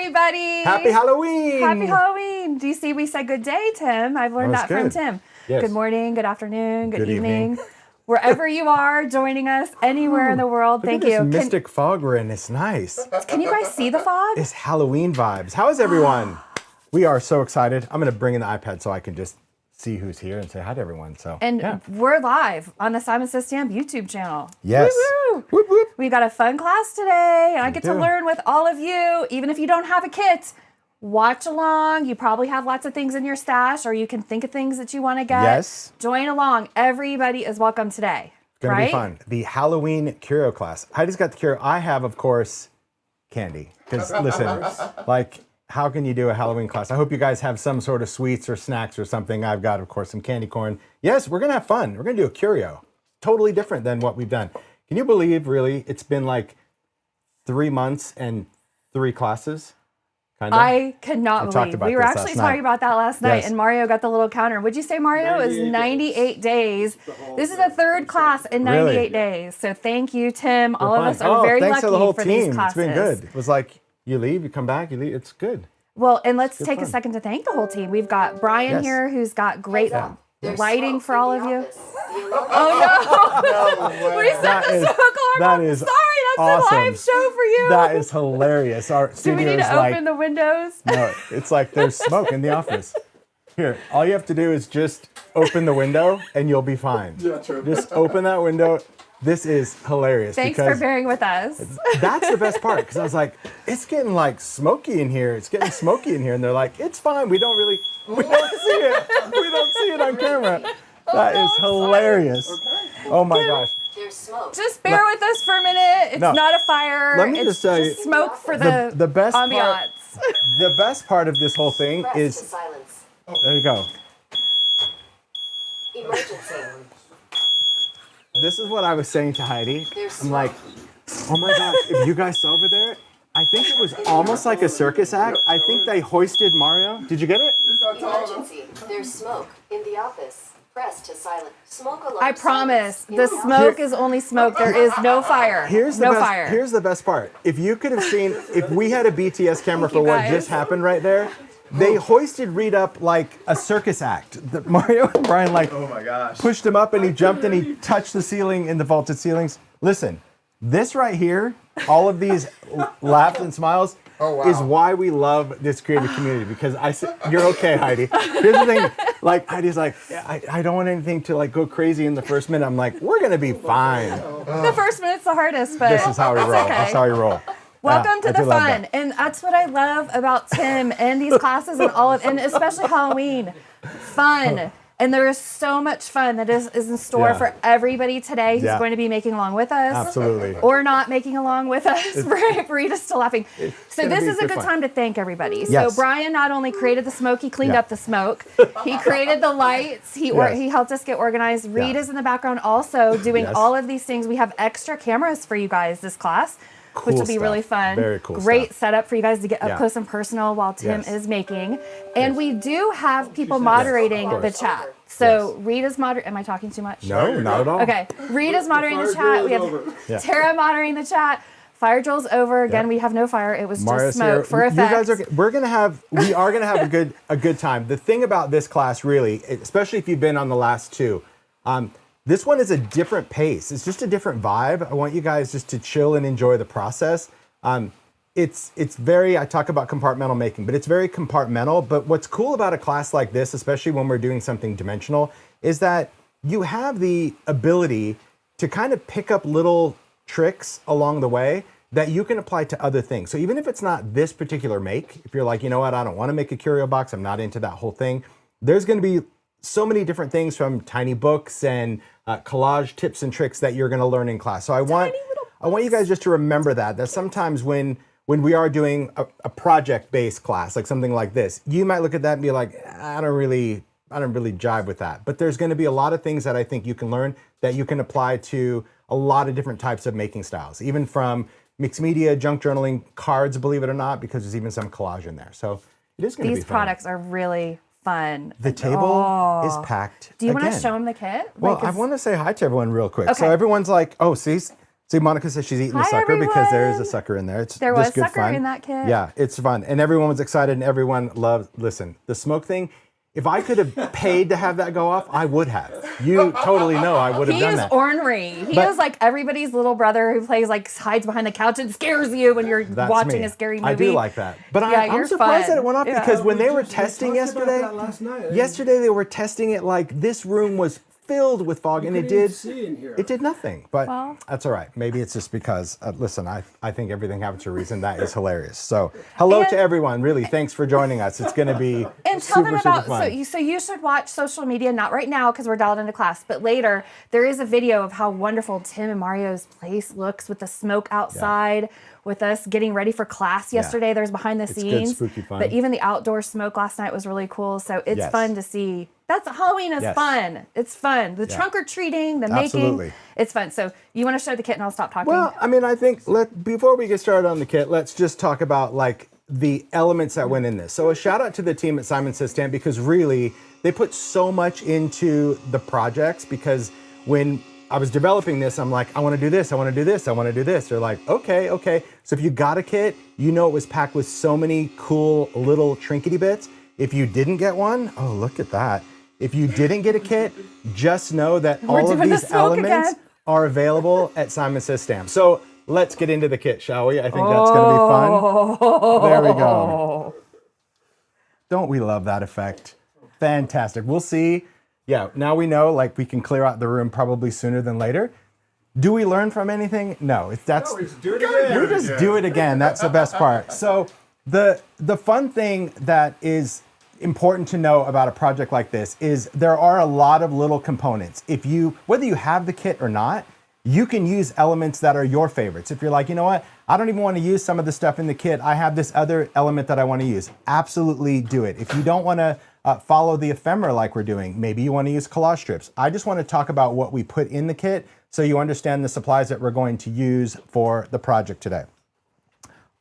everybody. Happy Halloween. Happy Halloween. Do you see we said good day, Tim? I've learned that from Tim. Yes. Good morning, good afternoon, good evening. Wherever you are joining us, anywhere in the world, Look thank at this you. mystic fog we're in. It's nice. Can you guys see the fog? It's Halloween vibes. How is everyone? We are so excited. I'm going to bring in the iPad so I can just see who's here and say hi to everyone. So, We're live on the Simon Says Stamp YouTube channel. Yes. Woo-woo. Whoop, whoop. We got a fun class today, and I get to learn with all of you. Even if you don't have a kit, watch along. You probably have lots of things in your stash, or you can think of things that you want to get. Yes. Join along. Everybody is welcome today. It's going to be fun. The Halloween Curio class. Heidi's got the Curio. I have, of course, candy. Because, listen, like, how can you do a Halloween class? I hope you guys have some sort of sweets or snacks or something. I've got, of course, some candy corn. Yes, we're going to have fun. We're going to do a Curio. Totally different than what we've done. Can you believe, really, it's been like 3 months and 3 classes? Kind of. I cannot believe. We were actually talking about that last night, and Mario got the little counter. Would you say, Mario? It was 98 days. This is the 3rd class in 98 days. So thank you, Tim. All of us are very lucky to the whole for team. these classes. It's been good. It was like, you leave, you come back, you leave. It's good. Well, and let's take a second to thank the whole team. We've got Brian here, who's got great lighting for all of you. Oh, no. We set the smoke alarm. That is sorry, that's a live show for you. That is hilarious. Our Do we need to open the windows? No, it's like there's smoke in the office. Here, all you have to do is just open the window and you'll be fine. Yeah, true. Just open that window. This is hilarious. Thanks for bearing with us. That's the best part, because I was like, it's getting like smoky in here. It's getting smoky in here. And they're like, it's fine. We don't see it. We don't see it on camera. That is hilarious. Okay. Oh my gosh. There's smoke. Just bear with us for a minute. It's not a fire. Let me just tell you, smoke for the best ambiance. The best part of this whole thing is silence. There you go. Emergency. This is what I was saying to Heidi. I'm like, oh my gosh, if you guys saw over there, I think it was almost like a circus act. I think they hoisted Mario. Did you get it? Emergency. There's smoke in the office. Press to silence. Smoke alarm. I promise, the smoke is only smoke. There is no fire. Here's the best part. If you could have seen, if we had a BTS camera for what just happened right there, they hoisted Reed up like a circus act. Mario and Brian pushed him up and he jumped and he touched the ceiling in the vaulted ceilings. Listen, this right here, all of these laughs and smiles is why we love this creative community, because you're okay, Heidi. Here's the thing, like Heidi's like, I don't want anything to like go crazy in the first minute. I'm like, we're gonna be fine. The first minute's the hardest, but this is how we roll. Okay. That's how we roll. Welcome to the fun, and that's what I love about Tim and these classes and especially Halloween. Fun, and there is so much fun that is in store for everybody today who's going to be making along with us. Absolutely. Or not making along with us. Rita's still laughing. So this is a good time to thank everybody. Yes. So Brian not only created the smoke, he cleaned up the smoke. He created the lights. He helped us get organized. Rita's in the background also doing all of these things. We have extra cameras for you guys this class. Which will be really fun. Very cool. Great setup for you guys to get up close and personal while Tim is making. And we do have people moderating the chat. So Rita's moderating. Am I talking too much? No, not at all. Okay. Rita's moderating the chat. We have Tara moderating the chat. Fire drill's over. Again, we have no fire. It was just smoke for effect. You guys we are gonna have a good time. The thing about this class, really, especially if you've been on the last 2, this one is a different pace. It's just a different vibe. I want you guys just to chill and enjoy the process. It's very, I talk about compartmental making, but it's very compartmental. But what's cool about a class like this, especially when we're doing something dimensional, is that you have the ability to kind of pick up little tricks along the way that you can apply to other things. So even if it's not this particular make, if you're like, you know what, I don't want to make a curio box, I'm not into that whole thing, there's going to be so many different things, from tiny books and collage tips and tricks that you're going to learn in class. So I want you guys just to remember that sometimes when we are doing a project-based class, like something like this, you might look at that and be like, I don't really jive with that. But there's going to be a lot of things that I think you can learn that you can apply to a lot of different types of making styles, even from mixed media, junk journaling, cards, believe it or not, because there's even some collage in there. So it is going to be fun. These products are really fun. The table is packed. Do you want to show them the kit? Well, I want to say hi to everyone real quick. Okay. So everyone's like, oh, see, See, Monica says she's eating the Hi, sucker because there is a everyone. sucker in there. It's There just was good sucker fun. in that kit. Yeah, it's fun. And everyone was excited and everyone loved, listen, the smoke thing, if I could have paid to have that go off, I would have. You totally know I would have He done is that. ornery. He But- is like everybody's little brother who plays like hides behind the couch and scares you when you're That's watching me. a scary movie. I do like that. But Yeah, I'm you're surprised fun. that it went off Yeah. because when they were We testing talked about yesterday, that last night. yesterday they were testing it like this room was filled with fog and it couldn't even did see in here. it did nothing. But Well. that's all right. Maybe it's just because listen, I think everything happens for a reason. That is hilarious. So hello And- to everyone. Really, thanks for joining us. It's going to be And tell them super about, fun. so you should watch social media, not right now because we're dialed into class, but later there is a video of how wonderful Tim and Mario's place looks with the smoke outside, with us getting ready for class yesterday. There's behind the good, scenes. spooky fun. But even the outdoor smoke last night was really cool. So it's Yes. fun to see. That's Halloween is Yes. fun. It's fun. The trunk or treating, the Absolutely. making, it's fun. So you want to show the kit and I'll stop talking. Well, I mean, I think before we get started on the kit, let's just talk about like the elements that went in this. So a shout out to the team at Simon Says Stamp because really they put so much into the projects because when I was developing this, I'm like, I want to do this, I want to do this, I want to do this. They're like, okay. So if you got a kit, you know it was packed with so many cool little trinkety bits. If you didn't get one, oh, look at that. If you didn't get a kit, just know that all of doing the these smoke elements again. are available at Simon Says Stamp. So let's get into the kit, shall we? I think that's going to be fun. There we go. Don't we love that effect? Fantastic. We'll see. Yeah, now we know, like, we can clear out the room probably sooner than later. Do we learn from anything? No. That's We just do it again. we just do it again. That's the best part. So the fun thing that is important to know about a project like this is there are a lot of little components. If you, whether you have the kit or not, you can use elements that are your favorites. If you're like, you know what, I don't even want to use some of the stuff in the kit. I have this other element that I want to use. Absolutely do it. If you don't want to follow the ephemera like we're doing, maybe you want to use collage strips. I just want to talk about what we put in the kit so you understand the supplies that we're going to use for the project today.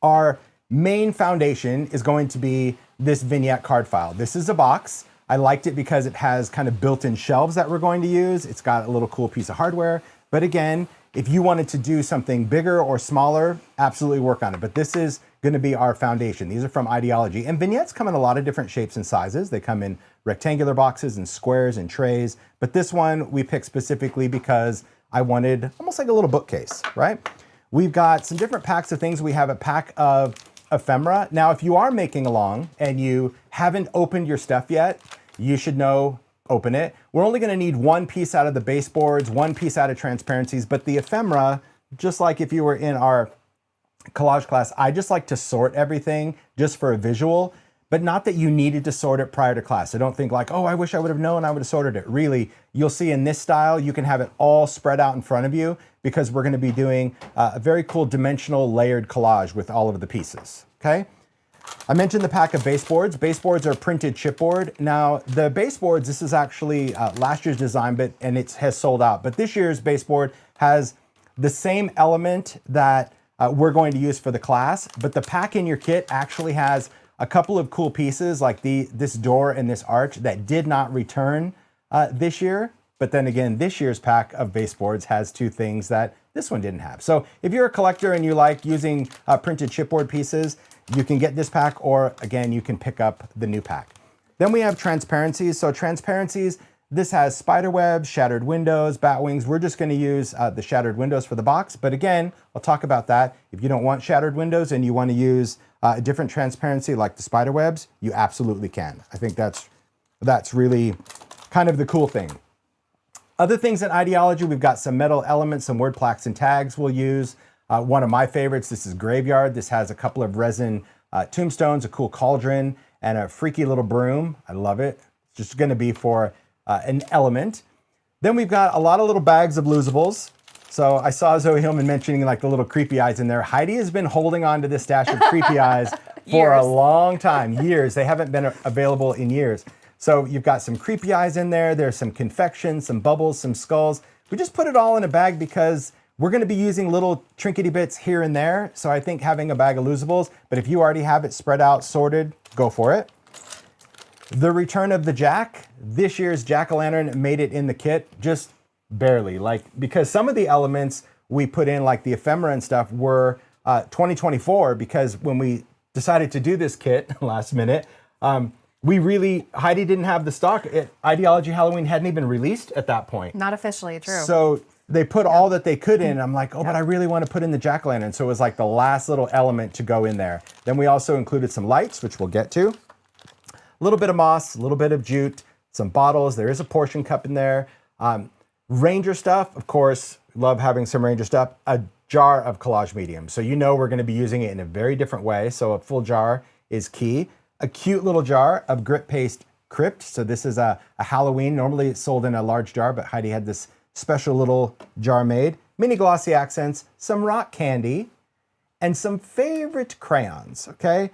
Our main foundation is going to be this vignette card file. This is a box. I liked it because it has kind of built-in shelves that we're going to use. It's got a little cool piece of hardware. But again, if you wanted to do something bigger or smaller, absolutely work on it. But this is going to be our foundation. These are from Idea-ology. And vignettes come in a lot of different shapes and sizes. They come in rectangular boxes and squares and trays. But this one we picked specifically because I wanted almost like a little bookcase, right? We've got some different packs of things. We have a pack of ephemera. Now, if you are making along and you haven't opened your stuff yet, you should know, open it. We're only gonna need one piece out of the baseboards, one piece out of transparencies, but the ephemera, just like if you were in our collage class, I just like to sort everything just for a visual, but not that you needed to sort it prior to class. So don't think like, oh, I wish I would have known, I would have sorted it. Really, you'll see in this style, you can have it all spread out in front of you because we're gonna be doing a very cool dimensional layered collage with all of the pieces, okay? I mentioned the pack of baseboards. Baseboards are printed chipboard. Now, the baseboards, this is actually last year's design, and it has sold out. But this year's baseboard has the same element that we're going to use for the class, but the pack in your kit actually has a couple of cool pieces like this door and this arch that did not return this year. But then again, this year's pack of baseboards has two things that this one didn't have. So if you're a collector and you like using printed chipboard pieces, you can get this pack, or again, you can pick up the new pack. Then we have transparencies. So transparencies, this has spider webs, shattered windows, bat wings. We're just gonna use the shattered windows for the box. But again, I'll talk about that. If you don't want shattered windows and you wanna use a different transparency like the spider webs, you absolutely can. I think that's really kind of the cool thing. Other things in Idea-ology, we've got some metal elements, some word plaques and tags we'll use. One of my favorites, this is Graveyard. This has a couple of resin tombstones, a cool cauldron, and a freaky little broom. I love it. It's just gonna be for an element. Then we've got a lot of little bags of loosables. So I saw Zoe Hillman mentioning like the little creepy eyes in there. Heidi has been holding on to this stash of creepy eyes for a long time, years. They haven't been available in years. So you've got some creepy eyes in there. There's some confections, some bubbles, some skulls. We just put it all in a bag because we're gonna be using little trinkety bits here and there. So I think having a bag of loosables, but if you already have it spread out, sorted, go for it. The return of the Jack. This year's jack-o'-lantern made it in the kit, just barely. Like, because some of the elements we put in like the ephemera and stuff were 2024, because when we decided to do this kit last minute, Heidi didn't have the stock. Idea-ology Halloween hadn't even released at that point. Not officially, true. So they put all that they could in. I'm like, but I really want to put in the jack-o'-lantern. So it was like the last little element to go in there. Then we also included some lights, which we'll get to. A little bit of moss, a little bit of jute, some bottles. There is a portion cup in there. Ranger stuff, of course, love having some Ranger stuff. A jar of collage medium. So you know we're going to be using it in a very different way. So a full jar is key. A cute little jar of grit paste crypt. So this is a Halloween. Normally it's sold in a large jar, but Heidi had this special little jar made. Mini glossy accents, some rock candy, and some favorite crayons, okay?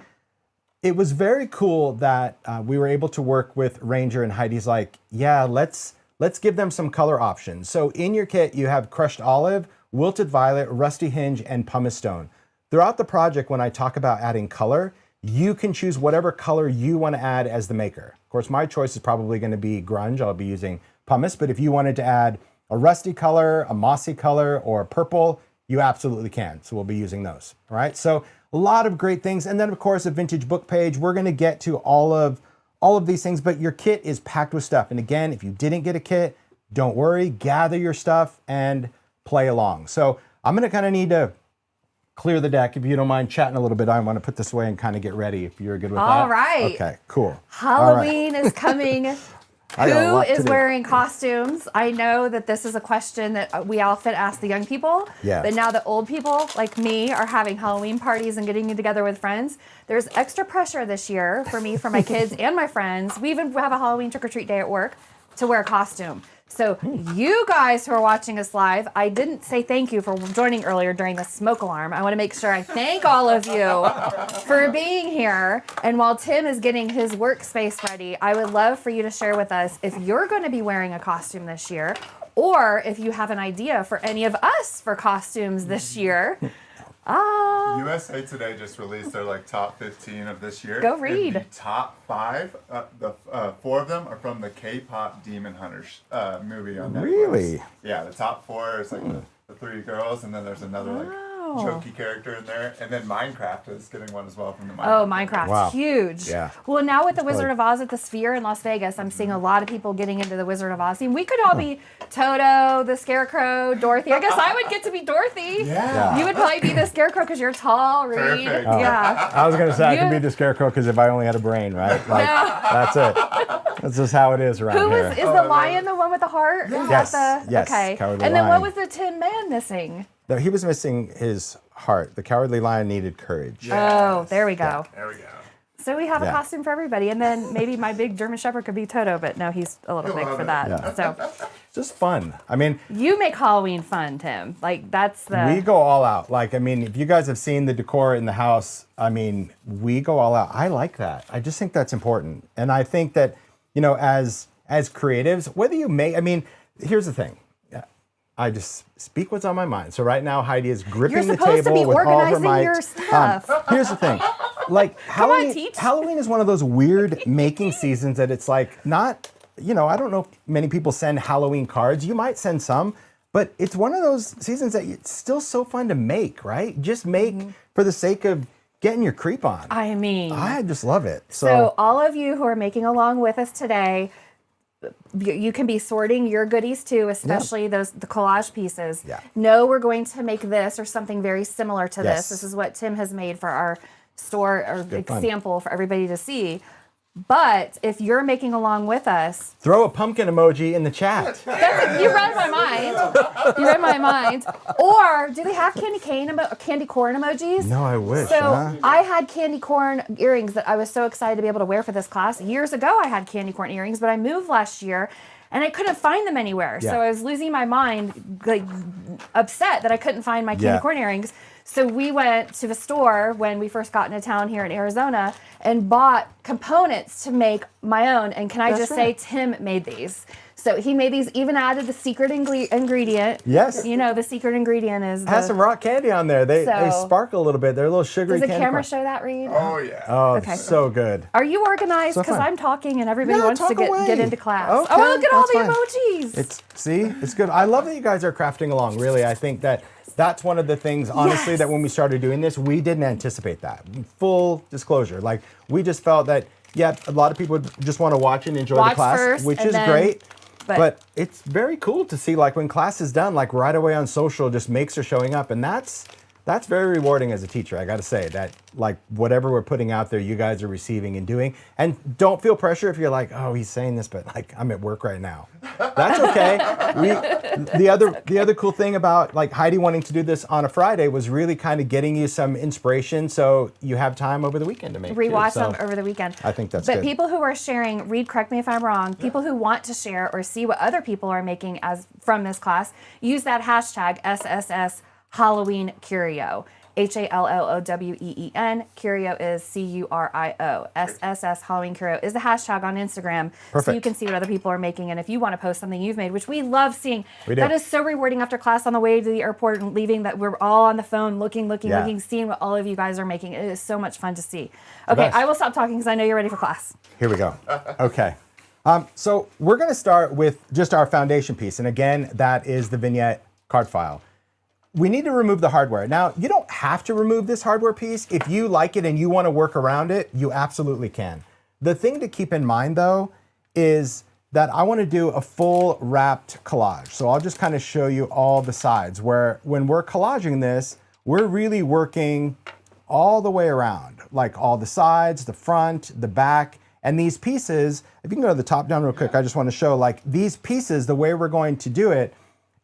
It was very cool that we were able to work with Ranger, and Heidi's like, yeah, let's give them some color options. So in your kit, you have crushed olive, wilted violet, rusty hinge, and pumice stone. Throughout the project, when I talk about adding color, you can choose whatever color you want to add as the maker. Of course, my choice is probably going to be grunge. I'll be using pumice, but if you wanted to add a rusty color, a mossy color, or purple, you absolutely can. So we'll be using those, all right? So a lot of great things. And then of course, a vintage book page. We're gonna get to all of these things, but your kit is packed with stuff. And again, if you didn't get a kit, don't worry, gather your stuff and play along. So I'm gonna kind of need to clear the deck. If you don't mind chatting a little bit, I want to put this away and kind of get ready if you're good with that. All right. Okay, cool. Halloween is coming. I got a Who lot to is do. wearing costumes? I know that this is a question that we often ask the young people, Yes. but now the old people like me are having Halloween parties and getting together with friends. There's extra pressure this year for me, for my kids and my friends. We even have a Halloween trick-or-treat day at work to wear a costume. So you guys who are watching us live, I didn't say thank you for joining earlier during the smoke alarm. I want to make sure I thank all of you for being here. And while Tim is getting his workspace ready, I would love for you to share with us if you're going to be wearing a costume this year, or if you have an idea for any of us for costumes this year. USA Today just released their top 15 of this year. Go read. And the top 5, the 4 of them are from the K-pop Demon Hunters movie on Netflix. Really? Yeah, the top 4 is the 3 girls, and then there's another jokey character in there, and then Minecraft is getting one as well from the Minecraft. Oh, Minecraft's Wow. huge. Yeah. Well, now with the Wizard of Oz at the Sphere in Las Vegas, I'm seeing a lot of people getting into the Wizard of Oz theme. We could all be Toto, the Scarecrow, Dorothy. I guess I would get to be Dorothy. Yeah. You would probably be the Scarecrow because you're tall, Reed. Perfect. Yeah. I was gonna say I could You- be the Scarecrow because if I only had a brain, right? Like, that's it. That's just how it is around Who here. is the lion the one with the heart? Is Yes, that the yes, okay? Cowardly And then Lion. what was the Tin Man missing? No, he was missing his heart. The Cowardly Lion needed courage. Oh, there we go. There we go. So we have a Yeah. costume for everybody, and then maybe my big German Shepherd could be Toto, but no, he's a little big love for it. that. Yeah. So Just fun. I mean, you make Halloween fun, Tim. Like that's the. we go all out. Like, I mean, if you guys have seen the decor in the house, I mean, we go all out. I like that. I just think that's important. And I think that, as creatives, whether you make, I mean, here's the thing. I just speak what's on my mind. So right now, Heidi is gripping You're the supposed to table be with all of her organizing might. your stuff. Here's the thing. Like on, teach. Halloween is one of those weird making seasons that it's like not, I don't know if many people send Halloween cards. You might send some, but it's one of those seasons that it's still so fun to make, right? Just make for the sake of getting your creep on. I mean, I just love it. so all of you who are making along with us today, you can be sorting your goodies too, especially the collage pieces. Yeah. No, we're going to make this or something very similar to Yes. this. This is what Tim has made for our store or Good fun. example for everybody to see. But if you're making along with us, throw a pumpkin emoji in the chat. you read my mind. You read my mind. Or do they have candy corn emojis? No, I wish. So huh? I had candy corn earrings that I was so excited to be able to wear for this class. Years ago, I had candy corn earrings, but I moved last year and I couldn't find them anywhere. Yeah. So I was losing my mind, upset that I couldn't find my candy Yeah. corn earrings. So we went to the store when we first got into town here in Arizona and bought components to make my own. And can I That's just right. say, Tim made these. So he made these, even added the secret ingredient. Yes. The secret ingredient is Has some rock candy on there. They So- sparkle a little bit. They're a little sugary Does the candy camera corn. show that, Reed? Oh, yeah. Oh, Okay. so good. Are you organized? So Because fun. I'm talking and everybody No, wants to talk get away. into class. Okay, Oh, look at all that's the fine. emojis. It's good. I love that you guys are crafting along. Really, I think that That's one of the things, honestly, Yes. that when we started doing this, we didn't anticipate that. Full disclosure. Like, we just felt that, yeah, a lot of people just want to watch and enjoy the class, first, which and is then- great. but It's very cool to see, like, when class is done, like, right away on social, just makes her showing up. And that's very rewarding as a teacher. I got to say that, like, whatever we're putting out there, you guys are receiving and doing. And don't feel pressure if you're like, oh, he's saying this, but like, I'm at work right now. That's okay. The other cool thing about like Heidi wanting to do this on a Friday was really kind of getting you some inspiration, so you have time over the weekend to make. Rewatch too. them So over the weekend. I think that's But good. people who are sharing, Reed, correct me if I'm wrong, people who want to share or see what other people are making as from this class, use that hashtag SSS Halloween Curio. HALLOWEEN. Curio is CURIO. SSS Halloween Curio is the hashtag on Instagram. So Perfect. you can see what other people are making. And if you want to post something you've made, which we love seeing, We do. that is so rewarding after class on the way to the airport and leaving, that we're all on the phone looking, Yeah. seeing what all of you guys are making. It is so much fun to see. Okay, best. I will stop talking because I know you're ready for class. Here we go. Okay. So we're going to start with just our foundation piece. And again, that is the vignette card file. We need to remove the hardware. Now, you don't have to remove this hardware piece. If you like it and you want to work around it, you absolutely can. The thing to keep in mind, though, is that I want to do a full wrapped collage. So I'll just kind of show you all the sides, where when we're collaging this, we're really working all the way around, like all the sides, the front, the back. And these pieces, if you can go to the top down real quick, I just want to show, like, these pieces, the way we're going to do it,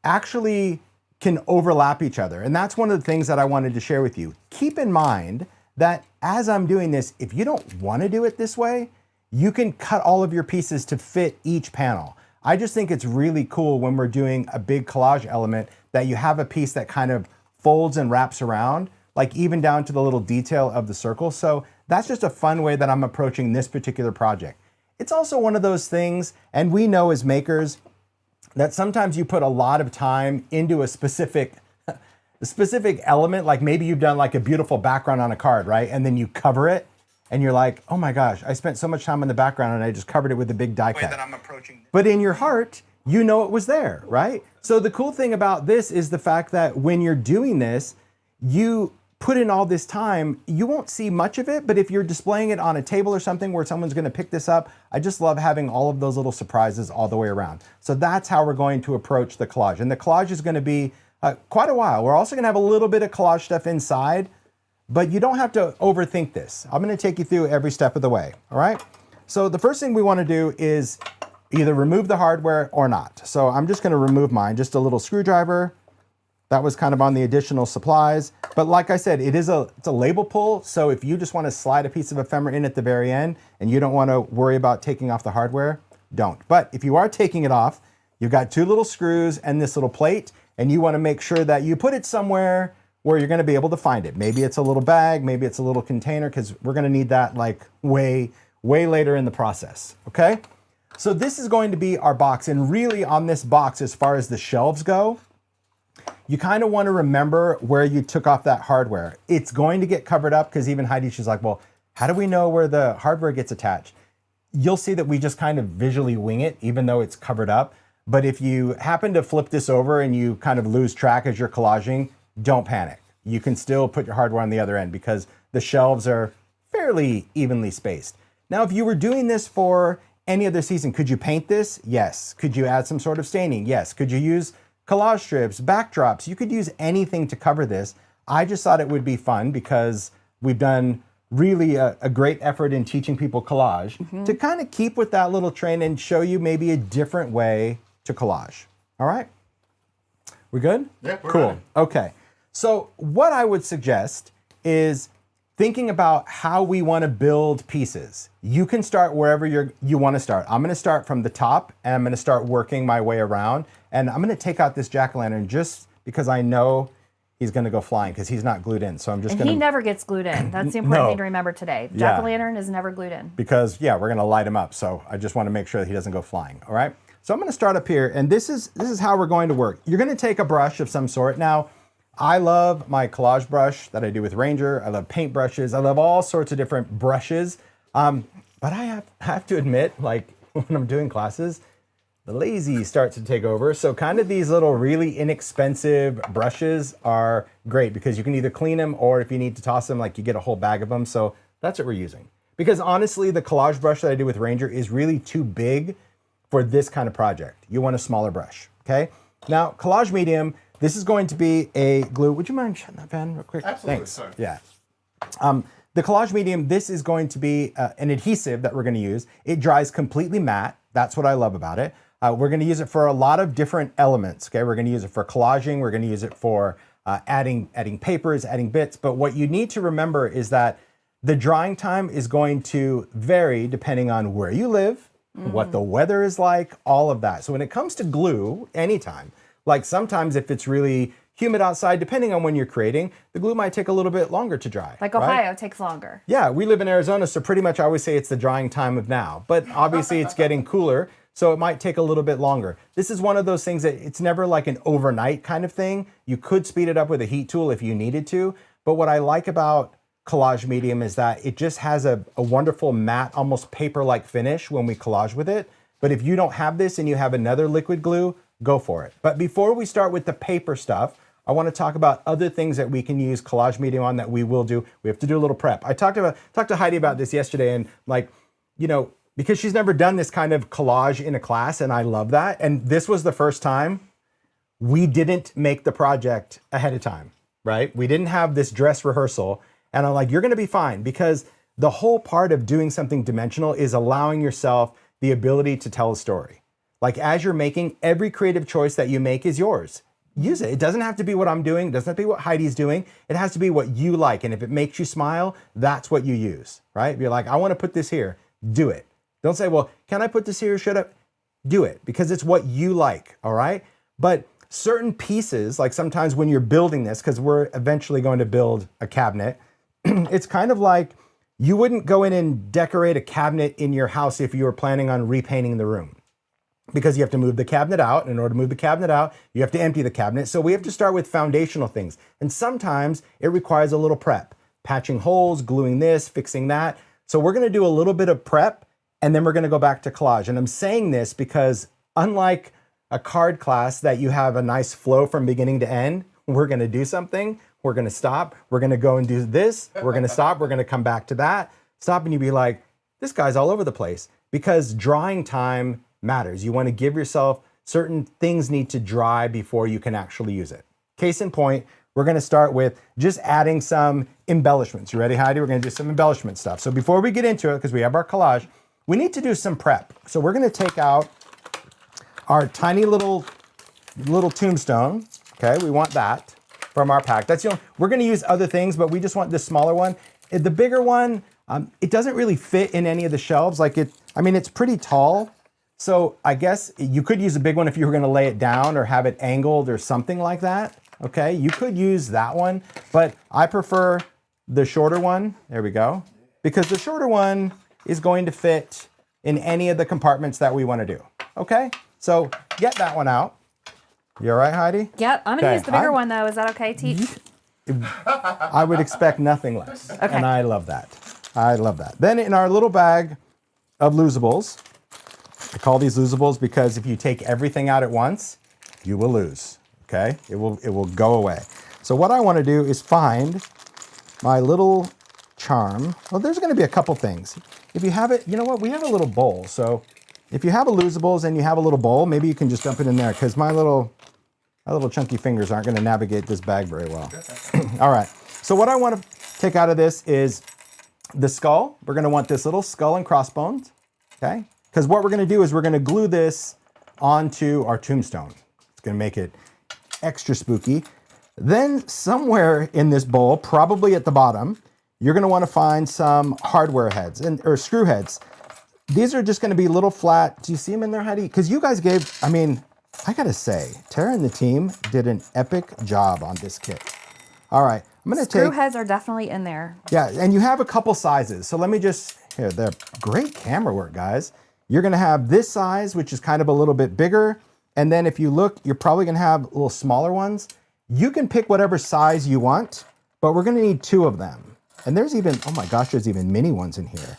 actually can overlap each other. And that's one of the things that I wanted to share with you. Keep in mind that as I'm doing this, if you don't want to do it this way, you can cut all of your pieces to fit each panel. I just think it's really cool when we're doing a big collage element that you have a piece that kind of folds and wraps around, like even down to the little detail of the circle. So that's just a fun way that I'm approaching this particular project. It's also one of those things, and we know as makers, that sometimes you put a lot of time into a specific element, like maybe you've done like a beautiful background on a card, right? And then you cover it and you're like, oh my gosh, I spent so much time on the background and I just covered it with a big die cut. But in your heart, you know it was there, right? So the cool thing about this is the fact that when you're doing this, you put in all this time, you won't see much of it, but if you're displaying it on a table or something where someone's gonna pick this up, I just love having all of those little surprises all the way around. So that's how we're going to approach the collage. And the collage is gonna be quite a while. We're also gonna have a little bit of collage stuff inside, but you don't have to overthink this. I'm gonna take you through every step of the way, all right? So the first thing we wanna do is either remove the hardware or not. So I'm just gonna remove mine, just a little screwdriver. That was kind of on the additional supplies. But like I said, it's a label pull. So if you just want to slide a piece of ephemera in at the very end and you don't want to worry about taking off the hardware, don't. But if you are taking it off, you've got two little screws and this little plate, and you want to make sure that you put it somewhere where you're going to be able to find it. Maybe it's a little bag, maybe it's a little container, because we're going to need that like way later in the process, okay? So this is going to be our box, and really on this box, as far as the shelves go, you kind of want to remember where you took off that hardware. It's going to get covered up, because even Heidi, she's like, well, how do we know where the hardware gets attached? You'll see that we just kind of visually wing it, even though it's covered up. But if you happen to flip this over and you kind of lose track as you're collaging, don't panic. You can still put your hardware on the other end because the shelves are fairly evenly spaced. Now, if you were doing this for any other season, could you paint this? Yes. Could you add some sort of staining? Yes. Could you use collage strips, backdrops? You could use anything to cover this. I just thought it would be fun because we've done really a great effort in teaching people collage to kind of keep with that little trend and show you maybe a different way to collage. All right? We good? Yeah, we're cool. ready. Okay. So what I would suggest is thinking about how we want to build pieces. You can start wherever you want to start. I'm going to start from the top and I'm going to start working my way around. And I'm going to take out this jack-o'-lantern just because I know he's going to go flying because he's not glued in. So I'm just And going to... he never gets glued in. That's the important No. thing to remember today. Yeah. Jack-o'-lantern is never glued in. Because, yeah, we're going to light him up. So I just want to make sure that he doesn't go flying. All right? So I'm going to start up here. And this is how we're going to work. You're going to take a brush of some sort. Now, I love my collage brush that I do with Ranger. I love paint brushes. I love all sorts of different brushes. But I have to admit, like when I'm doing classes, the lazy starts to take over. So kind of these little really inexpensive brushes are great because you can either clean them or if you need to toss them, like you get a whole bag of them. So that's what we're using. Because honestly, the collage brush that I do with Ranger is really too big for this kind of project. You want a smaller brush, okay? Now, collage medium, this is going to be a glue. Would you mind shutting that fan real quick? Absolutely, Thanks. sorry. Yeah. The collage medium, this is going to be an adhesive that we're gonna use. It dries completely matte. That's what I love about it. We're gonna use it for a lot of different elements, okay? We're gonna use it for collaging. We're gonna use it for adding papers, adding bits. But what you need to remember is that the drying time is going to vary depending on where you live, what the weather is like, all of that. So when it comes to glue, anytime, like sometimes if it's really humid outside, depending on when you're creating, the glue might take a little bit longer to dry. Like Ohio takes longer. Yeah, we live in Arizona, so pretty much I always say it's the drying time of now. But obviously it's getting cooler, so it might take a little bit longer. This is one of those things that it's never like an overnight kind of thing. You could speed it up with a heat tool if you needed to. But what I like about collage medium is that it just has a wonderful matte, almost paper-like finish when we collage with it. But if you don't have this and you have another liquid glue, go for it. But before we start with the paper stuff, I want to talk about other things that we can use collage medium on that we will do. We have to do a little prep. I talked to Heidi about this yesterday, and like, you know, because she's never done this kind of collage in a class, and I love that. And this was the first time we didn't make the project ahead of time, right? We didn't have this dress rehearsal. And I'm like, you're gonna be fine, because the whole part of doing something dimensional is allowing yourself the ability to tell a story. Like as you're making, every creative choice that you make is yours. Use it. It doesn't have to be what I'm doing. It doesn't have to be what Heidi's doing. It has to be what you like. And if it makes you smile, that's what you use, right? If you're like, I want to put this here, do it. Don't say, well, can I put this here? Should I? Do it, because it's what you like, all right? But certain pieces, like sometimes when you're building this, because we're eventually going to build a cabinet, it's kind of like you wouldn't go in and decorate a cabinet in your house if you were planning on repainting the room. Because you have to move the cabinet out. And in order to move the cabinet out, you have to empty the cabinet. So we have to start with foundational things. And sometimes it requires a little prep. Patching holes, gluing this, fixing that. So we're gonna do a little bit of prep, and then we're gonna go back to collage. And I'm saying this because unlike a card class that you have a nice flow from beginning to end, we're gonna do something, we're gonna stop, we're gonna go and do this, we're gonna stop, we're gonna come back to that, stop, and you be like, this guy's all over the place. Because drying time matters. You want to give yourself certain things need to dry before you can actually use it. Case in point, we're going to start with just adding some embellishments. You ready, Heidi? We're going to do some embellishment stuff. So before we get into it, because we have our collage, we need to do some prep. So we're going to take out our tiny little tombstone. Okay, we want that from our pack. That's, you know, we're going to use other things, but we just want this smaller one. The bigger one, it doesn't really fit in any of the shelves. Like it's pretty tall. So I guess you could use a big one if you were gonna lay it down or have it angled or something like that, okay? You could use that one, but I prefer the shorter one, there we go, because the shorter one is going to fit in any of the compartments that we wanna do, okay? So get that one out. You all right, Heidi? Yep, I'm gonna use the bigger one though. Is that okay, Teach? I would expect nothing less, Okay. and I love that. I love that. Then in our little bag of losables, I call these losables because if you take everything out at once, you will lose, okay? It will go away. So what I want to do is find my little charm. Well, there's going to be a couple things. If you have it, you know what? We have a little bowl. So if you have a losables and you have a little bowl, maybe you can just dump it in there, because my little chunky fingers aren't going to navigate this bag very well. All right. So what I want to take out of this is the skull. We're going to want this little skull and crossbones, okay? Because what we're going to do is we're going to glue this onto our tombstone. It's going to make it extra spooky. Then somewhere in this bowl, probably at the bottom, you're going to want to find some hardware heads or screw heads. These are just going to be little flat. Do you see them in there, Heidi? Because you guys gave, I got to say, Tara and the team did an epic job on this kit. All right, I'm going to take... Screw heads are definitely in there. Yeah, and you have a couple sizes. So let me just, here, they're great camera work, guys. You're gonna have this size, which is kind of a little bit bigger. And then if you look, you're probably gonna have little smaller ones. You can pick whatever size you want, but we're gonna need 2 of them. And there's even, oh my gosh, there's even mini ones in here.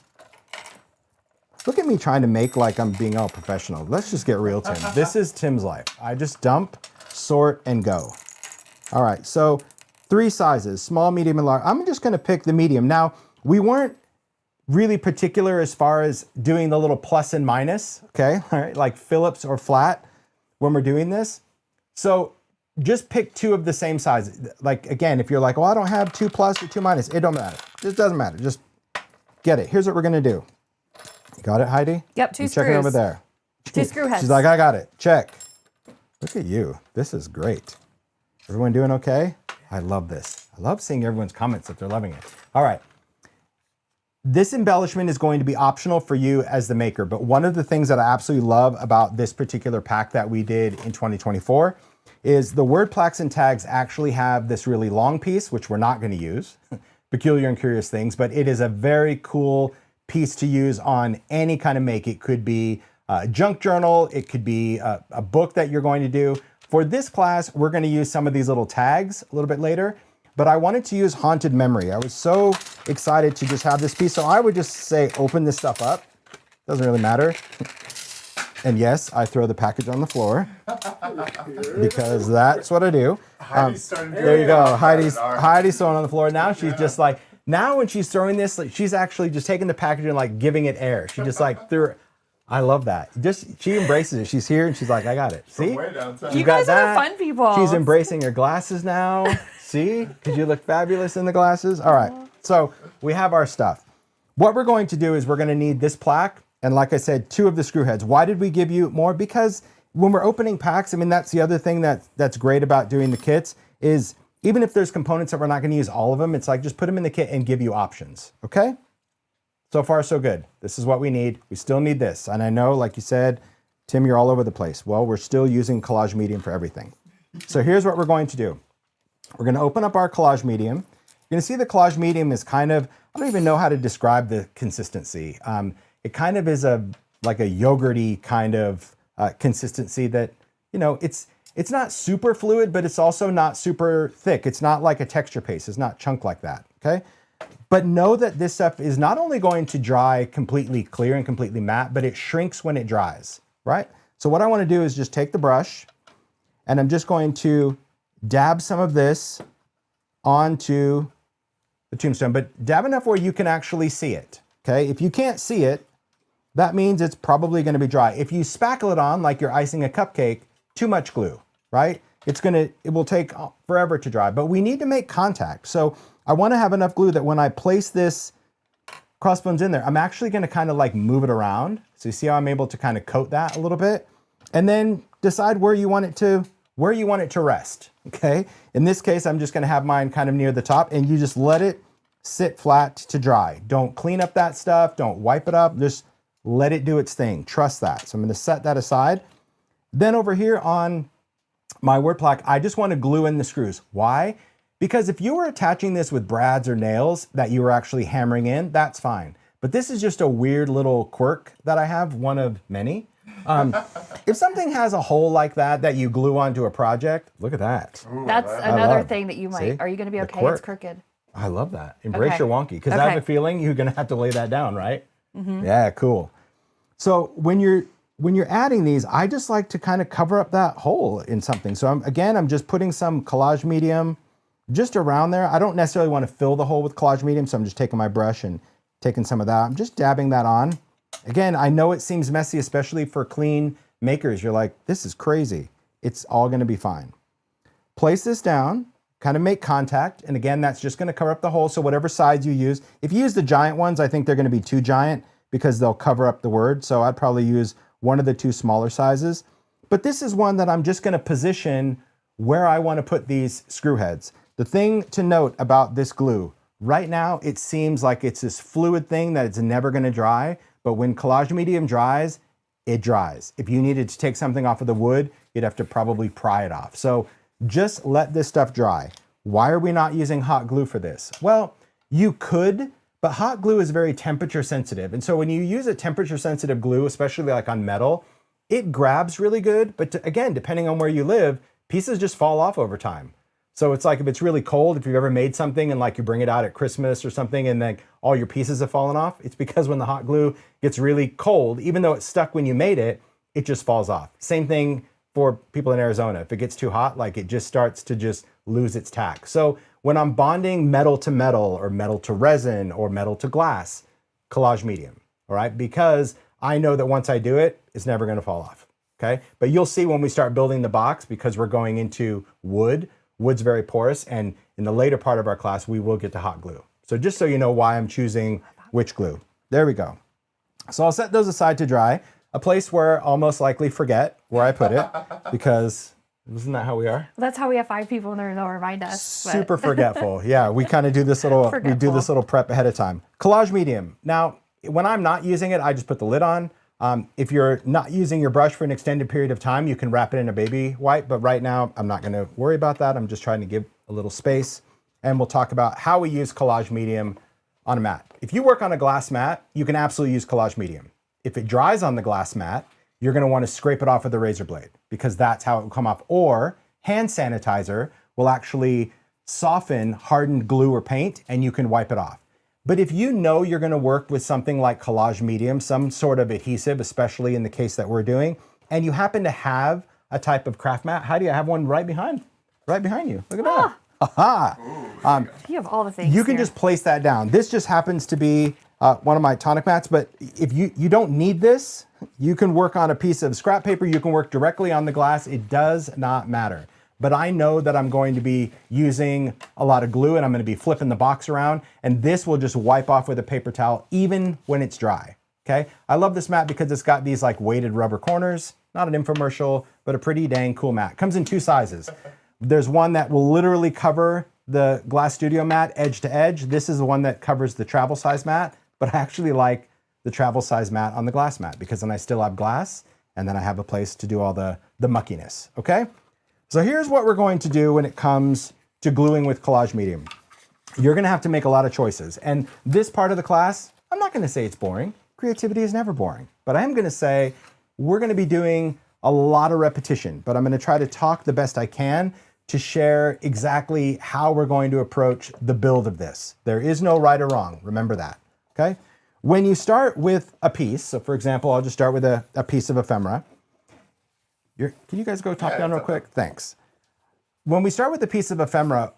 Look at me trying to make like I'm being all professional. Let's just get real, Tim. This is Tim's life. I just dump, sort, and go. All right, so 3 sizes, small, medium, and large. I'm just gonna pick the medium. Now, we weren't really particular as far as doing the little plus and minus, okay? All right, like Phillips or flat when we're doing this. So just pick 2 of the same size. Like, again, if you're like, well, I don't have 2 plus or 2 minus, it don't matter. It doesn't matter, just get it. Here's what we're gonna do. Got it, Heidi? Yep, 2 I'm screws. checking over there. 2 screw heads. She's like, I got it, check. Look at you, this is great. Everyone doing okay? I love this. I love seeing everyone's comments that they're loving it. All right. This embellishment is going to be optional for you as the maker, but one of the things that I absolutely love about this particular pack that we did in 2024 is the word plaques and tags actually have this really long piece, which we're not going to use, peculiar and curious things, but it is a very cool piece to use on any kind of make. It could be a junk journal, it could be a book that you're going to do. For this class, we're going to use some of these little tags a little bit later, but I wanted to use Haunted Memory. I was so excited to just have this piece. So I would just say, open this stuff up. Doesn't really matter. And yes, I throw the package on the floor because that's what I do. There you go. Heidi's throwing on the floor. Now she's just like, now when she's throwing this, like, she's actually just taking the package and like giving it air. She just like threw it. I love that. She embraces it. She's here and she's like, I got it. See? You guys are the fun people. She's embracing her glasses now. See? Because you look fabulous in the glasses. All right. So we have our stuff. What we're going to do is we're going to need this plaque. And like I said, 2 of the screw heads. Why did we give you more? Because when we're opening packs, I mean, that's the other thing that's great about doing the kits is even if there's components that we're not going to use all of them, it's like just put them in the kit and give you options. Okay? So far, so good. This is what we need. We still need this. And I know, like you said, Tim, you're all over the place. Well, we're still using collage medium for everything. So here's what we're going to do. We're going to open up our collage medium. You're going to see the collage medium is kind of, I don't even know how to describe the consistency. It kind of is like a yogurty kind of consistency that, you know, it's not super fluid, but it's also not super thick. It's not like a texture paste. It's not chunk like that, okay? But know that this stuff is not only going to dry completely clear and completely matte, but it shrinks when it dries, right? So what I want to do is just take the brush and I'm just going to dab some of this onto the tombstone, but dab enough where you can actually see it, okay? If you can't see it, that means it's probably going to be dry. If you spackle it on like you're icing a cupcake, too much glue, right? It will take forever to dry, but we need to make contact. So I want to have enough glue that when I place this crossbones in there, I'm actually going to kind of like move it around. So you see how I'm able to kind of coat that a little bit and then decide where you want it to rest. Okay. In this case, I'm just going to have mine kind of near the top and you just let it sit flat to dry. Don't clean up that stuff. Don't wipe it up. Just let it do its thing. Trust that. So I'm going to set that aside. Then over here on my word plaque, I just want to glue in the screws. Why? Because if you were attaching this with brads or nails that you were actually hammering in, that's fine. But this is just a weird little quirk that I have, one of many. If something has a hole like that you glue onto a project, look at that. Ooh, that's another thing that you might, are you going to be okay? It's crooked. I love that. Embrace your wonky. Because I have a feeling you're going to have to lay that down, right? Mm-hmm. Yeah, cool. So when you're adding these, I just like to kind of cover up that hole in something. So I'm just putting some collage medium just around there. I don't necessarily want to fill the hole with collage medium, so I'm just taking my brush and taking some of that. I'm just dabbing that on. Again, I know it seems messy, especially for clean makers. You're like, this is crazy. It's all going to be fine. Place this down, kind of make contact. And again, that's just going to cover up the hole. So whatever size you use, if you use the giant ones, I think they're going to be too giant because they'll cover up the word. So I'd probably use one of the 2 smaller sizes. But this is one that I'm just going to position where I want to put these screw heads. The thing to note about this glue, right now it seems like it's this fluid thing that it's never going to dry, but when collage medium dries, it dries. If you needed to take something off of the wood, you'd have to probably pry it off. So just let this stuff dry. Why are we not using hot glue for this? Well, you could, but hot glue is very temperature sensitive. And so when you use a temperature sensitive glue, especially like on metal, it grabs really good. But again, depending on where you live, pieces just fall off over time. So it's like if it's really cold, if you've ever made something and like you bring it out at Christmas or something and then all your pieces have fallen off, it's because when the hot glue gets really cold, even though it's stuck when you made it, it just falls off. Same thing for people in Arizona. If it gets too hot, like it just starts to just lose its tack. So when I'm bonding metal to metal or metal to resin or metal to glass, collage medium, all right? Because I know that once I do it, it's never gonna fall off, okay? But you'll see when we start building the box, because we're going into wood, wood's very porous, and in the later part of our class, we will get to hot glue. So just so you know why I'm choosing which glue. There we go. So I'll set those aside to dry, a place where I'll most likely forget where I put it, because isn't that how we are? That's how we have 5 people in there to remind us. Super forgetful. Yeah, we kind of do this little, prep ahead of time. Collage medium. Now, when I'm not using it, I just put the lid on. If you're not using your brush for an extended period of time, you can wrap it in a baby wipe, but right now I'm not gonna worry about that. I'm just trying to give a little space, and we'll talk about how we use collage medium on a mat. If you work on a glass mat, you can absolutely use collage medium. If it dries on the glass mat, you're gonna wanna scrape it off with a razor blade because that's how it will come off. Or hand sanitizer will actually soften hardened glue or paint and you can wipe it off. But if you know you're gonna work with something like collage medium, some sort of adhesive, especially in the case that we're doing, and you happen to have a type of craft mat, Heidi, I have one right behind you. Look at that. Aha! You have all the things. You can here. just place that down. This just happens to be one of my tonic mats, but if you don't need this, you can work on a piece of scrap paper, you can work directly on the glass, it does not matter. But I know that I'm going to be using a lot of glue and I'm going to be flipping the box around, and this will just wipe off with a paper towel even when it's dry, okay? I love this mat because it's got these like weighted rubber corners, not an infomercial, but a pretty dang cool mat. Comes in 2 sizes. There's one that will literally cover the Glass Studio mat edge to edge. This is the one that covers the travel size mat, but I actually like the travel size mat on the glass mat because then I still have glass and then I have a place to do all the muckiness, okay? So here's what we're going to do when it comes to gluing with collage medium. You're gonna have to make a lot of choices. And this part of the class, I'm not gonna say it's boring. Creativity is never boring. But I am gonna say we're gonna be doing a lot of repetition, but I'm gonna try to talk the best I can to share exactly how we're going to approach the build of this. There is no right or wrong, remember that, okay? When you start with a piece, so for example, I'll just start with a piece of ephemera. Can you guys go top down real quick? Thanks. When we start with a piece of ephemera,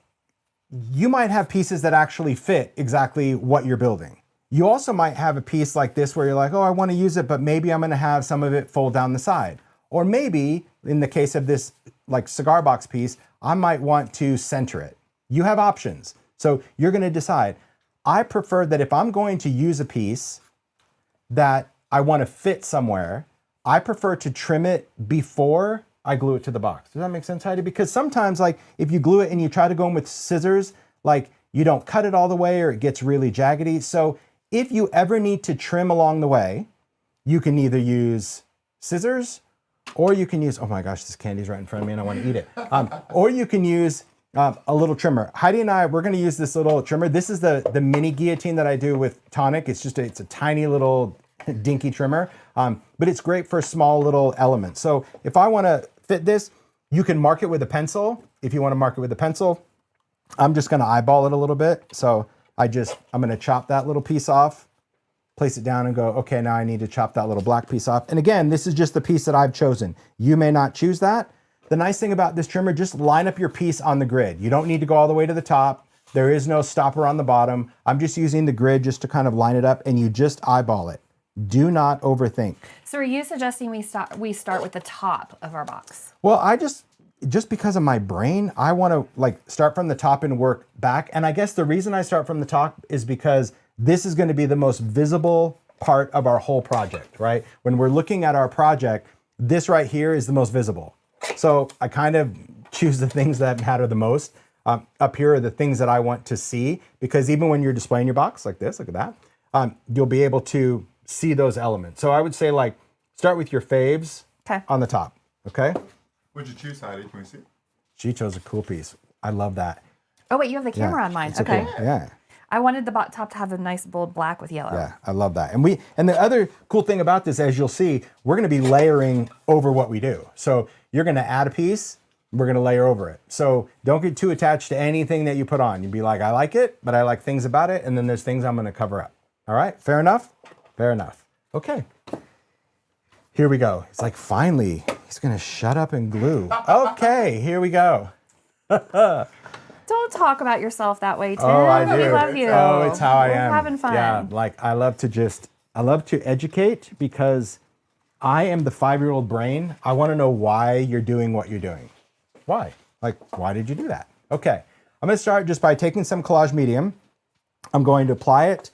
you might have pieces that actually fit exactly what you're building. You also might have a piece like this where you're like, oh, I want to use it, but maybe I'm going to have some of it fold down the side. Or maybe, in the case of this like cigar box piece, I might want to center it. You have options. So you're going to decide. I prefer that if I'm going to use a piece that I want to fit somewhere, I prefer to trim it before I glue it to the box. Does that make sense, Heidi? Because sometimes, like, if you glue it and you try to go in with scissors, like, you don't cut it all the way or it gets really jaggedy. So if you ever need to trim along the way, you can either use scissors or you can use, oh my gosh, this candy's right in front of me and I want to eat it. Or you can use a little trimmer. Heidi and I, we're going to use this little trimmer. This is the mini guillotine that I do with tonic. It's just, it's a tiny little dinky trimmer, but it's great for small little elements. So if I want to fit this, you can mark it with a pencil. If you want to mark it with a pencil, I'm just going to eyeball it a little bit. So I'm going to chop that little piece off, place it down and go, okay, now I need to chop that little black piece off. And again, this is just the piece that I've chosen. You may not choose that. The nice thing about this trimmer, just line up your piece on the grid. You don't need to go all the way to the top. There is no stopper on the bottom. I'm just using the grid just to kind of line it up, and you just eyeball it. Do not overthink. So are you suggesting we start with the top of our box? Well, I just because of my brain, I want to like start from the top and work back. And I guess the reason I start from the top is because this is going to be the most visible part of our whole project, right? When we're looking at our project, this right here is the most visible. So I kind of choose the things that matter the most. Up here are the things that I want to see, because even when you're displaying your box like this, look at that, you'll be able to see those elements. So I would say like start with your faves on the top, okay? What'd you choose, Heidi? Can we see? She chose a cool piece. I love that. Oh wait, you have the camera on mine. It's Okay. cool, yeah. I wanted the top to have a nice bold black with yellow. Yeah, I love that. And the other cool thing about this, as you'll see, we're gonna be layering over what we do. So you're gonna add a piece, we're gonna layer over it. So don't get too attached to anything that you put on. You'd be like, I like it, but I like things about it, and then there's things I'm gonna cover up. All right, fair enough? Fair enough. Okay, here we go. It's like, finally, he's gonna shut up and glue. Okay, here we go. Don't talk about yourself that way, Tim. Oh, I do. We love you. Oh, it's how I am. We're having fun. Yeah, like I love to educate because I am the 5-year-old brain. I want to know why you're doing what you're doing. Why? Like, why did you do that? Okay, I'm going to start just by taking some collage medium. I'm going to apply it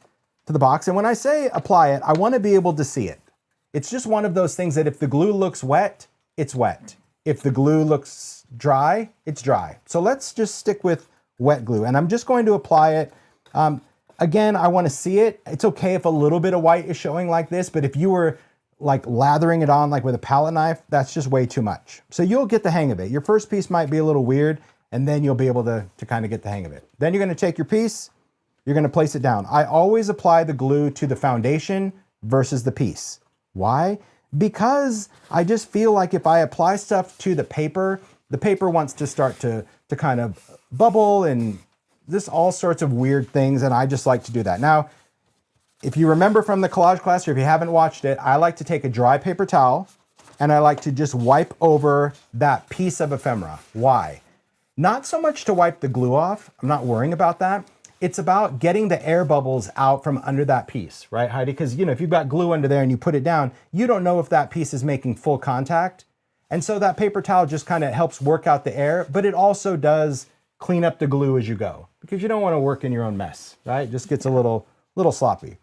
to the box. And when I say apply it, I want to be able to see it. It's just one of those things that if the glue looks wet, it's wet. If the glue looks dry, it's dry. So let's just stick with wet glue. And I'm just going to apply it. Again, I want to see it. It's okay if a little bit of white is showing like this, but if you were like lathering it on like with a palette knife, that's just way too much. So you'll get the hang of it. Your first piece might be a little weird, and then you'll be able to kind of get the hang of it. Then you're going to take your piece, you're going to place it down. I always apply the glue to the foundation versus the piece. Why? Because I just feel like if I apply stuff to the paper wants to start to kind of bubble and just all sorts of weird things, and I just like to do that. Now, if you remember from the collage class, or if you haven't watched it, I like to take a dry paper towel and I like to just wipe over that piece of ephemera. Why? Not so much to wipe the glue off. I'm not worrying about that. It's about getting the air bubbles out from under that piece, right, Heidi? Because, if you've got glue under there and you put it down, you don't know if that piece is making full contact. And so that paper towel just kind of helps work out the air, but it also does clean up the glue as you go because you don't want to work in your own mess, right? It just gets a little sloppy.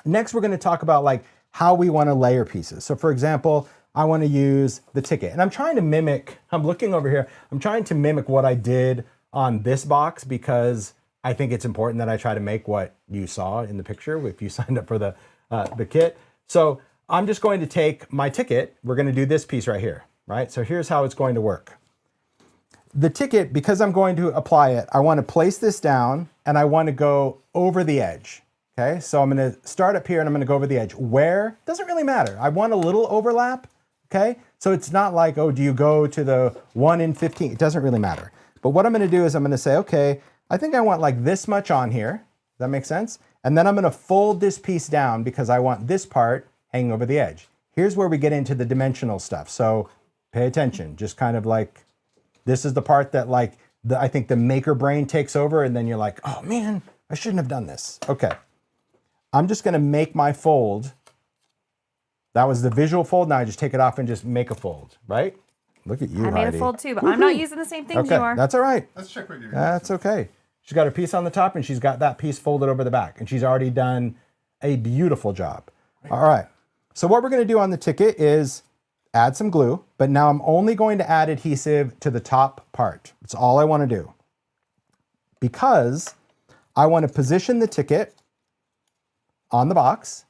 Next, we're going to talk about like how we want to layer pieces. So for example, I want to use the ticket, and I'm trying to mimic, I'm looking over here, I'm trying to mimic what I did on this box because I think it's important that I try to make what you saw in the picture if you signed up for the kit. So I'm just going to take my ticket. We're going to do this piece right here, right? So here's how it's going to work. The ticket, because I'm going to apply it, I want to place this down and I want to go over the edge. Okay, so I'm going to start up here and I'm going to go over the edge. Where? Doesn't really matter. I want a little overlap. Okay, so it's not like, oh, do you go to the 1 in 15? It doesn't really matter. But what I'm going to do is I'm going to say, okay, I think I want like this much on here. Does that make sense? And then I'm going to fold this piece down because I want this part hanging over the edge. Here's where we get into the dimensional stuff. So pay attention. Just kind of like, this is the part that like, I think the maker brain takes over and then you're like, oh man, I shouldn't have done this. Okay. I'm just going to make my fold. That was the visual fold. Now I just take it off and just make a fold, right? Look at you, Heidi. I made a fold too, but I'm not using the same things you are. That's all right. Let's check what you're That's okay. She's got her piece on the top and she's got that piece folded over the back, and she's already done a beautiful job. All right. So what we're going to do on the ticket is add some glue, but now I'm only going to add adhesive to the top part. That's all I want to do. Because I want to position the ticket on the box,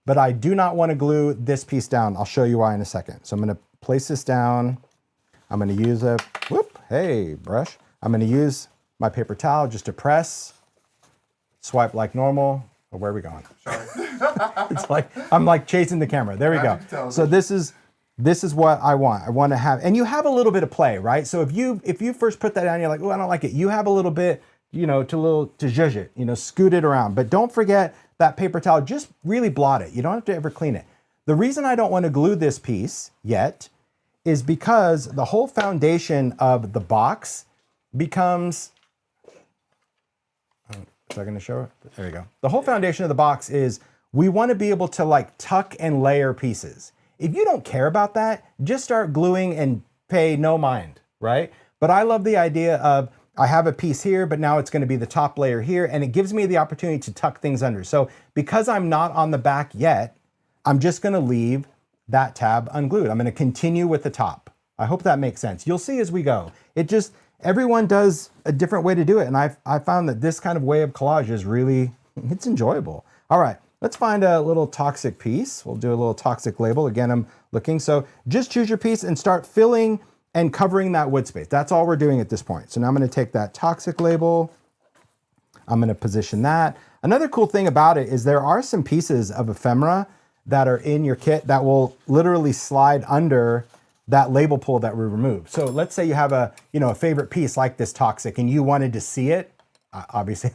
but I do not want to glue this piece down. I'll show you why in a second. So I'm going to place this down. I'm going to use a, brush. I'm going to use my paper towel just to press, swipe like normal. Oh, where are we going? Sorry. It's like, I'm like chasing the camera. There we go. So this is what I want. I want to have, and you have a little bit of play, right? So if you first put that down, you're like, oh, I don't like it. You have a little bit, to zhuzh it, scoot it around. But don't forget that paper towel, just really blot it. You don't have to ever clean it. The reason I don't want to glue this piece yet is because the whole foundation of the box becomes, is that going to show it? There you go. The whole foundation of the box is we want to be able to like tuck and layer pieces. If you don't care about that, just start gluing and pay no mind, right? But I love the idea of I have a piece here, but now it's going to be the top layer here, and it gives me the opportunity to tuck things under. So because I'm not on the back yet, I'm just going to leave that tab unglued. I'm going to continue with the top. I hope that makes sense. You'll see as we go. Everyone does a different way to do it, and I found that this kind of way of collage is really, it's enjoyable. All right, let's find a little toxic piece. We'll do a little toxic label. Again, I'm looking. So just choose your piece and start filling and covering that wood space. That's all we're doing at this point. So now I'm going to take that toxic label. I'm going to position that. Another cool thing about it is there are some pieces of ephemera that are in your kit that will literally slide under that label pull that we removed. So let's say you have a, a favorite piece like this toxic and you wanted to see it. Obviously,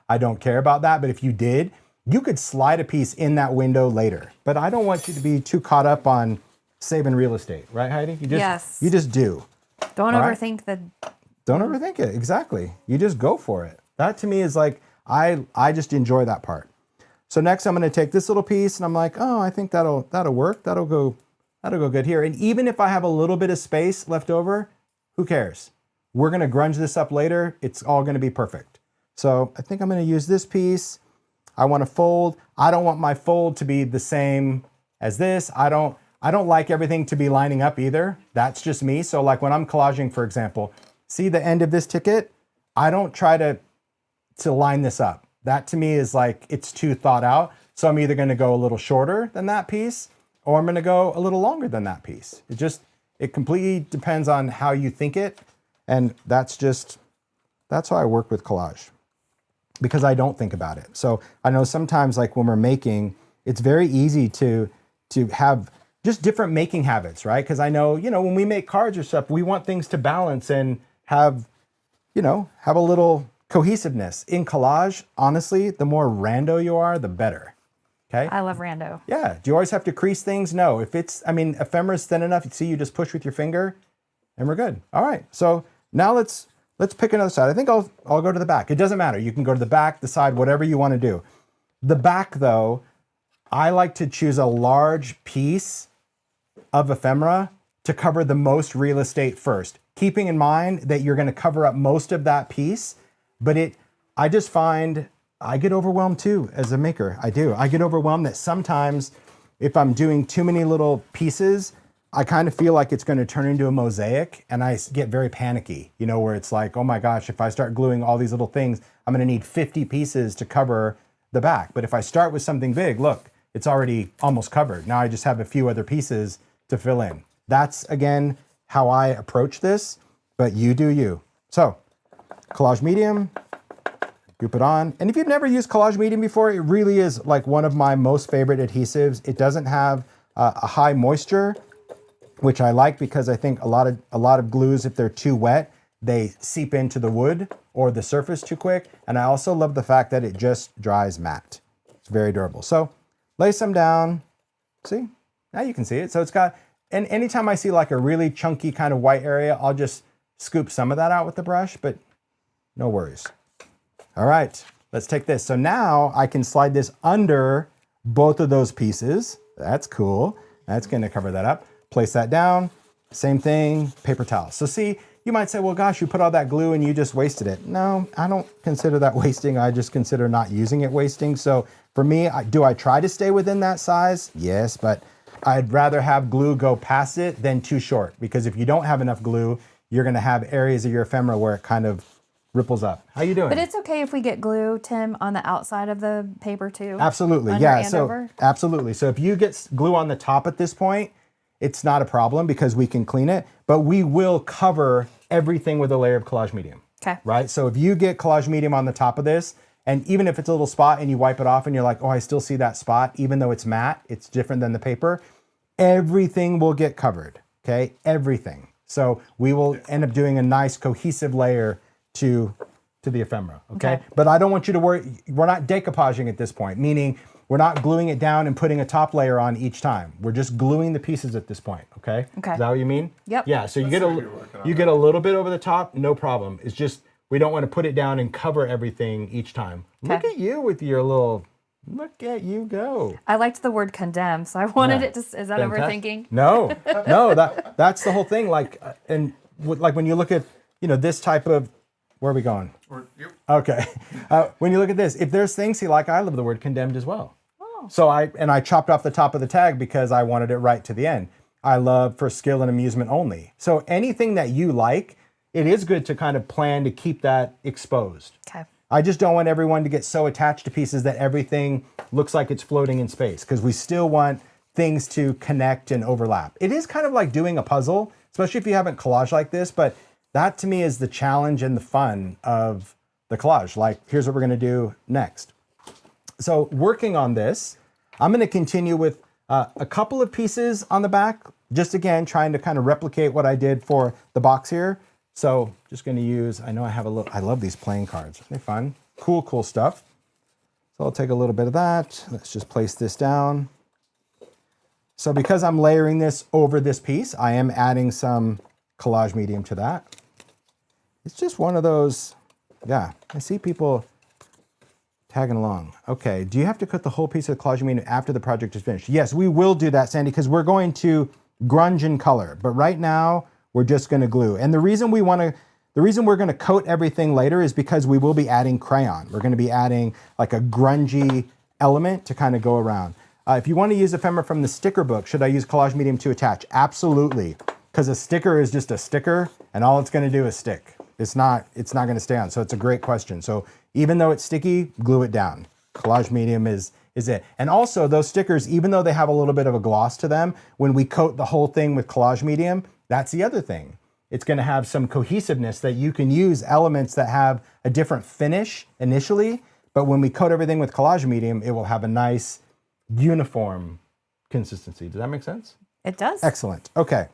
I don't care about that, but if you did, you could slide a piece in that window later. But I don't want you to be too caught up on saving real estate, right, Heidi? Yes. You just do. Don't overthink Don't overthink it, exactly. You just go for it. That to me is like, I just enjoy that part. So next I'm gonna take this little piece and I'm like, oh, I think that'll work. That'll go good here. And even if I have a little bit of space left over, who cares? We're gonna grunge this up later. It's all gonna be perfect. So I think I'm gonna use this piece. I wanna fold. I don't want my fold to be the same as this. I don't like everything to be lining up either. That's just me. So like when I'm collaging, for example, see the end of this ticket? I don't try to line this up. That to me is like, it's too thought out. So I'm either gonna go a little shorter than that piece, or I'm gonna go a little longer than that piece. It completely depends on how you think it. And that's how I work with collage, because I don't think about it. So I know sometimes like when we're making, it's very easy to have just different making habits, right? Because I know, when we make cards or stuff, we want things to balance and have a little cohesiveness. In collage, honestly, the more rando you are, the better. Okay? I love rando. Yeah. Do you always have to crease things? No. If ephemera is thin enough, you just push with your finger and we're good. All right. So now let's pick another side. I think I'll go to the back. It doesn't matter. You can go to the back, the side, whatever you want to do. The back though, I like to choose a large piece of ephemera to cover the most real estate first, keeping in mind that you're going to cover up most of that piece. But I just find I get overwhelmed too as a maker. I do. I get overwhelmed that sometimes if I'm doing too many little pieces, I kind of feel like it's going to turn into a mosaic and I get very panicky, where it's like, oh my gosh, if I start gluing all these little things, I'm going to need 50 pieces to cover the back. But if I start with something big, look, it's already almost covered. Now I just have a few other pieces to fill in. That's, again, how I approach this, but you do you. So, collage medium, goop it on. And if you've never used collage medium before, it really is like one of my most favorite adhesives. It doesn't have a high moisture, which I like because I think a lot of glues, if they're too wet, they seep into the wood or the surface too quick. And I also love the fact that it just dries matte. It's very durable. So lay some down. See? Now you can see it. So it's got, and anytime I see like a really chunky kind of white area, I'll just scoop some of that out with the brush, but no worries. All right, let's take this. So now I can slide this under both of those pieces. That's cool. That's gonna cover that up. Place that down, same thing, paper towel. So see, you might say, well, gosh, you put all that glue and you just wasted it. No, I don't consider that wasting. I just consider not using it wasting. So for me, do I try to stay within that size? Yes, but I'd rather have glue go past it than too short, because if you don't have enough glue, you're gonna have areas of your ephemera where it kind of ripples up. How you doing? But it's okay if we get glue, Tim, on the outside of the paper too? Absolutely, Under yeah. and So over? absolutely. So if you get glue on the top at this point, it's not a problem because we can clean it, but we will cover everything with a layer of collage medium. Okay. Right? So if you get collage medium on the top of this, and even if it's a little spot and you wipe it off and you're like, oh, I still see that spot, even though it's matte, it's different than the paper, everything will get covered, okay? Everything. So we will end up doing a nice cohesive layer to the ephemera, okay? But I don't want you to worry, we're not decoupaging at this point, meaning we're not gluing it down and putting a top layer on each time. We're just gluing the pieces at this point, okay? Okay. Is that what you mean? Yep. Yeah, so you get a little bit over the top, no problem. It's just, we don't want to put it down and cover everything each time. Okay. Look at you with your little, look at you go. I liked the word condemn, so I wanted it to, is that Fantastic. overthinking? No, that's the whole thing. Like, like when you look at, this type of, where are we going? Okay. When you look at this, if there's things I love the word condemned as well. Oh. So I chopped off the top of the tag because I wanted it right to the end. I love for skill and amusement only. So anything that you like, it is good to kind of plan to keep that exposed. Okay. I just don't want everyone to get so attached to pieces that everything looks like it's floating in space, because we still want things to connect and overlap. It is kind of like doing a puzzle, especially if you haven't collaged like this, but that to me is the challenge and the fun of the collage. Like, here's what we're gonna do next. So working on this, I'm gonna continue with A couple of pieces on the back, just again, trying to kind of replicate what I did for the box here. So just gonna use, I know I have a little, I love these playing cards. They're fun, cool, cool stuff. So I'll take a little bit of that. Let's just place this down. So because I'm layering this over this piece, I am adding some collage medium to that. It's just one of those, yeah, I see people tagging along. Okay, do you have to cut the whole piece of collage medium after the project is finished? Yes, we will do that, Sandy, because we're going to grunge in color. But right now, we're just gonna glue. And the reason we're gonna coat everything later is because we will be adding crayon. We're gonna be adding like a grungy element to kind of go around. If you want to use ephemera from the sticker book, should I use collage medium to attach? Absolutely, because a sticker is just a sticker and all it's gonna do is stick. It's not gonna stay on, so it's a great question. So even though it's sticky, glue it down. Collage medium is it. And also those stickers, even though they have a little bit of a gloss to them, when we coat the whole thing with collage medium, that's the other thing. It's gonna have some cohesiveness that you can use elements that have a different finish initially, but when we coat everything with collage medium, it will have a nice uniform consistency. Does that make sense? It does. Excellent. Okay.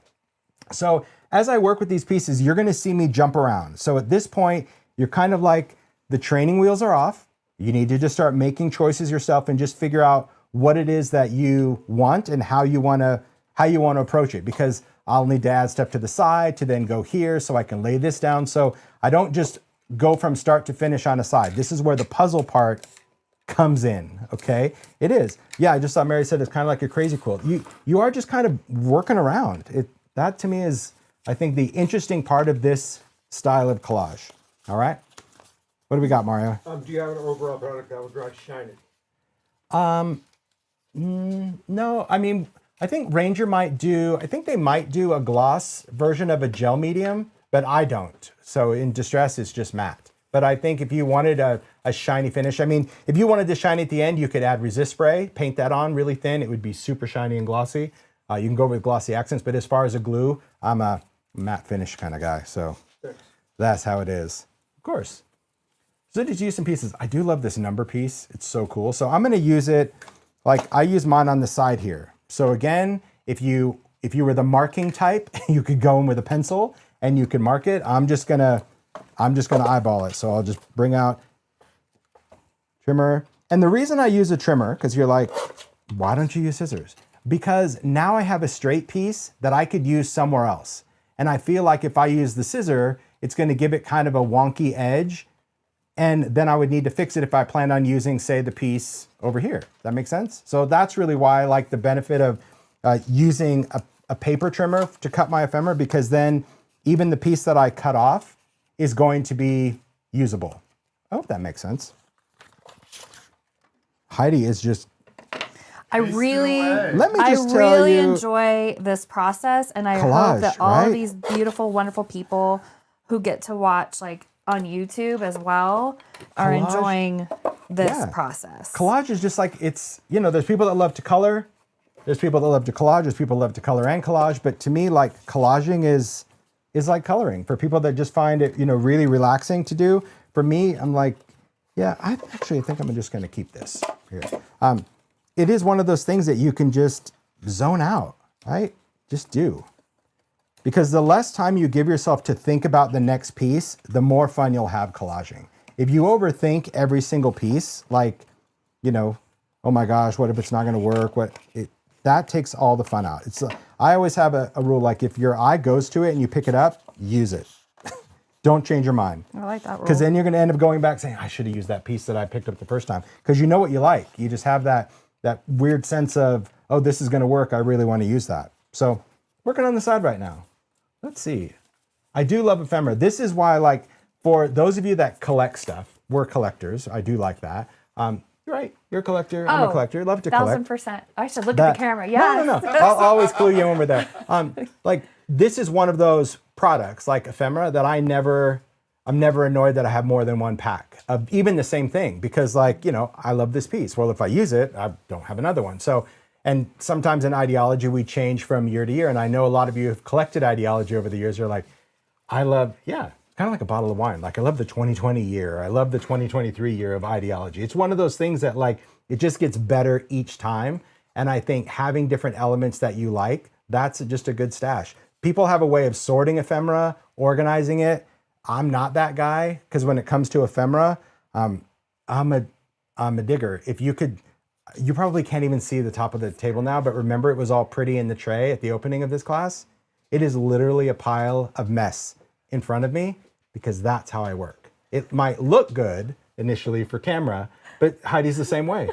So as I work with these pieces, you're gonna see me jump around. So at this point, you're kind of like, the training wheels are off. You need to just start making choices yourself and just figure out what it is that you want and how you wanna approach it, because I'll need to add stuff to the side to then go here so I can lay this down. So I don't just go from start to finish on a side. This is where the puzzle part comes in, okay? It is. Yeah, I just thought Mary said it's kind of like a crazy quilt. You are just kind of working around. That to me is, I think, the interesting part of this style of collage. All right? What do we got, Mario? Do you have an overall product that would dry shine it? No, I mean, I think Ranger might do, I think they might do a gloss version of a gel medium, but I don't. So in Distress, it's just matte. But I think if you wanted a shiny finish, I mean, if you wanted to shiny at the end, you could add resist spray, paint that on really thin. It would be super shiny and glossy. You can go with glossy accents, but as far as a glue, I'm a matte finish kind of guy. So that's how it is. Of course. So just use some pieces. I do love this number piece. It's so cool. So I'm gonna use it, like I use mine on the side here. So again, if you were the marking type, you could go in with a pencil and you can mark it. I'm just gonna eyeball it. So I'll just bring out trimmer. And the reason I use a trimmer, because you're like, why don't you use scissors? Because now I have a straight piece that I could use somewhere else. And I feel like if I use the scissor, it's gonna give it kind of a wonky edge. And then I would need to fix it if I planned on using, say, the piece over here. Does that make sense? So that's really why I like the benefit of using a paper trimmer to cut my ephemera, because then even the piece that I cut off is going to be usable. I hope that makes sense. Heidi is just... I really you, enjoy this process, and I collage, hope that all right? these beautiful, wonderful people who get to watch like on YouTube as well are Collage? enjoying this Yeah. process. Collage is just like, it's, you know, there's people that love to color, there's people that love to collage, there's people that love to color and collage, but to me, like, collaging is like coloring. For people that just find it, you know, really relaxing to do. For me, I'm like, yeah, I actually think I'm just gonna keep this here. It is one of those things that you can just zone out, right? Just do. Because the less time you give yourself to think about the next piece, the more fun you'll have collaging. If you overthink every single piece, like, you know, oh my gosh, what if it's not gonna work? That takes all the fun out. I always have a rule, like if your eye goes to it and you pick it up, use it. Don't change your mind. I like that rule. Because then you're gonna end up going back saying, I should have used that piece that I picked up the first time. Because you know what you like. You just have that weird sense of, oh, this is gonna work, I really wanna use that. So, working on the side right now. Let's see. I do love ephemera. This is why, like, for those of you that collect stuff, we're collectors. I do like that. You're right. You're a collector. I'm a collector. Love to collect. 1000%. I should look at the camera. Yes. No. I'll always clue you in when we're there. Like, this is one of those products, like ephemera, that I'm never annoyed that I have more than one pack of even the same thing, because, like, you know, I love this piece. Well, if I use it, I don't have another one. So, and sometimes in ideology, we change from year to year. And I know a lot of you have collected ideology over the years. You're like, I love, yeah, kind of like a bottle of wine. Like, I love the 2020 year. I love the 2023 year of ideology. It's one of those things that, like, it just gets better each time. And I think having different elements that you like, that's just a good stash. People have a way of sorting ephemera, organizing it. I'm not that guy, because when it comes to ephemera, I'm a digger. If you could, you probably can't even see the top of the table now, but remember it was all pretty in the tray at the opening of this class? It is literally a pile of mess in front of me, because that's how I work. It might look good initially for camera, but Heidi's the same way.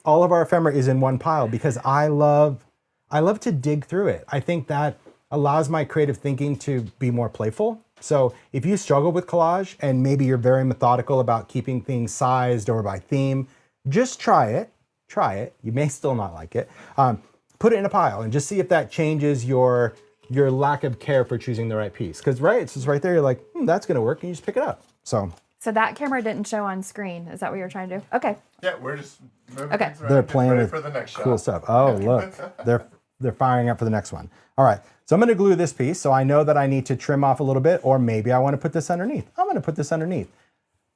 All of our ephemera is in one pile because I love to dig through it. I think that allows my creative thinking to be more playful. So if you struggle with collage and maybe you're very methodical about keeping things sized or by theme, just try it. Try it. You may still not like it. Put it in a pile and just see if that changes your lack of care for choosing the right piece. Because it's just right there. You're like, that's going to work, and you just pick it up. So that camera didn't show on screen. Is that what you're trying to do? Okay. Yeah, we're just moving things around. They're playing ready with for the next cool shot. stuff. Oh, look, they're firing up for the next one. All right, so I'm going to glue this piece. So I know that I need to trim off a little bit, or maybe I want to put this underneath. I'm going to put this underneath.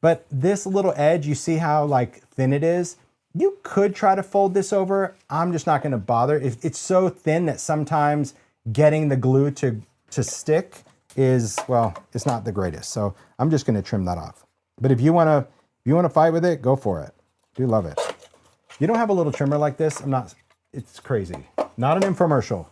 But this little edge, you see how like thin it is? You could try to fold this over. I'm just not going to bother. It's so thin that sometimes getting the glue to stick is, well, it's not the greatest. So I'm just going to trim that off. But if you want to fight with it, go for it. Do love it. You don't have a little trimmer like this? It's crazy. Not an infomercial.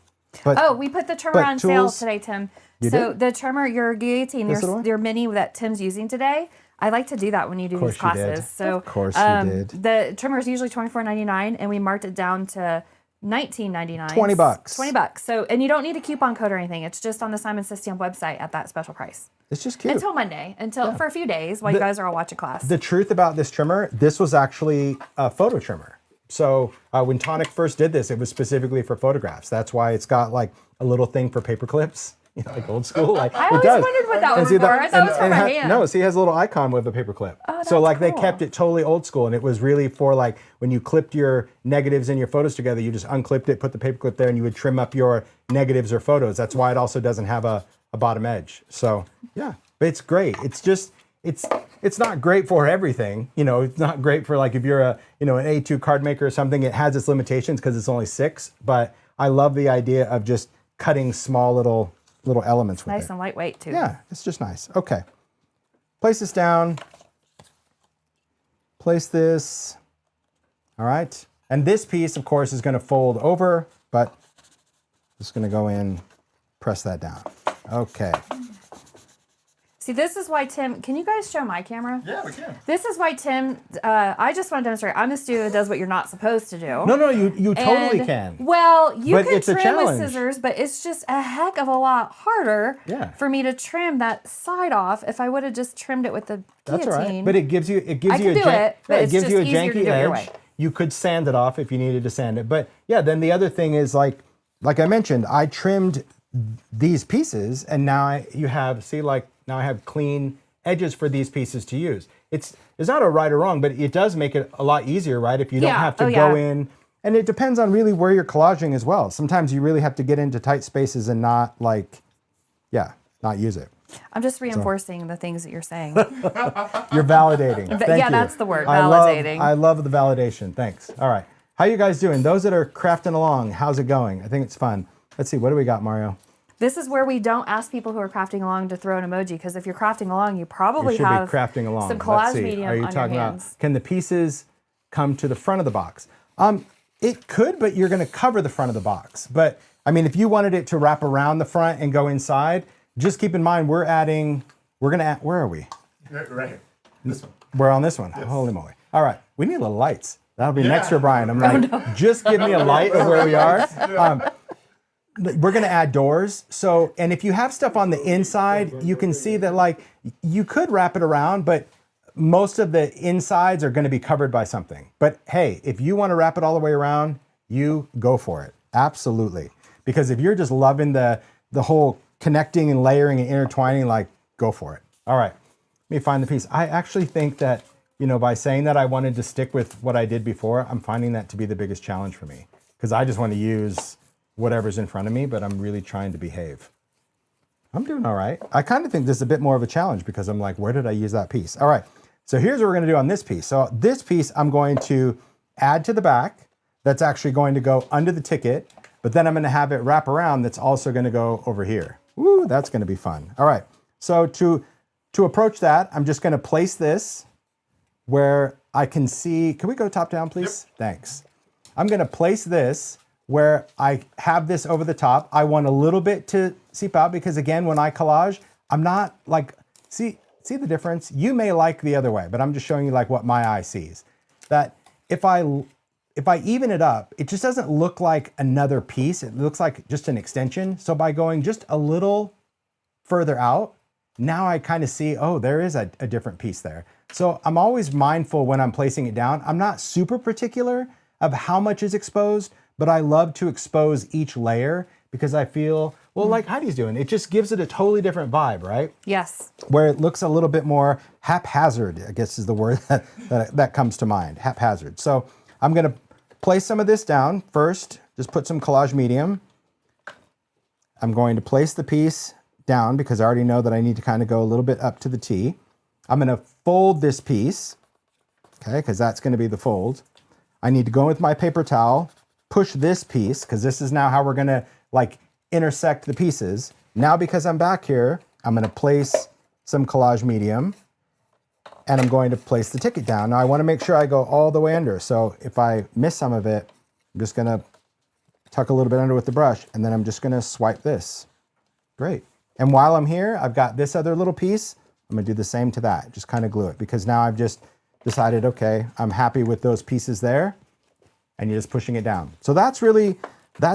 But we put the trimmer on sale today, Tim. You So did? the trimmer, your guillotine, This little one? your mini that Tim's using today. I like to do that when you do these course you did. classes. So Of course you did. The trimmer is usually $24.99, and we marked it down to $19.99. $20. $20. So, and you don't need a coupon code or anything. It's just on the Simon Says Stamp website at that special price. It's just cute. Until Monday, for a few days while you guys are all watching class. The truth about this trimmer, this was actually a photo trimmer. So when Tonic first did this, it was specifically for photographs. That's why it's got like a little thing for paper clips, like old school. Like I it always does. wondered what that was see for. I thought it was for my hand. No, see, it has a little icon with a paper clip. Oh, so like that's they kept it totally old school, and it was really for like when you clipped your negatives and your photos together, you just unclipped it, put the paper clip there, and you would trim up your negatives or photos. That's why it also doesn't have a bottom edge. So yeah, but it's great. It's just it's not great for everything. It's not great for like if you're an A2 card maker or something. It has its limitations because it's only 6. But I love the idea of just cutting small little elements with it. Nice and lightweight too. Yeah, it's just nice. Okay. Place this down. Place this. All right. And this piece, of course, is going to fold over, but just going to go in, press that down. Okay. See, this is why Tim, can you guys show my camera? Yeah, we can. This is why Tim, I just want to demonstrate, I'm a student that does what you're not supposed to do. No, you totally And, can. Well, you But can it's a trim with challenge. scissors, but it's just a heck of a lot harder Yeah. for me to trim that side off if I would have just trimmed it with the That's guillotine. all right. But it gives you I a can do it, but it's gives just you a easier to janky do it your edge. way. You could sand it off if you needed to sand it. But yeah, then the other thing is like I mentioned, I trimmed these pieces, and now now I have clean edges for these pieces to use. It's not a right or wrong, but it does make it a lot easier, right? If you don't Yeah. have to Oh, go yeah. in, and it depends on really where you're collaging as well. Sometimes you really have to get into tight spaces and not use it. I'm just reinforcing the things that you're saying. You're validating. Thank yeah, you. that's the word, I love- validating. I love the validation. Thanks. All right. How you guys doing? Those that are crafting along, how's it going? I think it's fun. Let's see. What do we got, Mario? This is where we don't ask people who are crafting along to throw an emoji, because if you're crafting along, you probably You should have be crafting along. some Let's collage see. medium Are you on talking your about, hands. can the pieces come to the front of the box? It could, but you're going to cover the front of the box. But I mean, if you wanted it to wrap around the front and go inside, just keep in mind we're going to add, where are we? Right here. This one. We're on this one. Holy moly. All right. We need little lights. That'll be next for Brian. I'm like, just give me a light of where we are. We're going to add doors. So, and if you have stuff on the inside, you can see that like you could wrap it around, but most of the insides are going to be covered by something. But hey, if you want to wrap it all the way around, you go for it. Absolutely. Because if you're just loving the whole connecting and layering and intertwining, like go for it. All right. Let me find the piece. I actually think that, by saying that I wanted to stick with what I did before, I'm finding that to be the biggest challenge for me. Because I just want to use whatever's in front of me, but I'm really trying to behave. I'm doing all right. I kind of think this is a bit more of a challenge because I'm like, where did I use that piece? All right, so here's what we're gonna do on this piece. So this piece I'm going to add to the back, that's actually going to go under the ticket, but then I'm going to have it wrap around that's also going to go over here. Woo, that's going to be fun. All right, so to approach that, I'm just going to place this where I can see, can we go top down, please? Yep. Thanks. I'm going to place this where I have this over the top. I want a little bit to seep out because again, when I collage, I'm not like, see the difference? You may like the other way, but I'm just showing you like what my eye sees. That if I even it up, it just doesn't look like another piece. It looks like just an extension. So by going just a little further out, now I kind of see, oh, there is a different piece there. So I'm always mindful when I'm placing it down. I'm not super particular of how much is exposed, but I love to expose each layer because I feel, well, like Heidi's doing, it just gives it a totally different vibe, right? Yes. Where it looks a little bit more haphazard, I guess is the word that comes to mind, haphazard. So I'm gonna place some of this down first, just put some collage medium. I'm going to place the piece down because I already know that I need to kind of go a little bit up to the T. I'm gonna fold this piece, okay, because that's gonna be the fold. I need to go with my paper towel, push this piece, because this is now how we're gonna like intersect the pieces. Now because I'm back here, I'm gonna place some collage medium and I'm going to place the ticket down. Now I wanna make sure I go all the way under. So if I miss some of it, I'm just gonna tuck a little bit under with the brush and then I'm just gonna swipe this. Great. And while I'm here, I've got this other little piece. I'm gonna do the same to that. Just kind of glue it because now I've just decided, okay, I'm happy with those pieces there and you're just pushing it down. So that's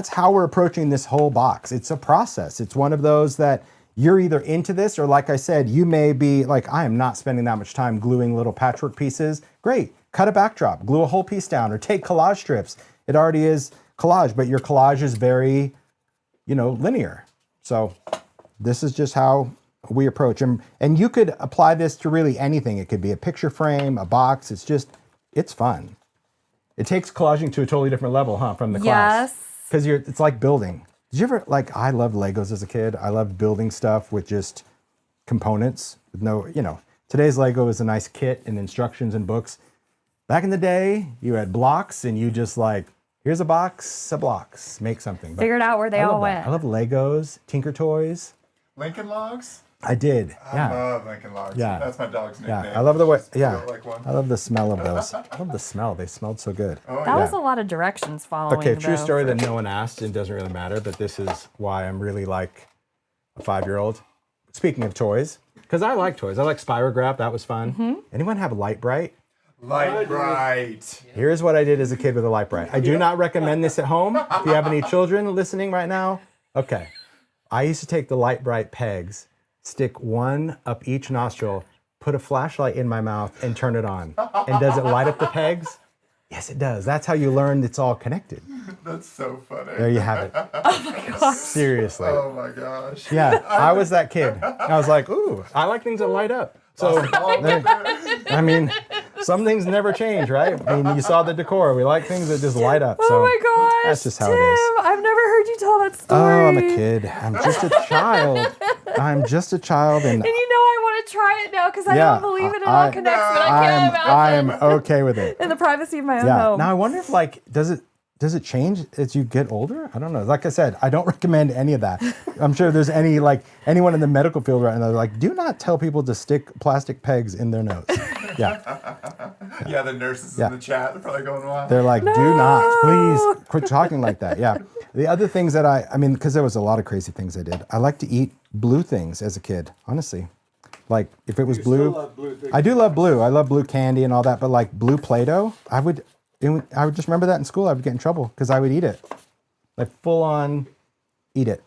how we're approaching this whole box. It's a process. It's one of those that you're either into this or like I said, you may be like, I am not spending that much time gluing little patchwork pieces. Great, cut a backdrop, glue a whole piece down or take collage strips. It already is collage, but your collage is very, linear. So this is just how we approach them. And you could apply this to really anything. It could be a picture frame, a box. It's fun. It takes collaging to a totally different level, huh, from the class? Yes. Because it's like building. Did you ever, I loved Legos as a kid. I loved building stuff with just components with no, today's Lego is a nice kit and instructions and books. Back in the day, you had blocks and you just here's a box of blocks, make something. But figured out where they all went. I love Legos, Tinker Toys. Lincoln Logs? I did, yeah. I love Lincoln Logs. Yeah. That's my dog's nickname. Yeah, I love the way, Built like one. I love the smell of those. I love the smell, they smelled so good. Oh, That was a lot of directions following. Okay, true though. story that no one asked, and doesn't really matter, but this is why I'm really like a 5-year-old. Speaking of toys, because I like toys. I like Spirograph, that was fun. Anyone have a Light Bright? Light Bright. Here's what I did as a kid with a Light Bright. I do not recommend this at home. If you have any children listening right now, okay. I used to take the Light Bright pegs, stick one up each nostril, put a flashlight in my mouth and turn it on. And does it light up the pegs? Yes, it does. That's how you learn it's all connected. That's so funny. There you have it. Oh my gosh. Seriously. Oh my gosh. Yeah, I was that kid. I was like, ooh, I like things that light up. So, I mean, some things never change, right? I mean, you saw the decor. We like things that just light up. So Oh my gosh. that's just how Tim, it is. I've never heard you tell that story. Oh, I'm a kid. I'm just a child. I'm just a child. And And I want to try it now because I Yeah, don't believe it all connects, but I can't imagine. I am okay with it. In the privacy of my own Yeah. home. Now I wonder if does it change as you get older? I don't know. Like I said, I don't recommend any of that. I'm sure there's anyone in the medical field right now, like, do not tell people to stick plastic pegs in their nose. Yeah. Yeah, the nurses in the chat, they're probably going wild. They're like, do not, please quit talking like that. Yeah. The other things that because there was a lot of crazy things I did. I like to eat blue things as a kid, honestly. Like if it was blue, love blue things. I do love blue. I love blue candy and all that, but like blue Play-Doh, I would just remember that in school. I would get in trouble because I would eat it, like full on eat it.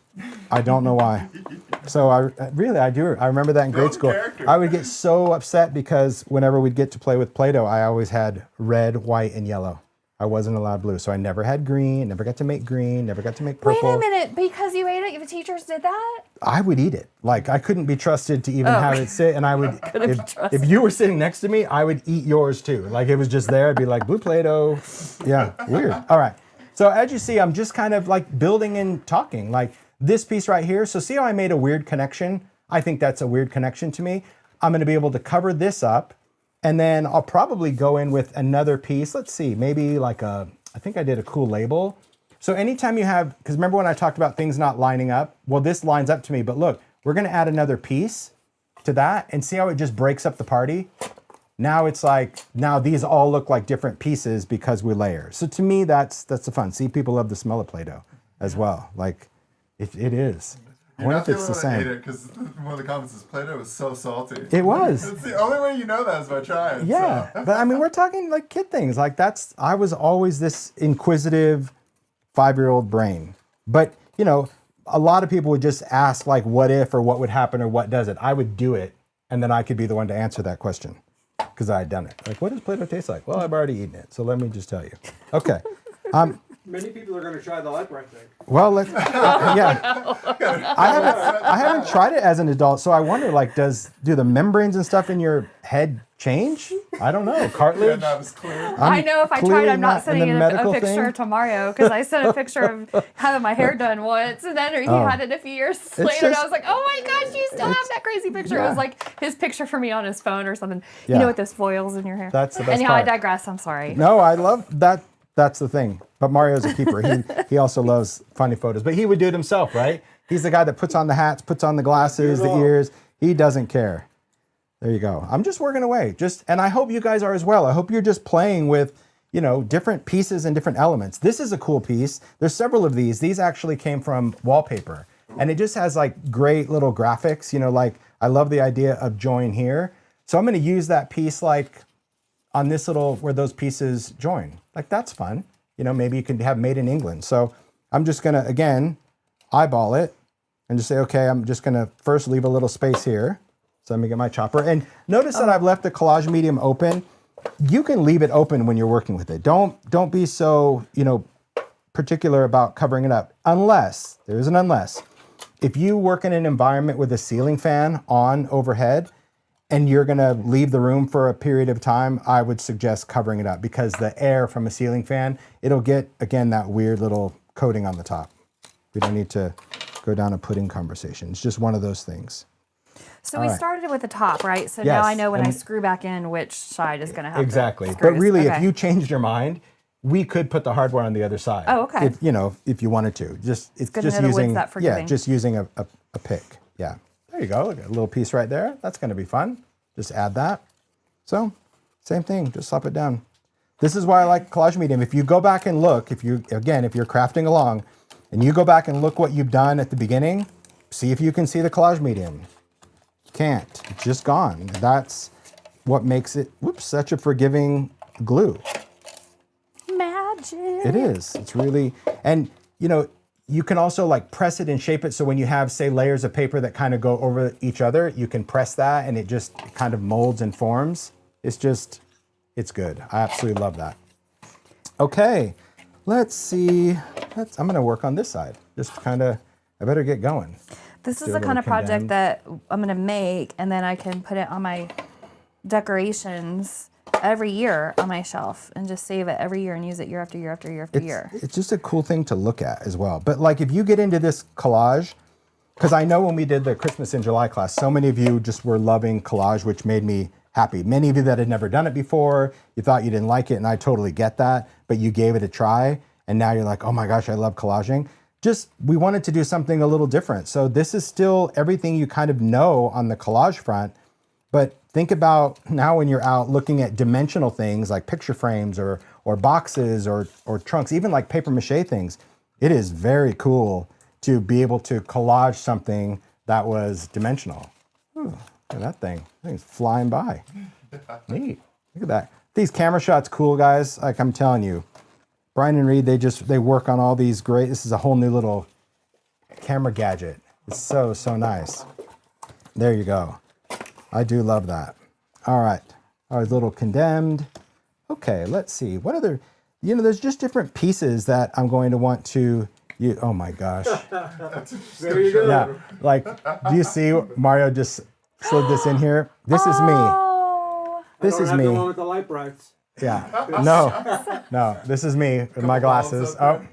I don't know why. So I do. I remember that in grade school. Character. I would get so upset because whenever we'd get to play with Play-Doh, I always had red, white, and yellow. I wasn't allowed blue. So I never had green, never got to make green, never got to make purple. Wait a minute, because you ate it, the teachers did that? I would eat it. Like I couldn't be trusted to even have it sit, and I would. If you were sitting next to me, I would eat yours too. Like it was just there. I'd be like blue Play-Doh. Yeah, weird. All right. So as you see, I'm just kind of like building and talking. Like this piece right here. So see how I made a weird connection? I think that's a weird connection to me. I'm going to be able to cover this up, and then I'll probably go in with another piece. Let's see, maybe like a I think I did a cool label. So anytime you have, because remember when I talked about things not lining up? Well, this lines up to me, but look, we're gonna add another piece to that and see how it just breaks up the party. Now it's like, now these all look like different pieces because we layer. So to me, that's the fun. See, people love the smell of Play-Doh as well. Like, it is. I wonder if it's the same. Because one of the comments is Play-Doh was so salty. It was. It's the only way you know that is by trying. Yeah, So. but I mean, we're talking like kid things. Like I was always this inquisitive 5-year-old brain. But, you know, a lot of people would just ask like, what if, or what would happen, or what does it? I would do it, and then I could be the one to answer that question because I had done it. Like, what does Play-Doh taste like? Well, I've already eaten it, so let me just tell you. Okay. Many people are going to try the light bright thing. Well, let's. Yeah, I haven't tried it as an adult, so I wonder, like, do the membranes and stuff in your head change? I don't know. Cartilage. Yeah, that was clear. I know if I tried, clearly I'm not sending in a medical picture thing. to Mario because I sent a picture of having my hair done once, and then he had it a few years later, and I just- was like, oh my gosh, you still have that crazy picture. It Yeah. was like his picture for me on his phone or something. Yeah. You know, with those foils in your hair. That's the best Anyhow, part. I digress. I'm sorry. No, I love that. That's the thing. But Mario's a keeper. He also loves funny photos. But he would do it himself, right? He's the guy that puts on the hats, puts on the glasses, the ears. He doesn't care. There you go. I'm just working away. And I hope you guys are as well. I hope you're just playing with, you know, different pieces and different elements. This is a cool piece. There's several of these. These actually came from wallpaper. And it just has like great little graphics. You know, like I love the idea of join here. So I'm going to use that piece like on this little, where those pieces join. Like that's fun. You know, maybe you could have made in England. So I'm just gonna, again, eyeball it and just say, okay, I'm just gonna first leave a little space here. So let me get my chopper. And notice that I've left the collage medium open. You can leave it open when you're working with it. Don't be so, you know, particular about covering it up. Unless, there's an unless. If you work in an environment with a ceiling fan on overhead, and you're gonna leave the room for a period of time, I would suggest covering it up because the air from a ceiling fan, it'll get, again, that weird little coating on the top. We don't need to go down a pudding conversation. It's just one of those things. So we started with the top, right? So Yes, now I know when I and- screw back in which side is going to have Exactly. the But screws. really, Okay. if you changed your mind, we could put the hardware on the other side. Oh, okay. If, you know, if you wanted to. It's good to just know the wood's using, that forgiving. just using a pick. Yeah. There you go. Look at a little piece right there. That's going to be fun. Just add that. So, same thing. Just slap it down. This is why I like collage medium. If you go back and look, if you're crafting along, and you go back and look what you've done at the beginning, see if you can see the collage medium. Can't. It's just gone. That's what makes it, such a forgiving glue. Magic. It is. It's really, and you know, you can also like press it and shape it. So when you have, say, layers of paper that kind of go over each other, you can press that and it just kind of molds and forms. It's good. I absolutely love that. Okay, let's see. I'm going to work on this side. Just kind of, I better get going. This is Do a the kind little of project condemned. that I'm going to make, and then I can put it on my decorations every year on my shelf and just save it every year and use it year after year after year after year. It's just a cool thing to look at as well. But like if you get into this collage, because I know when we did the Christmas in July class, so many of you just were loving collage, which made me happy. Many of you that had never done it before, you thought you didn't like it, and I totally get that, but you gave it a try, and now you're like, oh my gosh, I love collaging. We wanted to do something a little different. So this is still everything you kind of know on the collage front, but think about now when you're out looking at dimensional things like picture frames or boxes or trunks, even like paper mache things. It is very cool to be able to collage something that was dimensional. Ooh, look at that thing. That thing's flying by. Neat. Look at that. These camera shots cool, guys. Like I'm telling you. Brian and Reed, they work on all these great, this is a whole new little camera gadget. It's so nice. There you go. I do love that. All right. Our little condemned. Okay, let's see. What other, there's just different pieces that I'm going to want to use. Oh my gosh. There you go. Yeah. Like, do you see Mario just slid this in here? This is me. Oh, This is me. The one with the light brights. Yeah. No, this is me with my glasses. Up Oh,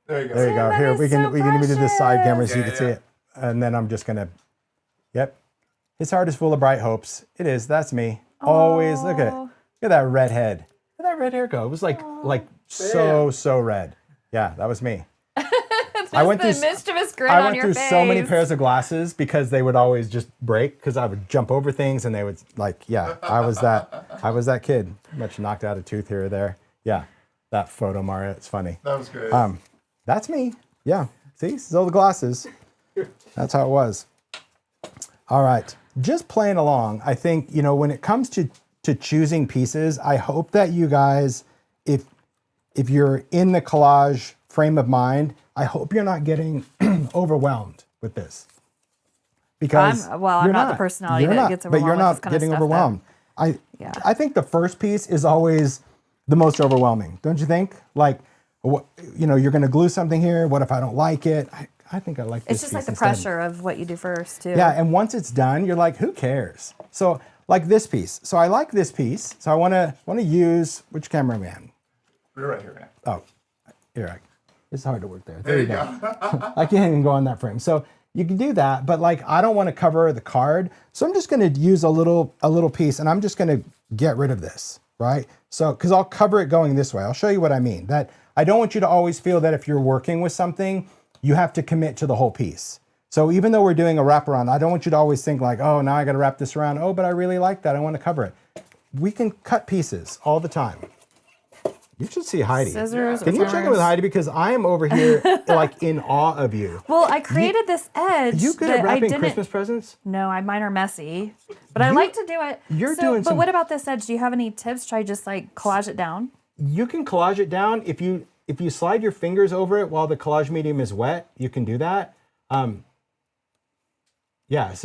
there you go. there you go. that Here, is we can so move to this side precious. camera so you Yeah, can see yeah. it. And then I'm just gonna, yep. His heart is full of bright hopes. It is, that's me. Always, look at that red head. Where'd that red hair go? It was like so red. Yeah, that was me. I went through mischievous grin I on went your through face. so many pairs of glasses because they would always just break because I would jump over things and they would like, yeah, I was that kid. Much knocked out a tooth here or there. Yeah, that photo, Maria, it's funny. That was great. That's me. Yeah, see, still the glasses. That's how it was. All right, just playing along. I think, you know, when it comes to choosing pieces, I hope that you guys, if you're in the collage frame of mind, I hope you're not getting overwhelmed with this. Because I'm not the personality that gets overwhelmed. But you're not getting overwhelmed. I think the first piece is always the most overwhelming, don't you think? Like, you know, you're going to glue something here. What if I don't like it? I think I like this. It's just piece like the instead. pressure of what you do first, too. Yeah, and once it's done, you're like, who cares? So, like this piece. So I like this piece. So I want to use, which camera am I on? We're right here, man. Oh, here. It's hard to work there. There you go. I can't even go on that frame. So you can do that, but like I don't want to cover the card. So I'm just going to use a little piece and I'm just going to get rid of this, right? So, because I'll cover it going this way. I'll show you what I mean. That I don't want you to always feel that if you're working with something, you have to commit to the whole piece. So even though we're doing a wraparound, I don't want you to always think like, oh, now I got to wrap this around. Oh, but I really like that. I want to cover it. We can cut pieces all the time. You should see Heidi. Scissors. Can you check in with Heidi? Because I am over here like in awe of you. Well, I created this edge. You good at wrapping Christmas presents? No, mine are messy, but I like to do it. But what about this edge? Do you have any tips? Should I just like collage it down? You can collage it down. If you slide your fingers over it while the collage medium is wet, you can do that. Yeah,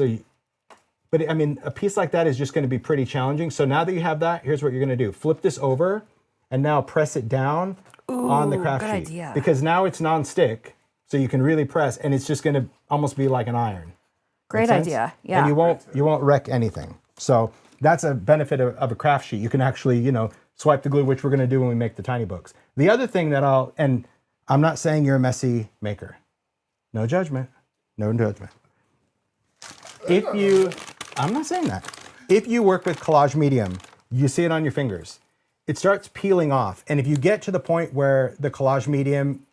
but I mean, a piece like that is just going to be pretty challenging. So now that you have that, here's what you're going to do. Flip this over and now press it down on the craft sheet. Idea. Because now it's non-stick, so you can really press, and it's just going to almost be like an iron. Great idea. Yeah. And you won't wreck anything. So that's a benefit of a craft sheet. You can actually, you know, swipe the glue, which we're going to do when we make the tiny books. The other thing that and I'm not saying you're a messy maker. No judgment. No judgment. I'm not saying that. If you work with collage medium, you see it on your fingers. It starts peeling off. And if you get to the point where the collage medium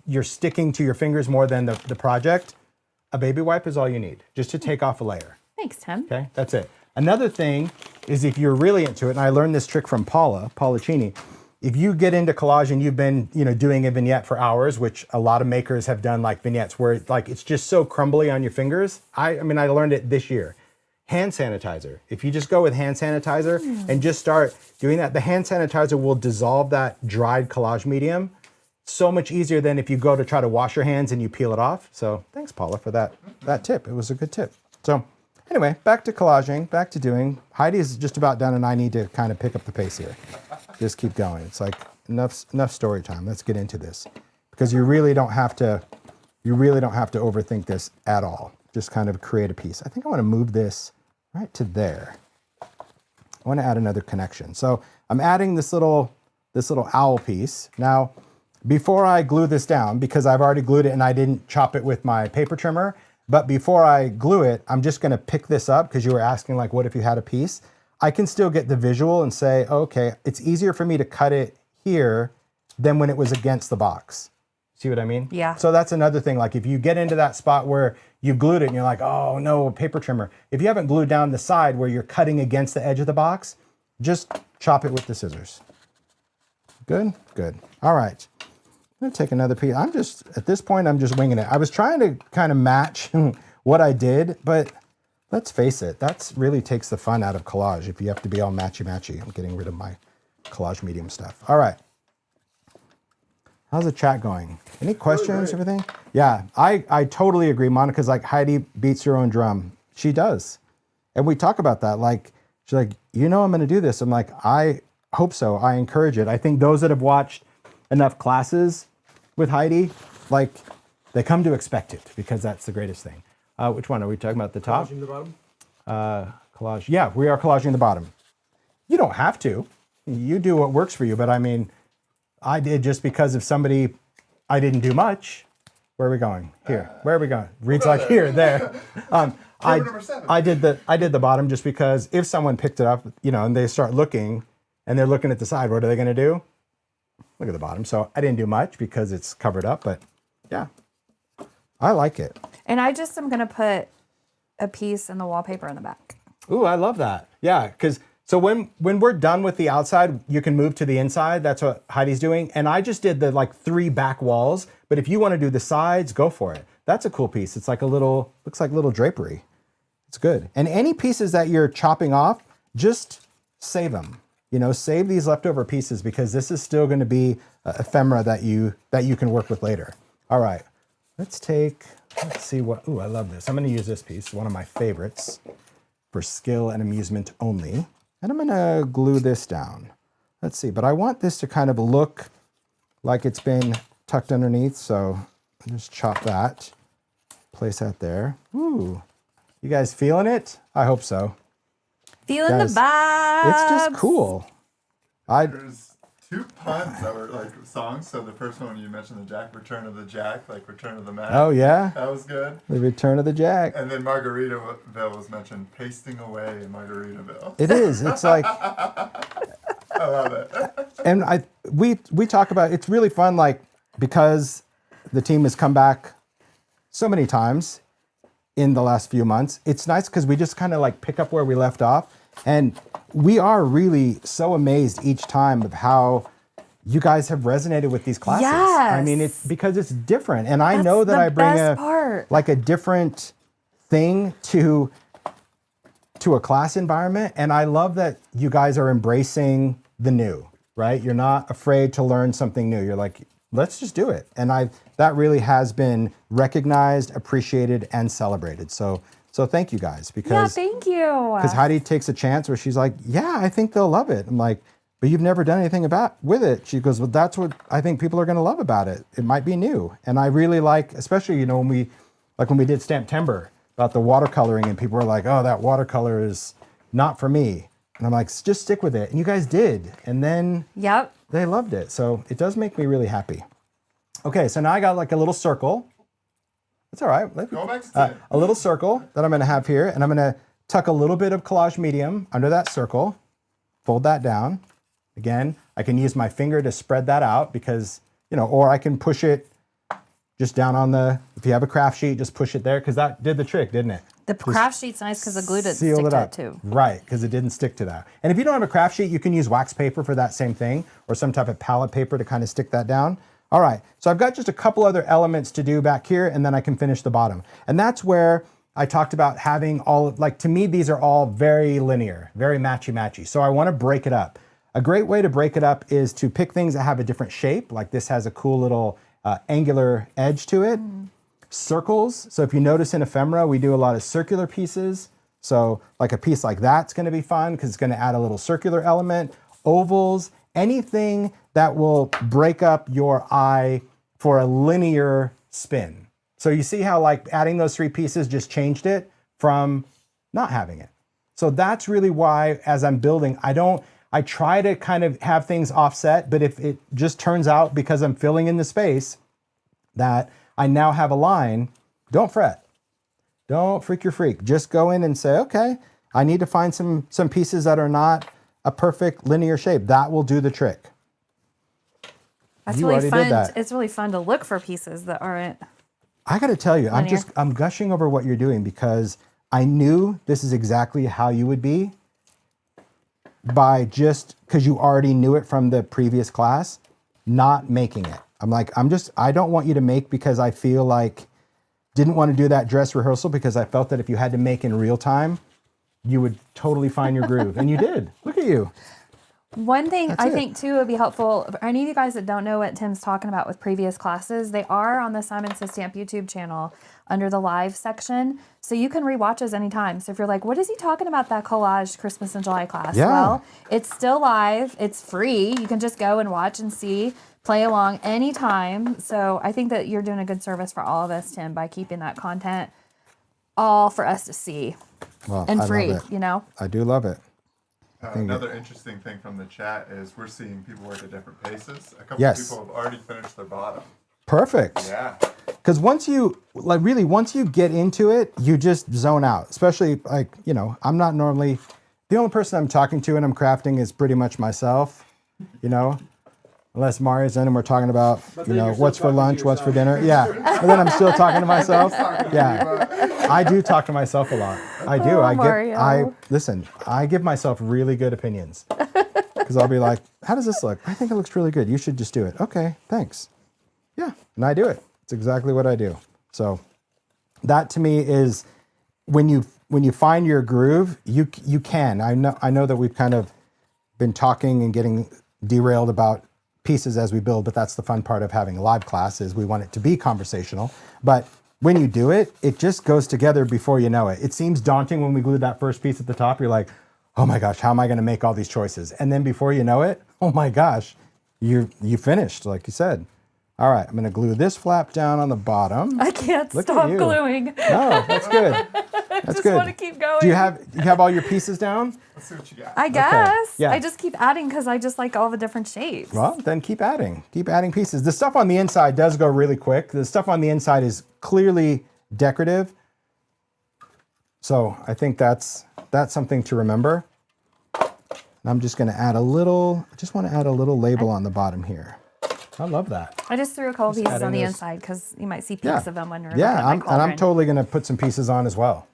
you're sticking to your fingers more than the project, a baby wipe is all you need, just to take off a layer. Thanks, Tim. Okay, that's it. Another thing is if you're really into it, and I learned this trick from Paula Cini, if you get into collage and you've been, you know, doing a vignette for hours, which a lot of makers have done, like vignettes where it's just so crumbly on your fingers. I mean, I learned it this year. Hand sanitizer. If you just go with hand sanitizer and just start doing that, the hand sanitizer will dissolve that dried collage medium so much easier than if you go to try to wash your hands and you peel it off. So thanks, Paula, for that tip. It was a good tip. So anyway, back to collaging, back to doing. Heidi is just about done and I need to kind of pick up the pace here. Just keep going. It's like enough story time. Let's get into this because you really don't have to overthink this at all. Just kind of create a piece. I think I want to move this right to there. I want to add another connection. So I'm adding this little owl piece. Now, before I glue this down, because I've already glued it and I didn't chop it with my paper trimmer, but before I glue it, I'm just going to pick this up because you were asking like, what if you had a piece? I can still get the visual and say, okay, it's easier for me to cut it here than when it was against the box. See what I mean? Yeah. So that's another thing. Like if you get into that spot where you've glued it and you're like, oh no, paper trimmer. If you haven't glued down the side where you're cutting against the edge of the box, just chop it with the scissors. Good, good. All right. I'm gonna take another piece. At this point, I'm just winging it. I was trying to kind of match what I did, but let's face it, that really takes the fun out of collage if you have to be all matchy-matchy. I'm getting rid of my collage medium stuff. All right. How's the chat going? Any questions, everything? Yeah, I totally agree. Monica's like, Heidi beats her own drum. She does. And we talk about that. Like, she's like, you know I'm going to do this. I'm like, I hope so. I encourage it. I think those that have watched enough classes with Heidi, like, they come to expect it because that's the greatest thing. Which one are we talking about? The top? Collaging the bottom? Collage. Yeah, we are collaging the bottom. You don't have to. You do what works for you. But I mean, I did just because if I didn't do much. Where are we going? Here. Where are we going? Reads like here, there. I did the bottom just because if someone picked it up, you know, and they start looking, and they're looking at the side. What are they going to do? Look at the bottom. So I didn't do much because it's covered up, but yeah, I like it. And I just am going to put a piece in the wallpaper in the back. Ooh, I love that. Yeah, because so when we're done with the outside, you can move to the inside. That's what Heidi's doing. And I just did the like 3 back walls. But if you want to do the sides, go for it. That's a cool piece. It's like a little, looks like little drapery. It's good. And any pieces that you're chopping off, just save them. You know, save these leftover pieces because this is still going to be ephemera that you can work with later. All right, let's see what, ooh, I love this. I'm going to use this piece, one of my favorites for skill and amusement only. And I'm going to glue this down. Let's see, but I want this to kind of look like it's been tucked underneath. So I'll just chop that, place that there. Ooh, you guys feeling it? I hope so. Feeling the vibe. It's just cool. There's 2 puns that were like songs. So the first one you mentioned the Jack, Return of the Jack, like Return of the Mac. Oh yeah, That was good. the Return of the Jack. And then Margaritaville was mentioned, pasting away in Margaritaville. It is. It's like, I love it. and we talk about, it's really fun, like, because the team has come back so many times in the last few months. It's nice because we just kind of like pick up where we left off. And we are really so amazed each time of how you guys have resonated with these classes. Yes. I mean, it's because it's different. And I That's know that the I bring best part. like a different thing to a class environment. And I love that you guys are embracing the new, right? You're not afraid to learn something new. You're like, let's just do it. And that really has been recognized, appreciated, and celebrated. So thank you guys, Yeah, because thank you. Heidi takes a chance where she's like, yeah, I think they'll love it. I'm like, but you've never done anything with it. She goes, well, that's what I think people are going to love about it. It might be new. And I really like, especially, you know, when we did Stamptember about the watercoloring and people were like, oh, that watercolor is not for me. And I'm like, just stick with it. And you guys did. And then Yep. they loved it. So it does make me really happy. Okay, so now I got like a little circle. It's all right. Go back to 10. A little circle that I'm going to have here. And I'm going to tuck a little bit of collage medium under that circle. Fold that down. Again, I can use my finger to spread that out because, you know, or I can push it just down on if you have a craft sheet, just push it there because that did the trick, didn't it? The craft sheet's nice because the glue didn't Sealed stick it to up. it too. Right, because it didn't stick to that. And if you don't have a craft sheet, you can use wax paper for that same thing or some type of palette paper to kind of stick that down. All right, so I've got just a couple other elements to do back here and then I can finish the bottom. And that's where I talked about having to me, these are all very linear, very matchy-matchy. So I want to break it up. A great way to break it up is to pick things that have a different shape, like this has a cool little angular edge to it. Circles, so if you notice in ephemera, we do a lot of circular pieces. So like a piece like that's gonna be fun because it's gonna add a little circular element. Ovals, anything that will break up your eye for a linear spin. So you see how like adding those 3 pieces just changed it from not having it. So that's really why as I'm building, I try to kind of have things offset, but if it just turns out because I'm filling in the space that I now have a line, don't fret. Don't freak your freak. Just go in and say, okay, I need to find some pieces that are not a perfect linear shape. That will do the trick. That's You really already did fun. that. It's really fun to look for pieces that aren't. I got to tell you, Linear. I'm gushing over what you're doing because I knew this is exactly how you would be because you already knew it from the previous class, not making it. I'm like, I don't want you to make because I feel like didn't want to do that dress rehearsal because I felt that if you had to make in real time, you would totally find your groove. And you did. Look at you. One thing That's I it. think too would be helpful for any of you guys that don't know what Tim's talking about with previous classes, they are on the Simon Says Stamp YouTube channel under the live section. So you can rewatch those anytime. So if you're like, what is he talking about that collage Christmas and July class? Yeah. Well, it's still live. It's free. You can just go and watch and see, play along anytime. So I think that you're doing a good service for all of us, Tim, by keeping that content all for us to see Well, and I free, love it. you know? I do love it. Another interesting thing from the chat is we're seeing people work at different paces. A couple Yes. of people have already finished their bottom. Perfect. Yeah. Because once you get into it, you just zone out. Especially I'm not normally the only person I'm talking to and I'm crafting is pretty much myself, you know, unless Mario's in and we're talking about, you know, what's for lunch, what's for dinner. Yeah. And then I'm still talking to myself. Yeah. I do talk to myself a lot. I do. Mario. Listen, I give myself really good opinions because I'll be like, how does this look? I think it looks really good. You should just do it. Okay, thanks. Yeah. And I do it. It's exactly what I do. So that to me is when you find your groove, you can. I know that we've kind of been talking and getting derailed about pieces as we build, but that's the fun part of having a live class is we want it to be conversational. But when you do it, it just goes together before you know it. It seems daunting when we glued that first piece at the top. You're like, oh my gosh, how am I going to make all these choices? And then before you know it, oh my gosh, you finished, like you said. All right, I'm going to glue this flap down on the bottom. I can't Look at stop you. gluing. No, that's good. That's Just good. want to keep going. Do you have all your pieces down? Let's see what you got. I guess. Yeah. I just keep adding because I just like all the different shapes. Well, then keep adding. Keep adding pieces. The stuff on the inside does go really quick. The stuff on the inside is clearly decorative. So I think that's something to remember. And I'm just going to add I just want to add a little label on the bottom here. I love that. I just threw a couple pieces on adding the this. inside because you might see peeks of them when you're Yeah, looking at my and cauldron. I'm totally going to put some pieces on as well.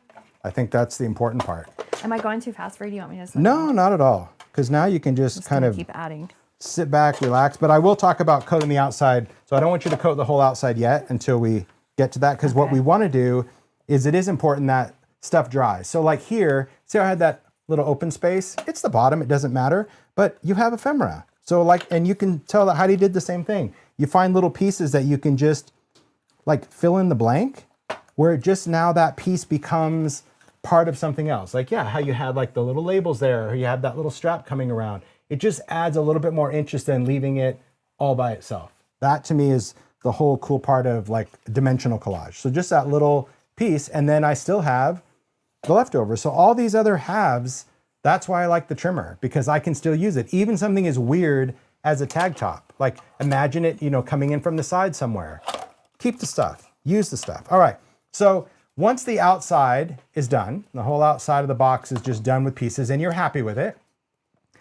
I think that's the important part. Am I going too fast for you? Do you want me to just No, not at all. Because now you can just kind of keep adding? sit back, relax. But I will talk about coating the outside. So I don't want you to coat the whole outside yet until we get to that. Because what we want to do is it is important that stuff dries. So like here, see how I had that little open space? It's the bottom, it doesn't matter. But you have ephemera. So like, and you can tell that Heidi did the same thing. You find little pieces that you can just like fill in the blank where it just now that piece becomes part of something else. Like, yeah, how you had like the little labels there, or you have that little strap coming around. It just adds a little bit more interest than leaving it all by itself. That to me is the whole cool part of like dimensional collage. So just that little piece, and then I still have the leftovers. So all these other halves, that's why I like the trimmer, because I can still use it. Even something as weird as a tag top. Like imagine it, you know, coming in from the side somewhere. Keep the stuff, use the stuff. All right, so once the outside is done, the whole outside of the box is just done with pieces and you're happy with it,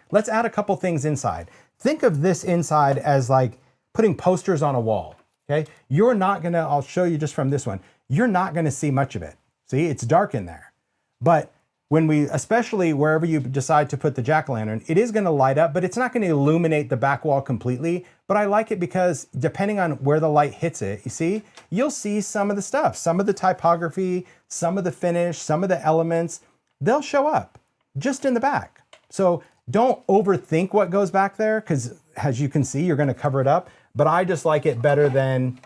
let's add a couple things inside. Think of this inside as like putting posters on a wall, okay? You're not gonna, I'll show you just from this one, you're not gonna see much of it. See, it's dark in there. But when we, especially wherever you decide to put the jack-o'-lantern, it is gonna light up, but it's not gonna illuminate the back wall completely. But I like it because depending on where the light hits it, you see, you'll see some of the stuff, some of the typography, some of the finish, some of the elements, they'll show up just in the back. So don't overthink what goes back there, because as you can see, you're gonna cover it up, but I just like it better than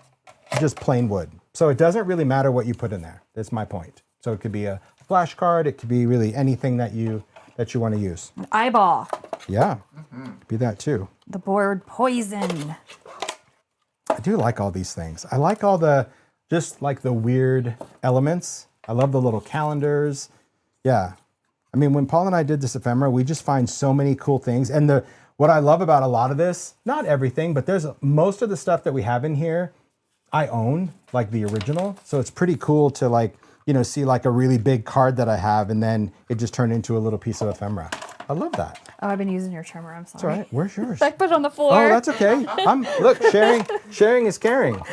just plain wood. So it doesn't really matter what you put in there. That's my point. So it could be a flashcard, it could be really anything that you want to use. An eyeball. Yeah, could be that too. The board poison. I do like all these things. I like all the, just like the weird elements. I love the little calendars. Yeah. I mean, when Paul and I did this ephemera, we just find so many cool things. And what I love about a lot of this, not everything, but there's most of the stuff that we have in here, I own, like the original. So it's pretty cool to like, you know, see like a really big card that I have and then it just turned into a little piece of ephemera. I love that. Oh, I've been using your trimmer. I'm sorry. That's all right. Where's yours? I put it on the floor. Oh, that's okay. Look, sharing is caring. There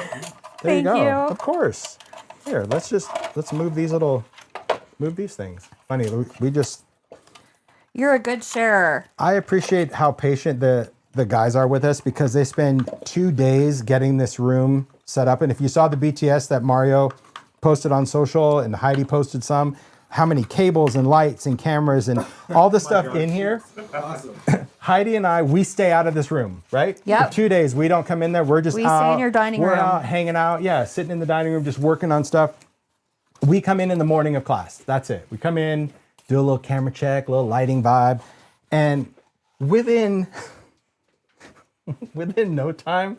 Thank you go. you. Of course. Here, let's move these things. Funny, You're a good sharer. I appreciate how patient the guys are with us because they spend 2 days getting this room set up. And if you saw the BTS that Mario posted on social and Heidi posted some, how many cables and lights and cameras and all the stuff in here. Awesome. Heidi and I, we stay out of this room, right? Yep. For 2 days, we don't come in there. We're just We out. stay in your dining We're room. out hanging out. Yeah, sitting in the dining room, just working on stuff. We come in the morning of class. That's it. We come in, do a little camera check, a little lighting vibe. And within no time,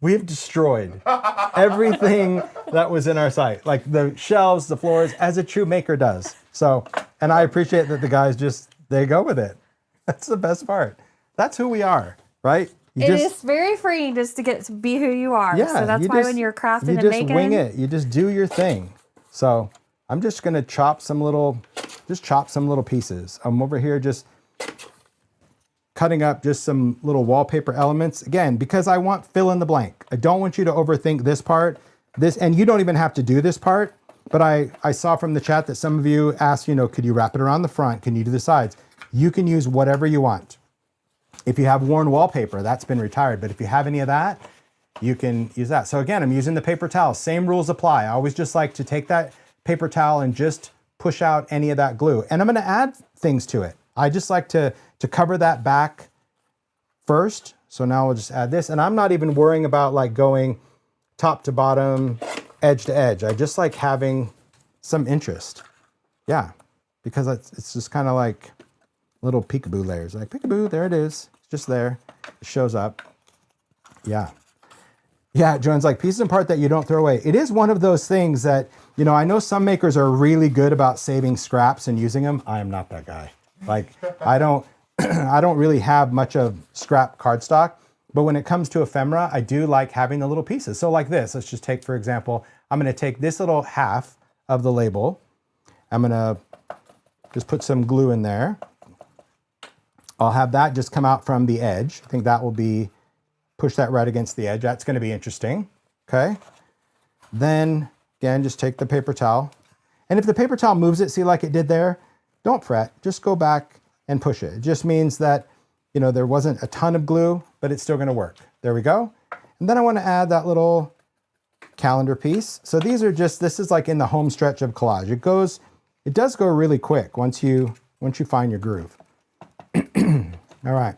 we've destroyed everything that was in our site, like the shelves, the floors, as a true maker does. So, and I appreciate that the guys they go with it. That's the best part. That's who we are, right? It is very freeing just to get to be who you are. Yeah, So that's why when you're crafting and you just making. wing it. You just do your thing. So I'm just gonna chop some little just chop some little pieces. I'm over here just cutting up just some little wallpaper elements. Again, because I want fill in the blank. I don't want you to overthink this part. And you don't even have to do this part, but I saw from the chat that some of you asked, you know, could you wrap it around the front? Can you do the sides? You can use whatever you want. If you have worn wallpaper, that's been retired, but if you have any of that, you can use that. So again, I'm using the paper towel. Same rules apply. I always just like to take that paper towel and just push out any of that glue. And I'm gonna add things to it. I just like to cover that back first. So now we'll just add this. And I'm not even worrying about like going top to bottom, edge to edge. I just like having some interest. Yeah, because it's just kind of like little peekaboo layers. Like peekaboo, there it is. It's just there. It shows up. Yeah. Yeah, Joan's like, pieces and part that you don't throw away. It is one of those things that, you know, I know some makers are really good about saving scraps and using them. I am not that guy. Like, I don't really have much of scrap cardstock, but when it comes to ephemera, I do like having the little pieces. So like this, let's just take, for example, I'm gonna take this little half of the label. I'm gonna just put some glue in there. I'll have that just come out from the edge. I think that will be, push that right against the edge. That's gonna be interesting, okay? Then, again, just take the paper towel. And if the paper towel moves it, see like it did there, don't fret, just go back and push it. It just means that, you know, there wasn't a ton of glue, but it's still gonna work. There we go. And then I wanna add that little calendar piece. So these are just, this is like in the home stretch of collage. It does go really quick once you find your groove. All right.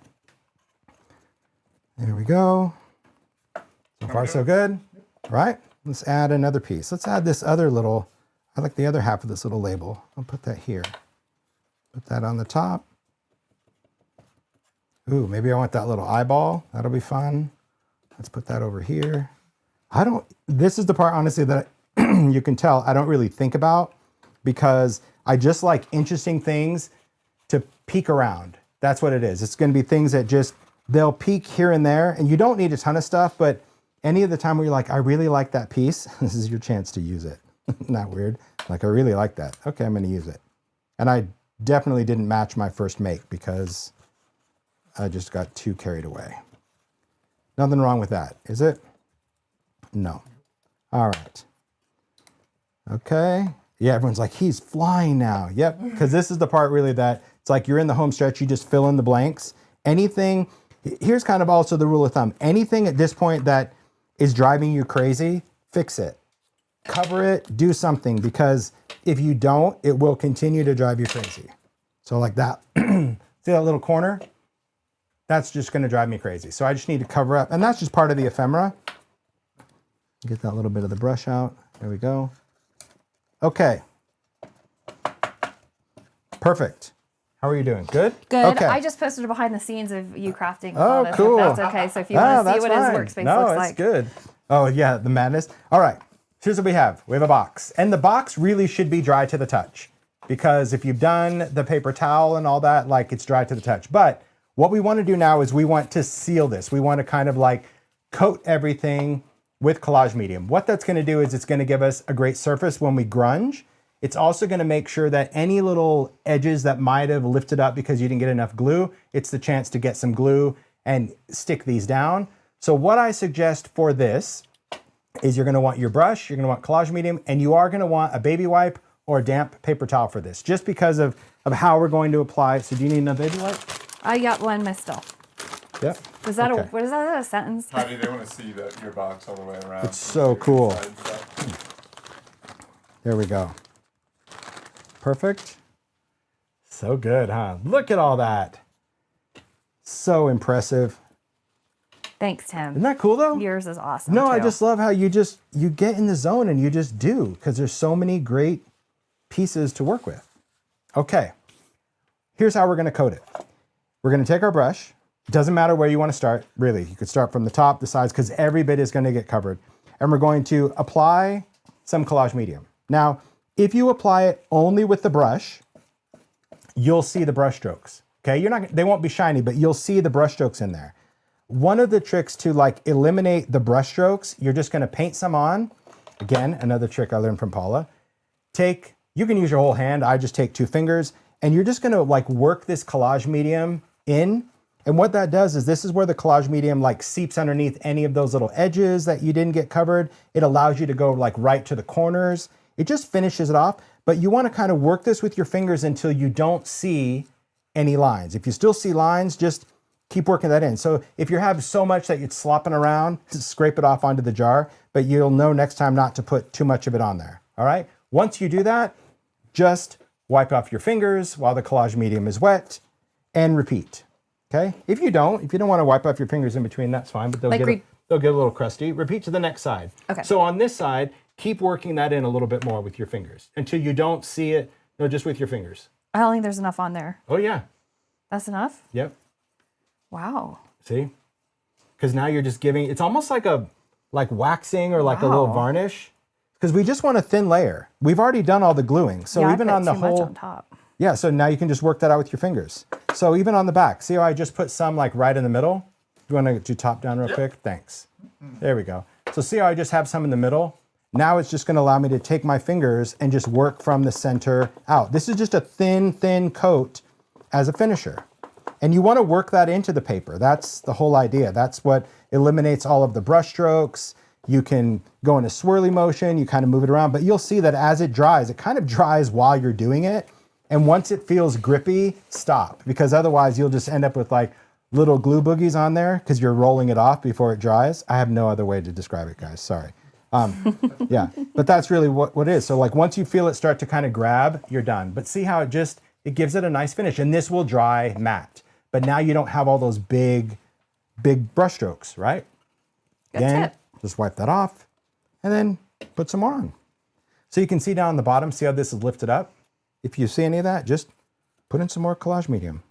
There we go. So far so good. All right, let's add another piece. Let's add this other little, I like the other half of this little label. I'll put that here. Put that on the top. Ooh, maybe I want that little eyeball. That'll be fun. Let's put that over here. This is the part, honestly, that you can tell I don't really think about because I just like interesting things to peek around. That's what it is. It's gonna be things that just, they'll peek here and there, and you don't need a ton of stuff, but any of the time where you're like, I really like that piece, this is your chance to use it. Not weird. Like, I really like that. Okay, I'm gonna use it. And I definitely didn't match my first make because I just got too carried away. Nothing wrong with that, is it? No. All right. Okay. Yeah, everyone's like, he's flying now. Yep, because this is the part really that it's like you're in the home stretch, you just fill in the blanks. Anything, here's kind of also the rule of thumb. Anything at this point that is driving you crazy, fix it. Cover it, do something, because if you don't, it will continue to drive you crazy. So like that, see that little corner? That's just gonna drive me crazy. So I just need to cover up, and that's just part of the ephemera. Get that little bit of the brush out. There we go. Okay. Perfect. How are you doing? Good? Good. Okay. I just posted a behind the scenes of you crafting with Oh, all this. cool. If that's okay. So if you want to see what his workspace looks that's like. good. Oh yeah, the madness. All right, here's what we have. We have a box. And the box really should be dry to the touch because if you've done the paper towel and all that, like it's dry to the touch. But what we want to do now is we want to seal this. We want to kind of like coat everything with collage medium. What that's going to do is it's going to give us a great surface when we grunge. It's also going to make sure that any little edges that might have lifted up because you didn't get enough glue, it's the chance to get some glue and stick these down. So what I suggest for this is you're going to want your brush, you're going to want collage medium, and you are going to want a baby wipe or a damp paper towel for this, just because of how we're going to apply. So do you need another baby wipe? I got one mistle. Yep. Is that Okay. what is that a sentence? Heidi, they want to see your box all the way around. It's so cool. Inside and stuff. There we go. Perfect. So good, huh? Look at all that. So impressive. Thanks, Tim. Isn't that cool though? Yours is awesome. No, I too. just love how you get in the zone and you just do, because there's so many great pieces to work with. Okay, here's how we're gonna coat it. We're gonna take our brush. It doesn't matter where you wanna start, really. You could start from the top, the sides, because every bit is gonna get covered. And we're going to apply some collage medium. Now, if you apply it only with the brush, you'll see the brush strokes, okay? They won't be shiny, but you'll see the brush strokes in there. One of the tricks to like eliminate the brush strokes, you're just gonna paint some on. Again, another trick I learned from Paula. Take You can use your whole hand. I just take 2 fingers, and you're just gonna like work this collage medium in. And what that does is this is where the collage medium like seeps underneath any of those little edges that you didn't get covered. It allows you to go like right to the corners. It just finishes it off, but you wanna kind of work this with your fingers until you don't see any lines. If you still see lines, just keep working that in. So if you have so much that it's slopping around, just scrape it off onto the jar, but you'll know next time not to put too much of it on there, all right? Once you do that, just wipe off your fingers while the collage medium is wet and repeat. Okay, if you don't want to wipe off your fingers in between, that's fine, but they'll get a little crusty. Repeat to the next side. Okay. So on this side, keep working that in a little bit more with your fingers until you don't see it. No, just with your fingers. I don't think there's enough on there. Oh yeah. That's enough? Yep. Wow. See? Because now you're just giving, it's almost like waxing or like a little varnish. Because we just want a thin layer. We've already done all the gluing. So yeah, even I put on the too whole, much on top. yeah, so now you can just work that out with your fingers. So even on the back, see how I just put some like right in the middle? Do you want to do top down real quick? Thanks. There we go. So see how I just have some in the middle? Now it's just going to allow me to take my fingers and just work from the center out. This is just a thin coat as a finisher. And you want to work that into the paper. That's the whole idea. That's what eliminates all of the brush strokes. You can go in a swirly motion, you kind of move it around, but you'll see that as it dries, it kind of dries while you're doing it. And once it feels grippy, stop, because otherwise you'll just end up with like little glue boogies on there because you're rolling it off before it dries. I have no other way to describe it, guys, sorry. Yeah, but that's really what it is. So like once you feel it start to kind of grab, you're done. But see how it gives it a nice finish, and this will dry matte. But now you don't have all those big brush strokes, right? Good Again, tip. just wipe that off and then put some more on. So you can see down the bottom, see how this is lifted up? If you see any of that, just put in some more collage medium.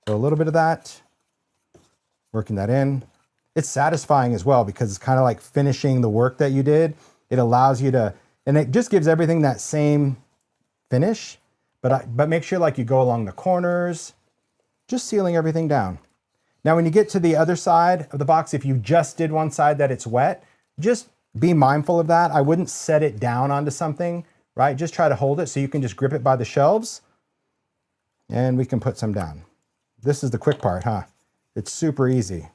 So a little bit of that, working that in. It's satisfying as well because it's kind of like finishing the work that you did. It allows you to, and it just gives everything that same finish, but make sure like you go along the corners, just sealing everything down. Now, when you get to the other side of the box, if you just did one side that it's wet, just be mindful of that. I wouldn't set it down onto something, right? Just try to hold it so you can just grip it by the shelves and we can put some down. This is the quick part, huh? It's super easy.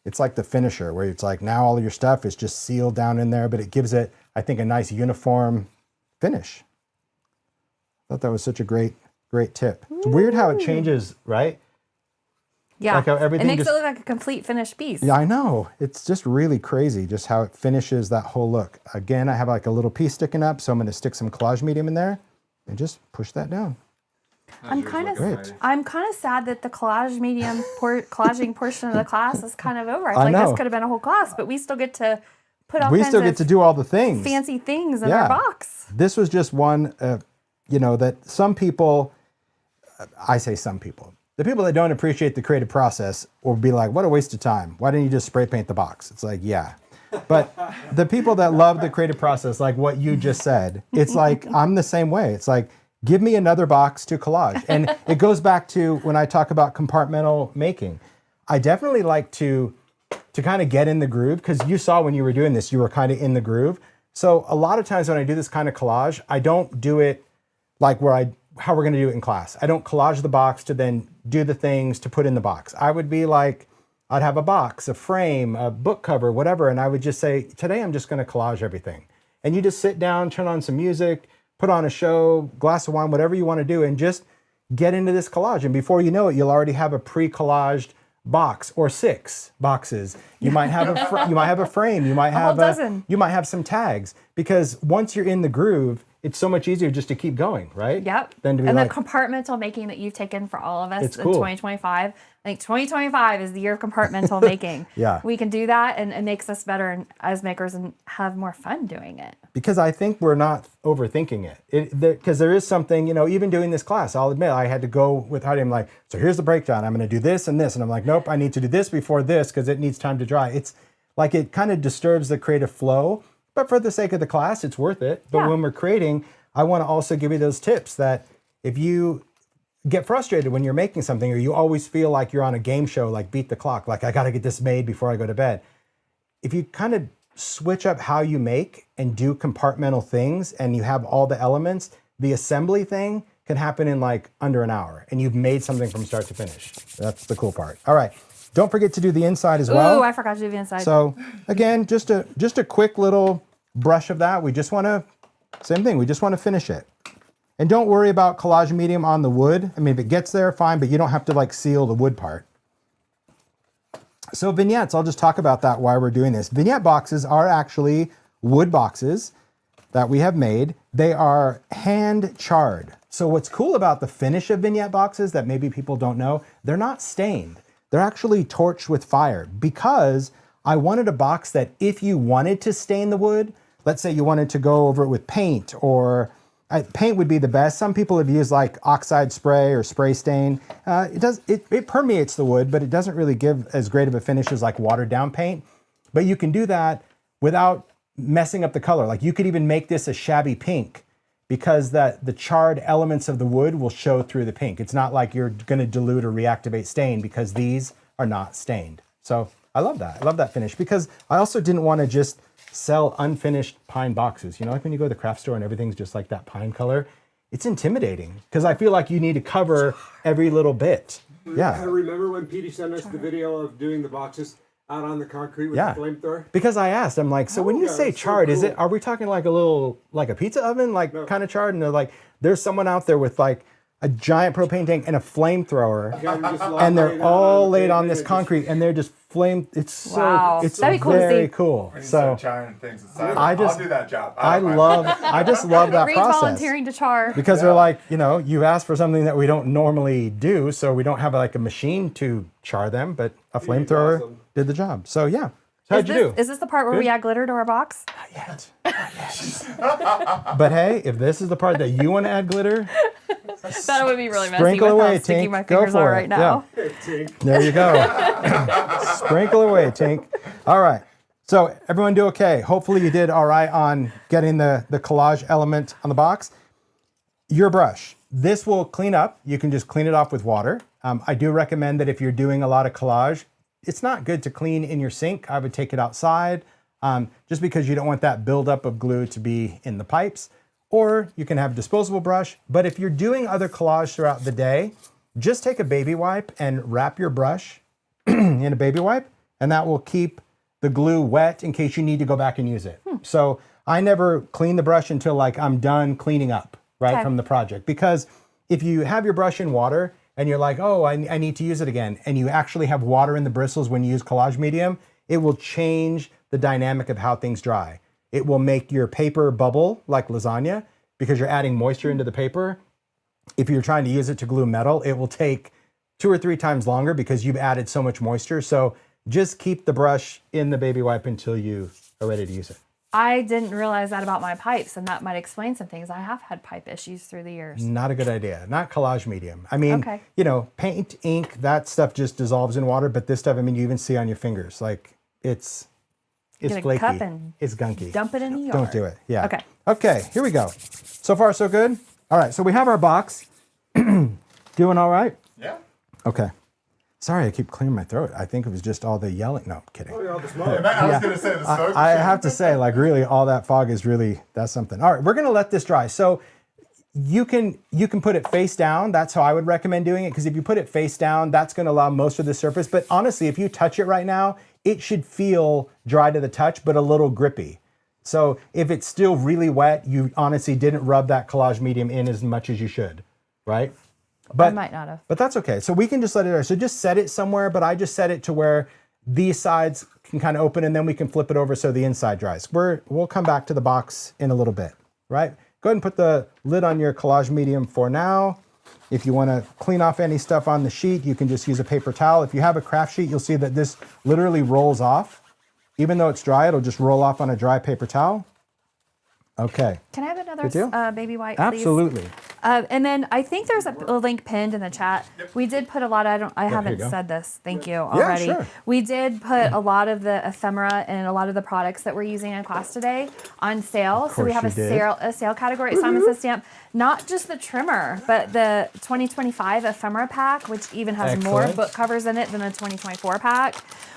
It's like the finisher where it's like now all of your stuff is just sealed down in there, but it gives it, I think, a nice uniform finish. I thought that was such a great tip. It's weird how it changes, right? Yeah, like how everything it makes just, it look like a complete finished piece. Yeah, I know. It's just really crazy just how it finishes that whole look. Again, I have like a little piece sticking up, so I'm going to stick some collage medium in there and just push that down. I'm kind of sad that the collage medium collaging portion of the class is kind of over. I feel like this could have been a whole class, but we still get to put all kinds of to do all the things, fancy things in our box. This was just one, that some people, I say some people, the people that don't appreciate the creative process will be like, what a waste of time. Why didn't you just spray paint the box? It's like, yeah. But the people that love the creative process, like what you just said, it's like, I'm the same way. It's like, give me another box to collage. And it goes back to when I talk about compartmental making. I definitely like to kind of get in the groove, because you saw when you were doing this, you were kind of in the groove. So a lot of times when I do this kind of collage, I don't do it like how we're gonna do it in class. I don't collage the box to then do the things to put in the box. I would be like, I'd have a box, a frame, a book cover, whatever, and I would just say, today I'm just gonna collage everything. And you just sit down, turn on some music, put on a show, glass of wine, whatever you wanna do, and just get into this collage. And before you know it, you'll already have a pre-collaged box or 6 boxes. You might have a frame, you might have some tags, because once you're in the groove, it's so much easier just to keep going, right? Yep. Than to be and like, the compartmental making that you've taken for all of us it's in cool. 2025. I think 2025 is the year of compartmental making. Yeah. We can do that, and it makes us better as makers and have more fun doing it. Because I think we're not overthinking it. Because there is something, even doing this class, I'll admit, I had to go with Heidi. I'm like, so here's the breakdown. I'm going to do this and this. And I'm like, nope, I need to do this before this because it needs time to dry. It's like it kind of disturbs the creative flow. But for the sake of the class, it's worth it. But when we're creating, I want to also give you those tips that if you get frustrated when you're making something, or you always feel like you're on a game show, like Beat the Clock, like I got to get this made before I go to bed. If you kind of switch up how you make and do compartmental things and you have all the elements, the assembly thing can happen in like under an hour and you've made something from start to finish. That's the cool part. All right, don't forget to do the inside as well. Ooh, I forgot to do the inside. So again, just a quick little brush of that. We just want to, same thing, we just want to finish it. And don't worry about collage medium on the wood. I mean, if it gets there, fine, but you don't have to like seal the wood part. So vignettes, I'll just talk about that while we're doing this. Vignette boxes are actually wood boxes that we have made. They are hand charred. So what's cool about the finish of vignette boxes that maybe people don't know, they're not stained. They're actually torched with fire because I wanted a box that if you wanted to stain the wood, let's say you wanted to go over it with paint or paint would be the best. Some people have used like oxide spray or spray stain. It permeates the wood, but it doesn't really give as great of a finish as like watered down paint. But you can do that without messing up the color. Like you could even make this a shabby pink because the charred elements of the wood will show through the pink. It's not like you're gonna dilute or reactivate stain because these are not stained. So I love that. I love that finish because I also didn't want to just sell unfinished pine boxes. You know, like when you go to the craft store and everything's just like that pine color, it's intimidating because I feel like you need to cover every little bit. Yeah. I remember when Petey sent us the video of doing the boxes out on the concrete with the flamethrower. Because I asked, I'm like, so when you say charred, so cool. are we talking like a little, like a pizza oven, like kind of charred? And they're like, there's someone out there with like a giant propane tank and a flamethrower, and they're all laid on this concrete, and they're just flame. It's so Wow. it's That'd be cool to very see. cool. When you So start charring things inside, I'll do that job. I just love that Reed process volunteering to char. because they're like, you know, you asked for something that we don't normally do, so we don't have like a machine to char them, but a flamethrower awesome. did the job. So yeah, so how'd you do? Is this the part where we add glitter to our box? Not yet. Not yet. But hey, if this is the part that you want to add glitter, That would be really messy sprinkle with how away, sticky Tink. my Go fingers for are it. right now. Yeah. There you go. Sprinkle away, Tink. All right. So everyone do okay. Hopefully you did all right on getting the collage element on the box. Your brush. This will clean up. You can just clean it off with water. I do recommend that if you're doing a lot of collage, it's not good to clean in your sink. I would take it outside just because you don't want that buildup of glue to be in the pipes. Or you can have a disposable brush. But if you're doing other collage throughout the day, just take a baby wipe and wrap your brush in a baby wipe, and that will keep the glue wet in case you need to go back and use it. So I never clean the brush until like I'm done cleaning up, right, from the project. Because if you have your brush in water and you're like, oh, I need to use it again, and you actually have water in the bristles when you use collage medium, it will change the dynamic of how things dry. It will make your paper bubble like lasagna because you're adding moisture into the paper. If you're trying to use it to glue metal, it will take 2 or 3 times longer because you've added so much moisture. So just keep the brush in the baby wipe until you are ready to use it. I didn't realize that about my pipes, and that might explain some things. I have had pipe issues through the years. Not a good idea. Not collage medium. I mean, Okay. you know, paint, ink, that stuff just dissolves in water. But this stuff, I mean, you even see on your fingers, like it's Get a flaky. cup and It's gunky. dump it in the yard. Don't do it. Yeah. Okay. Okay, here we go. So far, so good. All right, so we have our box. Doing all right? Yeah. Okay. Sorry, I keep clearing my throat. I think it was just all the yelling. No, I'm kidding. Oh, yeah, all the smoke. I was going to say the smoke. I have to say, like, really, all that fog is really, that's something. All right, we're gonna let this dry. So you can put it face down. That's how I would recommend doing it, because if you put it face down, that's gonna allow most of the surface. But honestly, if you touch it right now, it should feel dry to the touch, but a little grippy. So if it's still really wet, you honestly didn't rub that collage medium in as much as you should, right? But I might not have. But that's okay. So we can just let it dry. So just set it somewhere, but I just set it to where these sides can kind of open, and then we can flip it over so the inside dries. We'll come back to the box in a little bit, right? Go ahead and put the lid on your collage medium for now. If you want to clean off any stuff on the sheet, you can just use a paper towel. If you have a craft sheet, you'll see that this literally rolls off. Even though it's dry, it'll just roll off on a dry paper towel. Okay. Can I have Good deal. another baby wipe, please? Absolutely. And then I think there's a link pinned in the chat. We did put a lot. I haven't go. said this. Thank you already. sure. We did put a lot of the ephemera and a lot of the products that we're using in class today on sale. So we have course you a sale category at Simon Says Stamp. Not just the trimmer, but the 2025 Ephemera Pack, which even has more Excellent. book covers in it than the 2024 pack.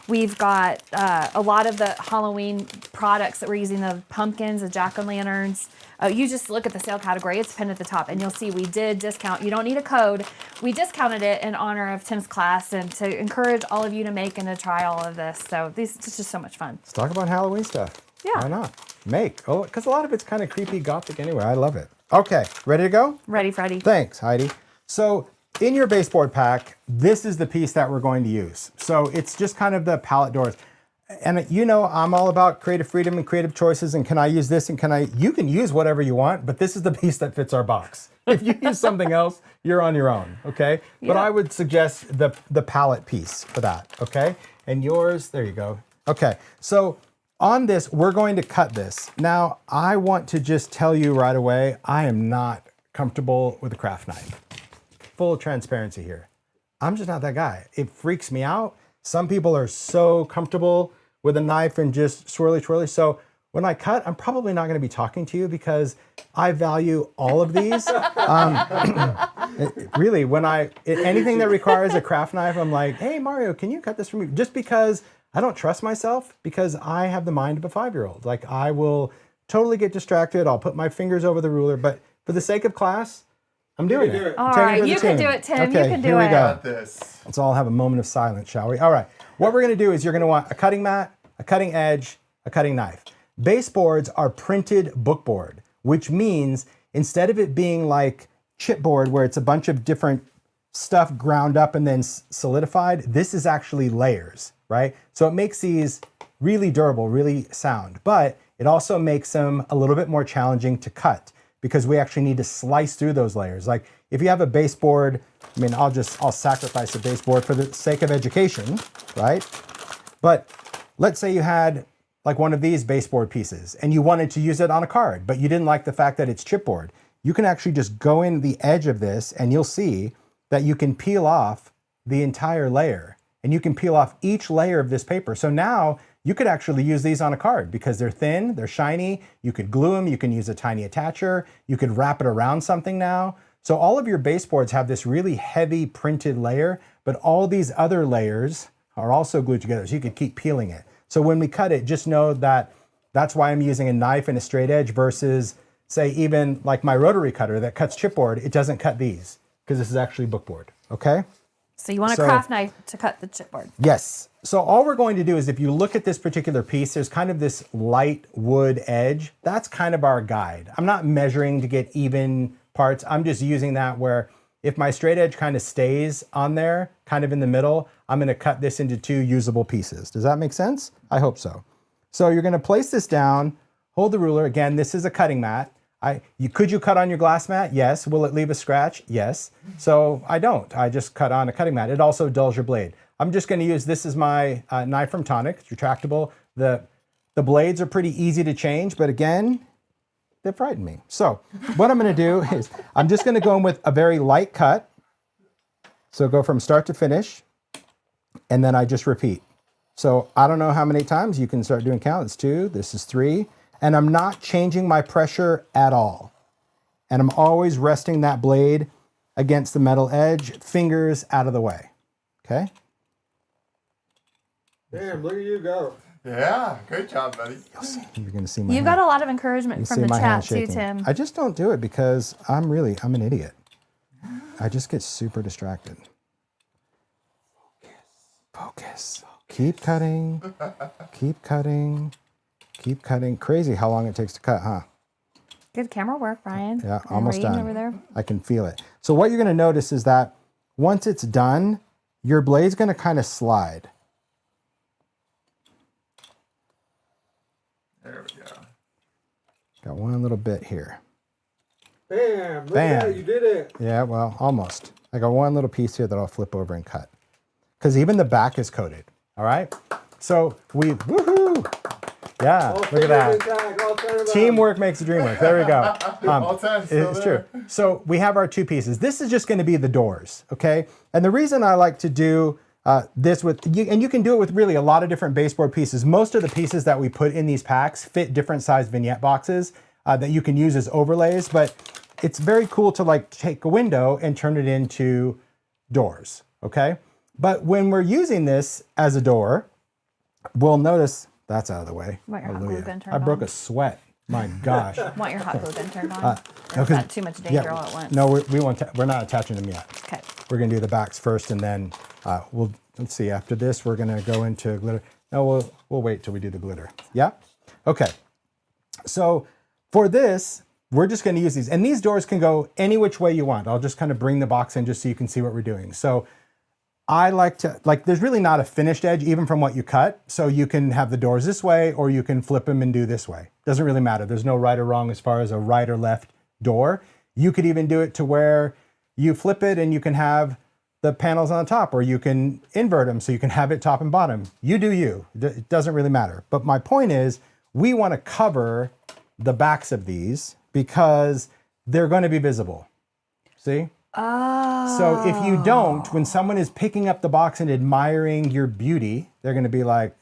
We've got a lot of the Halloween products that we're using, the pumpkins, the jack-o'-lanterns. You just look at the sale category, it's pinned at the top, and you'll see we did discount. You don't need a code. We discounted it in honor of Tim's class and to encourage all of you to make and to try all of this. So it's just so much fun. Let's talk about Halloween stuff. Yeah. Why not? Make. Oh, because a lot of it's kind of creepy gothic anyway. I love it. Okay, ready to go? Ready, Freddie? Thanks, Heidi. So in your baseboard pack, this is the piece that we're going to use. So it's just kind of the palette doors. And you know, I'm all about creative freedom and creative choices. And can I use this? And you can use whatever you want, but this is the piece that fits our box. If you use something else, you're on your own, okay? But Yeah. I would suggest the palette piece for that, okay? And yours, there you go. Okay, so on this, we're going to cut this. Now, I want to just tell you right away, I am not comfortable with a craft knife. Full transparency here. I'm just not that guy. It freaks me out. Some people are so comfortable with a knife and just swirly twirly. So when I cut, I'm probably not going to be talking to you because I value all of these. Really, anything that requires a craft knife, I'm like, hey, Mario, can you cut this for me? Just because I don't trust myself, because I have the mind of a 5-year-old. Like, I will totally get distracted. I'll put my fingers over the ruler, but for the sake of class, I'm doing it. All I'm taking right, for the you can team. do it, Tim. Okay, You can do here we it. go. Got this. Let's all have a moment of silence, shall we? All right. What we're going to do is you're going to want a cutting mat, a cutting edge, a cutting knife. Baseboards are printed bookboard, which means instead of it being like chipboard where it's a bunch of different stuff ground up and then solidified, this is actually layers, right? So it makes these really durable, really sound, but it also makes them a little bit more challenging to cut because we actually need to slice through those layers. Like if you have a baseboard, I mean, I'll sacrifice a baseboard for the sake of education, right? But let's say you had like one of these baseboard pieces and you wanted to use it on a card, but you didn't like the fact that it's chipboard. You can actually just go in the edge of this and you'll see that you can peel off the entire layer and you can peel off each layer of this paper. So now you could actually use these on a card because they're thin, they're shiny, you could glue them, you can use a tiny attacher, you could wrap it around something now. So all of your baseboards have this really heavy printed layer, but all these other layers are also glued together, so you could keep peeling it. So when we cut it, just know that that's why I'm using a knife and a straight edge versus, say, even like my rotary cutter that cuts chipboard, it doesn't cut these because this is actually bookboard, okay? So you want a craft knife to cut the chipboard. Yes. So all we're going to do is if you look at this particular piece, there's kind of this light wood edge. That's kind of our guide. I'm not measuring to get even parts. I'm just using that where if my straight edge kind of stays on there, kind of in the middle, I'm going to cut this into 2 usable pieces. Does that make sense? I hope so. So you're going to place this down, hold the ruler. Again, this is a cutting mat. Could you cut on your glass mat? Yes. Will it leave a scratch? Yes. So I don't. I just cut on a cutting mat. It also dulls your blade. I'm just going to use, this is my knife from Tonic. It's retractable. The blades are pretty easy to change, but again, they frighten me. So what I'm going to do is I'm just going to go in with a very light cut. So go from start to finish, and then I just repeat. So I don't know how many times you can start doing count. It's 2, this is 3, and I'm not changing my pressure at all. And I'm always resting that blade against the metal edge, fingers out of the way, okay? Damn, look at you go. Yeah, great job, buddy. You're gonna see my You've hand. got a lot of encouragement from the chat too, Tim. I just don't do it because I'm an idiot. I just get super distracted. Focus. Keep cutting. Keep cutting. Keep cutting. Crazy how long it takes to cut, huh? Good camera work, Brian. Yeah, And almost Reed done. over there. I can feel it. So what you're going to notice is that once it's done, your blade's going to kind of slide. There we go. Got one little bit here. Bam, look Bam. at that, you did it. Yeah, well, almost. I got one little piece here that I'll flip over and cut. Because even the back is coated, all right? So woohoo! Yeah, All look at that. intact, all 10 of them. Teamwork makes the dream work. There we go. All time still It's there. true. So we have our two pieces. This is just going to be the doors, okay? And the reason I like to do this with, and you can do it with really a lot of different baseboard pieces. Most of the pieces that we put in these packs fit different size vignette boxes that you can use as overlays, but it's very cool to like take a window and turn it into doors, okay? But when we're using this as a door, we'll notice that's out of the way. Want your hot glue gun turned I broke on? a sweat. My gosh. Want your hot glue gun turned on? no, Or 'cause- is that too much danger all at once? No, we won't. We're not attaching them yet. Okay. We're gonna do the backs first, and then let's see. After this, we're gonna go into glitter. No, we'll wait till we do the glitter. Yeah. Okay. So for this, we're just gonna use these, and these doors can go any which way you want. I'll just kind of bring the box in just so you can see what we're doing. So I like to, there's really not a finished edge even from what you cut. So you can have the doors this way, or you can flip them and do this way. Doesn't really matter. There's no right or wrong as far as a right or left door. You could even do it to where you flip it and you can have the panels on the top, or you can invert them so you can have it top and bottom. You do you. It doesn't really matter. But my point is, we want to cover the backs of these because they're going to be visible. See? Oh. So if you don't, when someone is picking up the box and admiring your beauty, they're going to be like,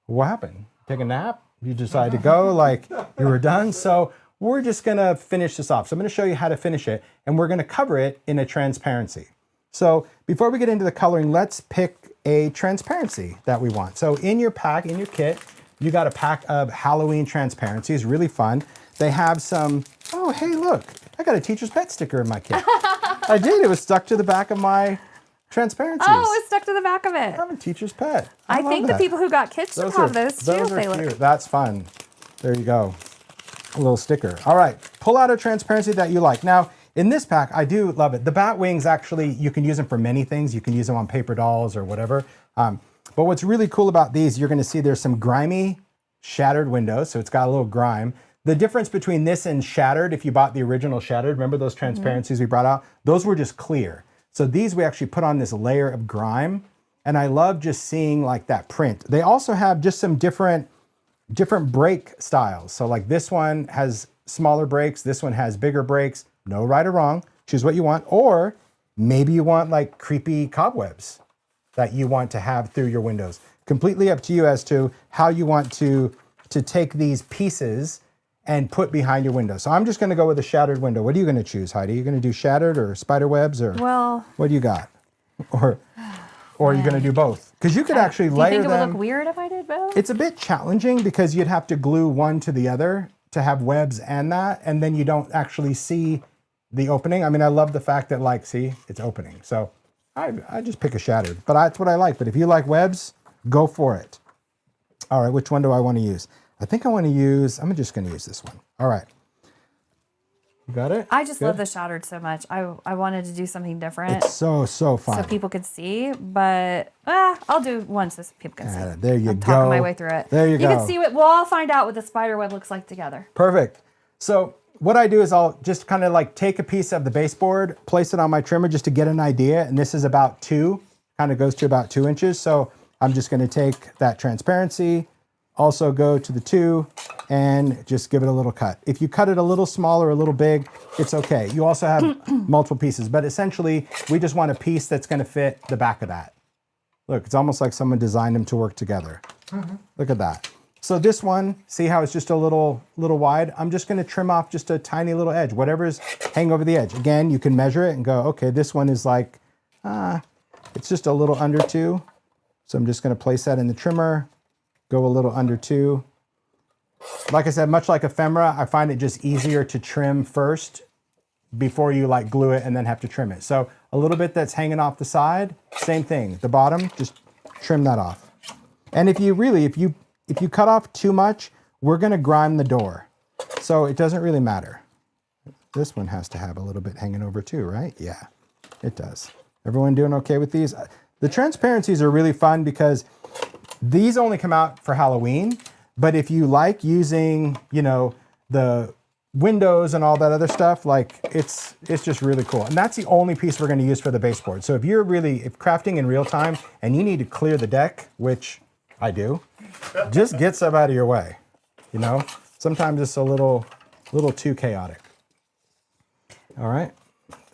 what happened? Take a nap? You decided to go, like you were done? So we're just going to finish this off. So I'm going to show you how to finish it, and we're going to cover it in a transparency. So before we get into the coloring, let's pick a transparency that we want. So in your pack, in your kit, you got a pack of Halloween Transparencies, really fun. They have some, oh, hey, look, I got a teacher's pet sticker in my kit. I did, it was stuck to the back of my Transparencies. Oh, it's stuck to the back of it. I'm a teacher's pet. I love think that. the people who got kits should have those too. Those If they are look. cute. That's fun. There you go. A little sticker. All right, pull out a transparency that you like. Now, in this pack, I do love it. The bat wings, actually, you can use them for many things. You can use them on paper dolls or whatever. But what's really cool about these, you're gonna see there's some grimy, shattered windows, so it's got a little grime. The difference between this and Shattered, if you bought the original Shattered, remember those transparencies we brought out? Those were just clear. So these we actually put on this layer of grime, and I love just seeing like that print. They also have just some different break styles. So like this one has smaller breaks, this one has bigger breaks. No right or wrong, choose what you want. Or maybe you want like creepy cobwebs that you want to have through your windows. Completely up to you as to how you want to take these pieces and put behind your window. So I'm just gonna go with a shattered window. What are you gonna choose, Heidi? Are you gonna do shattered or spider webs, or Well, what do you got? Or are you gonna do both? Because you could actually do you layer think it would them. look weird if I did both? It's a bit challenging because you'd have to glue one to the other to have webs and that, and then you don't actually see the opening. I mean, I love the fact that like, see, it's opening. So I just pick a shattered, but that's what I like. But if you like webs, go for it. All right, which one do I want to use? I think I want to use, I'm just going to use this one. All right. You got it? I just Good? love the Shattered so much. I wanted to do something different It's so fun. so people could see, but I'll do one so people can see. There you I'm go. talking my way through it. There you go. You can see what, we'll all find out what the spider web looks like together. Perfect. So what I do is I'll just kind of like take a piece of the baseboard, place it on my trimmer just to get an idea. And this is about 2, kind of goes to about 2 inches. So I'm just going to take that transparency, also go to the 2 and just give it a little cut. If you cut it a little small or a little big, it's okay. You also have multiple pieces, but essentially we just want a piece that's going to fit the back of that. Look, it's almost like someone designed them to work together. Look at that. So this one, see how it's just a little wide? I'm just going to trim off just a tiny little edge, whatever's hanging over the edge. Again, you can measure it and go, okay, this one is like, it's just a little under 2. So I'm just going to place that in the trimmer, go a little under 2. Like I said, much like ephemera, I find it just easier to trim first before you like glue it and then have to trim it. So a little bit that's hanging off the side, same thing. The bottom, just trim that off. And if you cut off too much, we're going to grime the door. So it doesn't really matter. This one has to have a little bit hanging over too, right? Yeah, it does. Everyone doing okay with these? The transparencies are really fun because these only come out for Halloween, but if you like using, you know, the windows and all that other stuff, like it's just really cool. And that's the only piece we're going to use for the baseboard. So if crafting in real time and you need to clear the deck, which I do, just get some out of your way. You know, sometimes it's a little too chaotic. All right,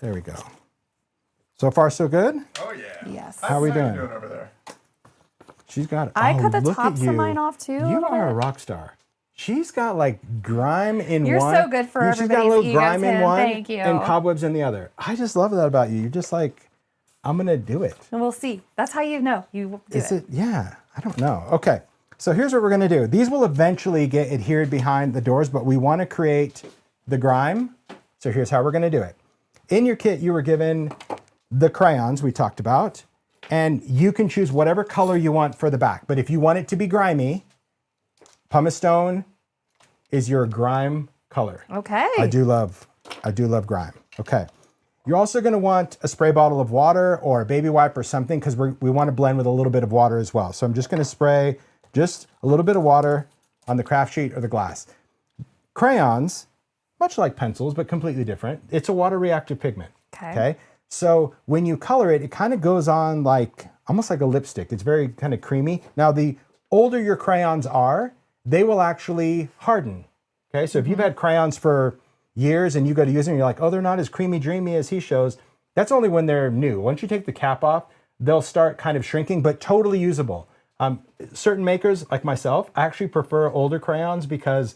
there we go. So far, so good? Oh, yeah. Yes. How are we How you doing? doing over there? She's got it. I cut the look at tops of you. mine off, too, a You little are a bit. rock star. She's got like grime in You're one. so good for She's got a everybody's little ego, grime in Tim. one Thank you. and cobwebs in the other. I just love that about you. You're just like, I'm going to do it. And we'll see. That's how you know you do Is it. it? Yeah, I don't know. Okay, so here's what we're going to do. These will eventually get adhered behind the doors, but we want to create the grime. So here's how we're going to do it. In your kit, you were given the crayons we talked about, and you can choose whatever color you want for the back. But if you want it to be grimy, pumice stone is your grime color. Okay. I do love grime. Okay. You're also going to want a spray bottle of water or a baby wipe or something because we want to blend with a little bit of water as well. So I'm just going to spray just a little bit of water on the craft sheet or the glass. Crayons, much like pencils, but completely different. It's a water reactive pigment. Okay. So when you color it, it kind of goes on like, almost like a lipstick. It's very kind of creamy. Now, the older your crayons are, they will actually harden. Okay, so if you've had crayons for years and you go to use them, you're like, oh, they're not as creamy dreamy as he shows. That's only when they're new. Once you take the cap off, they'll start kind of shrinking, but totally usable. Certain makers, like myself, actually prefer older crayons because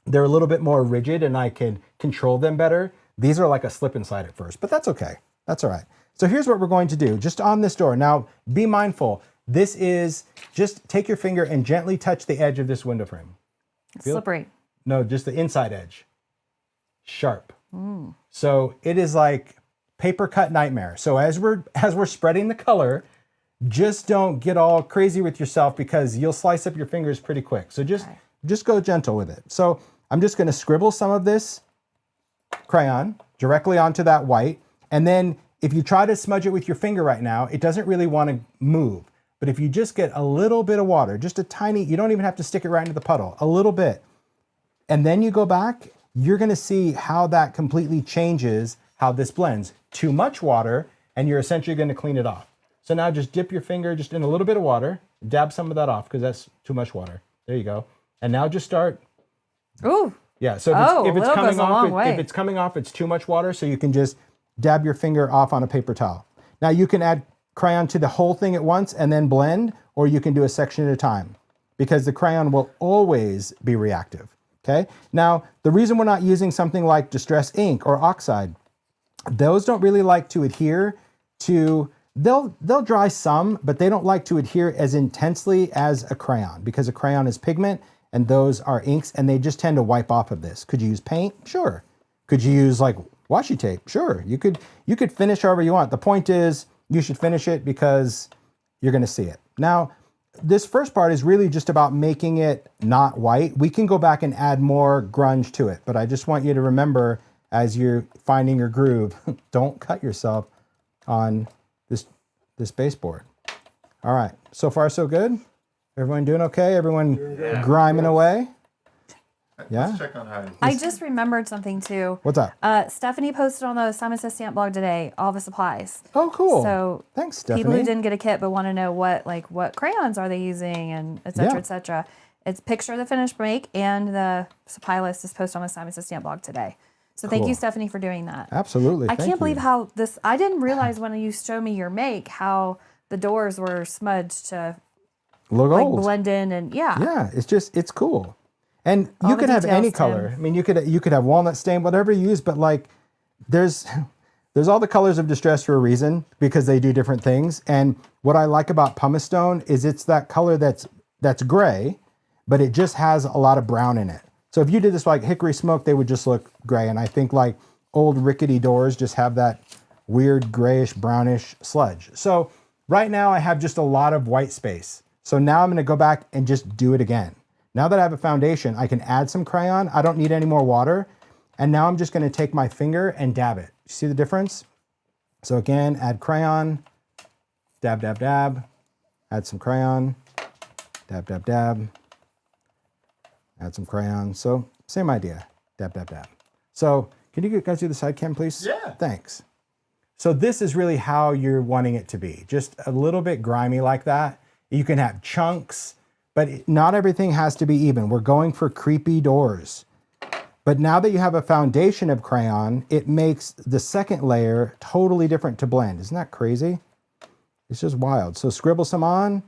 they're a little bit more rigid and I can control them better. These are like a slip and slide at first, but that's okay. That's all right. So here's what we're going to do, just on this door. Now, be mindful. This is, just take your finger and gently touch the edge of this window frame. Slippery. No, just the inside edge. Sharp. So it is like paper cut nightmare. So as we're spreading the color, just don't get all crazy with yourself because you'll slice up your fingers pretty quick. So just go gentle with it. So I'm just going to scribble some of this crayon directly onto that white. And then if you try to smudge it with your finger right now, it doesn't really want to move. But if you just get a little bit of water, just a tiny, you don't even have to stick it right into the puddle, a little bit. And then you go back, you're going to see how that completely changes how this blends. Too much water, and you're essentially going to clean it off. So now just dip your finger just in a little bit of water, dab some of that off because that's too much water. There you go. And now just start. Ooh. Yeah. So if it's coming off, if it's coming off, it's too much water. So you can just dab your finger off on a paper towel. Now you can add crayon to the whole thing at once and then blend, or you can do a section at a time because the crayon will always be reactive. Okay. Now, the reason we're not using something like Distress ink or oxide, those don't really like to adhere to, they'll dry some, but they don't like to adhere as intensely as a crayon because a crayon is pigment and those are inks and they just tend to wipe off of this. Could you use paint? Sure. Could you use like washi tape? Sure. You could finish however you want. The point is you should finish it because you're going to see it. Now, this first part is really just about making it not white. We can go back and add more grunge to it, but I just want you to remember as you're finding your groove, don't cut yourself on this baseboard. All right, so far so good? Everyone doing okay? Everyone griming away? Yeah? Let's check on Heidi. I just remembered something too. What's up? Stephanie posted on the Simon Says Stamp blog today all the supplies. Oh, cool. So thanks, Stephanie. people who didn't get a kit but want to know what crayons are they using and et cetera, Yeah. et cetera. It's picture of the finished make and the supply list is posted on the Simon Says Stamp blog today. So thank Cool. you, Stephanie, for doing that. Absolutely. I thank can't believe you. how this, I didn't realize when you showed me your make how the doors were smudged to Look like old. blend in and Yeah, it's cool. And All you the could have any details, color. Tim. I mean, you could have walnut stain, whatever you use, but like there's all the colors of distress for a reason because they do different things. And what I like about pumice stone is it's that color that's gray, but it just has a lot of brown in it. So if you did this like hickory smoke, they would just look gray. And I think like old rickety doors just have that weird grayish brownish sludge. So right now I have just a lot of white space. So now I'm going to go back and just do it again. Now that I have a foundation, I can add some crayon. I don't need any more water. And now I'm just going to take my finger and dab it. You see the difference? So again, add crayon, dab, dab, dab, add some crayon, dab, dab, dab, add some crayon. So same idea, dab, dab, dab. So can you guys do the side cam, please? Yeah. Thanks. So this is really how you're wanting it to be. Just a little bit grimy like that. You can have chunks, but not everything has to be even. We're going for creepy doors. But now that you have a foundation of crayon, it makes the second layer totally different to blend. Isn't that crazy? It's just wild. So scribble some on,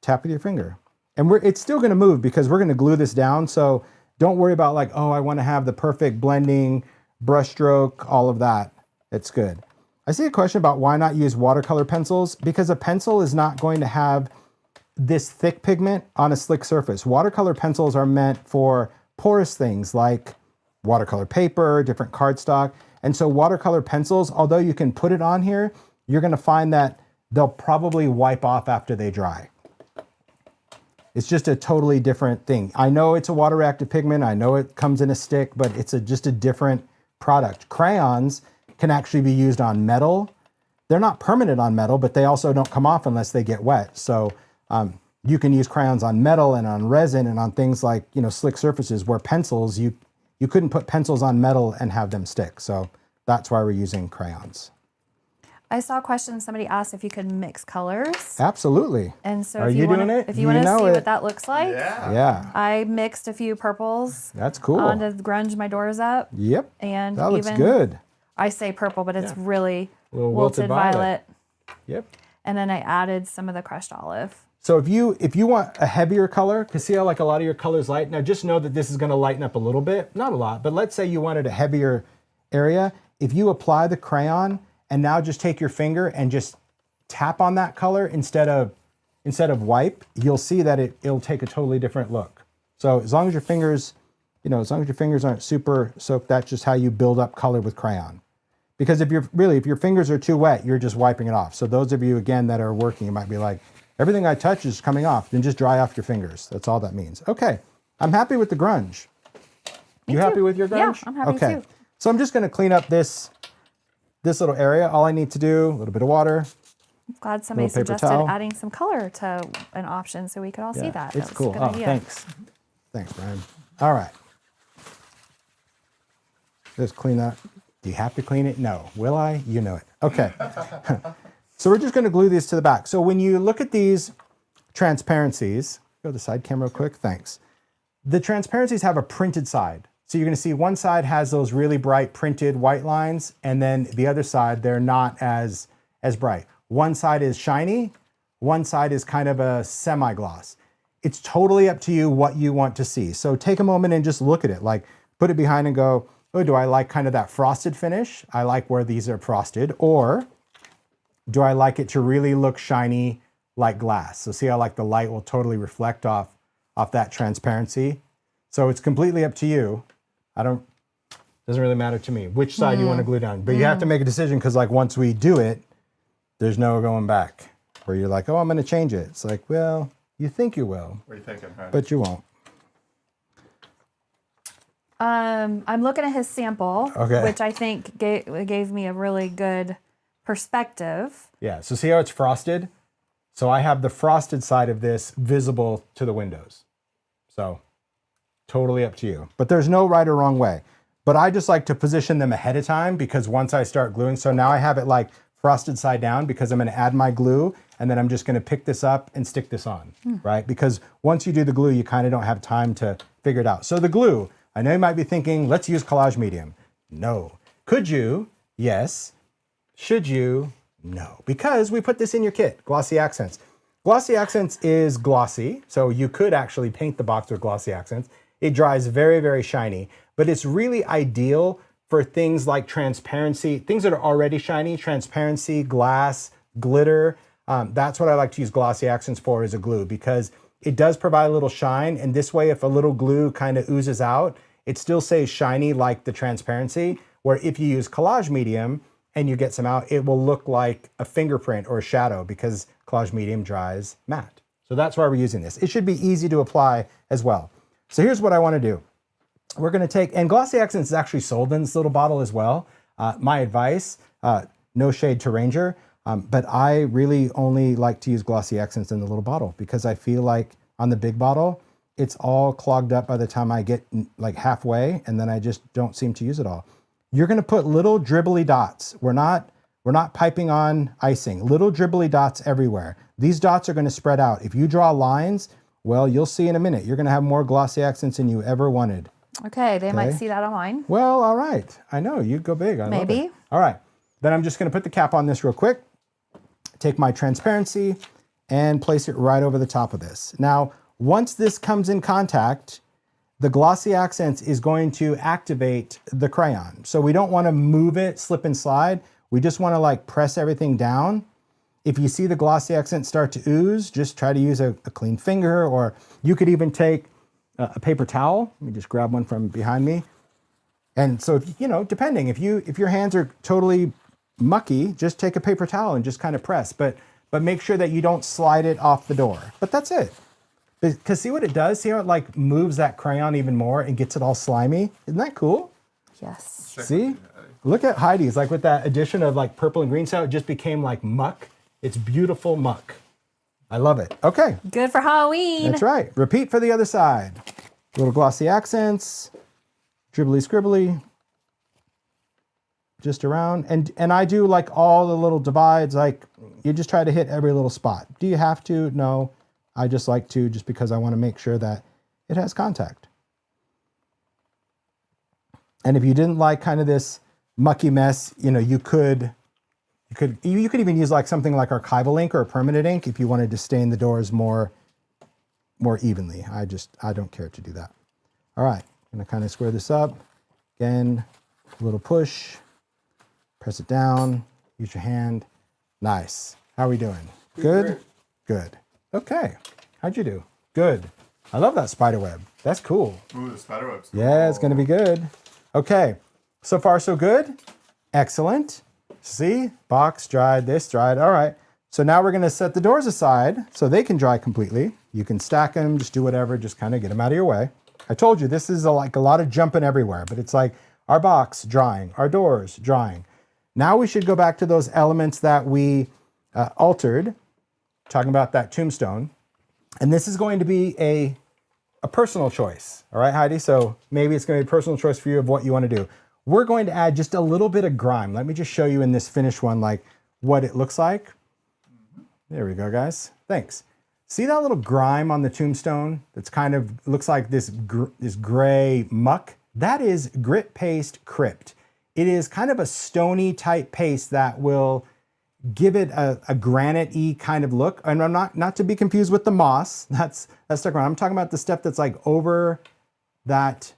tap with your finger. And it's still gonna move because we're gonna glue this down. So don't worry about like, oh, I wanna have the perfect blending, brush stroke, all of that. It's good. I see a question about why not use watercolor pencils, because a pencil is not going to have this thick pigment on a slick surface. Watercolor pencils are meant for porous things like watercolor paper, different cardstock. And so watercolor pencils, although you can put it on here, you're gonna find that they'll probably wipe off after they dry. It's just a totally different thing. I know it's a water reactive pigment, I know it comes in a stick, but it's just a different product. Crayons can actually be used on metal. They're not permanent on metal, but they also don't come off unless they get wet. So you can use crayons on metal and on resin and on things like, you know, slick surfaces, where pencils, you couldn't put pencils on metal and have them stick. So that's why we're using crayons. I saw a question, somebody asked if you could mix colors. Absolutely. And so Are if you you doing want it? to, if you want to know see it. what that looks like, Yeah. I mixed a few purples That's cool. on to grunge my doors up. Yep. And that looks even, good. I say purple, but it's really Little wilted violet. Yep. And then I added some of the crushed olive. So if you want a heavier color, because see how like a lot of your colors light, now just know that this is going to lighten up a little bit, not a lot, but let's say you wanted a heavier area. If you apply the crayon and now just take your finger and just tap on that color instead of wipe, you'll see that it'll take a totally different look. So as long as your fingers, as long as your fingers aren't super soaked, that's just how you build up color with crayon. Because if your fingers are too wet, you're just wiping it off. So those of you, again, that are working, you might be like, everything I touch is coming off. Then just dry off your fingers. That's all that means. Okay, I'm happy with the grunge. You happy with your grunge? Yeah, I'm happy too. So I'm just gonna clean up this little area. All I need to do, a little bit of water. I'm glad somebody Little paper suggested towel. adding some color to an option so we could all see that. It's That was cool. a good Oh, idea. thanks. Thanks, Brian. All right. Just clean that. Do you have to clean it? No. Will I? You know it. Okay. So we're just going to glue these to the back. So when you look at these transparencies, go to the side camera real quick. Thanks. The transparencies have a printed side. So you're going to see one side has those really bright printed white lines, and then the other side, they're not as bright. One side is shiny, one side is kind of a semi-gloss. It's totally up to you what you want to see. So take a moment and just look at it, like put it behind and go, oh, do I like kind of that frosted finish? I like where these are frosted. Or do I like it to really look shiny like glass? So see how like the light will totally reflect off that transparency. So it's completely up to you. Doesn't really matter to me which side you want to glue down. But you have to make a decision, because like once we do it, there's no going back. Where you're like, oh, I'm going to change it. It's like, well, you think you will. What are you thinking, Heidi? But you won't. I'm looking at his sample, Okay. which I think gave me a really good perspective. Yeah, so see how it's frosted? So I have the frosted side of this visible to the windows. So totally up to you. But there's no right or wrong way. But I just like to position them ahead of time, because once I start gluing, so now I have it like frosted side down, because I'm going to add my glue and then I'm just going to pick this up and stick this on, right? Because once you do the glue, you kind of don't have time to figure it out. So the glue, I know you might be thinking, let's use collage medium. No. Could you? Yes. Should you? No. Because we put this in your kit, Glossy Accents. Glossy Accents is glossy, so you could actually paint the box with Glossy Accents. It dries very, very shiny, but it's really ideal for things like transparency, things that are already shiny, transparency, glass, glitter. That's what I like to use Glossy Accents for as a glue, because it does provide a little shine. And this way, if a little glue kind of oozes out, it still stays shiny like the transparency, where if you use collage medium and you get some out, it will look like a fingerprint or a shadow, because collage medium dries matte. So that's why we're using this. It should be easy to apply as well. So here's what I want to do. We're going to take, and Glossy Accents is actually sold in this little bottle as well. My advice, no shade to Ranger, but I really only like to use Glossy Accents in the little bottle, because I feel like on the big bottle, it's all clogged up by the time I get like halfway, and then I just don't seem to use it all. You're going to put little dribbly dots. We're not piping on icing. Little dribbly dots everywhere. These dots are going to spread out. If you draw lines, Well, you'll see in a minute. You're going to have more glossy accents than you ever wanted. Okay, they might see that on mine. Well, all right. I know, you go big. I love Maybe. it. All right. Then I'm just going to put the cap on this real quick. Take my transparency and place it right over the top of this. Now, once this comes in contact, the glossy accents is going to activate the crayon. So we don't want to move it, slip and slide. We just want to like press everything down. If you see the glossy accents start to ooze, just try to use a clean finger, or you could even take a paper towel. Let me just grab one from behind me. And so, if, you know, depending, if your hands are totally mucky, just take a paper towel and just kind of press, but make sure that you don't slide it off the door. But that's it. Because see what it does? See how it like moves that crayon even more and gets it all slimy? Isn't that cool? Yes. See? Look at Heidi's, like with that addition of like purple and green, so it just became like muck. It's beautiful muck. I love it. Okay. Good for Halloween. That's right. Repeat for the other side. Little glossy accents, dribbly scribbly, just around. And I do like all the little divides, like you just try to hit every little spot. Do you have to? No. I just like to, just because I want to make sure that it has contact. And if you didn't like kind of this mucky mess, you know, you could even use like something like archival ink or a permanent ink if you wanted to stain the doors more evenly. I don't care to do that. All right, I'm gonna kind of square this up. Again, a little push, press it down, use your hand. Nice. How are we doing? Good? Good. Okay. How'd you do? Good. I love that spider web. That's cool. Ooh, the spider web's cool. Yeah, it's gonna be good. Okay, so far so good. Excellent. See, box dried, this dried. All right, so now we're gonna set the doors aside so they can dry completely. You can stack them, just do whatever, just kind of get them out of your way. I told you, this is like a lot of jumping everywhere, but it's like our box drying, our doors drying. Now we should go back to those elements that we altered, talking about that tombstone. And this is going to be a personal choice. All right, Heidi? So maybe it's going to be a personal choice for you of what you want to do. We're going to add just a little bit of grime. Let me just show you in this finished one, like what it looks like. There we go, guys. Thanks. See that little grime on the tombstone? That's kind of looks like this gray muck. That is grit paste crypt. It is kind of a stony type paste that will give it a granite-y kind of look. And I'm not to be confused with the moss. That's stuck around. I'm talking about the stuff that's like over that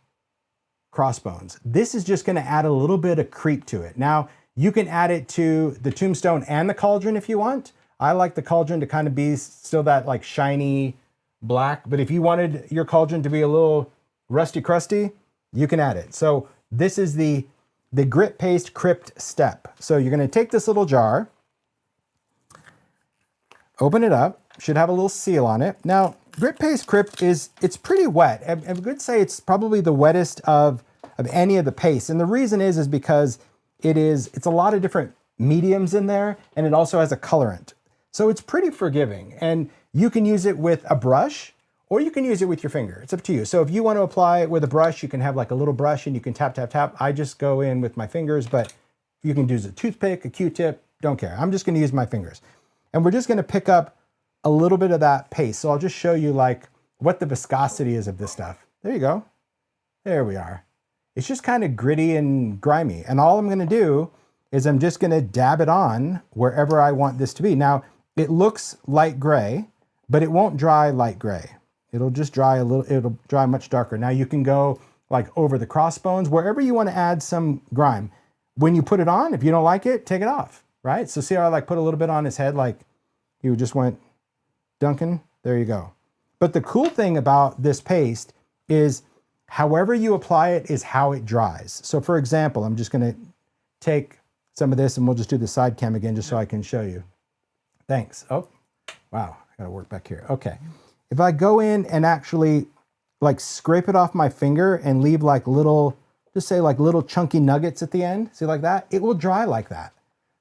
crossbones. This is just going to add a little bit of creep to it. Now, you can add it to the tombstone and the cauldron if you want. I like the cauldron to kind of be still that like shiny black, but if you wanted your cauldron to be a little rusty crusty, you can add it. So this is the grit paste crypt step. So you're going to take this little jar, open it up, should have a little seal on it. Now, grit paste crypt it's pretty wet. I would say it's probably the wettest of any of the paste. And the reason is because it's a lot of different mediums in there, and it also has a colorant. So it's pretty forgiving, and you can use it with a brush or you can use it with your finger. It's up to you. So if you want to apply it with a brush, you can have like a little brush and you can tap, tap, tap. I just go in with my fingers, but you can use a toothpick, a Q-tip, don't care. I'm just going to use my fingers. And we're just going to pick up a little bit of that paste. So I'll just show you like what the viscosity is of this stuff. There you go. There we are. It's just kind of gritty and grimy. And all I'm going to do is I'm just going to dab it on wherever I want this to be. Now, it looks light gray, but it won't dry light gray. It'll just dry a little, it'll dry much darker. Now you can go like over the crossbones, wherever you want to add some grime. When you put it on, if you don't like it, take it off, right? So see how I like put a little bit on his head, like you just went dunking? There you go. But the cool thing about this paste is however you apply it is how it dries. So for example, I'm just going to take some of this and we'll just do the side cam again just so I can show you. Thanks. Oh, wow. I got to work back here. Okay. If I go in and actually like scrape it off my finger and leave like little, just say like little chunky nuggets at the end, see like that? It will dry like that.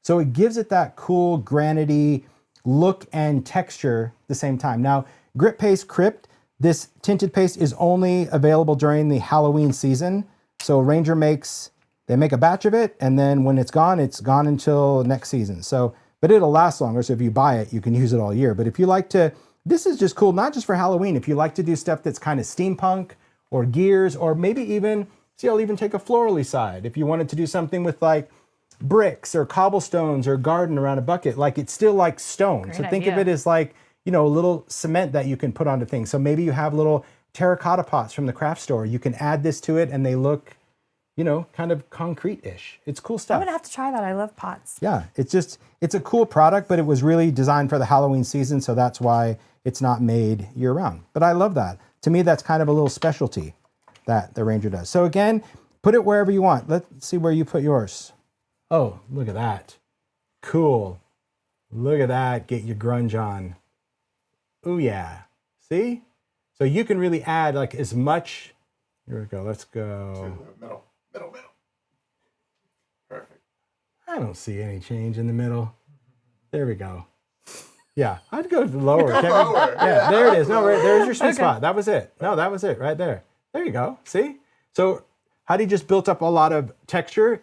So it gives it that cool granity look and texture at the same time. Now, Grit Paste Crypt, this tinted paste is only available during the Halloween season. So Ranger they make a batch of it, and then when it's gone until next season. So, but it'll last longer. So if you buy it, you can use it all year. But if you like to this is just cool, not just for Halloween. If you like to do stuff that's kind of steampunk or gears, or maybe even, see, I'll even take a florally side. If you wanted to do something with like bricks or cobblestones or garden around a bucket, like it's still like stone. Great So think of idea. it as like, you know, a little cement that you can put onto things. So maybe you have little terracotta pots from the craft store. You can add this to it and they look, you know, kind of concrete-ish. It's cool I'm stuff. gonna have to try that. I love pots. Yeah, it's a cool product, but it was really designed for the Halloween season, so that's why it's not made year-round. But I love that. To me, that's kind of a little specialty that the Ranger does. So again, put it wherever you want. Let's see where you put yours. Oh, look at that. Cool. Look at that. Get your grunge on. Ooh, yeah. See? So you can really add like as much. Here we go. Let's go. Middle. Perfect. I don't see any change in the middle. There we go. Yeah, I'd go lower. Lower. Yeah, there it is. No, right, there's your sweet spot. That was it. No, that was it right there. There you go. See? So Heidi just built up a lot of texture,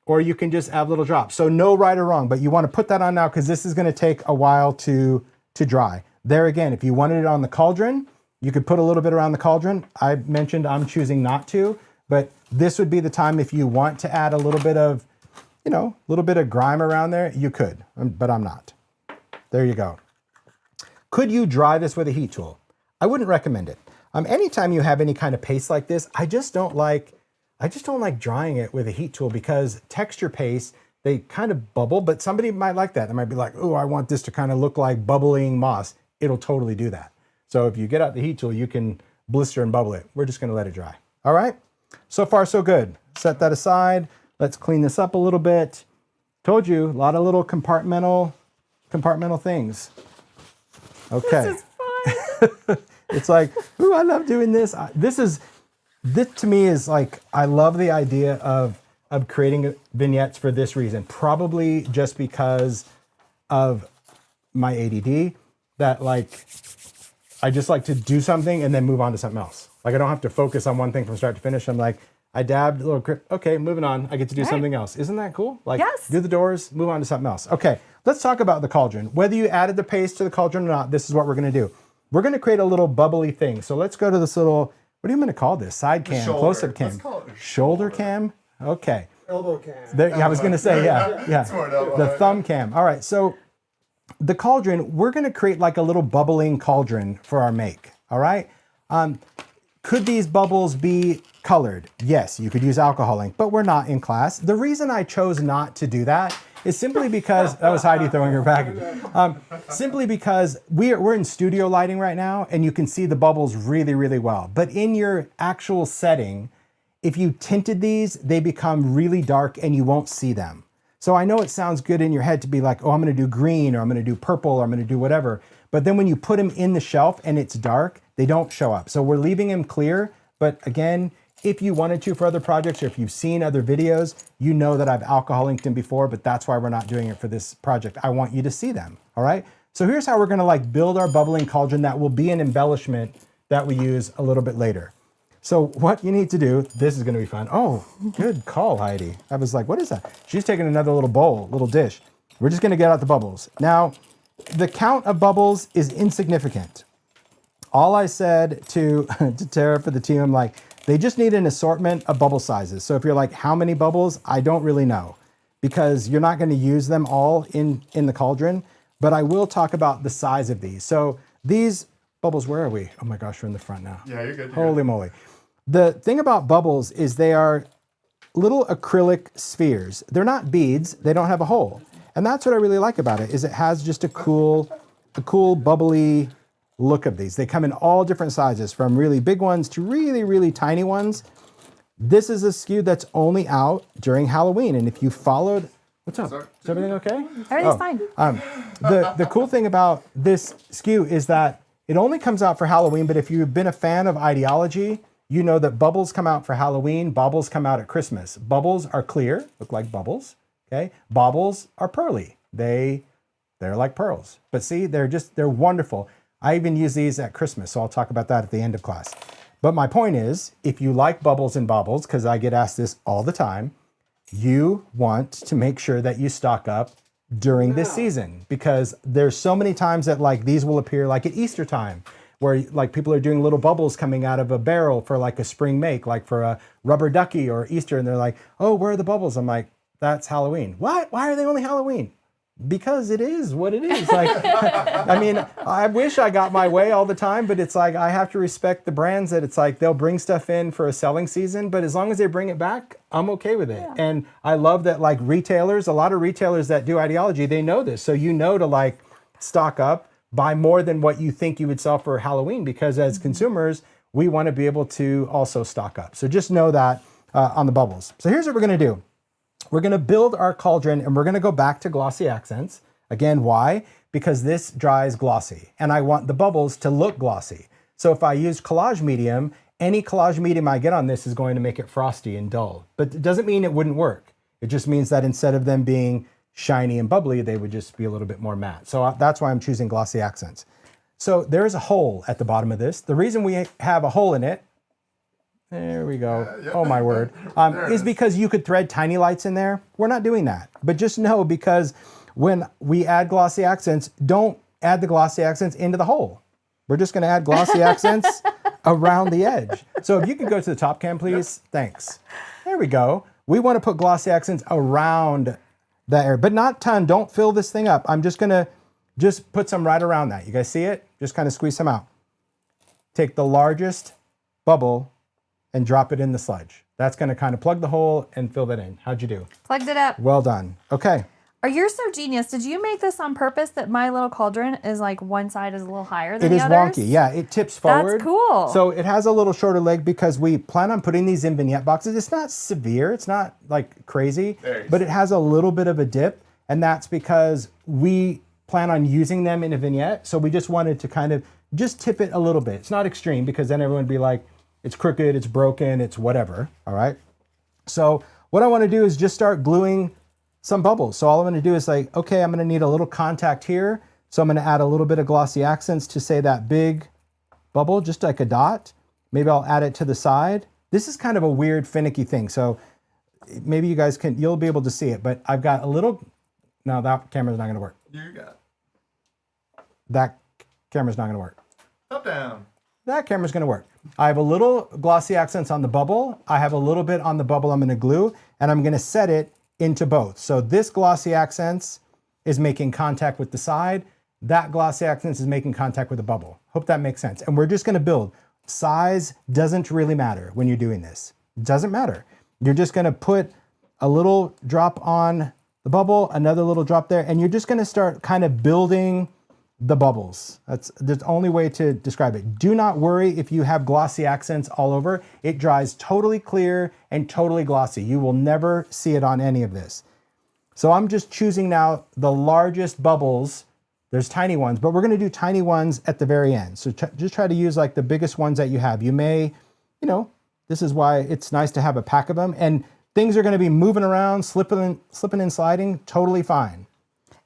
or you can just add little drops. So no right or wrong, but you want to put that on now because this is going to take a while to dry. There again, if you wanted it on the cauldron, you could put a little bit around the cauldron. I mentioned I'm choosing not to, but this would be the time if you want to add a little bit of, you know, a little bit of grime around there, you could, but I'm not. There you go. Could you dry this with a heat tool? I wouldn't recommend it. Anytime you have any kind of paste like this, I just don't like drying it with a heat tool because texture paste, they kind of bubble, but somebody might like that. They might be like, oh, I want this to kind of look like bubbling moss. It'll totally do that. So if you get out the heat tool, you can blister and bubble it. We're just gonna let it dry. All right? So far, so good. Set that aside. Let's clean this up a little bit. Told you, a lot of little compartmental things. Okay. This is fun. It's like, ooh, I love doing this. This to me is like, I love the idea of creating vignettes for this reason. Probably just because of my ADD, that like, I just like to do something and then move on to something else. Like I don't have to focus on one thing from start to finish. I'm like, I dabbed a little grip. Okay, moving on. I get to do something else. Isn't that cool? Like Yes. do the doors, move on to something else. Okay, let's talk about the cauldron. Whether you added the paste to the cauldron or not, this is what we're gonna do. We're gonna create a little bubbly thing. So let's go to this little, what are you gonna call this? Side cam, shoulder. close-up cam. Let's call it a shoulder cam? Okay. Elbow cam. There, yeah, I was gonna say, yeah. Smart elbow, The right? thumb cam. All right, so the cauldron, we're gonna create like a little bubbling cauldron for our make, all right? Could these bubbles be colored? Yes, you could use alcohol ink, but we're not in class. The reason I chose not to do that is simply because, that was Heidi throwing her package. Simply because we're in studio lighting right now and you can see the bubbles really, really well. But in your actual setting, if you tinted these, they become really dark and you won't see them. So I know it sounds good in your head to be like, oh, I'm gonna do green or I'm gonna do purple or I'm gonna do whatever. But then when you put them in the shelf and it's dark, they don't show up. So we're leaving them clear. But again, if you wanted to for other projects or if you've seen other videos, you know that I've alcohol inked them before, but that's why we're not doing it for this project. I want you to see them, all right? So here's how we're gonna like build our bubbling cauldron that will be an embellishment that we use a little bit later. So what you need to do, this is gonna be fun. Oh, good call, Heidi. I was like, what is that? She's taking another little bowl, little dish. We're just gonna get out the bubbles. Now, the count of bubbles is insignificant. All I said to Tara for the team, I'm like, they just need an assortment of bubble sizes. So if you're like, how many bubbles? I don't really know because you're not gonna use them all in the cauldron, but I will talk about the size of these. So these bubbles, where are we? Oh my gosh, we're in the front now. Yeah, you're good. Holy moly. The thing about bubbles is they are little acrylic spheres. They're not beads, they don't have a hole. And that's what I really like about it, is it has just a cool bubbly look of these. They come in all different sizes, from really big ones to really, really tiny ones. This is a SKU that's only out during Halloween. And if you followed, what's up? Sorry. Is everything okay? Everything's fine. The cool thing about this SKU is that it only comes out for Halloween, but if you've been a fan of idea-ology, you know that bubbles come out for Halloween, baubles come out at Christmas. Bubbles are clear, look like bubbles, okay? Baubles are pearly. They're like pearls. But see, they're wonderful. I even use these at Christmas, so I'll talk about that at the end of class. But my point is, if you like bubbles and baubles, because I get asked this all the time, you want to make sure that you stock up during this season, because there's so many times that like these will appear like at Easter time, where like people are doing little bubbles coming out of a barrel for like a spring make, like for a rubber ducky or Easter, and they're like, oh, where are the bubbles? I'm like, that's Halloween. What? Why are they only Halloween? Because it is what it is. Like, I mean, I wish I got my way all the time, but it's like I have to respect the brands that it's like they'll bring stuff in for a selling season, but as long as they bring it back, I'm okay with it. Yeah. And I love that like retailers, a lot of retailers that do ideology, they know this. So you know to like stock up, buy more than what you think you would sell for Halloween, because as consumers, we want to be able to also stock up. So just know that on the bubbles. So here's what we're going to do. We're going to build our cauldron and we're going to go back to glossy accents. Again, why? Because this dries glossy and I want the bubbles to look glossy. So if I use collage medium, any collage medium I get on this is going to make it frosty and dull. But it doesn't mean it wouldn't work. It just means that instead of them being shiny and bubbly, they would just be a little bit more matte. So that's why I'm choosing glossy accents. So there's a hole at the bottom of this. The reason we have a hole in it, there we go. Oh my word. Is because you could thread tiny lights in there. We're not doing that. But just know, because when we add glossy accents, don't add the glossy accents into the hole. We're just going to add glossy accents around the edge. So if you could go to the top cam, please. Thanks. There we go. We want to put glossy accents around that area, but not ton. Don't fill this thing up. I'm just going to just put some right around that. You guys see it? Just kind of squeeze some out. Take the largest bubble and drop it in the sludge. That's going to kind of plug the hole and fill that in. How'd you do? Plugged it up. Well done. Okay. You're so genius. Did you make this on purpose that my little cauldron is like one side is a little higher than the others? It is wonky. Yeah, it tips forward. That's cool. So it has a little shorter leg because we plan on putting these in vignette boxes. It's not severe. It's not like crazy, but it has a little bit of a dip. And that's because we plan on using them in a vignette. So we just wanted to kind of just tip it a little bit. It's not extreme because then everyone would be like, it's crooked, it's broken, it's whatever, all right? So what I want to do is just start gluing some bubbles. So all I'm going to do is like, okay, I'm going to need a little contact here. So I'm going to add a little bit of glossy accents to say that big bubble, just like a dot. Maybe I'll add it to the side. This is kind of a weird finicky thing. So maybe you guys you'll be able to see it, but I've got a little, no, that camera's not going to work. You got it. That camera's not going to work. Up, down. That camera's going to work. I have a little glossy accents on the bubble. I have a little bit on the bubble I'm going to glue, and I'm going to set it into both. So this glossy accents is making contact with the side. That glossy accents is making contact with the bubble. Hope that makes sense. And we're just going to build. Size doesn't really matter when you're doing this. It doesn't matter. You're just going to put a little drop on the bubble, another little drop there, and you're just going to start kind of building the bubbles. That's the only way to describe it. Do not worry if you have glossy accents all over. It dries totally clear and totally glossy. You will never see it on any of this. So I'm just choosing now the largest bubbles. There's tiny ones, but we're going to do tiny ones at the very end. So just try to use like the biggest ones that you have. You may, this is why it's nice to have a pack of them. And things are going to be moving around, slipping and sliding, totally fine.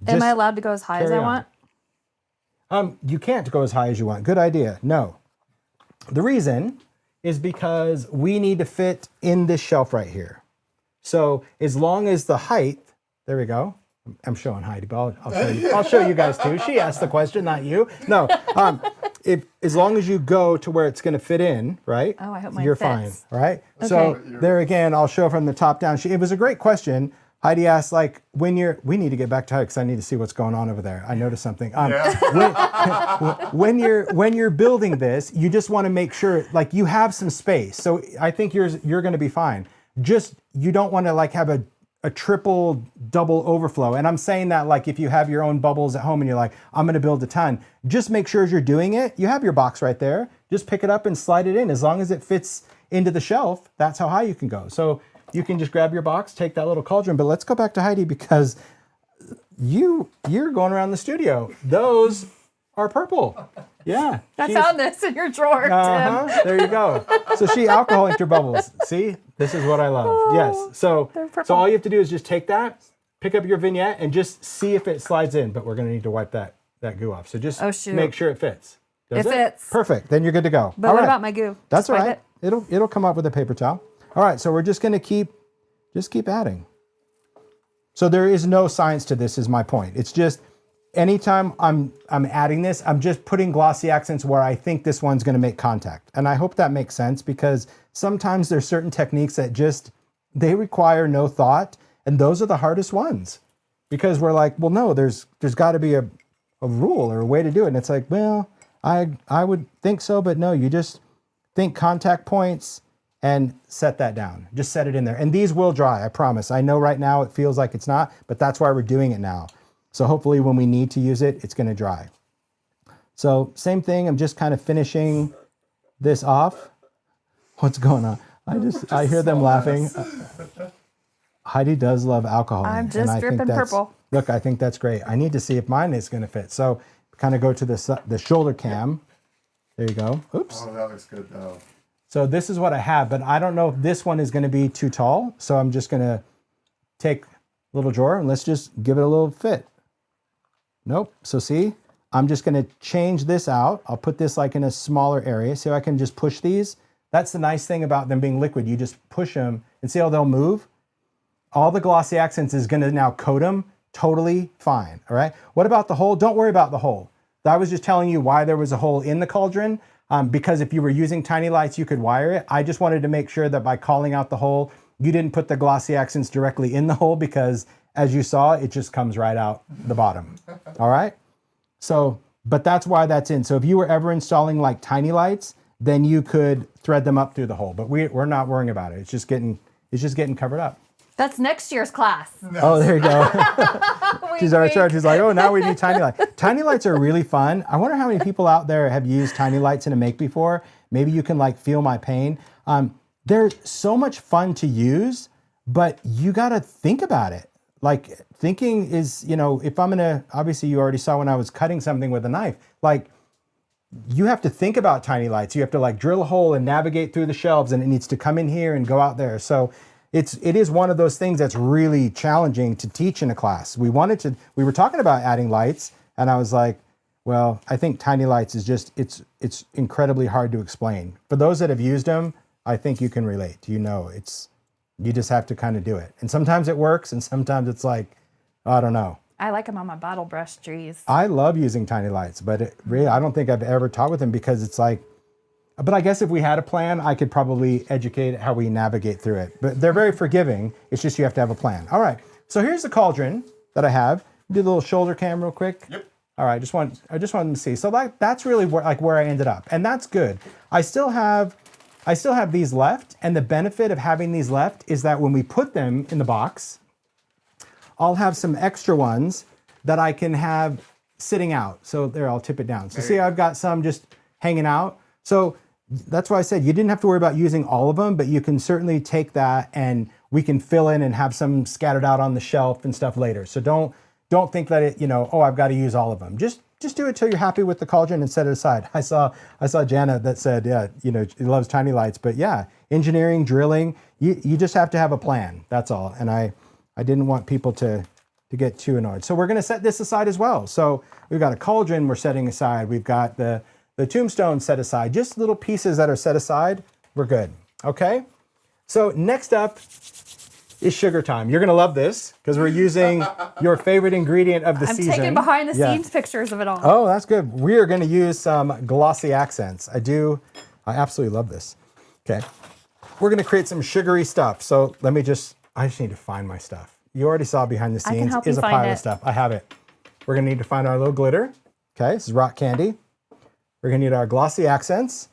Am I allowed to go as high as I want? You can't go as high as you want. Good idea. No. The reason is because we need to fit in this shelf right here. So as long as the height, there we go. I'm showing Heidi, but I'll show you guys too. She asked the question, not you. No. As long as you go to where it's going to fit in, right? Oh, I hope mine You're fits. fine, right? Okay. So there again, I'll show from the top down. It was a great question. Heidi asked, like, we need to get back to Heidi because I need to see what's going on over there. I noticed something. When you're building this, you just want to make sure, like, you have some space. So I think you're going to be fine. Just, you don't want to, like, have a triple, double overflow. And I'm saying that, like, if you have your own bubbles at home and you're like, I'm going to build a ton, just make sure as you're doing it, you have your box right there. Just pick it up and slide it in. As long as it fits into the shelf, that's how high you can go. So you can just grab your box, take that little cauldron, but let's go back to Heidi because you're going around the studio. Those are purple. Yeah. I found this in your drawer, Tim. There you go. So she alcohol inked her bubbles. See, this is what I love. Yes. So all you have to do is just take that, pick up your vignette, and just see if it slides in. But we're going to need to wipe that goo off. So just make sure it fits. Does it fits. Perfect. Then you're good to go. But what about my goo? That's all right. It'll come up with a paper towel. All right, so we're just going to keep adding. So there is no science to this is my point. It's just anytime I'm adding this, I'm just putting glossy accents where I think this one's going to make contact. And I hope that makes sense because sometimes there's certain techniques that they require no thought. And those are the hardest ones because we're like, well, no, there's got to be a rule or a way to do it. And it's like, well, I would think so, but no, you just think contact points and set that down. Just set it in there. And these will dry, I promise. I know right now it feels like it's not, but that's why we're doing it now. So hopefully when we need to use it, it's gonna dry. So same thing, I'm just kind of finishing this off. What's going on? I hear them laughing. Heidi does love alcohol. I'm just dripping purple. Look, I think that's great. I need to see if mine is gonna fit. So kind of go to the shoulder cam. There you go. Oops. Oh, that looks good though. So this is what I have, but I don't know if this one is going to be too tall. So I'm just going to take a little drawer and let's just give it a little fit. Nope. So see, I'm just going to change this out. I'll put this like in a smaller area. See how I can just push these? That's the nice thing about them being liquid. You just push them and see how they'll move. All the glossy accents is going to now coat them totally fine. All right. What about the hole? Don't worry about the hole. I was just telling you why there was a hole in the cauldron. Because if you were using tiny lights, you could wire it. I just wanted to make sure that by calling out the hole, you didn't put the glossy accents directly in the hole because as you saw, it just comes right out the bottom. All right. So, but that's why that's in. So if you were ever installing like tiny lights, then you could thread them up through the hole, but we're not worrying about it. It's just getting covered up. That's next year's class. Oh, there you go. She's already started. She's like, oh, now we need tiny lights. Tiny lights are really fun. I wonder how many people out there have used tiny lights in a make before. Maybe you can like feel my pain. They're so much fun to use, but you got to think about it. Like thinking is, if I'm obviously you already saw when I was cutting something with a knife, like you have to think about tiny lights. You have to like drill a hole and navigate through the shelves and it needs to come in here and go out there. So it is one of those things that's really challenging to teach in a class. We were talking about adding lights and I was like, well, I think tiny lights is just, it's incredibly hard to explain. For those that have used them, I think you can relate. You just have to kind of do it. And sometimes it works and sometimes it's like, I don't know. I like them on my bottle brush trees. I love using tiny lights, but I don't think I've ever taught with them because it's like, but I guess if we had a plan, I could probably educate how we navigate through it. But they're very forgiving. It's just you have to have a plan. All right. So here's the cauldron that I have. Do a little shoulder cam real quick. Yep. All right. I just want them to see. So that's really where I ended up, and that's good. I still have these left, and the benefit of having these left is that when we put them in the box, I'll have some extra ones that I can have sitting out. So there, I'll tip it down. So see, I've got some just hanging out. So that's why I said you didn't have to worry about using all of them, but you can certainly take that and we can fill in and have some scattered out on the shelf and stuff later. So don't think that it, oh, I've got to use all of them. Just do it till you're happy with the cauldron and set it aside. I saw Janet that said, yeah, she loves tiny lights, but yeah, engineering, drilling, you just have to have a plan. That's all. And I didn't want people to get too annoyed. So we're going to set this aside as well. So we've got a cauldron we're setting aside. We've got the tombstone set aside, just little pieces that are set aside. We're good. Okay. So next up is sugar time. You're going to love this because we're using your favorite ingredient of the season. I'm taking behind the scenes pictures of it all. Oh, that's good. We are going to use some glossy accents. I absolutely love this. Okay. We're going to create some sugary stuff. So I just need to find my stuff. You already saw behind the scenes is a pile of stuff. I have it. We're going to need to find our little glitter. Okay. This is rock candy. We're going to need our glossy accents.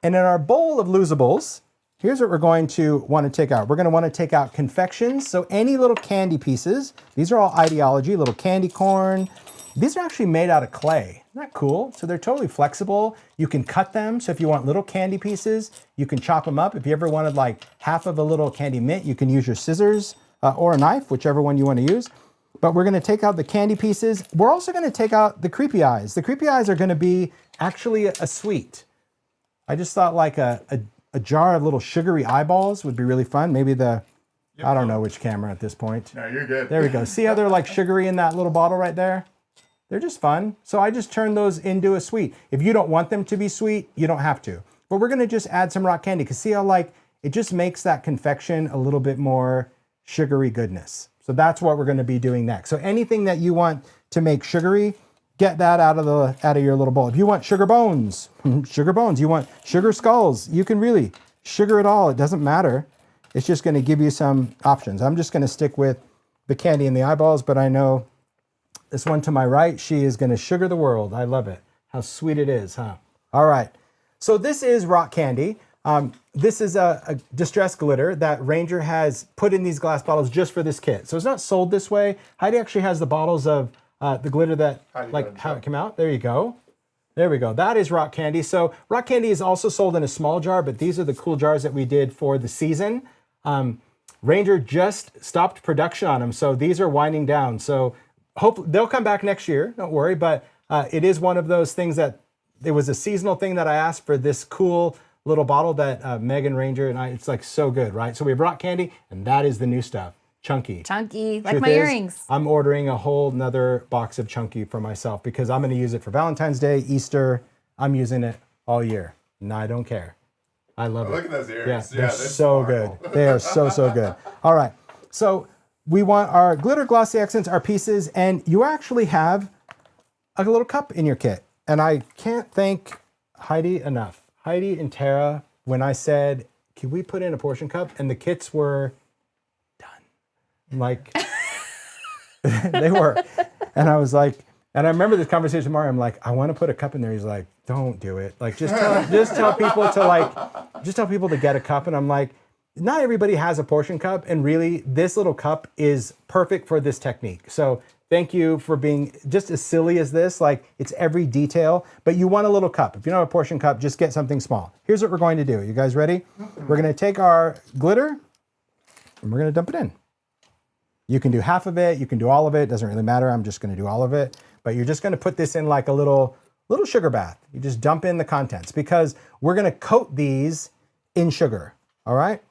And in our bowl of losables, here's what we're going to want to take out. We're going to want to take out confections. So any little candy pieces, these are all idea-ology, little candy corn. These are actually made out of clay. Isn't that cool? So they're totally flexible. You can cut them. So if you want little candy pieces, you can chop them up. If you ever wanted like half of a little candy mint, you can use your scissors or a knife, whichever one you want to use. But we're going to take out the candy pieces. We're also going to take out the creepy eyes. The creepy eyes are going to be actually a sweet. I just thought like a jar of little sugary eyeballs would be really fun. Maybe I don't know which camera at this point. No, you're good. There we go. See how they're like sugary in that little bottle right there? They're just fun. So I just turned those into a sweet. If you don't want them to be sweet, you don't have to. But we're going to just add some rock candy because see how like it just makes that confection a little bit more sugary goodness. So that's what we're going to be doing next. So anything that you want to make sugary, get that out of your little bowl. If you want sugar bones, sugar bones. You want sugar skulls, you can really sugar it all. It doesn't matter. It's just going to give you some options. I'm just going to stick with the candy and the eyeballs, but I know this one to my right, she is going to sugar the world. I love it. How sweet it is, huh? All right. So this is rock candy. This is a distress glitter that Ranger has put in these glass bottles just for this kit. So it's not sold this way. Heidi actually has the bottles of the glitter that, like how it came out. There you go. There we go. That is rock candy. So rock candy is also sold in a small jar, but these are the cool jars that we did for the season. Ranger just stopped production on them, so these are winding down. So hope they'll come back next year. Don't worry, but it is one of those things that it was a seasonal thing that I asked for this cool little bottle that Megan, Ranger, and I, it's like so good, right? So we have rock candy, and that is the new stuff. Chunky. Chunky, like Truth my is, earrings. I'm ordering a whole nother box of Chunky for myself because I'm going to use it for Valentine's Day, Easter. I'm using it all year. And I don't care. I love it. Look at those earrings. Yeah, they're they so sparkle. good. They are so, so good. All right. So we want our glitter glossy accents, our pieces, and you actually have a little cup in your kit. And I can't thank Heidi enough. Heidi and Tara, when I said, can we put in a portion cup? And the kits were done. Like, they were. And I was like, and I remember this conversation with Mario. I'm like, I want to put a cup in there. He's like, don't do it. Like, just tell people to get a cup. And I'm like, not everybody has a portion cup. And really, this little cup is perfect for this technique. So thank you for being just as silly as this. Like, it's every detail, but you want a little cup. If you don't have a portion cup, just get something small. Here's what we're going to do. You guys ready? We're going to take our glitter and we're going to dump it in. You can do half of it. You can do all of it. Doesn't really matter. I'm just going to do all of it. But you're just going to put this in like a little sugar bath. You just dump in the contents because we're going to coat these in sugar. All right.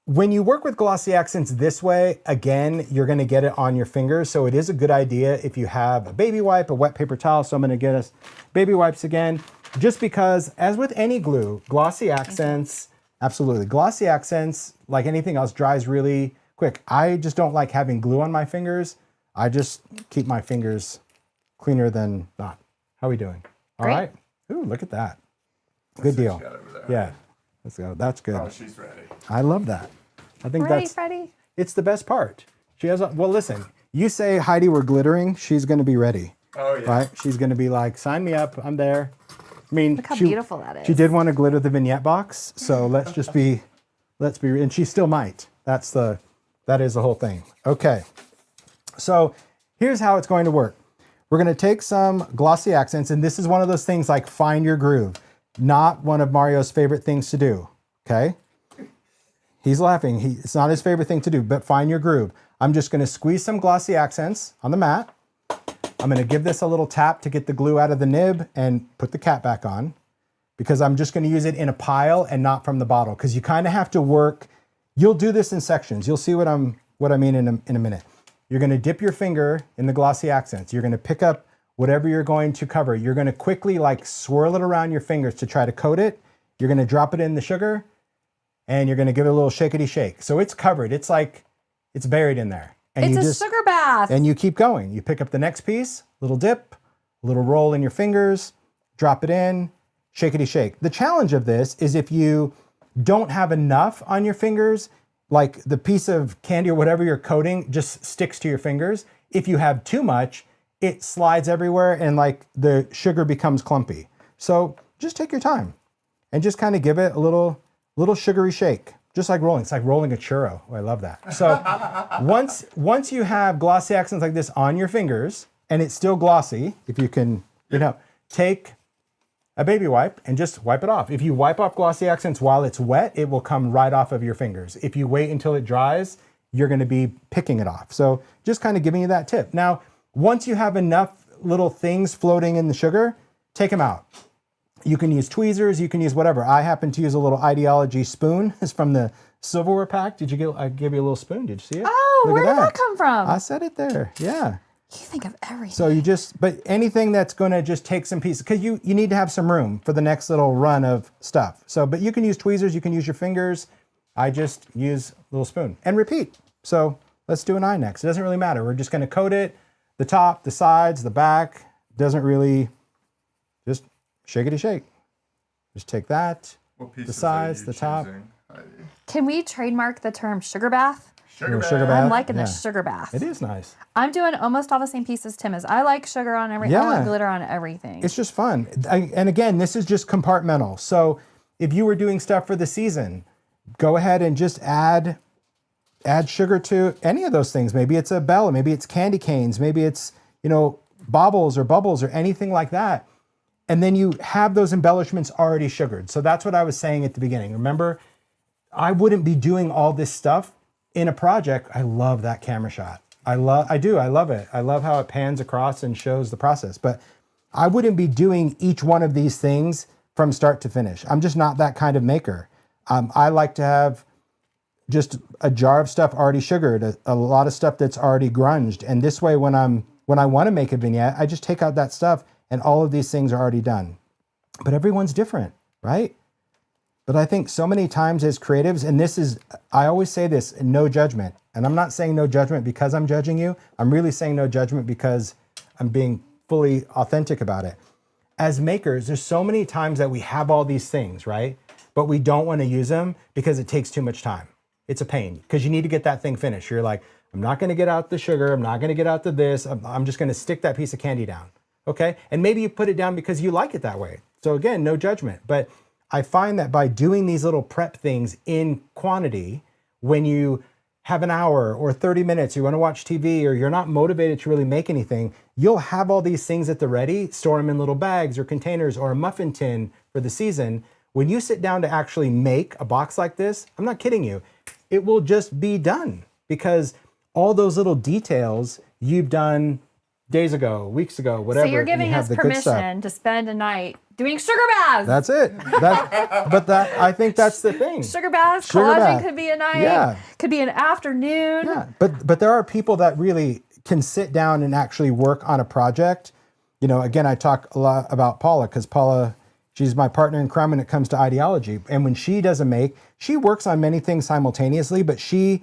When you work with glossy accents this way, again, you're going to get it on your fingers. So it is a good idea if you have a baby wipe, a wet paper towel. So I'm going to get us baby wipes again, just because as with any glue, glossy accents, absolutely. Glossy accents, like anything else, dries really quick. I just don't like having glue on my fingers. I just keep my fingers cleaner than not. How are we doing? All Great. right. Ooh, look at that. Good deal. Got over there. Yeah. Let's go. That's good. Oh, she's ready. I love that. I think Ready, that's Freddie? it's the best part. She has well, listen, you say Heidi we're glittering, she's going to be ready. Oh, yeah. Right? She's going to be like, sign me up. I'm there. I mean, Look how beautiful that is. She did want to glitter the vignette box, so let's be, and she still might. That is the whole thing. Okay. So here's how it's going to work. We're going to take some glossy accents, and this is one of those things like find your groove. Not one of Mario's favorite things to do, okay? He's laughing. It's not his favorite thing to do, but find your groove. I'm just going to squeeze some glossy accents on the mat. I'm going to give this a little tap to get the glue out of the nib and put the cap back on, because I'm just going to use it in a pile and not from the bottle, because you kind of have to work. You'll do this in sections. You'll see what I mean in a minute. You're going to dip your finger in the glossy accents. You're going to pick up whatever you're going to cover. You're going to quickly like swirl it around your fingers to try to coat it. You're going to drop it in the sugar and you're going to give it a little shakety shake. So it's covered. It's like it's buried in there. And It's a sugar bath. And you keep going. You pick up the next piece, little dip, a little roll in your fingers, drop it in, shakety shake. The challenge of this is if you don't have enough on your fingers, like the piece of candy or whatever you're coating just sticks to your fingers. If you have too much, it slides everywhere and like the sugar becomes clumpy. So just take your time and just kind of give it a little sugary shake, just like rolling. It's like rolling a churro. Oh, I love that. So once you have glossy accents like this on your fingers and it's still glossy, if you can, take a baby wipe and just wipe it off. If you wipe off glossy accents while it's wet, it will come right off of your fingers. If you wait until it dries, you're going to be picking it off. So just kind of giving you that tip. Now, once you have enough little things floating in the sugar, take them out. You can use tweezers, you can use whatever. I happen to use a little idea-ology spoon. It's from the silverware pack. I gave you a little spoon. Did you see it? Oh, Look where at did that come from? I set it there. Yeah. You think of everything. So but anything that's going to just take some pieces, because you need to have some room for the next little run of stuff. So, but you can use tweezers, you can use your fingers. I just use a little spoon and repeat. So Let's do an eye next. It doesn't really matter. We're just going to coat it, the top, the sides, the back. Doesn't really, just shakety shake. Just take that, What pieces the sides, are you the top. choosing, Heidi? Can we trademark the term sugar bath? Sugar bath. Sugar bath. I'm liking Yeah. the sugar bath. It is nice. I'm doing almost all the same pieces Tim is. I like sugar on everything. I Yeah. want glitter on everything. It's just fun. And again, this is just compartmental. So if you were doing stuff for the season, go ahead and just add sugar to any of those things. Maybe it's a bell, maybe it's candy canes, maybe it's, baubles or bubbles or anything like that. And then you have those embellishments already sugared. So that's what I was saying at the beginning. Remember, I wouldn't be doing all this stuff in a project. I love that camera shot. I love it. I love how it pans across and shows the process. But I wouldn't be doing each one of these things from start to finish. I'm just not that kind of maker. I like to have just a jar of stuff already sugared, a lot of stuff that's already grunged. And this way, when I want to make a vignette, I just take out that stuff and all of these things are already done. But everyone's different, right? But I think so many times as creatives, and I always say this, no judgment. And I'm not saying no judgment because I'm judging you. I'm really saying no judgment because I'm being fully authentic about it. As makers, there's so many times that we have all these things, right? But we don't want to use them because it takes too much time. It's a pain because you need to get that thing finished. You're like, I'm not going to get out the sugar. I'm not going to get out the this. I'm just going to stick that piece of candy down. Okay. And maybe you put it down because you like it that way. So again, no judgment. But I find that by doing these little prep things in quantity, when you have an hour or 30 minutes, you want to watch TV or you're not motivated to really make anything, you'll have all these things at the ready, store them in little bags or containers or a muffin tin for the season. When you sit down to actually make a box like this, I'm not kidding you, it will just be done because all those little details you've done days ago, weeks ago, whatever. So you're giving us permission to spend a night doing sugar baths. That's it. I think that's the thing. Sugar baths, Sugar collaging bath. could be a night, Yeah. could be an afternoon. Yeah, but there are people that really can sit down and actually work on a project. Again, I talk a lot about Paula because Paula, she's my partner in crime when it comes to ideology. And when she doesn't make, she works on many things simultaneously, but she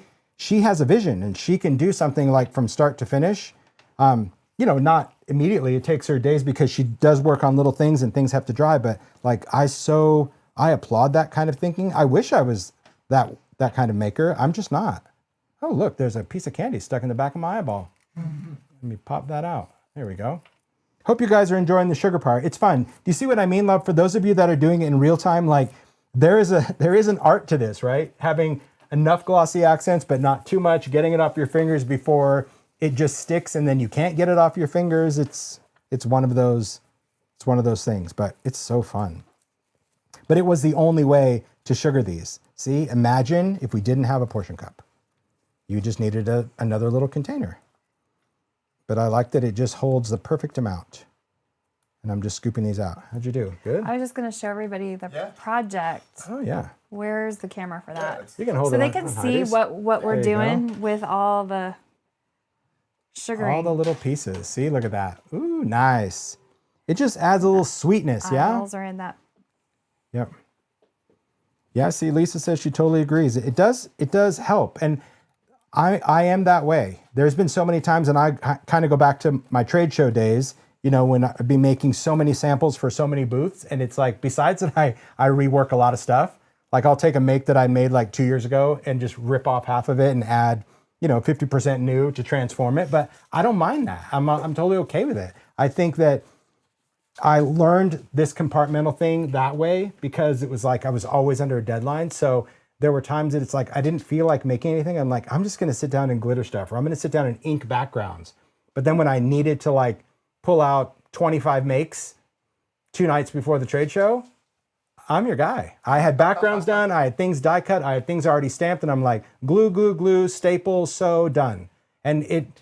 has a vision and she can do something like from start to finish. Not immediately. It takes her days because she does work on little things and things have to dry. But like I applaud that kind of thinking. I wish I was that kind of maker. I'm just not. Oh, look, there's a piece of candy stuck in the back of my eyeball. Let me pop that out. There we go. Hope you guys are enjoying the sugar part. It's fun. Do you see what I mean, love? For those of you that are doing it in real time, like there is an art to this, right? Having enough glossy accents, but not too much, getting it off your fingers before it just sticks and then you can't get it off your fingers. It's one of those things, but it's so fun. But it was the only way to sugar these. See, imagine if we didn't have a portion cup. You just needed another little container. But I like that it just holds the perfect amount. And I'm just scooping these out. How'd you do? Good? I was just going to show everybody the project. Oh, yeah. Where's the camera for that? You can hold so it they on- can on see Heidi's. what we're There you doing with all the sugaring. All the little pieces. See, look at that. Ooh, nice. It just adds a little sweetness, yeah? Eyeballs are in that. Yep. Yeah, see, Lisa says she totally agrees. It does help. And I am that way. There's been so many times, and I kind of go back to my trade show days, when I'd be making so many samples for so many booths. And it's like, besides that, I rework a lot of stuff. Like I'll take a make that I made like 2 years ago and just rip off half of it and add, 50% new to transform it. But I don't mind that. I'm totally okay with it. I think that I learned this compartmental thing that way because it was like I was always under a deadline. So there were times that it's like I didn't feel like making anything. I'm like, I'm just going to sit down and glitter stuff, or I'm going to sit down and ink backgrounds. But then when I needed to like pull out 25 makes 2 nights before the trade show, I'm your guy. I had backgrounds done. I had things die cut. I had things already stamped. And I'm like, glue, staple, sew, done. And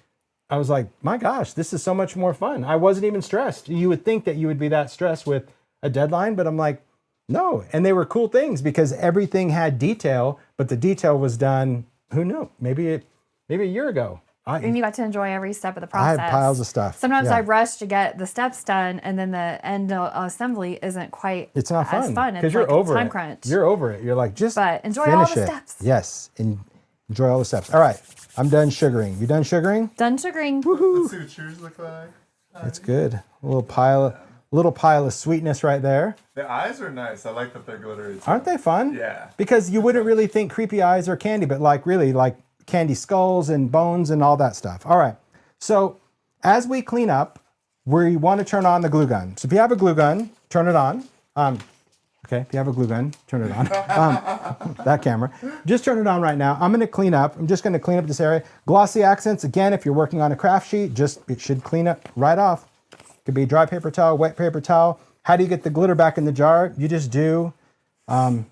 I was like, my gosh, this is so much more fun. I wasn't even stressed. You would think that you would be that stressed with a deadline, but I'm like, no. And they were cool things because everything had detail, but the detail was done, who knew, maybe a year ago. And you got to enjoy every step of the I process. had piles of stuff. Sometimes Yeah. I rush to get the steps done, and then the end assembly isn't quite It's not fun as fun. because It's you're like over time it. crunch. You're over it. You're like, just But enjoy finish all the it. steps. Yes. Enjoy all the steps. All right, I'm done sugaring. You done sugaring? Done sugaring. Let's see what yours look like. That's good. A little pile of sweetness right there. The eyes are nice. I like that they're glittery too. Aren't they fun? Yeah. Because you wouldn't really think creepy eyes or candy, but like really like candy skulls and bones and all that stuff. All right. So as we clean up, we want to turn on the glue gun. So if you have a glue gun, turn it on. Okay, if you have a glue gun, turn it on. That camera. Just turn it on right now. I'm going to clean up. I'm just going to clean up this area. Glossy accents, again, if you're working on a craft sheet, it should clean up right off. Could be dry paper towel, wet paper towel. How do you get the glitter back in the jar? You just do. There's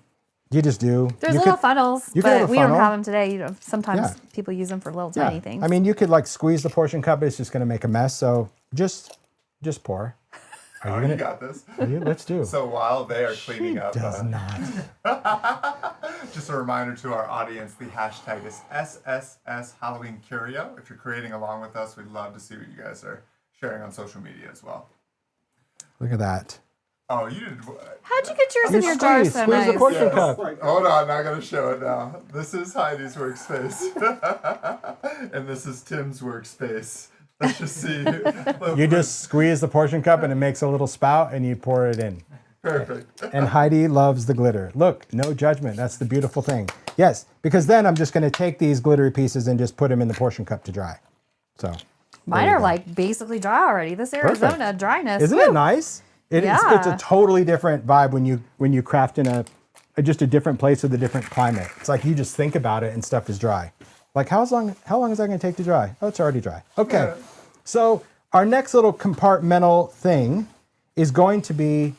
little funnels, but we don't have them today. You know, sometimes people use them for little tiny things. I mean, you could like squeeze the portion cup, but it's just going to make a mess. So just pour. You got this. Let's do. So while they are cleaning up, Does not. just a reminder to our audience, the hashtag is SSS Halloween Curio. If you're creating along with us, we'd love to see what you guys are sharing on social media as well. Look at that. Oh, you did. How'd you get yours in your jar so Squeeze nice? the portion Yes. cup. Hold on, I'm going to show it now. This is Heidi's workspace. And this is Tim's workspace. Let's just see. You just squeeze the portion cup and it makes a little spout and you pour it in. Perfect. And Heidi loves the glitter. Look, no judgment. That's the beautiful thing. Yes, because then I'm just going to take these glittery pieces and just put them in the portion cup to dry. So Mine are like basically dry already. This Arizona dryness. Isn't it nice? It's a totally different vibe when you craft in just a different place with a different climate. It's like you just think about it and stuff is dry. Like how long is that going to take to dry? Oh, it's already dry. Okay. So our next little compartmental thing is going to be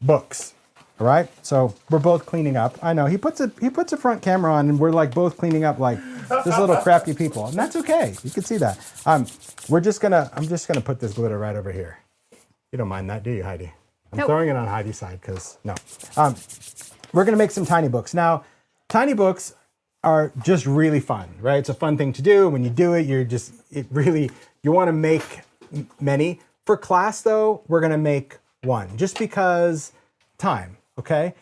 books. All right. So we're both cleaning up. I know he puts a front camera on and we're like both cleaning up like this little crafty people. And that's okay. You can see that. I'm just gonna put this glitter right over here. You don't mind that, do you, Heidi? I'm throwing it on Heidi's side because no. We're gonna make some tiny books. Now, tiny books are just really fun, right? It's a fun thing to do. When you do it, you want to make many. For class though, we're gonna make one just because time, okay?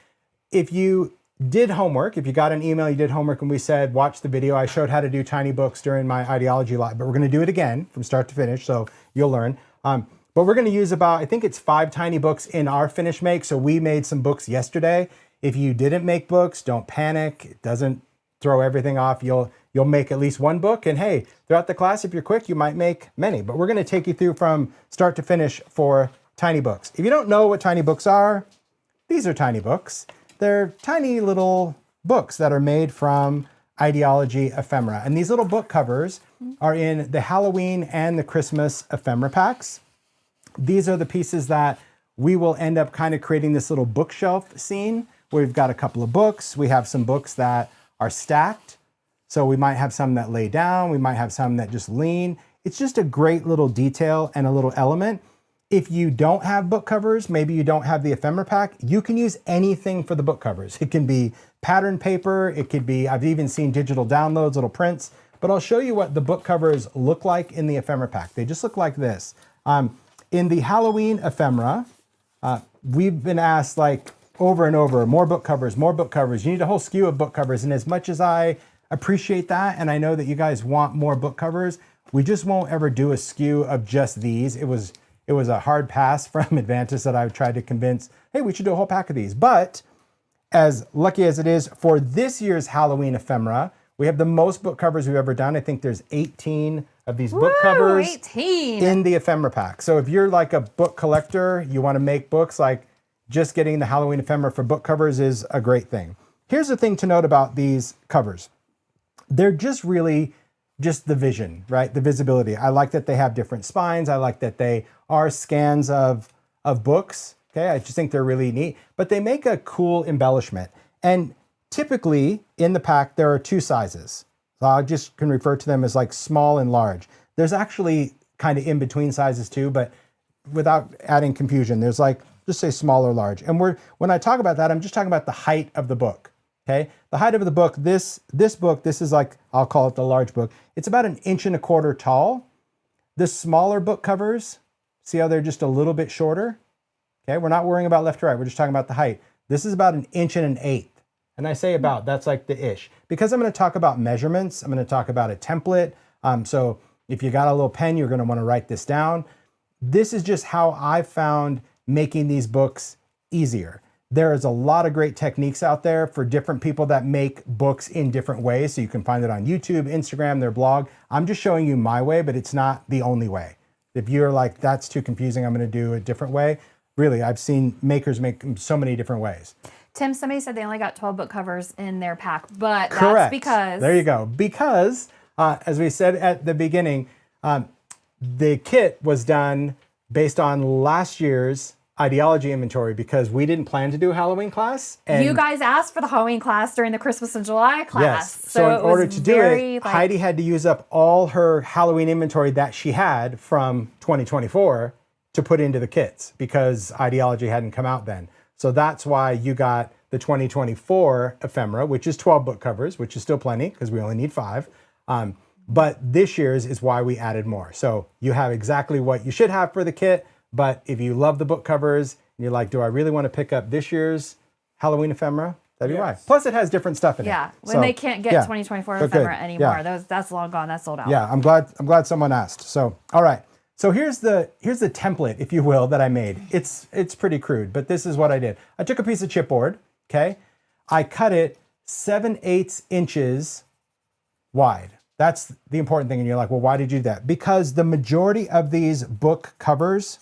If you did homework, if you got an email, you did homework and we said, watch the video, I showed how to do tiny books during my ideology live, but we're gonna do it again from start to finish, so you'll learn. But we're gonna use about, I think it's 5 tiny books in our finish make, so we made some books yesterday. If you didn't make books, don't panic. It doesn't throw everything off. You'll make at least one book, and hey, throughout the class, if you're quick, you might make many, but we're gonna take you through from start to finish for tiny books. If you don't know what tiny books are, these are tiny books. They're tiny little books that are made from idea-ology ephemera. And these little book covers are in the Halloween and the Christmas ephemera packs. These are the pieces that we will end up kind of creating this little bookshelf scene where we've got a couple of books. We have some books that are stacked. So we might have some that lay down. We might have some that just lean. It's just a great little detail and a little element. If you don't have book covers, maybe you don't have the ephemera pack, you can use anything for the book covers. It can be pattern paper, it could be, I've even seen digital downloads, little prints, but I'll show you what the book covers look like in the ephemera pack. They just look like this. In the Halloween ephemera, we've been asked like over and over, more book covers, more book covers. You need a whole SKU of book covers. And as much as I appreciate that, and I know that you guys want more book covers, we just won't ever do a SKU of just these. It was a hard pass from Advantis that I've tried to convince, hey, we should do a whole pack of these. But as lucky as it is for this year's Halloween ephemera, we have the most book covers we've ever done. I think there's 18 of these book covers 18 in the ephemera pack. So if you're like a book collector, you want to make books, like just getting the Halloween ephemera for book covers is a great thing. Here's the thing to note about these covers. They're just really just the vision, right? The visibility. I like that they have different spines. I like that they are scans of books. Okay, I just think they're really neat, but they make a cool embellishment. And typically in the pack, there are 2 sizes. So I just can refer to them as like small and large. There's actually kind of in between sizes too, but without adding confusion, there's like, just say small or large. And when I talk about that, I'm just talking about the height of the book. Okay, the height of the book, this book, this is like, I'll call it the large book. It's about 1.25 inches tall. The smaller book covers, see how they're just a little bit shorter? Okay, we're not worrying about left to right. We're just talking about the height. This is about 1.125 inches. And I say about, that's like the ish. Because I'm going to talk about measurements, I'm going to talk about a template. So if you got a little pen, you're going to want to write this down. This is just how I found making these books easier. There is a lot of great techniques out there for different people that make books in different ways. So you can find it on YouTube, Instagram, their blog. I'm just showing you my way, but it's not the only way. If you're like, that's too confusing, I'm going to do a different way. Really, I've seen makers make so many different ways. Tim, somebody said they only got 12 book covers in their pack, but Correct. that's because... There you go. Because, as we said at the beginning, the kit was done based on last year's idea-ology inventory because we didn't plan to do a Halloween class. And you guys asked for the Halloween class during the Christmas and July class. Yes. So in order to do it, like, Heidi had to use up all her Halloween inventory that she had from 2024 to put into the kits because idea-ology hadn't come out then. So that's why you got the 2024 ephemera, which is 12 book covers, which is still plenty because we only need 5. But this year's is why we added more. So you have exactly what you should have for the kit. But if you love the book covers and you're like, do I really want to pick up this year's Halloween ephemera? That'd be why. Plus it has different stuff in it. Yeah, when they can't get 2024 ephemera anymore. That's long gone, that's sold out. Yeah, I'm glad someone asked. So, all right. So here's the template, if you will, that I made. It's pretty crude, but this is what I did. I took a piece of chipboard, okay? I cut it 7/8 inches wide. That's the important thing. And you're like, well, why did you do that? Because the majority of these book covers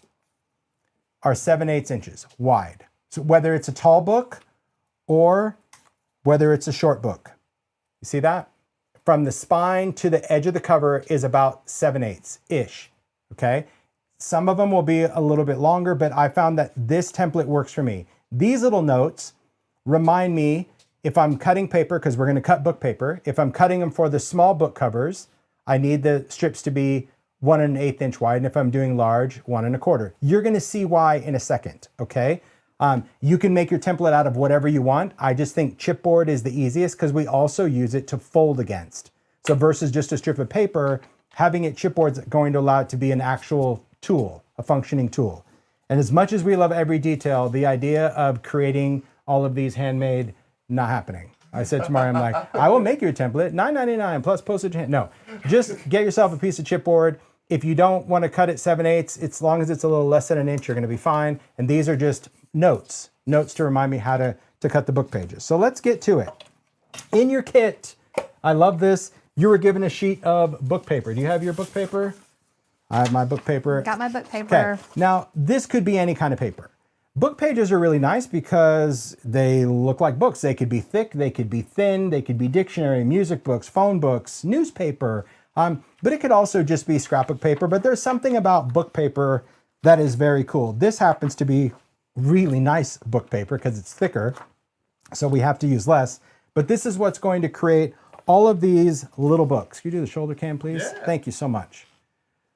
are 7/8 inches wide. So whether it's a tall book or whether it's a short book. You see that? From the spine to the edge of the cover is about 7/8-ish. Okay, some of them will be a little bit longer, but I found that this template works for me. These little notes remind me if I'm cutting paper, because we're going to cut book paper, if I'm cutting them for the small book covers, I need the strips to be 1 1/8 inch wide, and if I'm doing large, 1 1/4. You're going to see why in a second, okay? You can make your template out of whatever you want. I just think chipboard is the easiest because we also use it to fold against. So versus just a strip of paper, having it chipboard is going to allow it to be an actual tool, a functioning tool. And as much as we love every detail, the idea of creating all of these handmade, not happening. I said to Mari, I'm like, I will make your template, $9.99 plus postage. No, just get yourself a piece of chipboard. If you don't want to cut it 7/8, as long as it's a little less than an inch, you're going to be fine. And these are just notes to remind me how to cut the book pages. So let's get to it. In your kit, I love this. You were given a sheet of book paper. Do you have your book paper? I have my book paper. Got my book paper. Okay. Now, this could be any kind of paper. Book pages are really nice because they look like books. They could be thick, they could be thin, they could be dictionary, music books, phone books, newspaper. But it could also just be scrapbook paper. But there's something about book paper that is very cool. This happens to be really nice book paper because it's thicker, so we have to use less. But this is what's going to create all of these little books. Can you do the shoulder cam, please? Yeah. Thank you so much.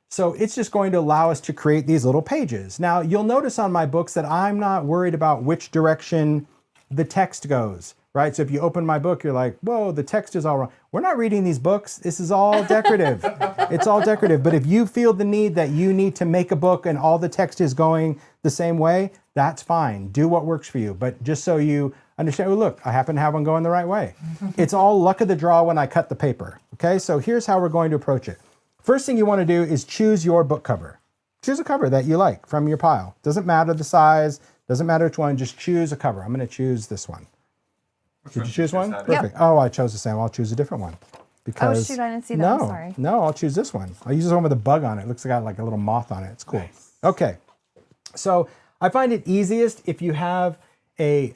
So it's just going to allow us to create these little pages. Now, you'll notice on my books that I'm not worried about which direction the text goes, right? So if you open my book, you're like, whoa, the text is all wrong. We're not reading these books. This is all decorative. It's all decorative. But if you feel the need that you need to make a book and all the text is going the same way, that's fine. Do what works for you. But just so you understand, oh, look, I happen to have one going the right way. It's all luck of the draw when I cut the paper. Okay, so here's how we're going to approach it. First thing you want to do is choose your book cover. Choose a cover that you like from your pile. Doesn't matter the size, doesn't matter which one, just choose a cover. I'm going to choose this one. Did you choose one? Perfect. Yep. Oh, I chose the same. I'll choose a different one. Because, oh, shoot, I didn't see that. I'm sorry. No, I'll choose this one. I'll use this one with a bug on it. It looks like a little moth on it. It's cool. Nice. Okay. So I find it easiest if you have a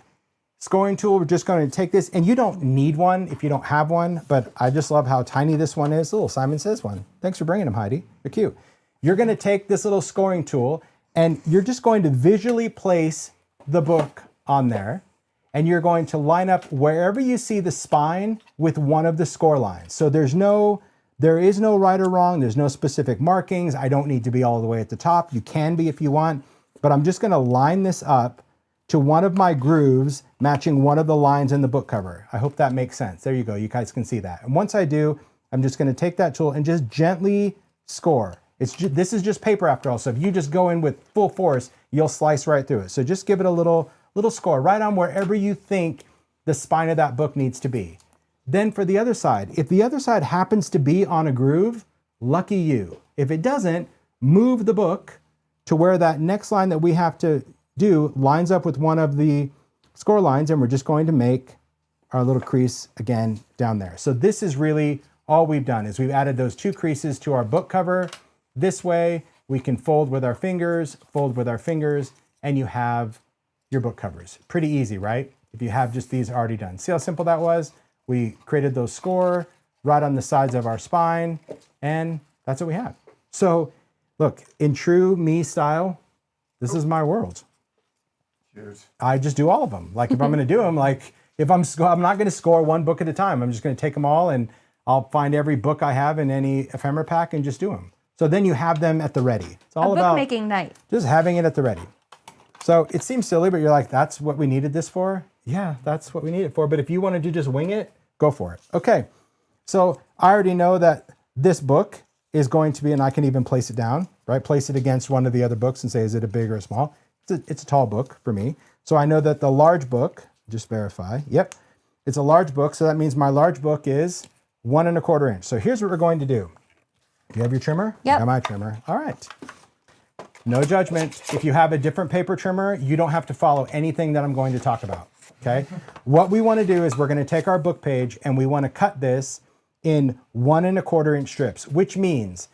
scoring tool. We're just going to take this, and you don't need one if you don't have one, but I just love how tiny this one is. Little Simon Says one. Thanks for bringing them, Heidi. They're cute. You're going to take this little scoring tool, and you're just going to visually place the book on there, and you're going to line up wherever you see the spine with one of the score lines. So there is no right or wrong. There's no specific markings. I don't need to be all the way at the top. You can be if you want, but I'm just going to line this up to one of my grooves matching one of the lines in the book cover. I hope that makes sense. There you go. You guys can see that. And once I do, I'm just going to take that tool and just gently score. This is just paper after all. So if you just go in with full force, you'll slice right through it. So just give it a little score right on wherever you think the spine of that book needs to be. Then for the other side, if the other side happens to be on a groove, lucky you. If it doesn't, move the book to where that next line that we have to do lines up with one of the score lines, and we're just going to make our little crease again down there. So this is really all we've done, is we've added those 2 creases to our book cover. This way we can fold with our fingers, and you have your book covers. Pretty easy, right? If you have just these already done. See how simple that was? We created those score right on the sides of our spine, and that's what we have. So look, in true me style, this is my world. Cute. I just do all of them. Like if I'm going to do them, like if I'm not going to score one book at a time. I'm just going to take them all, and I'll find every book I have in any ephemera pack and just do them. So then you have them at the ready. It's all about bookmaking night. Just having it at the ready. So it seems silly, but you're like, that's what we needed this for? Yeah, that's what we need it for. But if you wanted to just wing it, go for it. Okay, so I already know that this book is going to be, and I can even place it down, right? Place it against one of the other books and say, is it a big or a small? It's a tall book for me. So I know that the large book, just verify, yep, it's a large book. So that means my large book is 1 1/4 inch. So here's what we're going to do. You have your trimmer? Yep. I got my trimmer. All right. No judgment. If you have a different paper trimmer, you don't have to follow anything that I'm going to talk about, okay? What we want to do is we're going to take our book page and we want to cut this in 1 1/4 inch strips, which means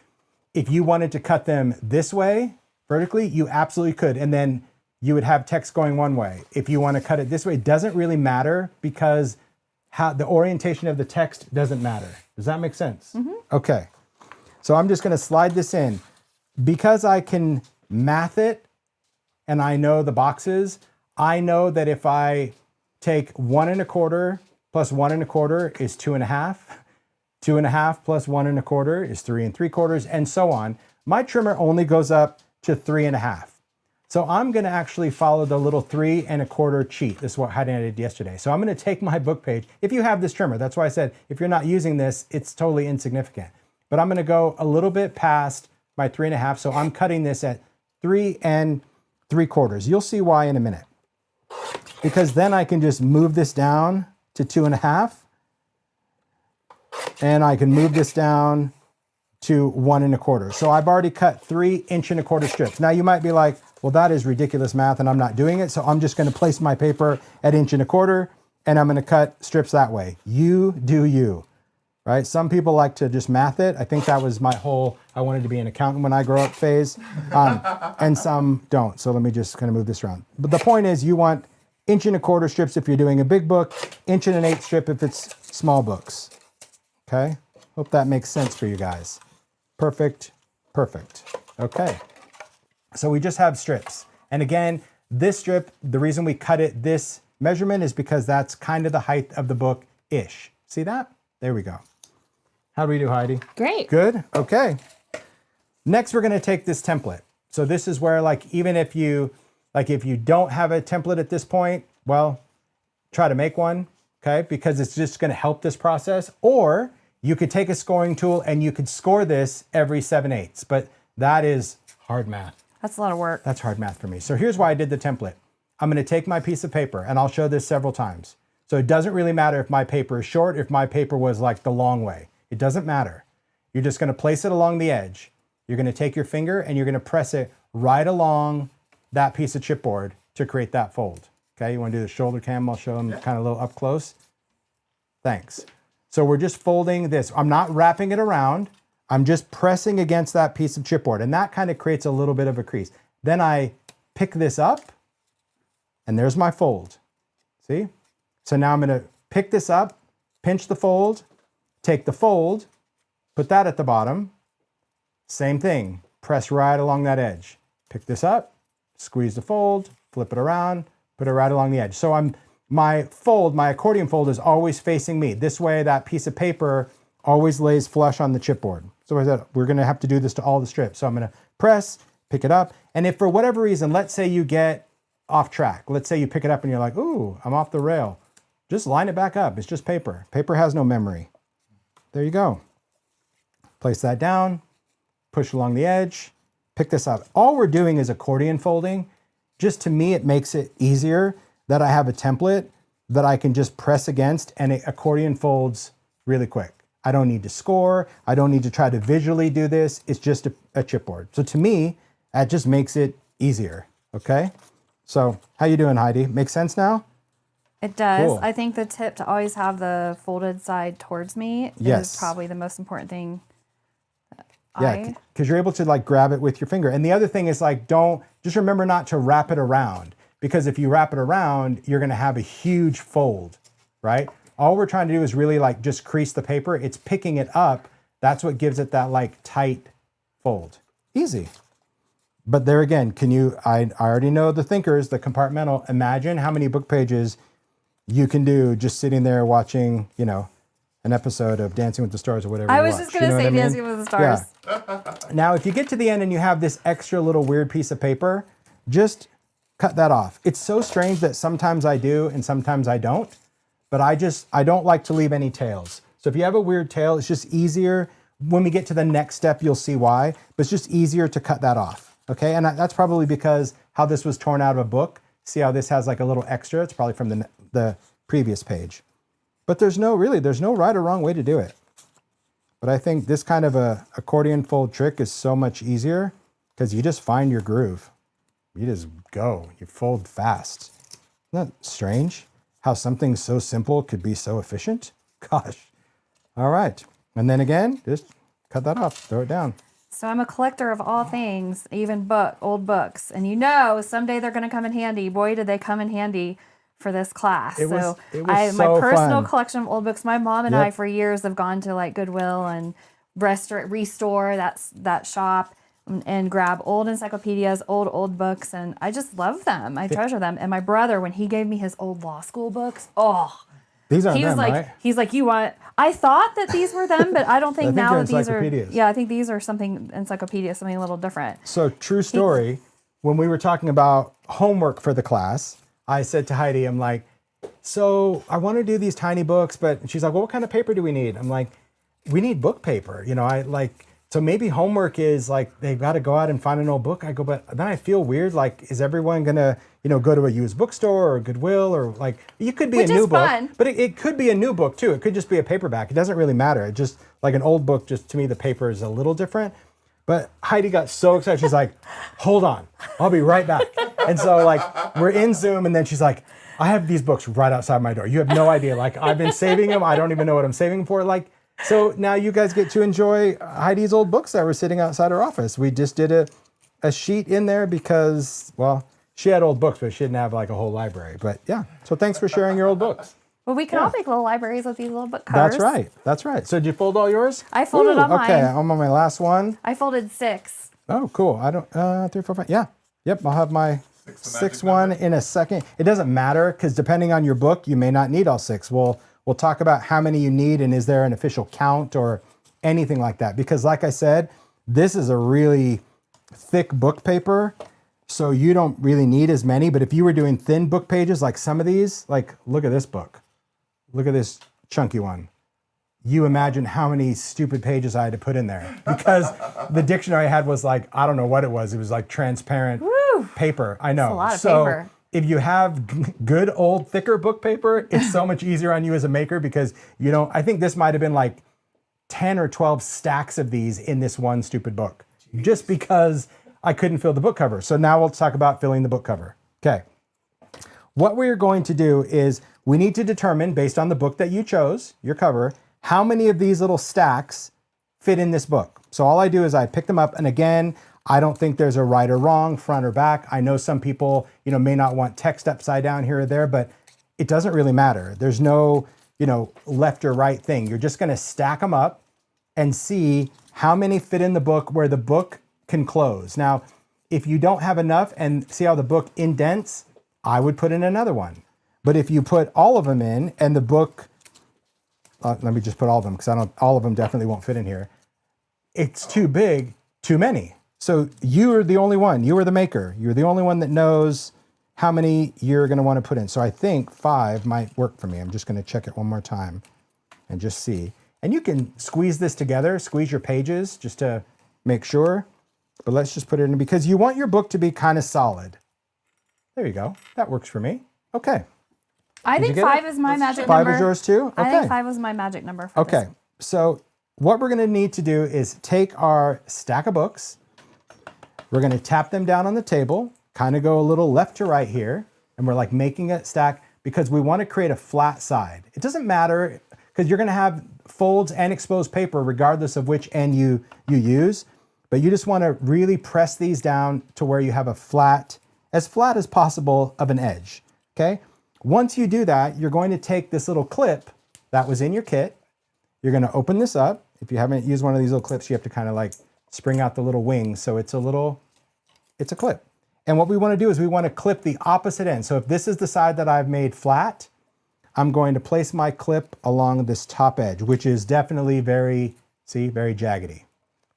if you wanted to cut them this way vertically, you absolutely could. And then you would have text going one way. If you want to cut it this way, it doesn't really matter because how the orientation of the text doesn't matter. Does that make sense? Mm-hmm. Okay. So I'm just going to slide this in. Because I can math it and I know the boxes, I know that if I take 1 1/4 plus 1 1/4 is 2 1/2. 2 1/2 plus 1 1/4 is 3 3/4, and so on. My trimmer only goes up to 3 1/2. So I'm going to actually follow the little 3 1/4 cheat. This is what Heidi did yesterday. So I'm going to take my book page. If you have this trimmer, that's why I said if you're not using this, it's totally insignificant. But I'm going to go a little bit past my 3 1/2. So I'm cutting this at 3 3/4. You'll see why in a minute. Because then I can just move this down to 2 1/2. And I can move this down to 1 1/4. So I've already cut 3 1/4 strips. Now you might be like, well, that is ridiculous math and I'm not doing it. So I'm just going to place my paper at 1 1/4 and I'm going to cut strips that way. You do you, right? Some people like to just math it. I think that was my whole, I wanted to be an accountant when I grow up phase. And some don't. So let me just kind of move this around. But the point is you want 1 1/4 strips if you're doing a big book, 1 1/8 strip if it's small books. Okay, hope that makes sense for you guys. Perfect, perfect. Okay, so we just have strips. And again, this strip, the reason we cut it this measurement is because that's kind of the height of the book-ish. See that? There we go. How do we do, Heidi? Great. Good, okay. Next, we're gonna take this template. So this is where even if you don't have a template at this point, well, try to make one. Okay, because it's just going to help this process. Or you could take a scoring tool and you could score this every 7/8. But that is hard math. That's a lot of work. That's hard math for me. So here's why I did the template. I'm going to take my piece of paper, and I'll show this several times. So it doesn't really matter if my paper is short, if my paper was like the long way. It doesn't matter. You're just going to place it along the edge. You're going to take your finger and you're going to press it right along that piece of chipboard to create that fold. Okay, you want to do the shoulder cam? I'll show them kind of a little up close. Thanks. So we're just folding this. I'm not wrapping it around. I'm just pressing against that piece of chipboard, and that kind of creates a little bit of a crease. Then I pick this up, and there's my fold. See? So now I'm going to pick this up, pinch the fold, take the fold, put that at the bottom. Same thing. Press right along that edge. Pick this up, squeeze the fold, flip it around, put it right along the edge. So my accordion fold is always facing me. This way, that piece of paper always lays flush on the chipboard. So I said, we're gonna have to do this to all the strips. So I'm gonna press, pick it up. And if for whatever reason, let's say you get off track. Let's say you pick it up and you're like, ooh, I'm off the rail. Just line it back up. It's just paper. Paper has no memory. There you go. Place that down, push along the edge, pick this up. All we're doing is accordion folding. Just to me, it makes it easier that I have a template. that I can just press against and it accordion folds really quick. I don't need to score. I don't need to try to visually do this. It's just a chipboard. So to me, that just makes it easier. Okay. So how you doing, Heidi? Make sense now? It does. Cool. I think the tip to always have the folded side towards me Yes. is probably the most important thing. Yeah, because you're able to like grab it with your finger. And the other thing is like, just remember not to wrap it around, because if you wrap it around, you're going to have a huge fold, right? All we're trying to do is really like just crease the paper. It's picking it up. That's what gives it that like tight fold. Easy. But there again, I already know the thinkers, the compartmental. Imagine how many book pages you can do just sitting there watching, an episode of Dancing with the Stars or whatever. I was just going to say Dancing with the Stars. Yeah. Now, if you get to the end and you have this extra little weird piece of paper, just cut that off. It's so strange that sometimes I do and sometimes I don't, but I don't like to leave any tails. So if you have a weird tail, it's just easier. When we get to the next step, you'll see why, but it's just easier to cut that off. Okay, and that's probably because how this was torn out of a book. See how this has like a little extra? It's probably from the previous page. But there's no right or wrong way to do it. But I think this kind of a accordion fold trick is so much easier because you just find your groove. You just go, you fold fast. Isn't that strange how something so simple could be so efficient? Gosh. All right. And then again, just cut that off, throw it down. So I'm a collector of all things, even old books. And someday they're going to come in handy. Boy, did they come in handy for this class. It was my so personal fun. collection of old books. My mom and I for years have gone to like Goodwill and Restore, that shop, and grab old encyclopedias, old books, and I just love them. I treasure them. And my brother, when he gave me his old law school books, these aren't he was them, like, right? he's like, I thought that these were them, but I don't think now they're that these are. encyclopedias. Yeah, I think these are something a little different. So true story, when we were talking about homework for the class, I said to Heidi, I'm like, so I want to do these tiny books, but she's like, well, what kind of paper do we need? I'm like, we need book paper. So maybe homework is like, they've got to go out and find an old book. I go, but then I feel weird. Like, is everyone going to, go to a used bookstore or Goodwill or like, you could be Which a new is book, fun. but it could be a new book too. It could just be a paperback. It doesn't really matter. It just like an old book, just to me, the paper is a little different. But Heidi got so excited. She's like, hold on, I'll be right back. And so like, we're in Zoom and then she's like, I have these books right outside my door. You have no idea. Like I've been saving them. I don't even know what I'm saving them for. Like, so now you guys get to enjoy Heidi's old books that were sitting outside her office. We just did a sheet in there because, well, she had old books, but she didn't have like a whole library. But yeah, so thanks for sharing your old books. Well, we can all make little libraries with these little book covers. That's right. So did you fold all yours? I folded all mine. Okay, I'm on my last one. I folded 6. Oh, cool. I don't, 3, 4, 5. Yeah. Yep, I'll have my sixth one in a second. It doesn't matter because depending on your book, you may not need all 6. We'll talk about how many you need and is there an official count or anything like that. Because like I said, this is a really thick book paper, so you don't really need as many. But if you were doing thin book pages like some of these, like look at this book. Look at this chunky one. You imagine how many stupid pages I had to put in there because the dictionary I had was like, I don't know what it was. It was like transparent paper. I know. That's a lot of paper. If you have good old thicker book paper, it's so much easier on you as a maker because I think this might have been like 10 or 12 stacks of these in this one stupid book just because I couldn't fill the book cover. So now we'll talk about filling the book cover. Okay. What we're going to do is we need to determine based on the book that you chose, your cover, how many of these little stacks fit in this book. So all I do is I pick them up. And again, I don't think there's a right or wrong, front or back. I know some people, may not want text upside down here or there, but it doesn't really matter. There's no, left or right thing. You're just going to stack them up and see how many fit in the book where the book can close. Now, if you don't have enough and see how the book indents, I would put in another one. But if you put all of them in and the book, let me just put all of them because all of them definitely won't fit in here. It's too big, too many. So you are the only one. You are the maker. You're the only one that knows how many you're going to want to put in. So I think 5 might work for me. I'm just going to check it one more time and just see. And you can squeeze this together, squeeze your pages just to make sure. But let's just put it in because you want your book to be kind of solid. There you go. That works for me. Okay. I Did you think get 5 it? is my magic Five number. is yours too? I Okay. think 5 was my magic number for this. Okay, so what we're gonna need to do is take our stack of books, we're gonna tap them down on the table, kind of go a little left to right here, and we're like making a stack because we wanna create a flat side. It doesn't matter, because you're gonna have folds and exposed paper regardless of which end you use, but you just wanna really press these down to where you have a flat as possible of an edge, okay? Once you do that, you're going to take this little clip that was in your kit. You're going to open this up. If you haven't used one of these little clips, you have to kind of like spring out the little wings. So it's a clip. And what we want to do is we want to clip the opposite end. So if this is the side that I've made flat, I'm going to place my clip along this top edge, which is definitely very jaggedy.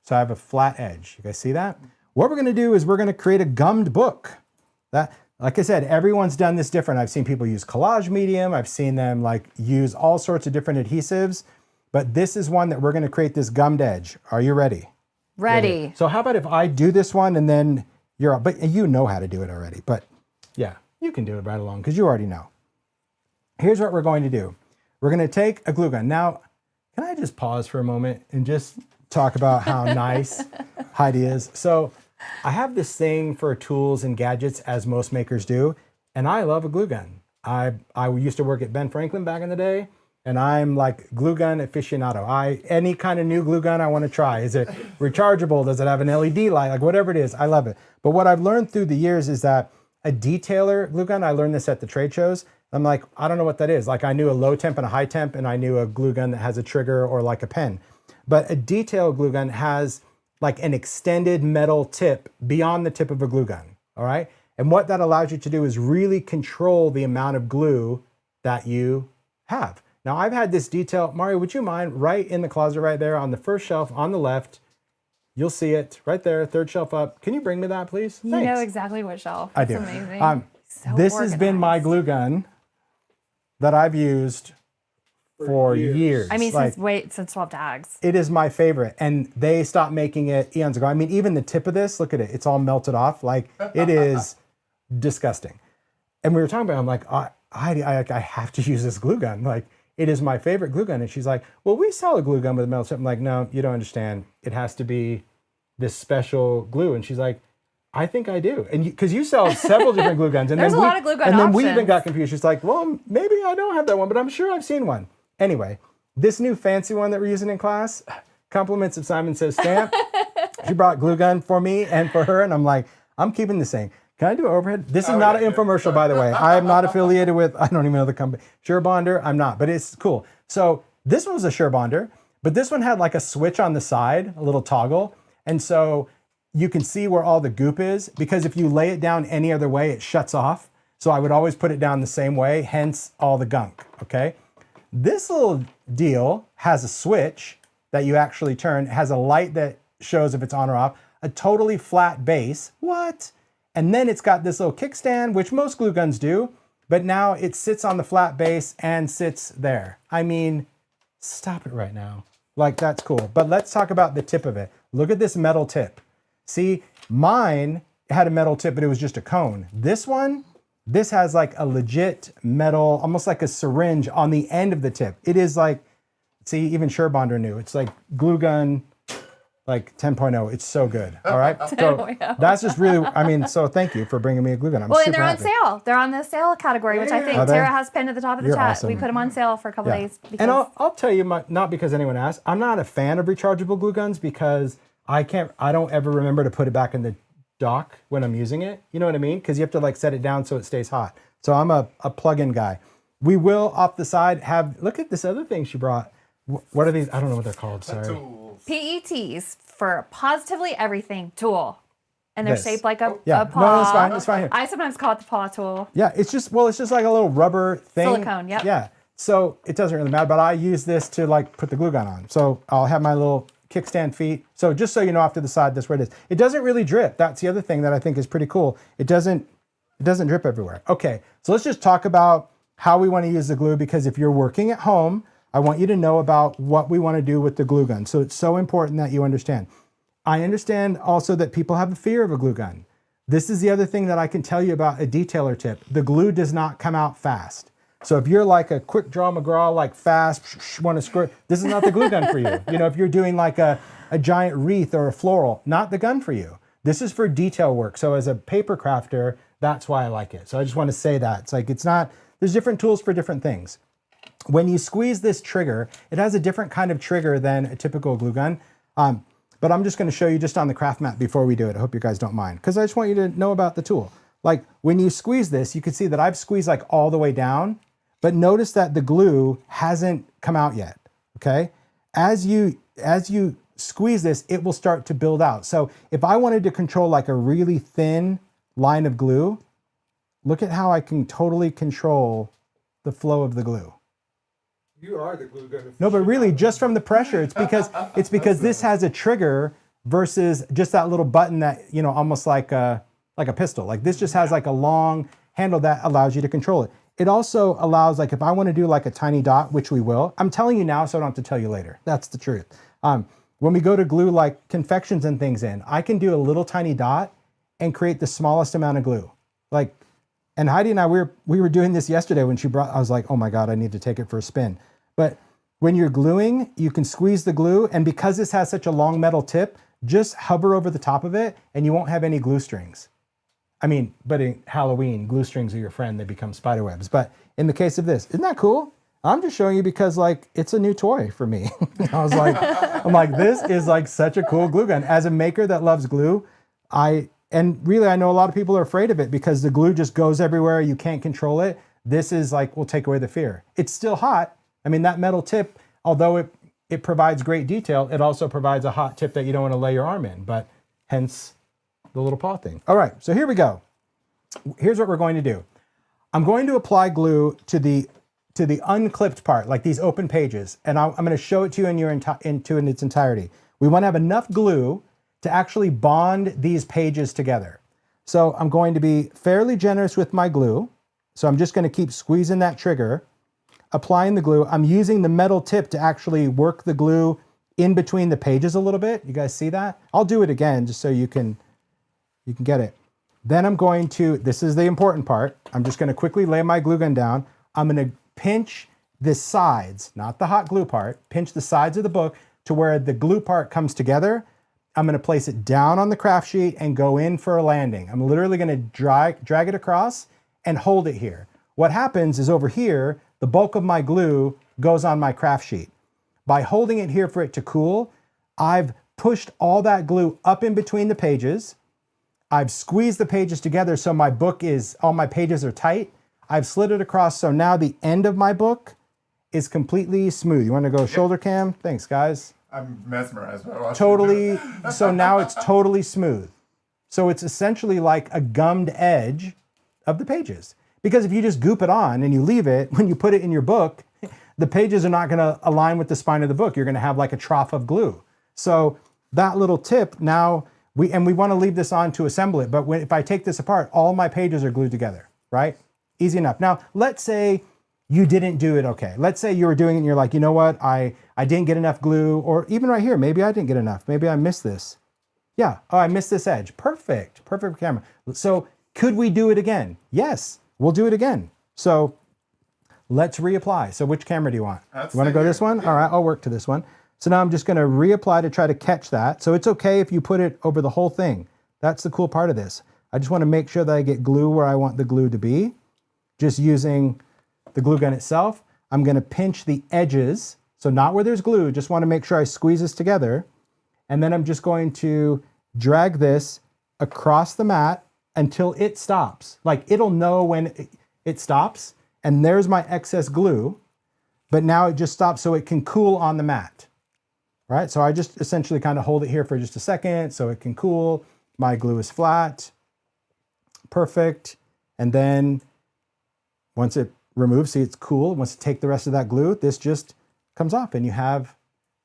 So I have a flat edge. You guys see that? What we're going to do is we're going to create a gummed book. That, like I said, everyone's done this different. I've seen people use collage medium. I've seen them like use all sorts of different adhesives, but this is one that we're going to create this gummed edge. Are you ready? Ready. So how about if I do this one and then but you know how to do it already, but yeah, you can do it right along because you already know. Here's what we're going to do. We're going to take a glue gun. Now, can I just pause for a moment and just talk about how nice Heidi is? So I have this thing for tools and gadgets, as most makers do, and I love a glue gun. I used to work at Ben Franklin back in the day, and I'm like glue gun aficionado. Any kind of new glue gun I want to try. Is it rechargeable? Does it have an LED light? Like whatever it is, I love it. But what I've learned through the years is that a detailer glue gun, I learned this at the trade shows. I'm like, I don't know what that is. Like I knew a low temp and a high temp, and I knew a glue gun that has a trigger or like a pen. But a detail glue gun has like an extended metal tip beyond the tip of a glue gun, all right? And what that allows you to do is really control the amount of glue that you have. Now I've had this detail, Mario, would you mind, right in the closet right there on the first shelf on the left, you'll see it right there, third shelf up. Can you bring me that, please? You Thanks. know exactly what shelf. I That's do. amazing. So this has been my organized. glue gun that I've used for years. I mean, Like, since 12 tags. it is my favorite, and they stopped making it eons ago. I mean, even the tip of this, look at it, it's all melted off. Like it is disgusting. And we were talking about it, I'm like, I have to use this glue gun. Like it is my favorite glue gun. And she's like, well, we sell a glue gun with a metal tip. I'm like, no, you don't understand. It has to be this special glue. And she's like, I think I do. And because you sell several different glue guns. And There's then a lot of glue gun And then we even options. got confused. She's like, well, maybe I don't have that one, but I'm sure I've seen one. Anyway, this new fancy one that we're using in class, compliments of Simon Says Stamp. She brought glue gun for me and for her. And I'm like, I'm keeping this thing. Can I do overhead? This is not an infomercial, by the way. I am not affiliated with, I don't even know the company. SureBonder, I'm not, but it's cool. So this one was a SureBonder, but this one had like a switch on the side, a little toggle. And so you can see where all the goop is, because if you lay it down any other way, it shuts off. So I would always put it down the same way, hence all the gunk, okay? This little deal has a switch that you actually turn, it has a light that shows if it's on or off, a totally flat base. What? And then it's got this little kickstand, which most glue guns do, but now it sits on the flat base and sits there. I mean, stop it right now. Like, that's cool. But let's talk about the tip of it. Look at this metal tip. See, mine had a metal tip, but it was just a cone. This one, this has like a legit metal, almost like a syringe on the end of the tip. It is like, see, even SureBonder knew. It's like glue gun, like 10.0. It's so good. All right. So that's just really, I mean, so thank you for bringing me a glue gun. I'm Well, and super they're on happy. sale. They're on the sale category, which I think Are they? Tara has pinned at the top of the You're chat. awesome. We put them on sale for a couple days. Because And I'll tell you, not because anyone asked, I'm not a fan of rechargeable glue guns because I don't ever remember to put it back in the dock when I'm using it. You know what I mean? Because you have to like set it down so it stays hot. So I'm a plug-in guy. We will off the side have, look at this other thing she brought. What are these? I don't know what they're called. Sorry. Tools. PETs for positively everything tool. And they're This. shaped like a Yeah. paw. No, it's fine. It's fine here. I sometimes call it the paw tool. Yeah, it's just like a little rubber thing. Silicone, yep. Yeah. So it doesn't really matter, but I use this to like put the glue gun on. So I'll have my little kickstand feet. So just so you know, off to the side, that's where it is. It doesn't really drip. That's the other thing that I think is pretty cool. It doesn't drip everywhere. Okay, so let's just talk about how we want to use the glue, because if you're working at home, I want you to know about what we want to do with the glue gun. So it's so important that you understand. I understand also that people have a fear of a glue gun. This is the other thing that I can tell you about a detailer tip. The glue does not come out fast. So if you're like a quick draw McGraw, like fast, want to squirt, this is not the glue gun for you. You know, if you're doing like a giant wreath or a floral, not the gun for you. This is for detail work. So as a paper crafter, that's why I like it. So I just want to say that. It's like, it's not, there's different tools for different things. When you squeeze this trigger, it has a different kind of trigger than a typical glue gun. But I'm just going to show you just on the craft mat before we do it. I hope you guys don't mind, because I just want you to know about the tool. Like when you squeeze this, you can see that I've squeezed like all the way down, but notice that the glue hasn't come out yet, okay? As you squeeze this, it will start to build out. So if I wanted to control like a really thin line of glue, look at how I can totally control the flow of the glue. You are the glue gun. No, but really just from the pressure, it's because this has a trigger versus just that little button that, you know, almost like a pistol. Like this just has like a long handle that allows you to control it. It also allows, like if I want to do like a tiny dot, which we will, I'm telling you now so I don't have to tell you later. That's the truth. When we go to glue like confections and things in, I can do a little tiny dot and create the smallest amount of glue. Like, and Heidi and I, we were doing this yesterday when she brought, I was like, oh my God, I need to take it for a spin. But when you're gluing, you can squeeze the glue, and because this has such a long metal tip, just hover over the top of it and you won't have any glue strings. I mean, but in Halloween, glue strings are your friend, they become spider webs. But in the case of this, isn't that cool? I'm just showing you because like, it's a new toy for me. I'm like, this is like such a cool glue gun. As a maker that loves glue, and really I know a lot of people are afraid of it because the glue just goes everywhere, you can't control it. This is like, will take away the fear. It's still hot. I mean, that metal tip, although it provides great detail, it also provides a hot tip that you don't want to lay your arm in, but hence the little paw thing. All right, so here we go. Here's what we're going to do. I'm going to apply glue to the unclipped part, like these open pages, and I'm going to show it to you in its entirety. We want to have enough glue to actually bond these pages together. So I'm going to be fairly generous with my glue. So I'm just going to keep squeezing that trigger, applying the glue. I'm using the metal tip to actually work the glue in between the pages a little bit. You guys see that? I'll do it again just so you can get it. Then I'm going to, this is the important part. I'm just going to quickly lay my glue gun down. I'm going to pinch the sides, not the hot glue part, pinch the sides of the book to where the glue part comes together. I'm going to place it down on the craft sheet and go in for a landing. I'm literally going to drag it across and hold it here. What happens is over here, the bulk of my glue goes on my craft sheet. By holding it here for it to cool, I've pushed all that glue up in between the pages. I've squeezed the pages together so my book is, all my pages are tight. I've slid it across so now the end of my book is completely smooth. You want to go shoulder cam? Thanks, guys. I'm mesmerized by watching Totally, so now it's totally smooth. So it's essentially like a gummed edge of the pages. Because if you just goop it on and you leave it, when you put it in your book, the pages are not going to align with the spine of the book. You're going to have like a trough of glue. So that little tip now, we want to leave this on to assemble it, but if I take this apart, all my pages are glued together, right? Easy enough. Now, let's say you didn't do it okay. Let's say you were doing it and you're like, you know what, I didn't get enough glue, or even right here, maybe I didn't get enough. Maybe I missed this. Yeah, oh, I missed this edge. Perfect, perfect camera. So could we do it again? Yes, we'll do it again. So let's reapply. So which camera do you want? You want to go this one? Yeah. All right, I'll work to this one. So now I'm just going to reapply to try to catch that. So it's okay if you put it over the whole thing. That's the cool part of this. I just want to make sure that I get glue where I want the glue to be. Just using the glue gun itself. I'm going to pinch the edges. So not where there's glue, just want to make sure I squeeze this together. And then I'm just going to drag this across the mat until it stops. Like it'll know when it stops. And there's my excess glue. But now it just stops so it can cool on the mat. Right? So I just essentially kind of hold it here for just a second so it can cool. My glue is flat. Perfect. And then once it removes, see it's cool. Once you take the rest of that glue, this just comes off and you have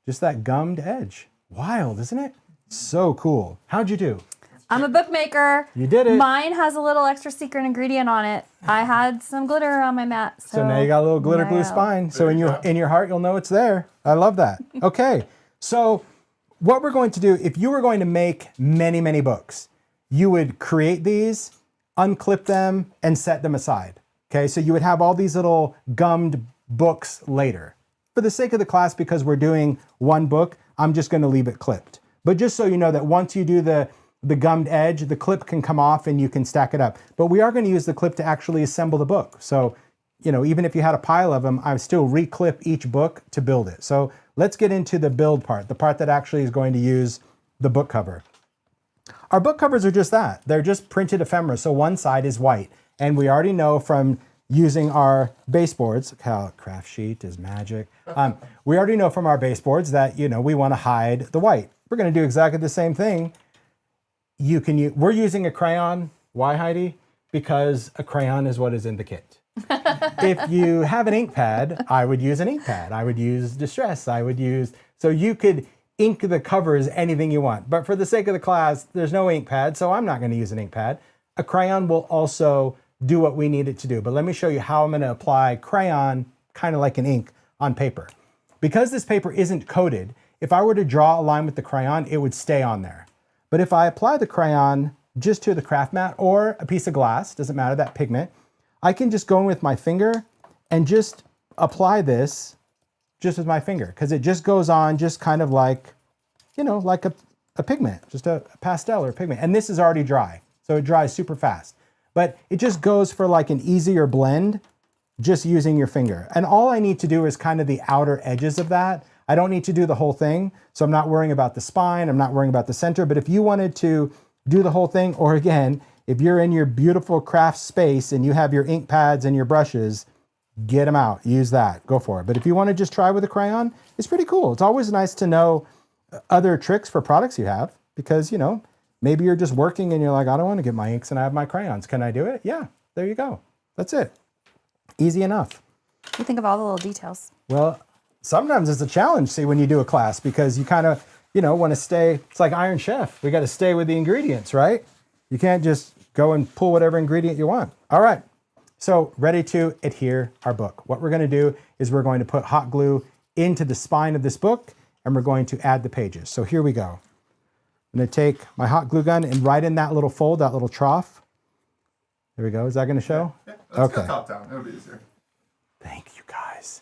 just that gummed edge. Wild, isn't it? So cool. How'd you do? I'm a bookmaker. You did it. Mine has a little extra secret ingredient on it. I had some glitter on my mat. So now you got a little glitter glue spine. So in your heart, you'll know it's there. I love that. Okay. So what we're going to do, if you were going to make many, many books, you would create these, unclip them, and set them aside. Okay, so you would have all these little gummed books later. For the sake of the class, because we're doing one book, I'm just gonna leave it clipped. But just so you know that once you do the gummed edge, the clip can come off and you can stack it up. But we are gonna use the clip to actually assemble the book. So, you know, even if you had a pile of them, I would still reclip each book to build it. So let's get into the build part, the part that actually is going to use the book cover. Our book covers are just that. They're just printed ephemera. So one side is white. And we already know from using our baseboards, how craft sheet is magic. We already know from our baseboards that, you know, we want to hide the white. We're going to do exactly the same thing. We're using a crayon. Why, Heidi? Because a crayon is what is in the kit. If you have an ink pad, I would use an ink pad. I would use Distress. So you could ink the covers anything you want. But for the sake of the class, there's no ink pad, so I'm not going to use an ink pad. A crayon will also do what we need it to do. But let me show you how I'm going to apply crayon, kind of like an ink, on paper. Because this paper isn't coated, if I were to draw a line with the crayon, it would stay on there. But if I apply the crayon just to the craft mat or a piece of glass, doesn't matter, that pigment, I can just go in with my finger and just apply this just with my finger, because it just goes on just kind of like, you know, like a pigment, just a pastel or a pigment. And this is already dry, so it dries super fast. But it just goes for like an easier blend just using your finger. And all I need to do is kind of the outer edges of that. I don't need to do the whole thing, so I'm not worrying about the spine, I'm not worrying about the center. But if you wanted to do the whole thing, or again, if you're in your beautiful craft space and you have your ink pads and your brushes, get them out, use that, go for it. But if you want to just try with a crayon, it's pretty cool. It's always nice to know other tricks for products you have, because, you know, maybe you're just working and you're like, I don't want to get my inks and I have my crayons. Can I do it? Yeah, there you go. That's it. Easy enough. You think of all the little details. Well, sometimes it's a challenge, see, when you do a class, because you kind of, you know, want to stay, it's like Iron Chef. We got to stay with the ingredients, right? You can't just go and pull whatever ingredient you want. All right, so ready to adhere our book. What we're going to do is we're going to put hot glue into the spine of this book, and we're going to add the pages. So here we go. I'm going to take my hot glue gun and right in that little fold, that little trough. There we go. Is that going to show? Yeah, let's go top down. It'll be easier. Thank you, guys.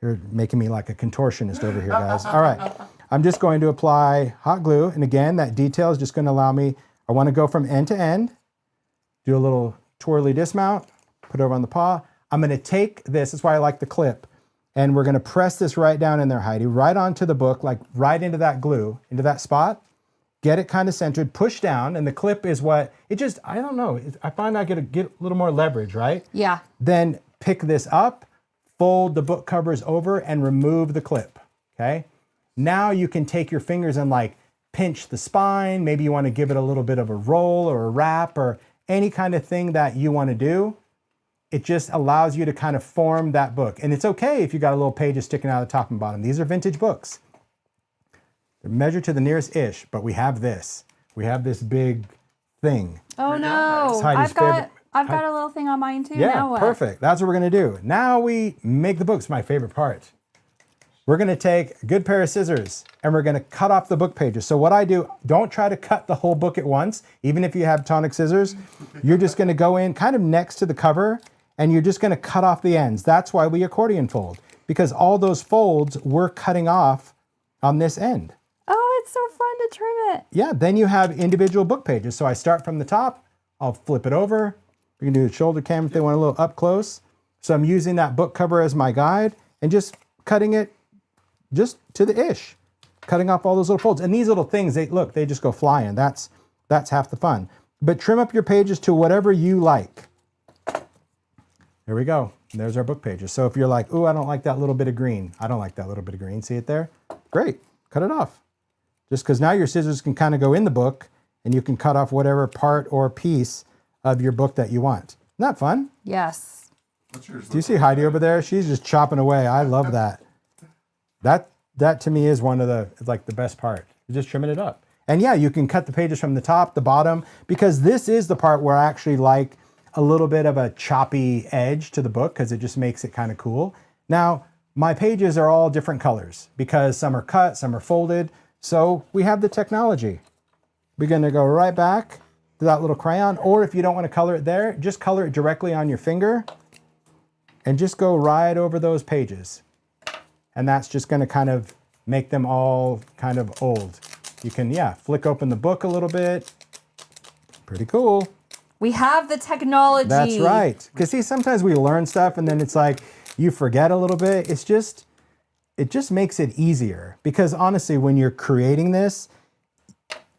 You're making me like a contortionist over here, guys. All right. I'm just going to apply hot glue. And again, that detail is just going to allow me, I want to go from end to end, do a little twirly dismount, put it over on the paw. I'm going to take this, that's why I like the clip, and we're going to press this right down in there, Heidi, right onto the book, like right into that glue, into that spot. Get it kind of centered, push down, and the clip is what, it just, I don't know, I find I get a little more leverage, right? Yeah. Then pick this up, fold the book covers over, and remove the clip, okay? Now you can take your fingers and like pinch the spine. Maybe you want to give it a little bit of a roll or a wrap or any kind of thing that you want to do. It just allows you to kind of form that book. And it's okay if you got a little pages sticking out of the top and bottom. These are vintage books. They're measured to the nearest ish, but we have this. We have this big thing. Oh no, I've got a little thing on mine too. Yeah, now what? Perfect. That's what we're gonna do. Now we make the books, my favorite part. We're gonna take a good pair of scissors and we're gonna cut off the book pages. So what I do, don't try to cut the whole book at once. Even if you have tonic scissors, you're just gonna go in kind of next to the cover and you're just gonna cut off the ends. That's why we accordion fold, because all those folds we're cutting off on this end. Oh, it's so fun to trim it. Yeah, then you have individual book pages. So I start from the top, I'll flip it over. We can do the shoulder cam if they want a little up close. So I'm using that book cover as my guide and just cutting it just to the ish, cutting off all those little folds. And these little things, they just go flying. That's half the fun. But trim up your pages to whatever you like. There we go. There's our book pages. So if you're like, ooh, I don't like that little bit of green. I don't like that little bit of green. See it there? Great, cut it off. Just because now your scissors can kind of go in the book and you can cut off whatever part or piece of your book that you want. Isn't that fun? Yes. What's yours? Do you see Heidi over there? She's just chopping away. I love that. That to me is one of the best part. You're just trimming it up. And yeah, you can cut the pages from the top, the bottom, because this is the part where I actually like a little bit of a choppy edge to the book because it just makes it kind of cool. Now, my pages are all different colors because some are cut, some are folded. So we have the technology. We're going to go right back to that little crayon, or if you don't want to color it there, just color it directly on your finger and just go right over those pages. And that's just going to kind of make them all kind of old. You can, yeah, flick open the book a little bit. Pretty cool. We have the technology. That's right. Because see, sometimes we learn stuff and then it's like you forget a little bit. It just makes it easier. Because honestly, when you're creating this,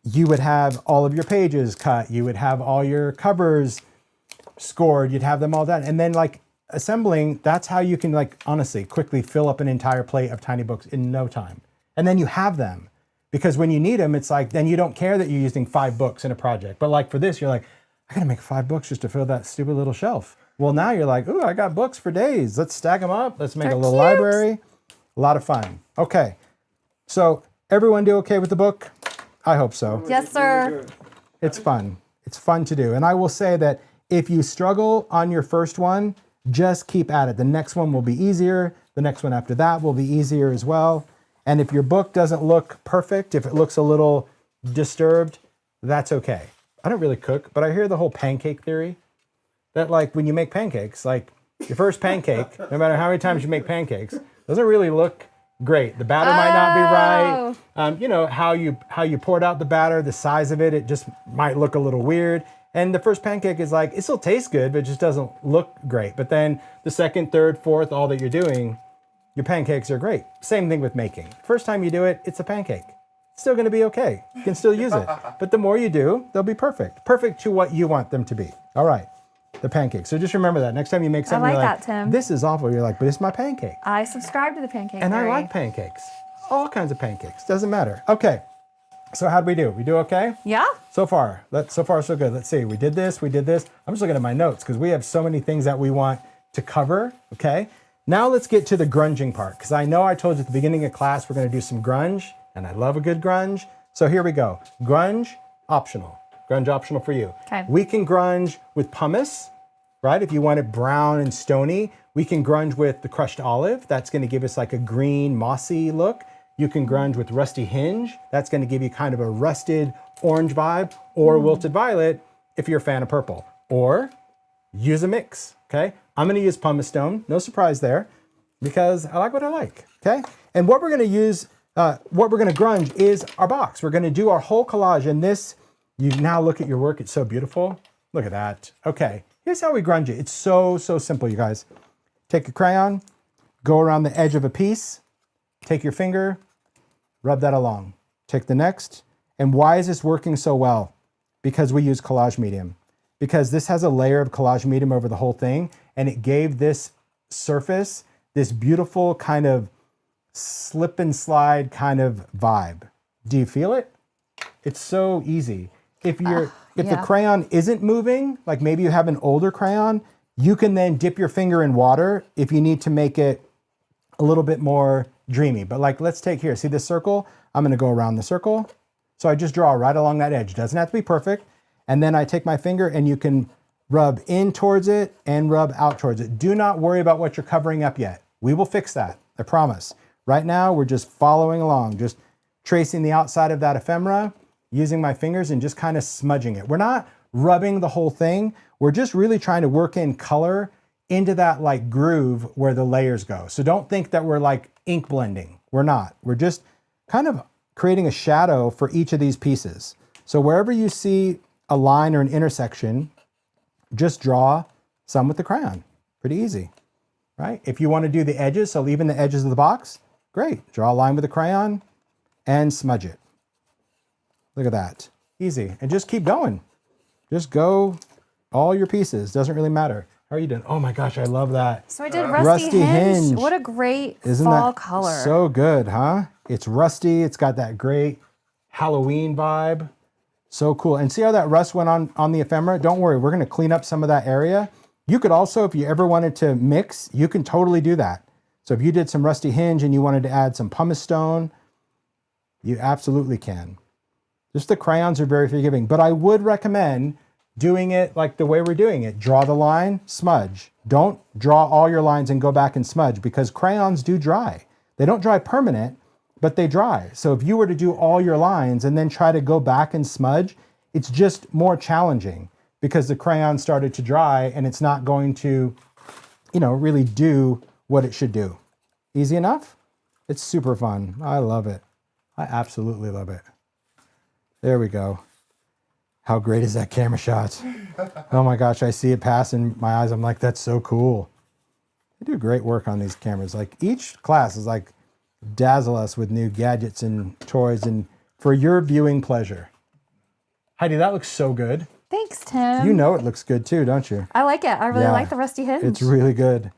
you would have all of your pages cut. You would have all your covers scored. You'd have them all done. And then like assembling, that's how you can like honestly quickly fill up an entire plate of tiny books in no time. And then you have them. Because when you need them, it's like, then you don't care that you're using 5 books in a project. But like for this, you're like, I gotta make 5 books just to fill that stupid little shelf. Well, now you're like, ooh, I got books for days. Let's stack them up. Let's make a little library. A lot of fun. Okay, so everyone do okay with the book? I hope so. Yes, sir. It's fun. It's fun to do. And I will say that if you struggle on your first one, just keep at it. The next one will be easier. The next one after that will be easier as well. And if your book doesn't look perfect, if it looks a little disturbed, that's okay. I don't really cook, but I hear the whole pancake theory that like when you make pancakes, like your first pancake, no matter how many times you make pancakes, doesn't really look great. The batter might not be right. You know, how you poured out the batter, the size of it, it just might look a little weird. And the first pancake is like, it still tastes good, but it just doesn't look great. But then the second, third, fourth, all that you're doing, your pancakes are great. Same thing with making. First time you do it, it's a pancake. It's still gonna be okay. You can still use it. But the more you do, they'll be perfect. Perfect to what you want them to be. All right, the pancakes. So just remember that. Next time you make something, like you're like, that, Tim. this is awful. You're like, but it's my pancake. I subscribe to the pancake And theory. I like pancakes. All kinds of pancakes. Doesn't matter. Okay, so how'd we do? We do okay? Yeah. So far, so far so good. Let's see, we did this. I'm just looking at my notes because we have so many things that we want to cover, okay? Now let's get to the grunging part, because I know I told you at the beginning of class we're gonna do some grunge, and I love a good grunge. So here we go. Grunge, optional. Grunge optional for you. Okay. We can grunge with pumice, right? If you want it brown and stony, we can grunge with the crushed olive. That's gonna give us like a green, mossy look. You can grunge with rusty hinge. That's gonna give you kind of a rusted orange vibe, or wilted violet if you're a fan of purple. Or use a mix, okay? I'm gonna use pumice stone, no surprise there, because I like what I like, okay? And what we're gonna use, what we're gonna grunge is our box. We're gonna do our whole collage, and this, you now look at your work, it's so beautiful. Look at that. Okay, here's how we grunge it. It's so simple, you guys. Take a crayon, go around the edge of a piece, take your finger, rub that along. Take the next, and why is this working so well? Because we use collage medium. Because this has a layer of collage medium over the whole thing, and it gave this surface this beautiful kind of slip and slide kind of vibe. Do you feel it? It's so easy. If the crayon isn't moving, like maybe you have an older crayon, you can then dip your finger in water if you need to make it a little bit more dreamy. But like, let's take here, see this circle? I'm gonna go around the circle. So I just draw right along that edge. Doesn't have to be perfect. And then I take my finger and you can rub in towards it and rub out towards it. Do not worry about what you're covering up yet. We will fix that, I promise. Right now, we're just following along, just tracing the outside of that ephemera, using my fingers and just kind of smudging it. We're not rubbing the whole thing. We're just really trying to work in color into that like groove where the layers go. So don't think that we're like ink blending. We're not. We're just kind of creating a shadow for each of these pieces. So wherever you see a line or an intersection, just draw some with the crayon. Pretty easy, right? If you want to do the edges, so even the edges of the box, great. Draw a line with the crayon and smudge it. Look at that. Easy. And just keep going. Just go all your pieces. Doesn't really matter. How are you doing? Oh my gosh, I love that. So I did rusty hinge. What a great Isn't fall that color. So good, huh? It's rusty. It's got that great Halloween vibe. So cool. And see how that rust went on the ephemera? Don't worry, we're gonna clean up some of that area. You could also, if you ever wanted to mix, you can totally do that. So if you did some rusty hinge and you wanted to add some pumice stone, you absolutely can. Just the crayons are very forgiving, but I would recommend doing it like the way we're doing it. Draw the line, smudge. Don't draw all your lines and go back and smudge, because crayons do dry. They don't dry permanent, but they dry. So if you were to do all your lines and then try to go back and smudge, it's just more challenging because the crayon started to dry and it's not going to you know, really do what it should do. Easy enough? It's super fun. I love it. I absolutely love it. There we go. How great is that camera shot? Oh my gosh, I see it pass in my eyes. I'm like, that's so cool. They do great work on these cameras. Like each class is like dazzle us with new gadgets and toys and for your viewing pleasure. Heidi, that looks so good. Thanks, Tim. You know it looks good too, don't you? I like it. I really like the rusty hinge. It's really good.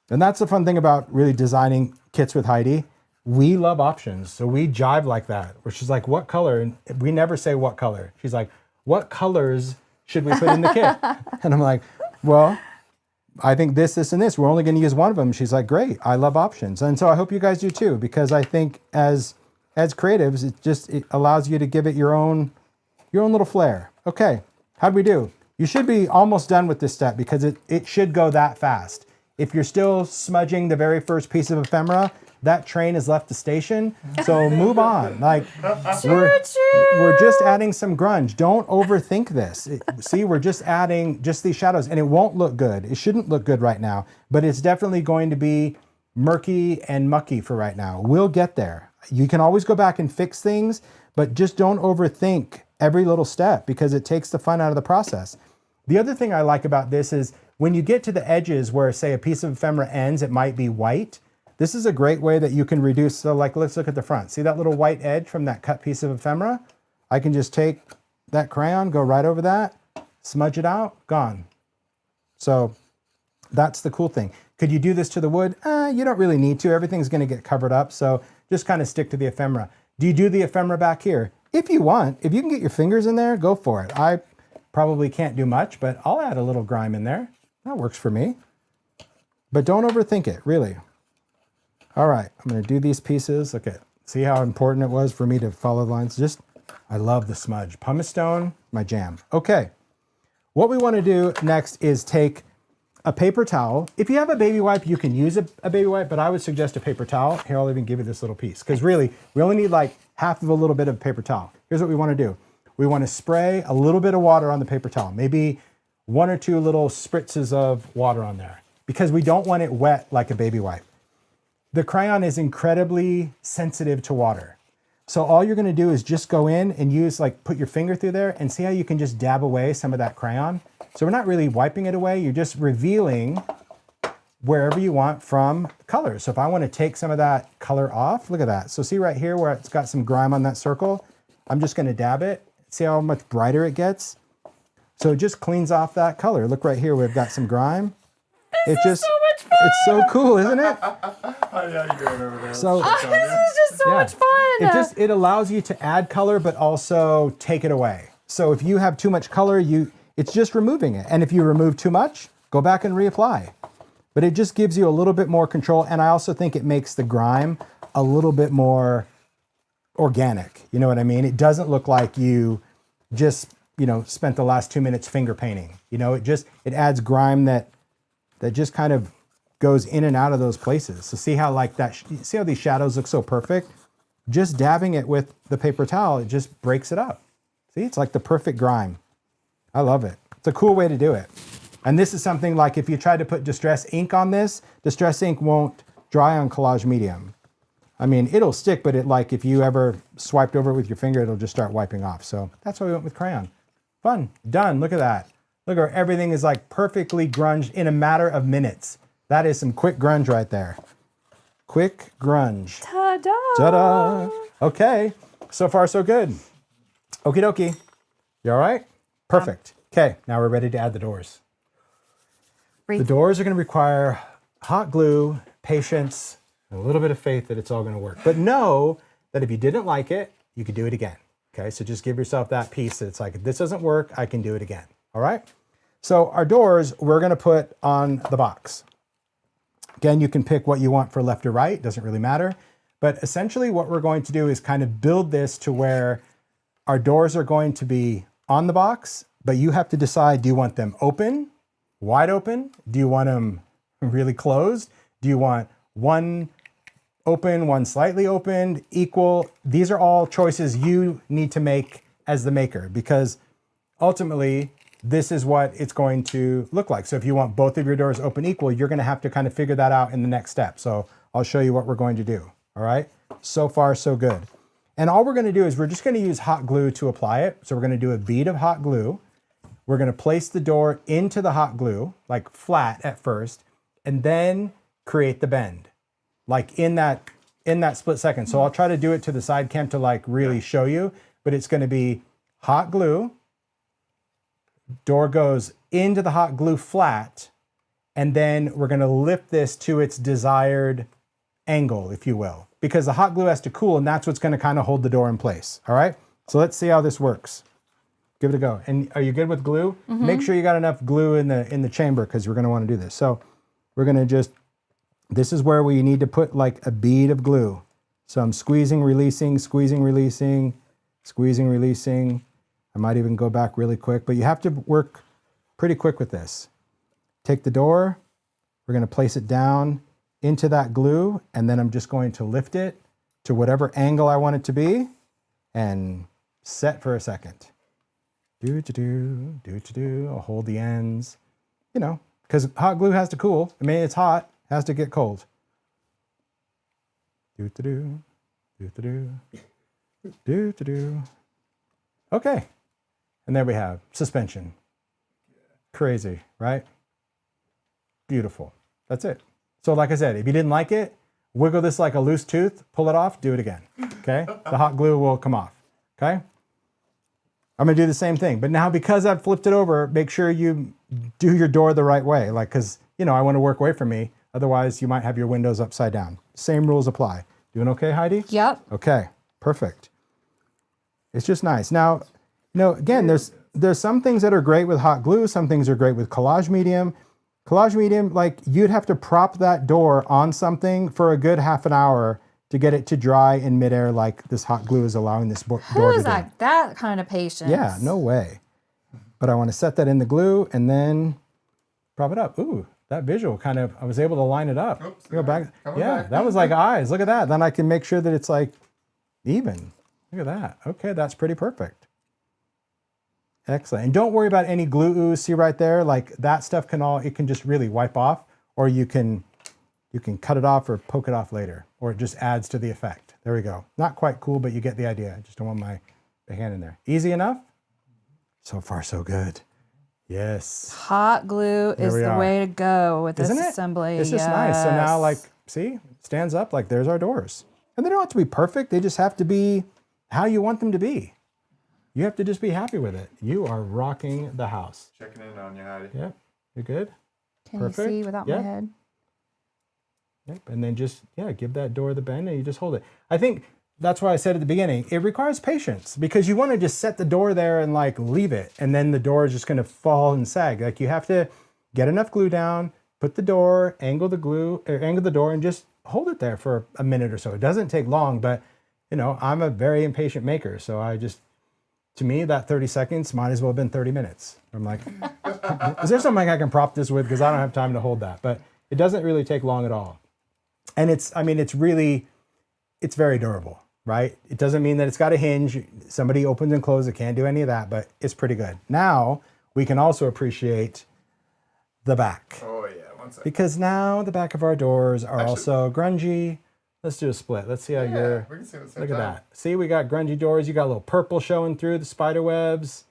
And that's the fun thing about really designing kits with Heidi. We love options. So we jive like that, where she's like, what color? And we never say what color. She's like, what colors should we put in the kit? And I'm like, well, I think this, and this. We're only going to use one of them. She's like, great. I love options. And so I hope you guys do too, because I think as creatives, it allows you to give it your own little flair. Okay, how'd we do? You should be almost done with this step because it should go that fast. If you're still smudging the very first piece of ephemera, that train has left the station. So move on. Like we're just adding some grunge. Don't overthink this. See, we're just adding just these shadows and it won't look good. It shouldn't look good right now, but it's definitely going to be murky and mucky for right now. We'll get there. You can always go back and fix things, but just don't overthink every little step because it takes the fun out of the process. The other thing I like about this is when you get to the edges where, say, a piece of ephemera ends, it might be white. This is a great way that you can reduce. So like, let's look at the front. See that little white edge from that cut piece of ephemera? I can just take that crayon, go right over that, smudge it out, gone. So that's the cool thing. Could you do this to the wood? You don't really need to. Everything's going to get covered up. So just kind of stick to the ephemera. Do you do the ephemera back here? If you want, if you can get your fingers in there, go for it. I probably can't do much, but I'll add a little grime in there. That works for me. But don't overthink it, really. All right, I'm going to do these pieces. Okay, see how important it was for me to follow the lines? I love the smudge. Pumice stone, my jam. Okay, what we want to do next is take a paper towel. If you have a baby wipe, you can use a baby wipe, but I would suggest a paper towel. Here, I'll even give you this little piece, because really, we only need like half of a little bit of paper towel. Here's what we want to do. We want to spray a little bit of water on the paper towel, maybe 1 or 2 little spritzes of water on there, because we don't want it wet like a baby wipe. The crayon is incredibly sensitive to water. So all you're going to do is just go in and use, like, put your finger through there and see how you can just dab away some of that crayon. So we're not really wiping it away. You're just revealing wherever you want from color. So if I want to take some of that color off, look at that. So see right here where it's got some grime on that circle? I'm just going to dab it. See how much brighter it gets? So it just cleans off that color. Look right here, we've got some grime. This is so much fun. It's so cool, isn't it? Oh, yeah, you're going over there. So This is just so much fun. It allows you to add color, but also take it away. So if you have too much color, it's just removing it. And if you remove too much, go back and reapply. But it just gives you a little bit more control. And I also think it makes the grime a little bit more organic. You know what I mean? It doesn't look like you just, spent the last 2 minutes finger painting. It adds grime that just kind of goes in and out of those places. So see how see how these shadows look so perfect? Just dabbing it with the paper towel, it just breaks it up. See, it's like the perfect grime. I love it. It's a cool way to do it. And this is something like if you try to put distress ink on this, distress ink won't dry on collage medium. I mean, it'll stick, but if you ever swiped over it with your finger, it'll just start wiping off. So that's why we went with crayon. Fun, done, look at that. Look at everything is like perfectly grunged in a matter of minutes. That is some quick grunge right there. Quick grunge. Ta-da! Ta-da! Okay, so far so good. Okie dokie. You all right? Perfect. Okay, now we're ready to add the doors. The doors are going to require hot glue, patience, and a little bit of faith that it's all going to work. But know that if you didn't like it, you could do it again. Okay, so just give yourself that piece that it's like, if this doesn't work, I can do it again. All right? So our doors, we're going to put on the box. Again, you can pick what you want for left or right. Doesn't really matter. But essentially what we're going to do is kind of build this to where our doors are going to be on the box, but you have to decide, do you want them open, wide open? Do you want them really closed? Do you want one open, one slightly opened, equal? These are all choices you need to make as the maker, because ultimately this is what it's going to look like. So if you want both of your doors open equal, you're going to have to kind of figure that out in the next step. So I'll show you what we're going to do. All right. So far, so good. And all we're going to do is we're just going to use hot glue to apply it. So we're going to do a bead of hot glue. We're going to place the door into the hot glue, like flat at first, and then create the bend, like in that split second. So I'll try to do it to the side cam to like really show you, but it's going to be hot glue. Door goes into the hot glue flat, and then we're going to lift this to its desired angle, if you will, because the hot glue has to cool, and that's what's going to kind of hold the door in place. All right. So let's see how this works. Give it a go. And are you good with glue? Make sure you got enough glue in the chamber, because we're going to want to do this. So we're going to just, this is where we need to put like a bead of glue. So I'm squeezing, releasing, squeezing, releasing, squeezing, releasing. I might even go back really quick, but you have to work pretty quick with this. Take the door, we're going to place it down into that glue, and then I'm just going to lift it to whatever angle I want it to be and set for a second. I'll hold the ends, you know, because hot glue has to cool. I mean, it's hot, has to get cold. Okay. And there we have suspension. Crazy, right? Beautiful. That's it. So like I said, if you didn't like it, wiggle this like a loose tooth, pull it off, do it again. Okay? The hot glue will come off. Okay? I'm going to do the same thing. But now because I've flipped it over, make sure you do your door the right way. Like, because, you know, I want to work away from me. Otherwise, you might have your windows upside down. Same rules apply. Doing okay, Heidi? Yep. Okay. Perfect. It's just nice. Now, you know, again, there's some things that are great with hot glue. Some things are great with collage medium. Collage medium, like you'd have to prop that door on something for a good half an hour to get it to dry in midair, like this hot glue is allowing this door to do. Who is that kind of patience? Yeah, no way. But I want to set that in the glue and then prop it up. Ooh, that visual kind of, I was able to line it up. Oops, Go back. coming Yeah, back. that was like eyes. Look at that. Then I can make sure that it's like even. Look at that. Okay, that's pretty perfect. Excellent. And don't worry about any glue ooze. See right there, like that stuff it can just really wipe off, or you can cut it off or poke it off later, or it just adds to the effect. There we go. Not quite cool, but you get the idea. I just don't want my hand in there. Easy enough? So far, so good. Yes. Hot glue is the way to go with this assembly. It's just nice. So now, like, see, it stands up, like there's our doors. And they don't have to be perfect. They just have to be how you want them to be. You have to just be happy with it. You are rocking the house. Checking in on you, Heidi. Yep. You're good? Can Perfect. you see without Yep. my head? Yep. And then just, give that door the bend and you just hold it. I think that's why I said at the beginning, it requires patience because you want to just set the door there and like leave it. And then the door is just going to fall and sag. Like you have to get enough glue down, put the door, angle the door and just hold it there for a minute or so. It doesn't take long, but you know, I'm a very impatient maker. So to me, that 30 seconds might as well have been 30 minutes. I'm like, is there something I can prop this with? Because I don't have time to hold that. But it doesn't really take long at all. And it's very durable, right? It doesn't mean that it's got a hinge. Somebody opens and closes it, can't do any of that, but it's pretty good. Now, we can also appreciate the back. Oh yeah, one second. Because now the back of our doors are also grungy. Let's do a split. Let's see how We can see it at the same look at time. that. See, we got grungy doors. You got a little purple showing through the spider webs.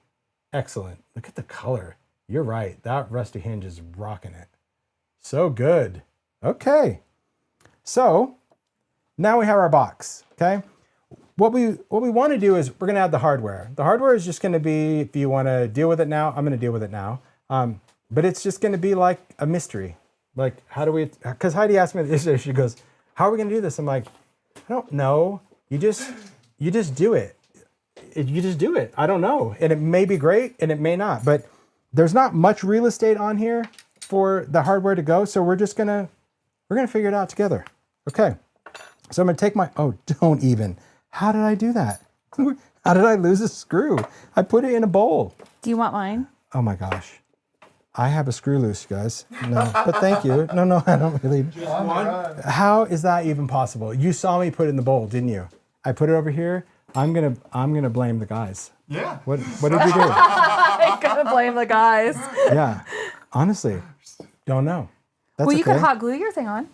Excellent. Look at the color. You're right. That rusty hinge is rocking it. So good. Okay. So now we have our box. Okay. What we want to do is we're going to add the hardware. The hardware is just going to be, if you want to deal with it now, I'm going to deal with it now. But it's just going to be like a mystery. Like, how do we, because Heidi asked me this, she goes, how are we going to do this? I'm like, I don't know. You just do it. You just do it. I don't know. And it may be great and it may not, but there's not much real estate on here for the hardware to go. So we're going to figure it out together. Okay. So I'm going to take don't even. How did I do that? How did I lose a screw? I put it in a bowl. Do you want mine? Oh my gosh. I have a screw loose, you guys. No, but thank you. No, I don't really. Just one. How is that even possible? You saw me put it in the bowl, didn't you? I put it over here. I'm gonna blame the guys. Yeah. What did you do? I'm gonna blame the guys. Yeah, honestly, don't know. That's Well, you okay. could hot glue your thing on.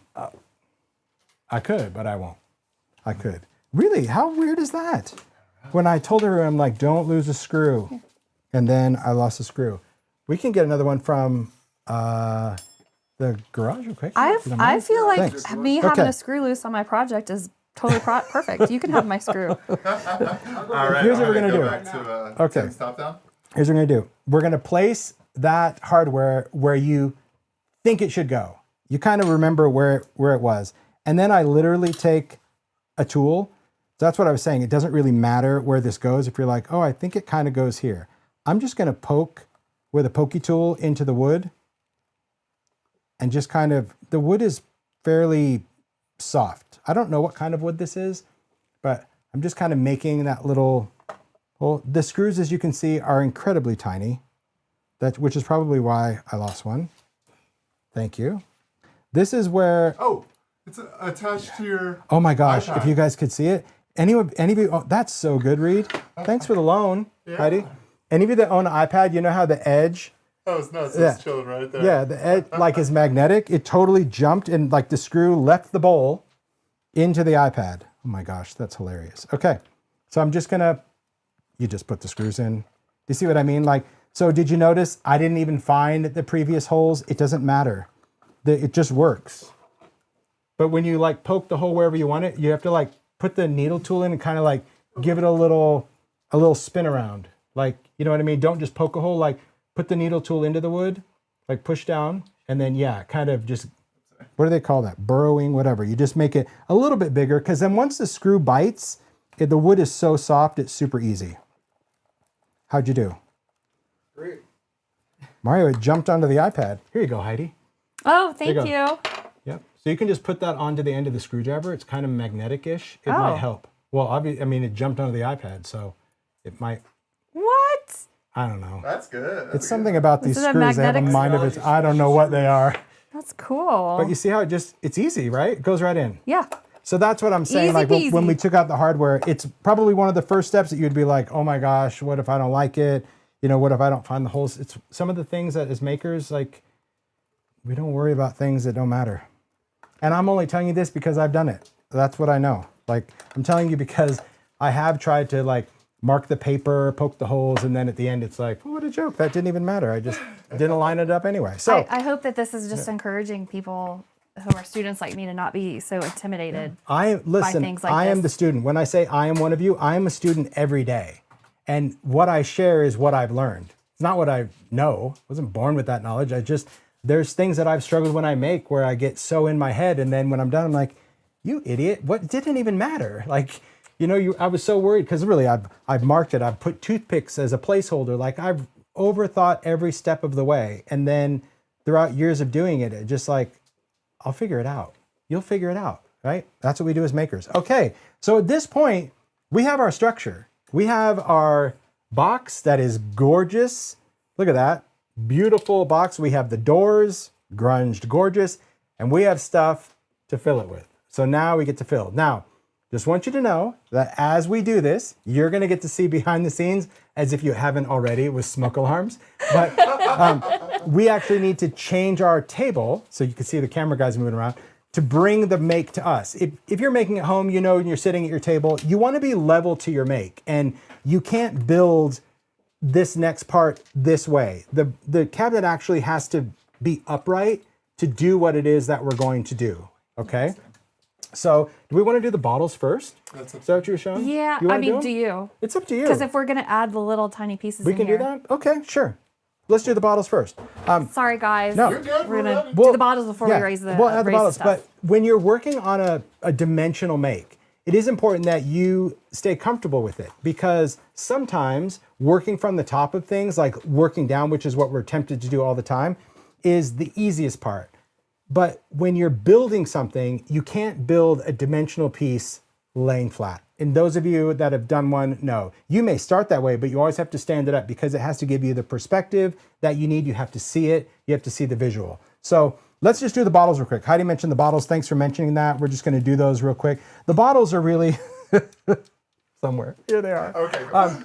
I could, but I won't. I could. Really? How weird is that? When I told her, I'm like, don't lose a screw. And then I lost a screw. We can get another one from the garage real quick. I feel like Thanks. me having Okay. a screw loose on my project is totally perfect. You can have my screw. All right. Here's what we're gonna go do. Back to, Okay. Tim's top down. Here's what we're gonna do. We're gonna place that hardware where you think it should go. You kind of remember where it was. And then I literally take a tool. That's what I was saying. It doesn't really matter where this goes. If you're like, oh, I think it kind of goes here. I'm just gonna poke with a pokey tool into the wood. And just kind of, the wood is fairly soft. I don't know what kind of wood this is, but I'm just kind of making that little, well, the screws, as you can see, are incredibly tiny, which is probably why I lost one. Thank you. This is where, Oh, it's attached to your. oh my gosh, iPad. if you guys could see it. Any of you, oh, that's so good, Reed. Thanks for the loan, Heidi. Any of you that own an iPad, you know how the edge, Oh, it's nuts. Yeah. It's chilling right there. yeah, the edge like is magnetic. It totally jumped and like the screw left the bowl into the iPad. Oh my gosh, that's hilarious. Okay, so I'm just gonna, you just put the screws in. You see what I mean? Like, so did you notice I didn't even find the previous holes? It doesn't matter. It just works. But when you like poke the hole wherever you want it, you have to like put the needle tool in and kind of like give it a little spin around. Like, you know what I mean? Don't just poke a hole, like put the needle tool into the wood, like push down, and then yeah, kind of just, what do they call that? Burrowing, whatever. You just make it a little bit bigger, because then once the screw bites, the wood is so soft, it's super easy. How'd you do? Great. Mario, it jumped onto the iPad. Here you go, Heidi. Oh, thank you you. Yep. So you can just put that onto the end of the screwdriver. It's kind of magnetic-ish. It Oh. might help. Well, obviously, I mean, it jumped onto the iPad, so it might, What? I don't know. That's good. It's something about these Is it a screws. They have a magnetic mind of its, I don't know what they are. That's cool. But you see how it's easy, right? It goes right in. Yeah. So that's what I'm saying. Easy Like when peasy. we took out the hardware, it's probably one of the first steps that you'd be like, oh my gosh, what if I don't like it? You know, what if I don't find the holes? It's some of the things that as makers, like, we don't worry about things that don't matter. And I'm only telling you this because I've done it. That's what I know. Like, I'm telling you because I have tried to like mark the paper, poke the holes, and then at the end it's like, oh, what a joke. That didn't even matter. I just didn't line it up anyway. So I hope that this is just encouraging people who are students like me to not be so intimidated. listen, things like I am this. the student. When I say I am one of you, I am a student every day. And what I share is what I've learned. It's not what I know. I wasn't born with that knowledge. There's things that I've struggled when I make where I get so in my head. And then when I'm done, I'm like, you idiot, what it didn't even matter. Like, you know, I was so worried because really I've marked it. I've put toothpicks as a placeholder. Like I've overthought every step of the way. And then throughout years of doing it, just like, I'll figure it out. You'll figure it out, right? That's what we do as makers. Okay, so at this point, we have our structure. We have our box that is gorgeous. Look at that. Beautiful box. We have the doors, grunged gorgeous, and we have stuff to fill it with. So now we get to fill. Now, just want you to know that as we do this, you're gonna get to see behind the scenes as if you haven't already with smoke alarms. But we actually need to change our table, so you can see the camera guys moving around, to bring the make to us. If you're making at home, you know, and you're sitting at your table, you wanna be level to your make. And you can't build this next part this way. The cabinet actually has to be upright to do what it is that we're going to do, okay? So do we want to do the bottles first? Is that what you were showing? Yeah, You I wanna mean, them? do you? It's up to you. Because if we're gonna add the little tiny pieces we in can here. do that? Okay, sure. Let's do the bottles first. Sorry, guys. No. You're good. We're gonna ready. do the bottles before Yeah, we raise the we'll add the raise bottles. stuff. But when you're working on a dimensional make, it is important that you stay comfortable with it, because sometimes working from the top of things, like working down, which is what we're tempted to do all the time, is the easiest part. But when you're building something, you can't build a dimensional piece laying flat. And those of you that have done one know. You may start that way, but you always have to stand it up because it has to give you the perspective that you need. You have to see it. You have to see the visual. So let's just do the bottles real quick. Heidi mentioned the bottles. Thanks for mentioning that. We're just going to do those real quick. The bottles are really, somewhere. Here they are. Okay.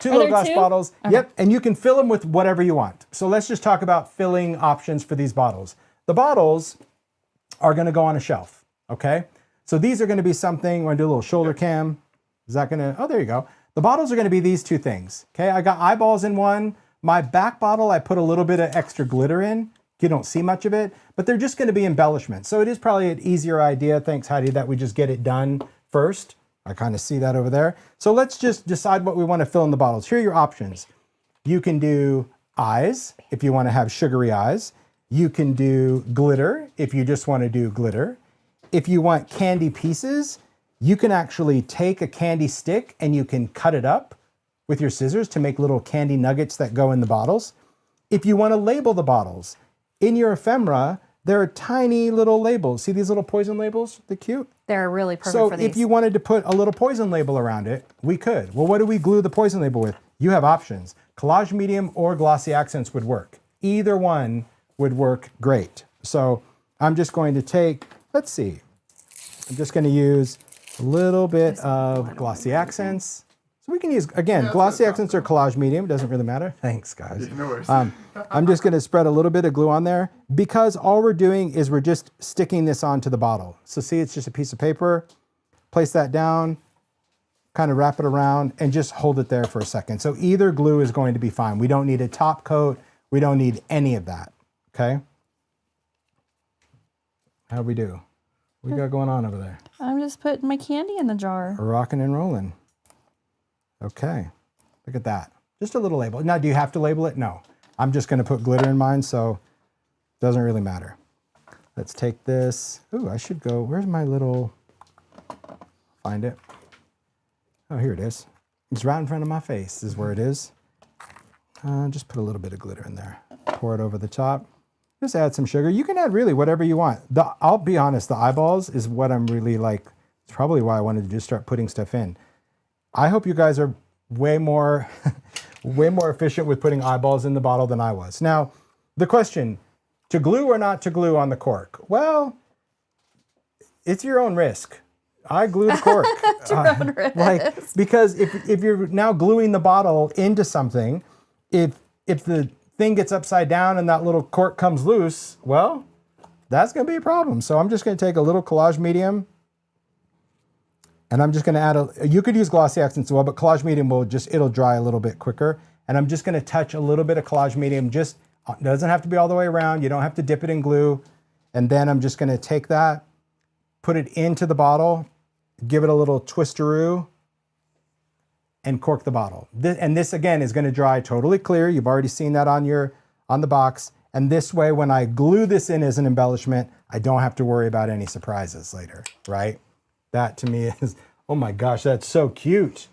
Two Are little there glass two? bottles. Yep, and you can fill them with whatever you want. So let's just talk about filling options for these bottles. The bottles are going to go on a shelf, okay? So these are going to be something, we're going to do a little shoulder cam. Is that going to, oh, there you go. The bottles are going to be these two things, okay? I got eyeballs in one. My back bottle, I put a little bit of extra glitter in. You don't see much of it, but they're just going to be embellishments. So it is probably an easier idea, thanks Heidi, that we just get it done first. I kind of see that over there. So let's just decide what we want to fill in the bottles. Here are your options. You can do eyes if you want to have sugary eyes. You can do glitter if you just want to do glitter. If you want candy pieces, you can actually take a candy stick and you can cut it up with your scissors to make little candy nuggets that go in the bottles. If you want to label the bottles, in your ephemera, there are tiny little labels. See these little poison labels? They're cute. They're really perfect So for these. if you wanted to put a little poison label around it, we could. Well, what do we glue the poison label with? You have options. Collage medium or glossy accents would work. Either one would work great. So I'm just going to take, let's see. I'm just going to use a little bit of glossy accents. So we can use, again, glossy accents or collage medium, doesn't really matter. Thanks, guys. No worries. I'm just going to spread a little bit of glue on there because all we're doing is we're just sticking this onto the bottle. So see, it's just a piece of paper. Place that down, kind of wrap it around, and just hold it there for a second. So either glue is going to be fine. We don't need a top coat. We don't need any of that, okay? How'd we do? What we got going on over there? I'm just putting my candy in the jar. We're rocking and rolling. Okay, look at that. Just a little label. Now, do you have to label it? No. I'm just going to put glitter in mine, so it doesn't really matter. Let's take this. Ooh, I should go. Where's my little, find it. Oh, here it is. It's right in front of my face. This is where it is. Just put a little bit of glitter in there. Pour it over the top. Just add some sugar. You can add really whatever you want. I'll be honest, the eyeballs is what I'm really like. It's probably why I wanted to just start putting stuff in. I hope you guys are way more, way more efficient with putting eyeballs in the bottle than I was. Now, the question, to glue or not to glue on the cork? Well, it's your own risk. I glue the cork. It's your own risk. Like, because if you're now gluing the bottle into something, if the thing gets upside down and that little cork comes loose, well, that's going to be a problem. So I'm just going to take a little collage medium. And I'm just going to add you could use glossy accents as well, but collage medium will it'll dry a little bit quicker. And I'm just going to touch a little bit of collage medium, just doesn't have to be all the way around. You don't have to dip it in glue. And then I'm just going to take that, put it into the bottle, give it a little twisteroo, and cork the bottle. This again is going to dry totally clear. You've already seen that on the box. And this way, when I glue this in as an embellishment, I don't have to worry about any surprises later, right? That to me is, oh my gosh, that's so cute.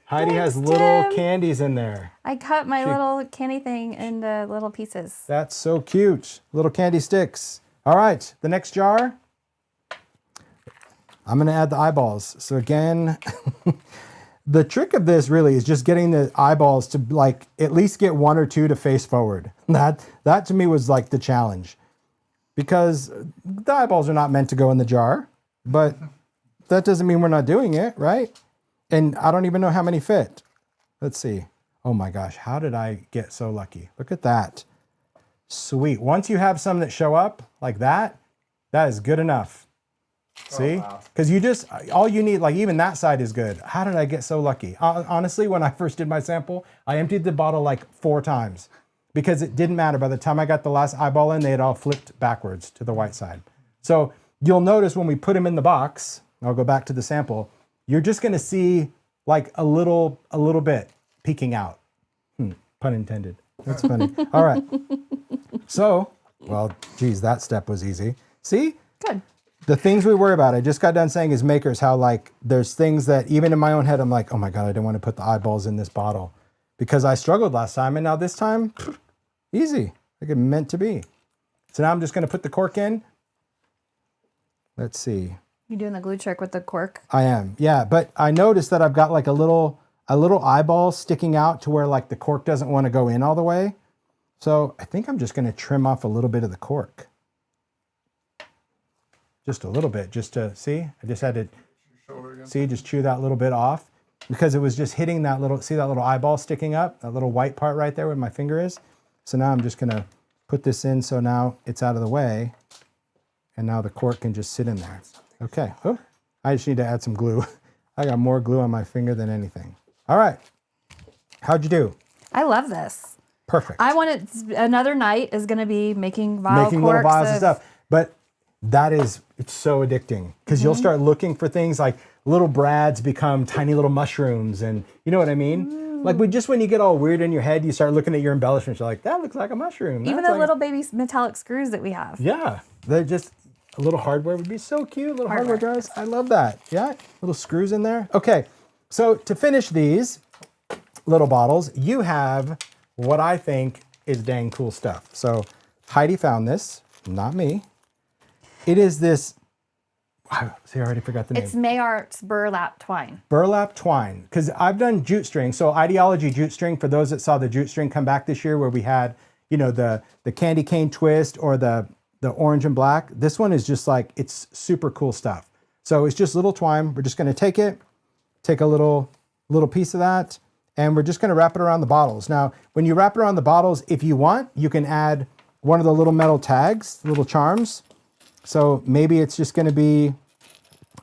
Heidi has little Tim. candies in there. I cut my little candy thing into little pieces. That's so cute. Little candy sticks. All right, the next jar. I'm gonna add the eyeballs. So again, the trick of this really is just getting the eyeballs to like at least get one or two to face forward. That to me was like the challenge, because the eyeballs are not meant to go in the jar, but that doesn't mean we're not doing it, right? And I don't even know how many fit. Let's see. Oh my gosh, how did I get so lucky? Look at that. Sweet. Once you have some that show up like that, that is good enough. See? Because all you need, like even that side is good. How did I get so lucky? Honestly, when I first did my sample, I emptied the bottle like 4 times because it didn't matter. By the time I got the last eyeball in, they had all flipped backwards to the white side. So you'll notice when we put them in the box, I'll go back to the sample, you're just going to see like a little bit peeking out. Pun intended. That's funny. All right. So, well, geez, that step was easy. See? Good. The things we worry about, I just got done saying as makers how like there's things that even in my own head, I'm like, oh my God, I don't want to put the eyeballs in this bottle because I struggled last time. And now this time, easy, like it meant to be. So now I'm just going to put the cork in. Let's see. You doing the glue trick with the cork? I am, yeah. But I noticed that I've got like a little eyeball sticking out to where like the cork doesn't want to go in all the way. So I think I'm just going to trim off a little bit of the cork. Just a little bit, just to see. I just had to See, just chew that little bit off because it was just hitting that little, see that little eyeball sticking up, that little white part right there where my finger is. So now I'm just gonna put this in so now it's out of the way and now the cork can just sit in there. Okay, oh, I just need to add some glue. I got more glue on my finger than anything. All right, how'd you do? I love this. Perfect. I wanted another night is going to be making vial Making little corks vials and stuff. But that is, it's so addicting because you'll start looking for things like little brads become tiny little mushrooms and you know what I mean? Like when you get all weird in your head, you start looking at your embellishments. You're like, that looks like a mushroom. Even That's the like, little baby metallic screws that we have. yeah, they're just, a little hardware would be so cute. Little hardware jars. I love that. Yeah, little screws in there. Okay, so to finish these little bottles, you have what I think is dang cool stuff. So Heidi found this, not me. It is this, see, I already forgot the name. It's Mayart's burlap twine. Burlap twine, because I've done jute string. So idea-ology jute string, for those that saw the jute string come back this year where we had, you know, the candy cane twist or the orange and black. This one is just like, it's super cool stuff. So it's just little twine. We're just gonna take a little piece of that, and we're just gonna wrap it around the bottles. Now, when you wrap it around the bottles, if you want, you can add one of the little metal tags, little charms. So maybe it's just gonna be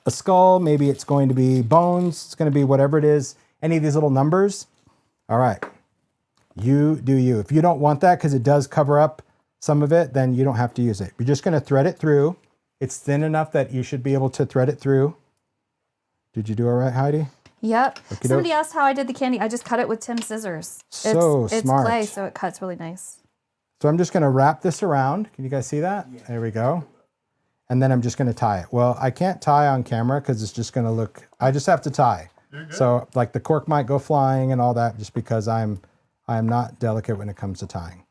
a skull, maybe it's going to be bones, it's gonna be whatever it is, any of these little numbers. All right, you do you. If you don't want that, because it does cover up some of it, then you don't have to use it. You're just gonna thread it through. It's thin enough that you should be able to thread it through. Did you do all right, Heidi? Yep. Okey-doke. Somebody asked how I did the candy. I just cut it with Tim's scissors. So it's smart. clay, so it cuts really nice. So I'm just gonna wrap this around. Can you guys see that? Yeah. There we go. And then I'm just gonna tie it. Well, I can't tie on camera because it's just gonna look, I just have to tie. So like the cork might go flying and all that just because I am not delicate when it comes to tying.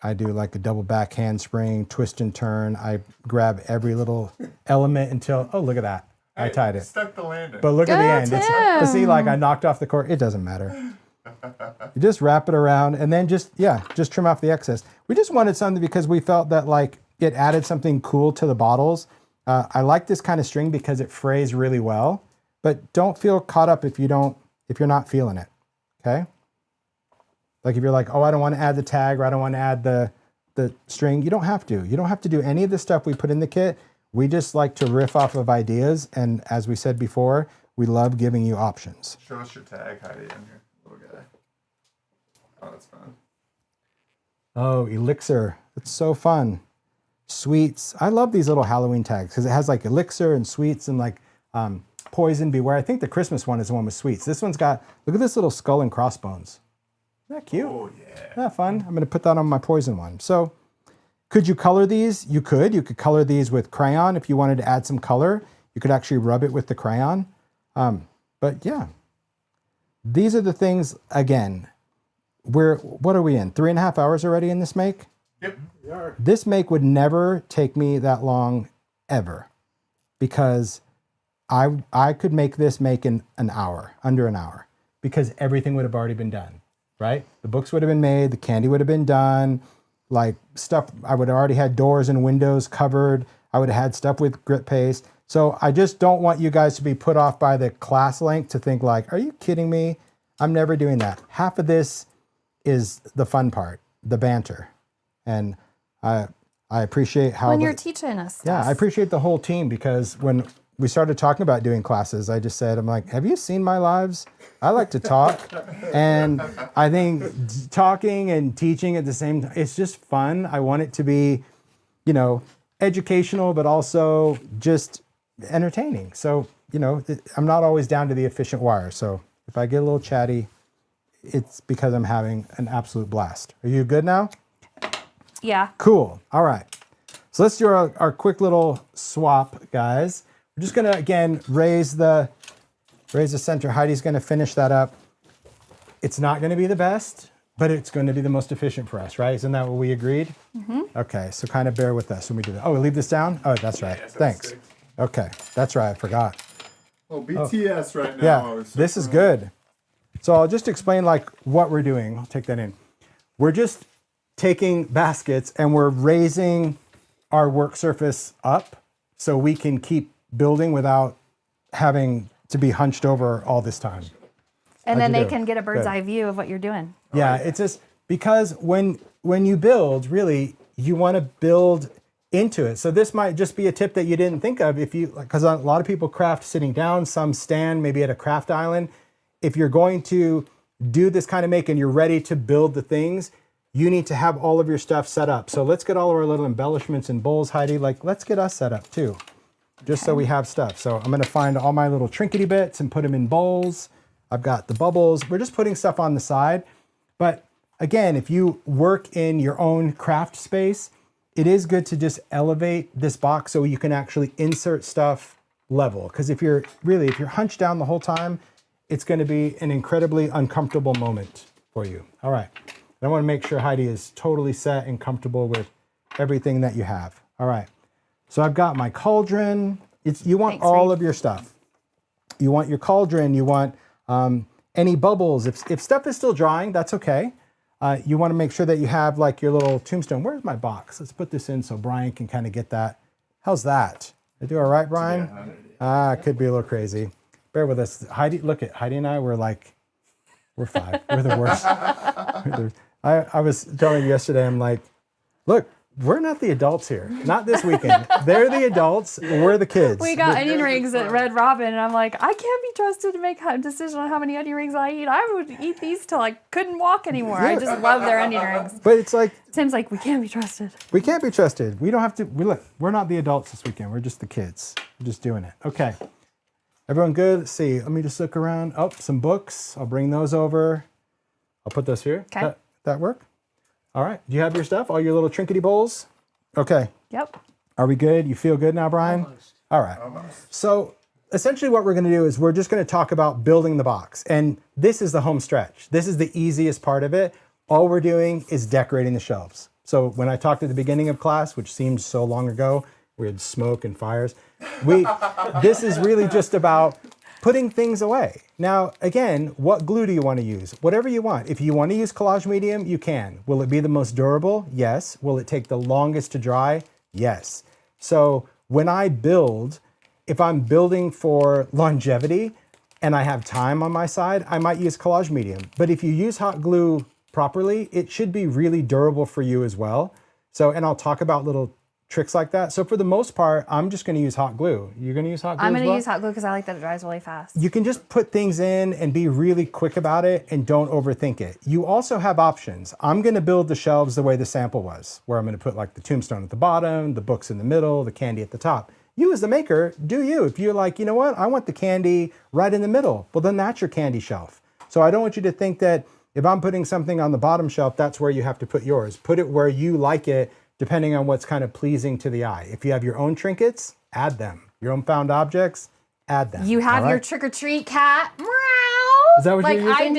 I do like a double back handspring, twist and turn. I grab every little element until, oh, look at that. I tied it. Stuck the landing. But look at the Go, end. But see, like I knocked off the cork. It doesn't matter. You just wrap it around and then just trim off the excess. We just wanted something because we felt that like it added something cool to the bottles. I like this kind of string because it frays really well, but don't feel caught up if you're not feeling it, okay? Like if you're like, oh, I don't want to add the tag or I don't want to add the string, you don't have to. You don't have to do any of the stuff we put in the kit. We just like to riff off of ideas. And as we said before, we love giving you options. Show us your tag, Heidi, in here, little guy. Oh, that's fun. Oh, elixir. It's so fun. Sweets. I love these little Halloween tags because it has like elixir and sweets and like poison, beware. I think the Christmas one is the one with sweets. This one's got, look at this little skull and crossbones. Isn't that cute? Oh, yeah. Isn't that fun? I'm going to put that on my poison one. So could you color these? You could. You could color these with crayon if you wanted to add some color. You could actually rub it with the crayon. But yeah, these are the things, again, what are we in? 3.5 hours already in this make? Yep. This make would never take me that long ever because I could make this make in an hour, under an hour, because everything would have already been done, right? The books would have been made, the candy would have been done, like stuff, I would have already had doors and windows covered. I would have had stuff with grit paste. So I just don't want you guys to be put off by the class length to think like, are you kidding me? I'm never doing that. Half of this is the fun part, the banter. And I appreciate how When you're teaching us stuff. Yeah, I appreciate the whole team because when we started talking about doing classes, I just said, I'm like, have you seen my lives? I like to talk. And I think talking and teaching at the same time, it's just fun. I want it to be, you know, educational, but also just entertaining. So, you know, I'm not always down to the efficient wire. So if I get a little chatty, it's because I'm having an absolute blast. Are you good now? Yeah. Cool. All right. So let's do our quick little swap, guys. We're just gonna again raise the center. Heidi's gonna finish that up. It's not gonna be the best, but it's gonna be the most efficient for us, right? Isn't that what we agreed? Mm-hmm. Okay, so kind of bear with us when we do that. Oh, we leave this down? Oh, that's right. Thanks. Okay, that's right, I forgot. Oh, BTS right now. Yeah, this is good. So I'll just explain like what we're doing. I'll take that in. We're just taking baskets and we're raising our work surface up so we can keep building without having to be hunched over all this time. And How'd then you they do? can get a bird's Good. eye view of what you're doing. Yeah, it's just because when you build, really, you want to build into it. So this might just be a tip that you didn't think of if you, because a lot of people craft sitting down, some stand maybe at a craft island. If you're going to do this kind of make and you're ready to build the things, you need to have all of your stuff set up. So let's get all of our little embellishments and bowls, Heidi. Like, let's get us set up too, just so we have stuff. So I'm going to find all my little trinkety bits and put them in bowls. I've got the bubbles. We're just putting stuff on the side. But again, if you work in your own craft space, it is good to just elevate this box so you can actually insert stuff level. Because if you're hunched down the whole time, it's going to be an incredibly uncomfortable moment for you. All right. I want to make sure Heidi is totally set and comfortable with everything that you have. All right. So I've got my cauldron. You want Thanks, all Reed. of your stuff. You want your cauldron. You want any bubbles. If stuff is still drying, that's okay. You want to make sure that you have like your little tombstone. Where's my box? Let's put this in so Brian can kind of get that. How's that? I do all right, Brian? It could be a little crazy. Bear with us. Heidi, look at Heidi and I, we're 5. We're the worst. I was telling you yesterday, I'm like, look, we're not the adults here. Not this weekend. They're the adults. We're the kids. We got onion rings at Red Robin, and I'm like, I can't be trusted to make a decision on how many onion rings I eat. I would eat these till I couldn't walk anymore. I just love their onion rings. But it's like, Tim's like, we can't be trusted. we can't be trusted. We don't have to. We're not the adults this weekend. We're just the kids. We're just doing it. Okay. Everyone good? Let's see. Let me just look around. Oh, some books. I'll bring those over. I'll put those here. Okay. That work? All right. Do you have your stuff? All your little trinkety bowls? Okay. Yep. Are we good? You feel good now, Brian? Almost. All right. So essentially what we're going to do is we're just going to talk about building the box. And this is the home stretch. This is the easiest part of it. All we're doing is decorating the shelves. So when I talked at the beginning of class, which seems so long ago, we had smoke and fires. This is really just about putting things away. Now, again, what glue do you want to use? Whatever you want. If you want to use collage medium, you can. Will it be the most durable? Yes. Will it take the longest to dry? Yes. So when I build, if I'm building for longevity and I have time on my side, I might use collage medium. But if you use hot glue properly, it should be really durable for you as well. So, and I'll talk about little tricks like that. So for the most part, I'm just going to use hot glue. You're going to use hot glue I'm as going to well? use hot glue because I like that it dries really fast. You can just put things in and be really quick about it and don't overthink it. You also have options. I'm going to build the shelves the way the sample was, where I'm going to put like the tombstone at the bottom, the books in the middle, the candy at the top. You as the maker, do you. If you're like, you know what, I want the candy right in the middle, well then that's your candy shelf. So I don't want you to think that if I'm putting something on the bottom shelf, that's where you have to put yours. Put it where you like it, depending on what's kind of pleasing to the eye. If you have your own trinkets, add them. Your own found objects, add them. You have All your right? trick-or-treat cat. Meow. Is that what like you're using?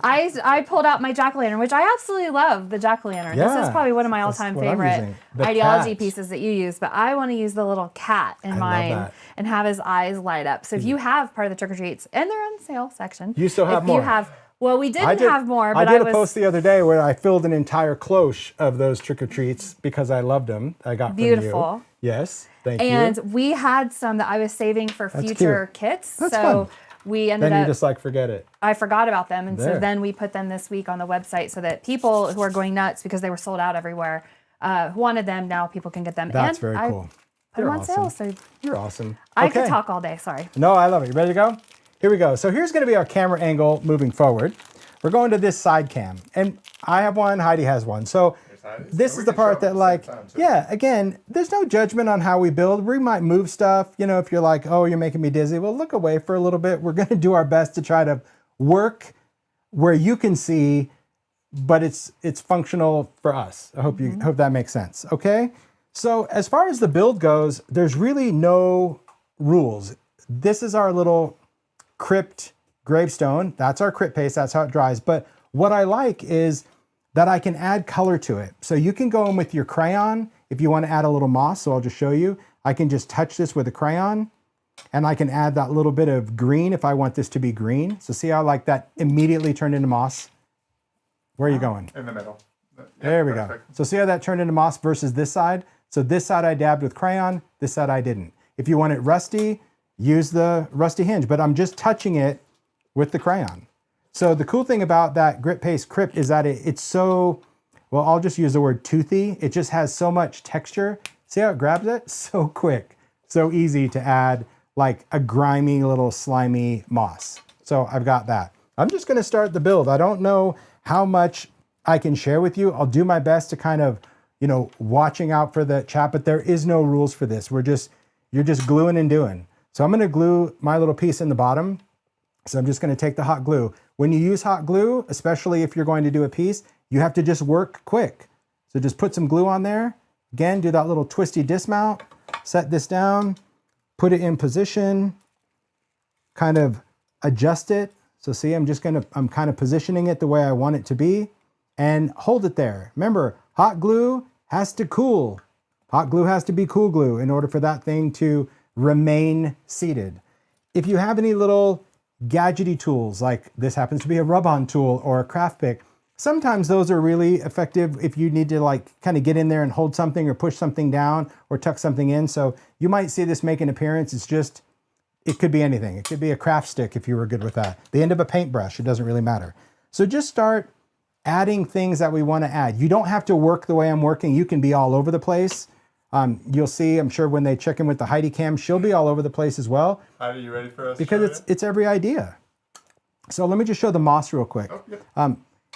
I do. I pulled out my jack-o'-lantern, which I absolutely love, the jack-o'-lantern. This Yeah, is probably one of my that's all-time what I'm favorite using. The ideology cat. pieces that you use, but I want to use the little cat in love mine that. and have his eyes light up. So if you have part of the trick-or-treats, and they're on sale section. You still have if more. You have, well, we didn't have more, but I did was a post the other day where I filled an entire cloche of those trick-or-treats because I loved them. I got Beautiful. from you. Yes, thank you. and we had some that I was saving for future kits. That's so fun. we ended Then you up just like forget it. I forgot about them, and There. so then we put them this week on the website so that people who are going nuts because they were sold out everywhere who wanted them, now people can get them. That's and very I cool. Put them on sale, so You're awesome. I Okay. could talk all day. Sorry. No, I love it. You ready to go? Here we go. So here's going to be our camera angle moving forward. We're going to this side cam, and I have one, Heidi has one. So Heidi's. this And we is the can part show that them like, at the same time, too. yeah, again, there's no judgment on how we build. We might move stuff, you know, if you're like, oh, you're making me dizzy. Well, look away for a little bit. We're going to do our best to try to work where you can see, but it's functional for us. I hope hope that makes sense. Okay. So as far as the build goes, there's really no rules. This is our little crypt gravestone. That's our crypt paste. That's how it dries. But what I like is that I can add color to it. So you can go in with your crayon if you want to add a little moss. So I'll just show you. I can just touch this with a crayon and I can add that little bit of green if I want this to be green. So see how like that immediately turned into moss? Where are you going? In the middle. Yeah, There we go. perfect. So see how that turned into moss versus this side? So this side I dabbed with crayon, this side I didn't. If you want it rusty, use the rusty hinge, but I'm just touching it with the crayon. So the cool thing about that grit paste crypt is that it's so, well, I'll just use the word toothy. It just has so much texture. See how it grabs it? So quick, so easy to add like a grimy little slimy moss. So I've got that. I'm just gonna start the build. I don't know how much I can share with you. I'll do my best to kind of, you know, watching out for the chat, but there is no rules for this. You're just gluing and doing. So I'm gonna glue my little piece in the bottom. So I'm just gonna take the hot glue. When you use hot glue, especially if you're going to do a piece, you have to just work quick. So just put some glue on there. Again, do that little twisty dismount, set this down, put it in position, kind of adjust it. So see, I'm kind of positioning it the way I want it to be and hold it there. Remember, hot glue has to cool. Hot glue has to be cool glue in order for that thing to remain seated. If you have any little gadgety tools, like this happens to be a rub-on tool or a craft pick, sometimes those are really effective if you need to like kind of get in there and hold something or push something down or tuck something in. So you might see this make an appearance. It could be anything. It could be a craft stick if you were good with that. The end of a paintbrush, it doesn't really matter. So just start adding things that we want to add. You don't have to work the way I'm working. You can be all over the place. You'll see, I'm sure when they check in with the Heidi cam, she'll be all over the place as well. Heidi, you ready for us? Because it's every idea. So let me just show the moss real quick. Oh, yeah.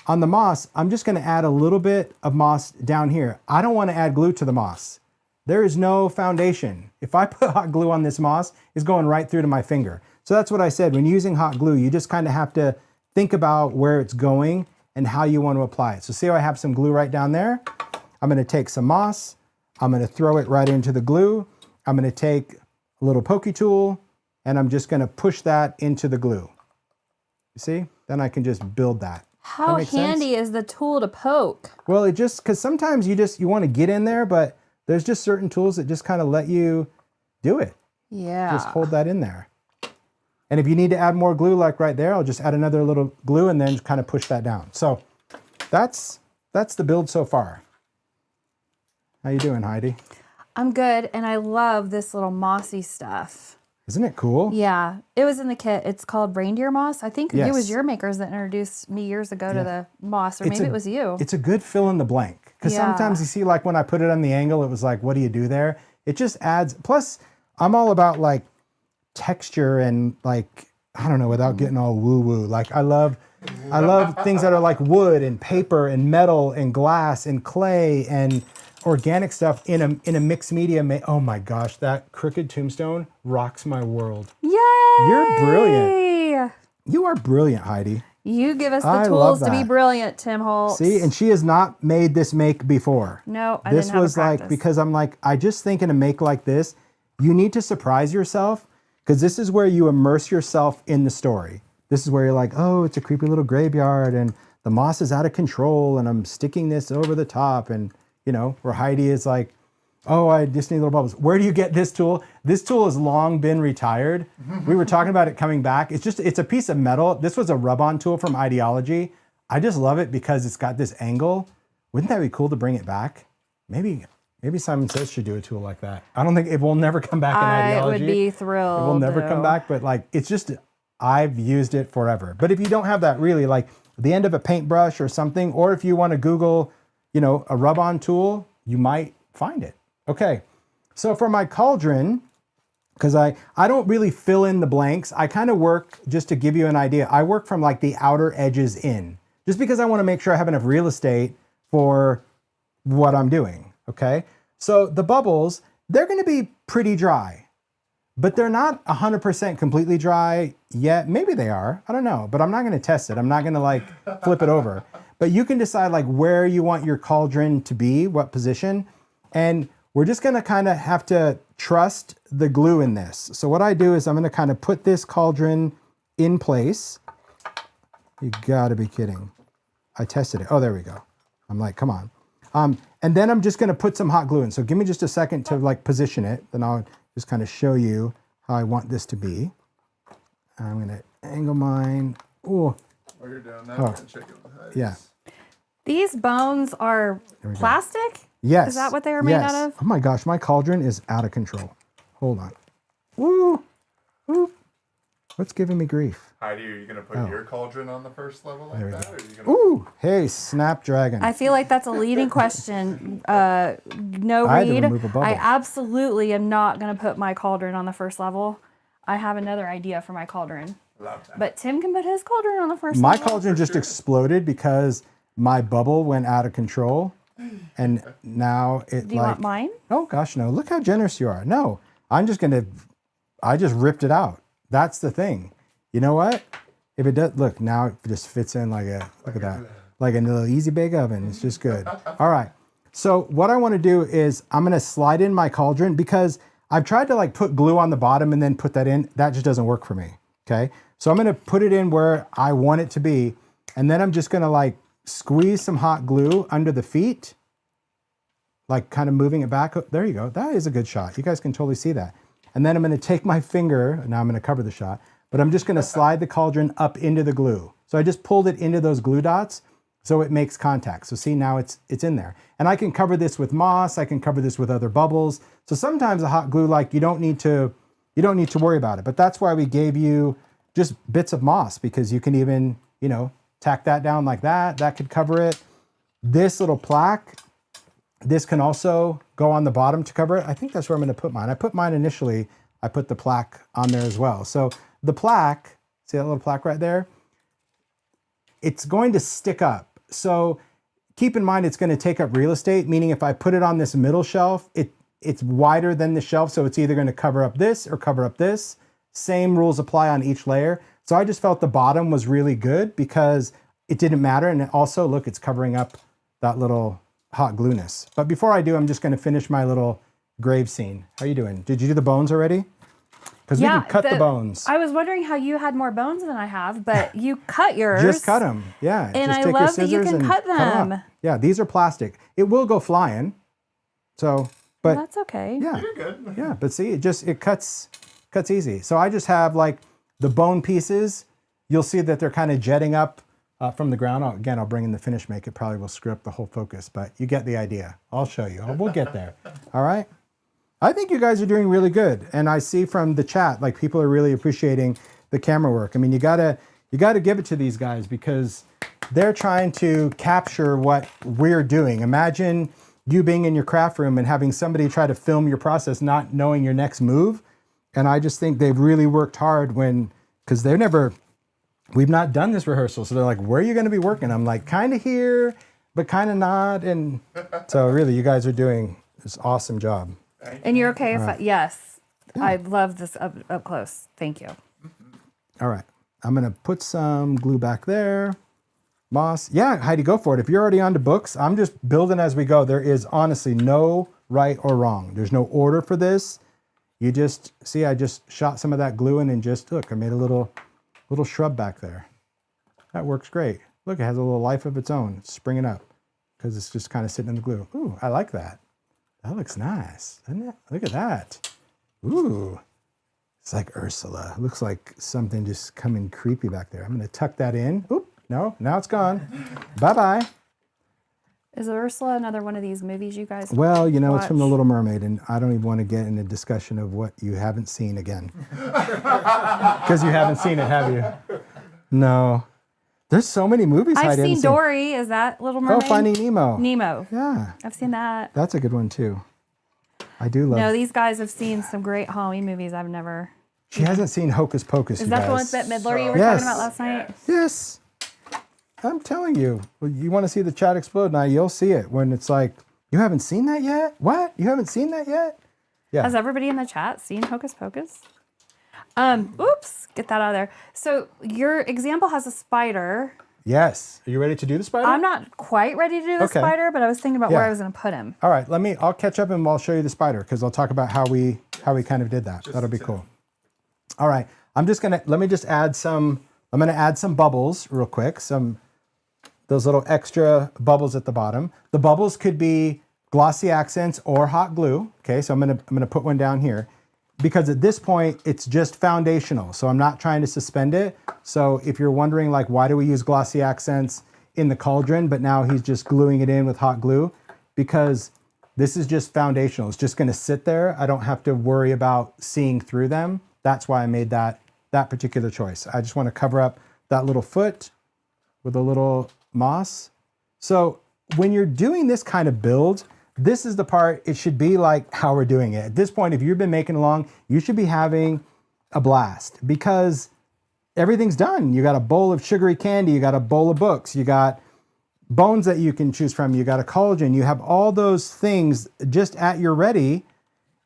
On the moss, I'm just going to add a little bit of moss down here. I don't want to add glue to the moss. There is no foundation. If I put hot glue on this moss, it's going right through to my finger. So that's what I said. When using hot glue, you just kind of have to think about where it's going and how you want to apply it. So see how I have some glue right down there? I'm going to take some moss. I'm going to throw it right into the glue. I'm going to take a little pokey tool and I'm just going to push that into the glue. You see? Then I can just build that. How handy is the tool to poke? Well, it just, because sometimes you want to get in there, but there's just certain tools that just kind of let you do it. Yeah. Just hold that in there. And if you need to add more glue, like right there, I'll just add another little glue and then kind of push that down. So that's the build so far. How you doing, Heidi? I'm good, and I love this little mossy stuff. Isn't it cool? Yeah, it was in the kit. It's called reindeer moss. I think Yes. it was your makers that introduced me years ago to the moss, or maybe it was you. It's a good fill in the blank. Because sometimes you see, like when I put it on the angle, it was like, what do you do there? It just adds, plus I'm all about like texture and like, I don't know, without getting all woo-woo. Like I love things that are like wood and paper and metal and glass and clay and organic stuff in a mixed media. Oh my gosh, that crooked tombstone rocks my world. Yay! You're brilliant. You are brilliant, Heidi. You give us the tools to be brilliant, Tim Holtz. See, and she has not made this make before. No, I this didn't have was like, because I'm like, I just think in a make like this, you need to surprise yourself, because this is where you immerse yourself in the story. This is where you're like, oh, it's a creepy little graveyard and the moss is out of control and I'm sticking this over the top, and you know, where Heidi is like, oh, I just need little bubbles. Where do you get this tool? This tool has long been retired. We were talking about it coming back. It's a piece of metal. This was a rub-on tool from Idea-ology. I just love it because it's got this angle. Wouldn't that be cool to bring it back? Maybe Simon Says should do a tool like that. I don't think it will never come back in Idea-ology. I would be thrilled. It will never come back, but like, it's just, I've used it forever. But if you don't have that really, like the end of a paintbrush or something, or if you want to Google, you know, a rub-on tool, you might find it. Okay, so for my cauldron, because I don't really fill in the blanks, I kind of work, just to give you an idea, I work from like the outer edges in, just because I want to make sure I have enough real estate for what I'm doing, okay? So the bubbles, they're going to be pretty dry, but they're not 100% completely dry yet. Maybe they are, I don't know, but I'm not going to test it. I'm not going to like flip it over. But you can decide like where you want your cauldron to be, what position, and we're just gonna kind of have to trust the glue in this. So what I do is I'm gonna kind of put this cauldron in place. You gotta be kidding. I tested it. Oh, there we go. I'm like, come on. And then I'm just gonna put some hot glue in. So give me just a second to like position it. Then I'll just kind of show you how I want this to be. I'm gonna angle mine. Oh. While you're doing that, we're gonna check it with Heidi. Yeah. These bones are plastic? Yes. Is that what they are made out of? Oh my gosh, my cauldron is out of control. Hold on. Woo! What's giving me grief? Heidi, are you going to put your cauldron on the first level like that? Or are you gonna... Ooh, hey, Snapdragon. I feel like that's a leading question. No I had to read. remove a bubble. I absolutely am not going to put my cauldron on the first level. I have another idea for my cauldron. Love that. But Tim can put his cauldron on the first My level. cauldron just exploded because my bubble went out of control, and now it Do you want mine? Oh gosh, no! Look how generous you are. No, I just ripped it out. That's the thing. You know what? If it does, look, now it just fits in like a, look at that, like a little easy bake oven. It's just good. All right. So what I want to do is I'm going to slide in my cauldron because I've tried to like put glue on the bottom and then put that in. That just doesn't work for me. Okay. So I'm going to put it in where I want it to be. And then I'm just going to like squeeze some hot glue under the feet, like kind of moving it back. There you go. That is a good shot. You guys can totally see that. And then I'm going to take my finger, now I'm going to cover the shot, but I'm just going to slide the cauldron up into the glue. So I just pulled it into those glue dots so it makes contact. So see, now it's in there. And I can cover this with moss, I can cover this with other bubbles. So sometimes a hot glue, like you don't need to worry about it. But that's why we gave you just bits of moss, because you can even, you know, tack that down like that. That could cover it. This little plaque, this can also go on the bottom to cover it. I think that's where I'm going to put mine. I put mine initially, I put the plaque on there as well. So the plaque, see that little plaque right there? It's going to stick up. So keep in mind it's going to take up real estate, meaning if I put it on this middle shelf, it's wider than the shelf, so it's either going to cover up this or cover up this. Same rules apply on each layer. So I just felt the bottom was really good because it didn't matter. And also, look, it's covering up that little hot glueness. But before I do, I'm just going to finish my little grave scene. How are you doing? Did you do the bones already? Because we can cut the bones. I was wondering how you had more bones than I have, but you cut yours. Just cut them, yeah. And just I take your love that you scissors can and cut them. up. Yeah, these are plastic. It will go flying. So, but Well, that's okay. yeah, You're good. yeah. But see, it cuts easy. So I just have like the bone pieces. You'll see that they're kind of jetting up from the ground. Again, I'll bring in the finish make. It probably will screw up the whole focus, but you get the idea. I'll show you. We'll get there. All right. I think you guys are doing really good. And I see from the chat, like people are really appreciating the camera work. I mean, you gotta give it to these guys because they're trying to capture what we're doing. Imagine you being in your craft room and having somebody try to film your process, not knowing your next move. And I just think they've really worked hard because we've not done this rehearsal. So they're like, where are you going to be working? I'm like, kind of here, but kind of not. And so really, you guys are doing this awesome job. And you're okay if yes. I love this up close. Thank you. All right. I'm going to put some glue back there. Moss. Yeah, Heidi, go for it. If you're already on to books, I'm just building as we go. There is honestly no right or wrong. There's no order for this. You just see, I just shot some of that glue in and just look, I made a little shrub back there. That works great. Look, it has a little life of its own. It's springing up because it's just kind of sitting in the glue. Ooh, I like that. That looks nice, doesn't it? Look at that. Ooh, it's like Ursula. It looks like something just coming creepy back there. I'm going to tuck that in. Oop, no, now it's gone. Bye-bye. Is Ursula another one of these movies you guys Well, you know, watch? it's from The Little Mermaid, and I don't even want to get in a discussion of what you haven't seen again. Because you haven't seen it, have you? No. There's so many movies I've I didn't seen see. Dory. Is that Little Mermaid? Oh, Finding Nemo. Nemo. Yeah, I've seen that. that's a good one, too. I do love No, these guys have seen some great Halloween movies I've never. She hasn't seen Hocus Pocus, Is you that guys. the one with Bette Midler you were Yes. talking about last night? Yes. I'm telling you. You want to see the chat explode now, you'll see it when it's like, you haven't seen that yet? What? You haven't seen that yet? Yeah. Has everybody in the chat seen Hocus Pocus? Oops, get that out of there. So your example has a spider. Yes. Are you ready to do the spider? I'm not quite ready to do the Okay. spider, but I was thinking about where Yeah. I was going to put him. All right, I'll catch up and I'll show you the spider because I'll talk about how we kind of did that. That'll be cool. All right, I'm going to add some bubbles real quick. Those little extra bubbles at the bottom. The bubbles could be glossy accents or hot glue. Okay, so I'm going to put one down here because at this point it's just foundational. So I'm not trying to suspend it. So if you're wondering like, why do we use glossy accents in the cauldron, but now he's just gluing it in with hot glue? Because this is just foundational. It's just going to sit there. I don't have to worry about seeing through them. That's why I made that particular choice. I just want to cover up that little foot with a little moss. So when you're doing this kind of build, this is the part, it should be like how we're doing it. At this point, if you've been making along, you should be having a blast because everything's done. You got a bowl of sugary candy, you got a bowl of books, you got bones that you can choose from, you got a cauldron, you have all those things just at your ready.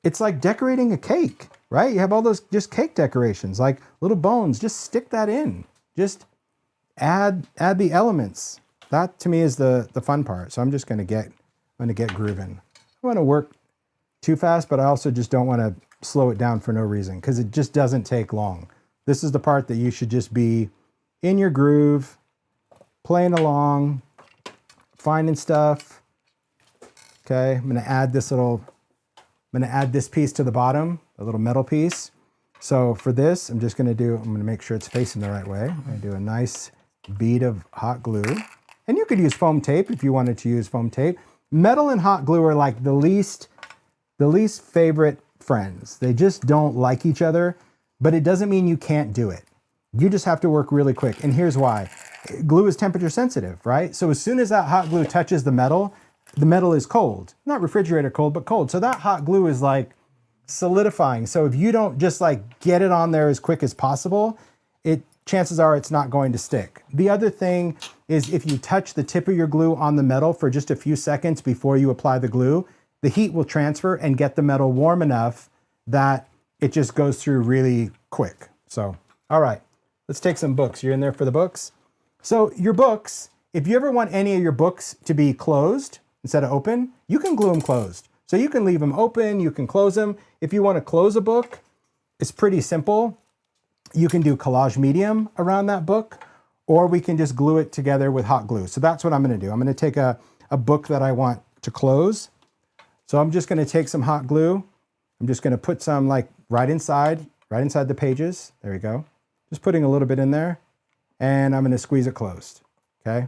It's like decorating a cake, right? You have all those just cake decorations, like little bones, just stick that in. Just add the elements. That to me is the fun part. So I'm just gonna get grooving. I want to work too fast, but I also just don't want to slow it down for no reason because it just doesn't take long. This is the part that you should just be in your groove, playing along, finding stuff. Okay, I'm gonna add this piece to the bottom, a little metal piece. So for this, I'm gonna make sure it's facing the right way. I'm gonna do a nice bead of hot glue. And you could use foam tape if you wanted to use foam tape. Metal and hot glue are like the least favorite friends. They just don't like each other, but it doesn't mean you can't do it. You just have to work really quick. And here's why. Glue is temperature sensitive, right? So as soon as that hot glue touches the metal is cold. Not refrigerator cold, but cold. So that hot glue is like solidifying. So if you don't just like get it on there as quick as possible, chances are it's not going to stick. The other thing is if you touch the tip of your glue on the metal for just a few seconds before you apply the glue, the heat will transfer and get the metal warm enough that it just goes through really quick. So, all right, let's take some books. You're in there for the books? So your books, if you ever want any of your books to be closed instead of open, you can glue them closed. So you can leave them open, you can close them. If you want to close a book, it's pretty simple. You can do collage medium around that book, or we can just glue it together with hot glue. So that's what I'm gonna do. I'm gonna take a book that I want to close. So I'm just gonna take some hot glue. I'm just gonna put some like right inside the pages. There we go. Just putting a little bit in there, and I'm gonna squeeze it closed, okay?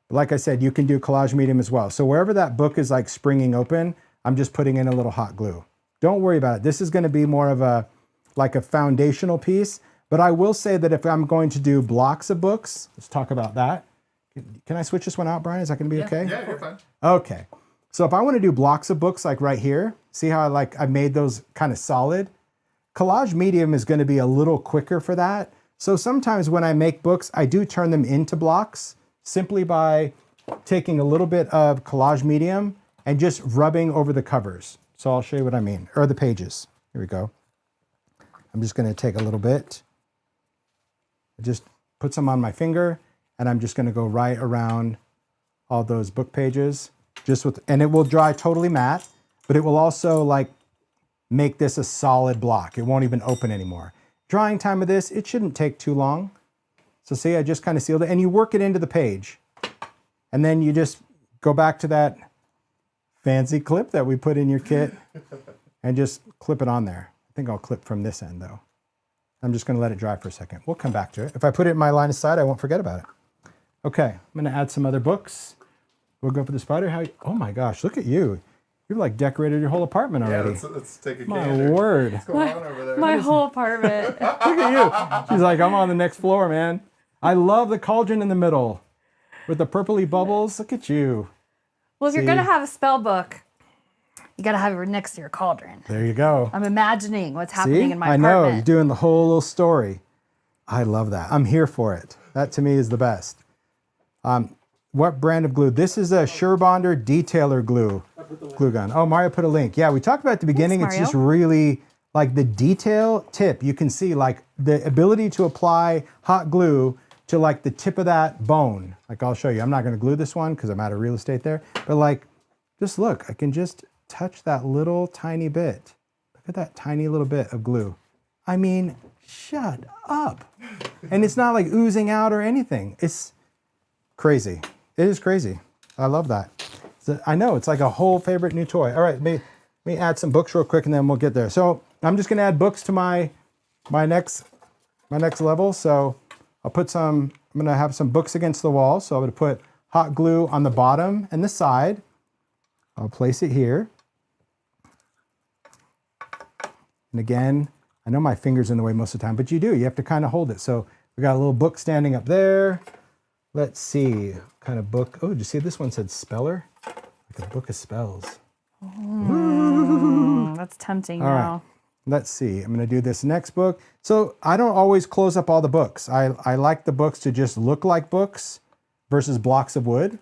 Like I said, you can do collage medium as well. So wherever that book is like springing open, I'm just putting in a little hot glue. Don't worry about it. This is gonna be more of a foundational piece, but I will say that if I'm going to do blocks of books, let's talk about that. Can I switch this one out, Brian? Is that gonna be okay? Yeah, you're fine. Okay. So if I wanna do blocks of books like right here, see how I made those kind of solid? Collage medium is gonna be a little quicker for that. So sometimes when I make books, I do turn them into blocks simply by taking a little bit of collage medium and just rubbing over the covers. So I'll show you what I mean, or the pages. Here we go. I'm just gonna take a little bit, just put some on my finger, and I'm just gonna go right around all those book pages, and it will dry totally matte, but it will also like make this a solid block. It won't even open anymore. Drying time of this, it shouldn't take too long. So see, I just kind of sealed it, and you work it into the page. And then you just go back to that fancy clip that we put in your kit and just clip it on there. I think I'll clip from this end though. I'm just gonna let it dry for a second. We'll come back to it. If I put it in my line of sight, I won't forget about it. Okay, I'm gonna add some other books. We'll go for the spider. Oh my gosh, look at you. You've like decorated your whole apartment already. Yeah, let's take a My gander. word. What's going on over there? My whole apartment. Look at you. She's like, I'm on the next floor, man. I love the cauldron in the middle with the purpley bubbles. Look at you. Well, if you're gonna have a spell book, you gotta have it next to your cauldron. There you go. I'm imagining what's happening See? in my I know, apartment. you're doing the whole little story. I love that. I'm here for it. That to me is the best. What brand of glue? This is a Surebonder Detailer glue gun. Oh, Mario put a link. Yeah, we talked about at the beginning. Thanks, it's just Mario. really like the detail tip. You can see like the ability to apply hot glue to like the tip of that bone. Like I'll show you. I'm not going to glue this one because I'm out of real estate there. But like, just look. I can just touch that little tiny bit. Look at that tiny little bit of glue. I mean, shut up. And it's not like oozing out or anything. It's crazy. It is crazy. I love that. I know, it's like a whole favorite new toy. All right, let me add some books real quick and then we'll get there. So I'm just gonna add books to my next level. So I'm gonna have some books against the wall. So I'm gonna put hot glue on the bottom and the side. I'll place it here. And again, I know my finger's in the way most of the time, but you do. You have to kind of hold it. So we got a little book standing up there. Let's see, what kind of book. Oh, did you see this one said speller? Like a book of spells. That's tempting All now. right. Let's see. I'm going to do this next book. So I don't always close up all the books. I like the books to just look like books versus blocks of wood.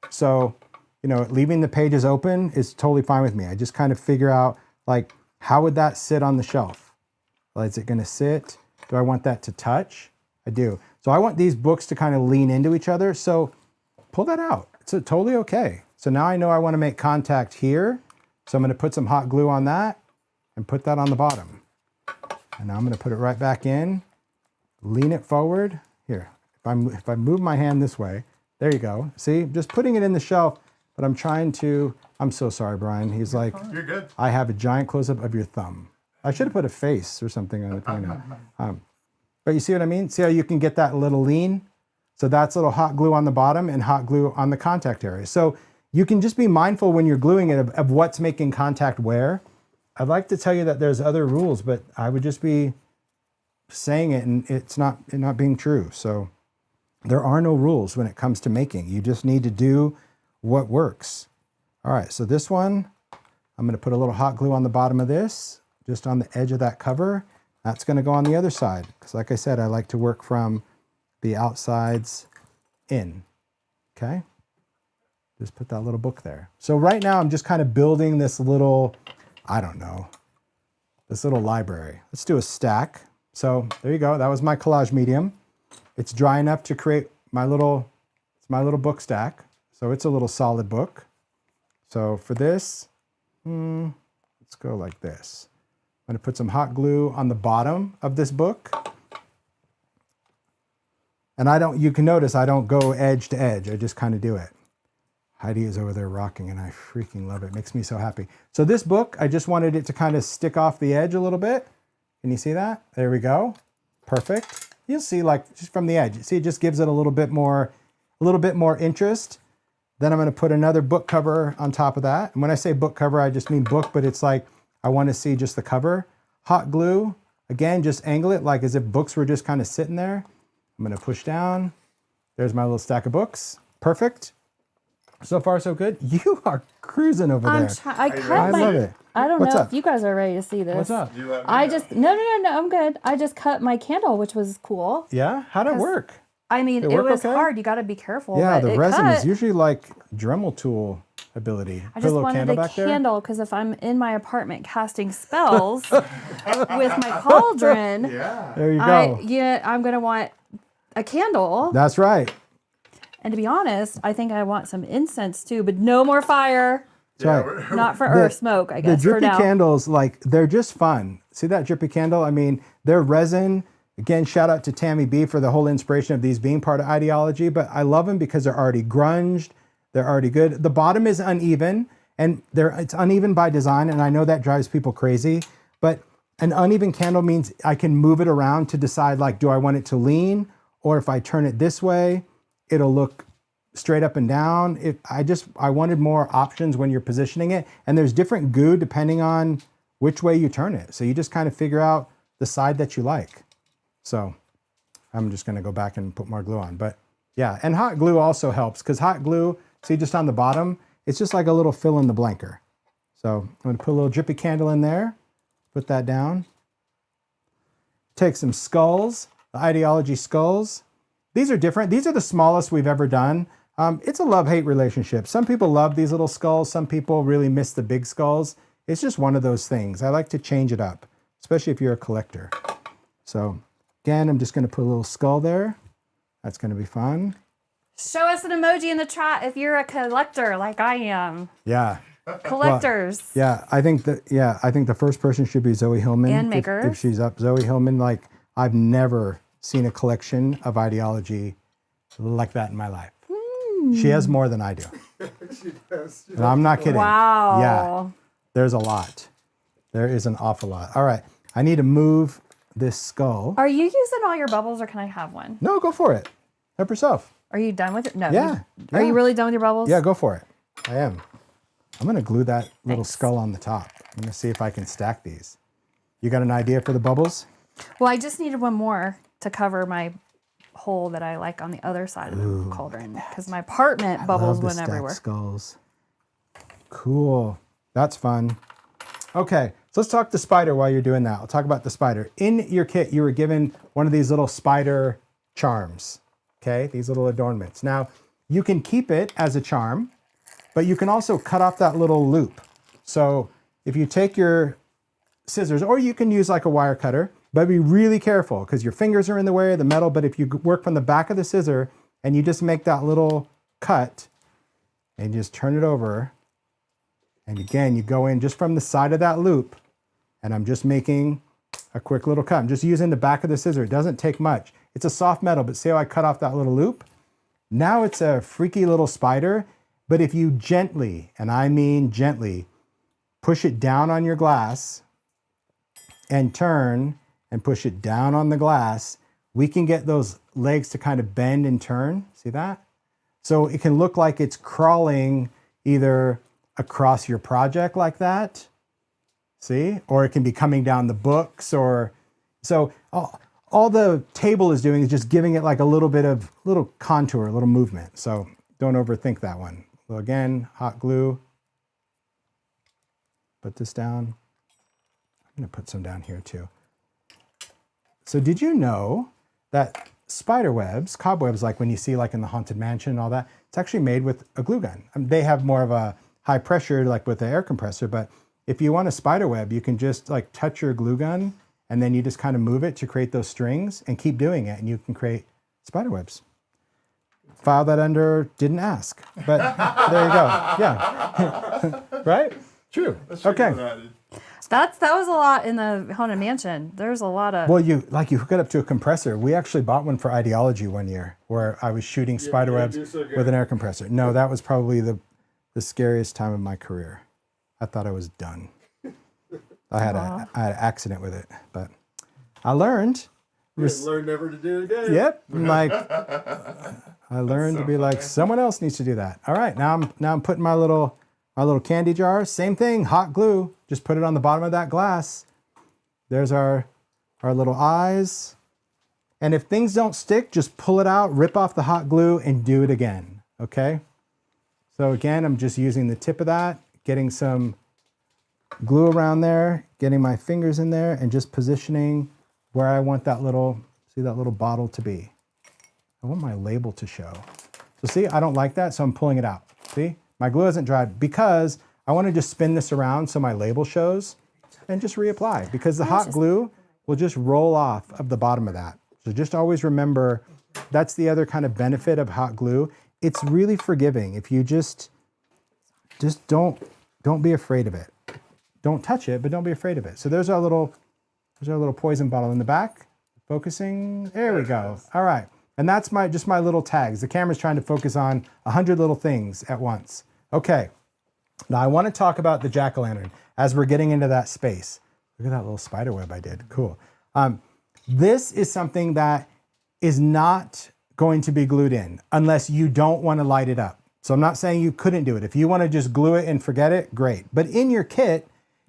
So, you know, leaving the pages open is totally fine with me. I just kind of figure out, like, how would that sit on the shelf? Well, is it going to sit? Do I want that to touch? I do. So I want these books to kind of lean into each other. So pull that out. It's totally okay. So now I know I want to make contact here. So I'm going to put some hot glue on that and put that on the bottom. And now I'm going to put it right back in, lean it forward. Here, if I move my hand this way, there you go. See, just putting it in the shelf, but I'm trying to, I'm so sorry, Brian. He's like, You're good. I have a giant close-up of your thumb. I should have put a face or something on it. But you see what I mean? See how you can get that little lean? So that's a little hot glue on the bottom and hot glue on the contact area. So you can just be mindful when you're gluing it of what's making contact where. I'd like to tell you that there's other rules, but I would just be saying it and it's not being true. So there are no rules when it comes to making. You just need to do what works. All right, so this one, I'm gonna put a little hot glue on the bottom of this, just on the edge of that cover. That's gonna go on the other side, because like I said, I like to work from the outsides in, okay? Just put that little book there. So right now I'm just kind of building this little, I don't know, this little library. Let's do a stack. So there you go, that was my collage medium. It's dry enough to create my little book stack. So it's a little solid book. So for this, let's go like this. I'm gonna put some hot glue on the bottom of this book. And you can notice I don't go edge to edge, I just kind of do it. Heidi is over there rocking and I freaking love it. It makes me so happy. So this book, I just wanted it to kind of stick off the edge a little bit. Can you see that? There we go. Perfect. You'll see, like, just from the edge. See, it just gives it a little bit more interest. Then I'm going to put another book cover on top of that. And when I say book cover, I just mean book, but it's like I want to see just the cover. Hot glue. Again, just angle it like as if books were just kind of sitting there. I'm going to push down. There's my little stack of books. Perfect. So far, so good. You are cruising over there. I love it. I don't What's know up? if you guys are ready to see this. What's up? You let me I know. just, no, I'm good. I just cut my candle, which was cool. Yeah? How'd it work? I mean, Did it it work was okay? hard. You got to be careful. Yeah, but the it resin cut. is usually like Dremel tool ability. I Put a just little wanted candle a back there. candle because if I'm in my apartment casting spells with my cauldron, There you go. I'm going to want a candle. That's right. And to be honest, I think I want some incense too, but no more fire. That's right. Not for or smoke, I The guess, for drippy now. candles, like, they're just fun. See that drippy candle? I mean, they're resin. Again, shout out to Tammy B for the whole inspiration of these being part of Idea-ology, but I love them because they're already grunged. They're already good. The bottom is uneven, and it's uneven by design, and I know that drives people crazy, but an uneven candle means I can move it around to decide, like, do I want it to lean, or if I turn it this way, it'll look straight up and down. I wanted more options when you're positioning it, and there's different goo depending on which way you turn it. So you just kind of figure out the side that you like. So I'm just gonna go back and put more glue on, but yeah, and hot glue also helps because hot glue, see just on the bottom, it's just like a little fill in the blanker. So I'm gonna put a little drippy candle in there, put that down. Take some skulls, the Idea-ology skulls. These are different. These are the smallest we've ever done. It's a love-hate relationship. Some people love these little skulls. Some people really miss the big skulls. It's just one of those things. I like to change it up, especially if you're a collector. So again, I'm just going to put a little skull there. That's going to be fun. Show us an emoji in the chat if you're a collector like I am. Yeah. Collectors. Yeah, I think the first person should be Zoe Hillman. And if makers. she's up. Zoe Hillman, like, I've never seen a collection of Idea-ology like that in my life. She has more than I do. She does. And I'm not kidding. Wow. Yeah, there's a lot. There is an awful lot. All right, I need to move this skull. Are you using all your bubbles or can I have one? No, go for it. Help yourself. Are you done with it? No. Yeah. Are you really done with your bubbles? Yeah, go for it. I am. I'm going to glue that little Thanks. skull on the top. I'm going to see if I can stack these. You got an idea for the bubbles? Well, I just needed one more to cover my hole that I like on the other side of the cauldron because my apartment bubbles went everywhere. Skulls. Cool. That's fun. Okay, so let's talk the spider while you're doing that. I'll talk about the spider. In your kit, you were given one of these little spider charms, okay? These little adornments. Now, you can keep it as a charm, but you can also cut off that little loop. So if you take your scissors, or you can use like a wire cutter, but be really careful because your fingers are in the way of the metal. But if you work from the back of the scissor and you just make that little cut and just turn it over, and again, you go in just from the side of that loop, and I'm just making a quick little cut. I'm just using the back of the scissor. It doesn't take much. It's a soft metal, but see how I cut off that little loop? Now it's a freaky little spider, but if you gently, and I mean gently, push it down on your glass and turn and push it down on the glass, we can get those legs to kind of bend and turn. See that? So it can look like it's crawling either across your project like that, see? Or it can be coming down the books, or so all the table is doing is just giving it like a little bit of little contour, a little movement. So don't overthink that one. So again, hot glue. Put this down. I'm gonna put some down here too. So did you know that spider webs, cobwebs, like when you see like in the Haunted Mansion and all that, it's actually made with a glue gun. They have more of a high pressure, like with the air compressor, but if you want a spider web, you can just like touch your glue gun and then you just kind of move it to create those strings and keep doing it, and you can create spider webs. File that under didn't ask, but there you go. Yeah. Right? True. Okay. That was a lot in the Haunted Mansion. There's a lot of... Well, you hook it up to a compressor. We actually bought one for Idea-ology one year where I was shooting spider webs with an air compressor. No, that was probably the scariest time of my career. I thought I was done. I had an accident with it, but I learned. Learn never to do it again. Yep. Like I learned to be like, someone else needs to do that. All right, now I'm putting my little candy jar. Same thing, hot glue. Just put it on the bottom of that glass. There's our little eyes. And if things don't stick, just pull it out, rip off the hot glue, and do it again. Okay? So again, I'm just using the tip of that, getting some glue around there, getting my fingers in there, and just positioning where I want that little bottle to be. I want my label to show. So see, I don't like that, so I'm pulling it out. See? My glue hasn't dried because I want to just spin this around so my label shows and just reapply, because the hot glue will just roll off of the bottom of that. So just always remember, that's the other kind of benefit of hot glue. It's really forgiving. If you just don't be afraid of it. Don't touch it, but don't be afraid of it. So there's our little poison bottle in the back. Focusing, there we go. All right, and that's just my little tags. The camera's trying to focus on 100 little things at once. Okay, now I want to talk about the jack-o'-lantern as we're getting into that space. Look at that little spider web I did, cool. This is something that is not going to be glued in unless you don't want to light it up. So I'm not saying you couldn't do it. If you want to just glue it and forget it, great. But in your kit,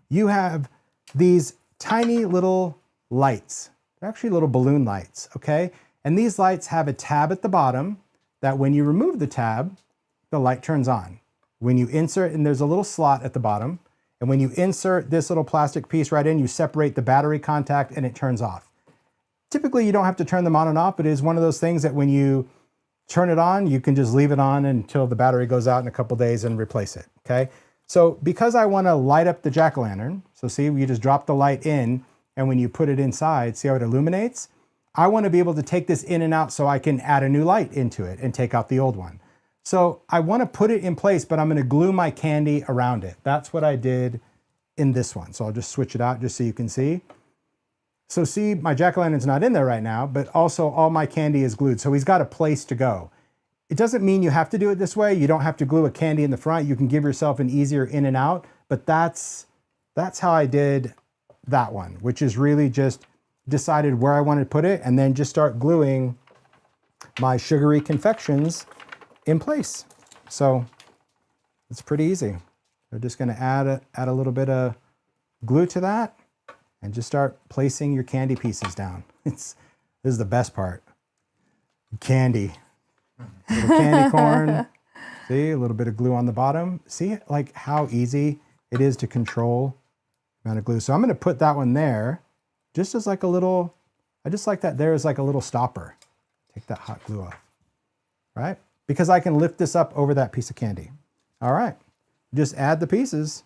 you have these tiny little lights. They're actually little balloon lights, okay? And these lights have a tab at the bottom that when you remove the tab, the light turns on. When you insert, and there's a little slot at the bottom, and when you insert this little plastic piece right in, you separate the battery contact and it turns off. Typically, you don't have to turn them on and off, but it is one of those things that when you turn it on, you can just leave it on until the battery goes out in a couple days and replace it, okay? So because I want to light up the jack-o'-lantern, so see, you just drop the light in, and when you put it inside, see how it illuminates? I want to be able to take this in and out so I can add a new light into it and take out the old one. So I want to put it in place, but I'm going to glue my candy around it. That's what I did in this one. So I'll just switch it out just so you can see. So see, my jack-o'-lantern's not in there right now, but also all my candy is glued. So he's got a place to go. It doesn't mean you have to do it this way. You don't have to glue a candy in the front. You can give yourself an easier in and out, but that's how I did that one, which is really just decided where I wanted to put it and then just start gluing my sugary confections in place. So it's pretty easy. We're just gonna add a little bit of glue to that and just start placing your candy pieces down. This is the best part. Candy. Little candy corn. See, a little bit of glue on the bottom. See like how easy it is to control the amount of glue. So I'm going to put that one there just as like a little, I just like that there as like a little stopper. Take that hot glue off, right? Because I can lift this up over that piece of candy. All right, just add the pieces.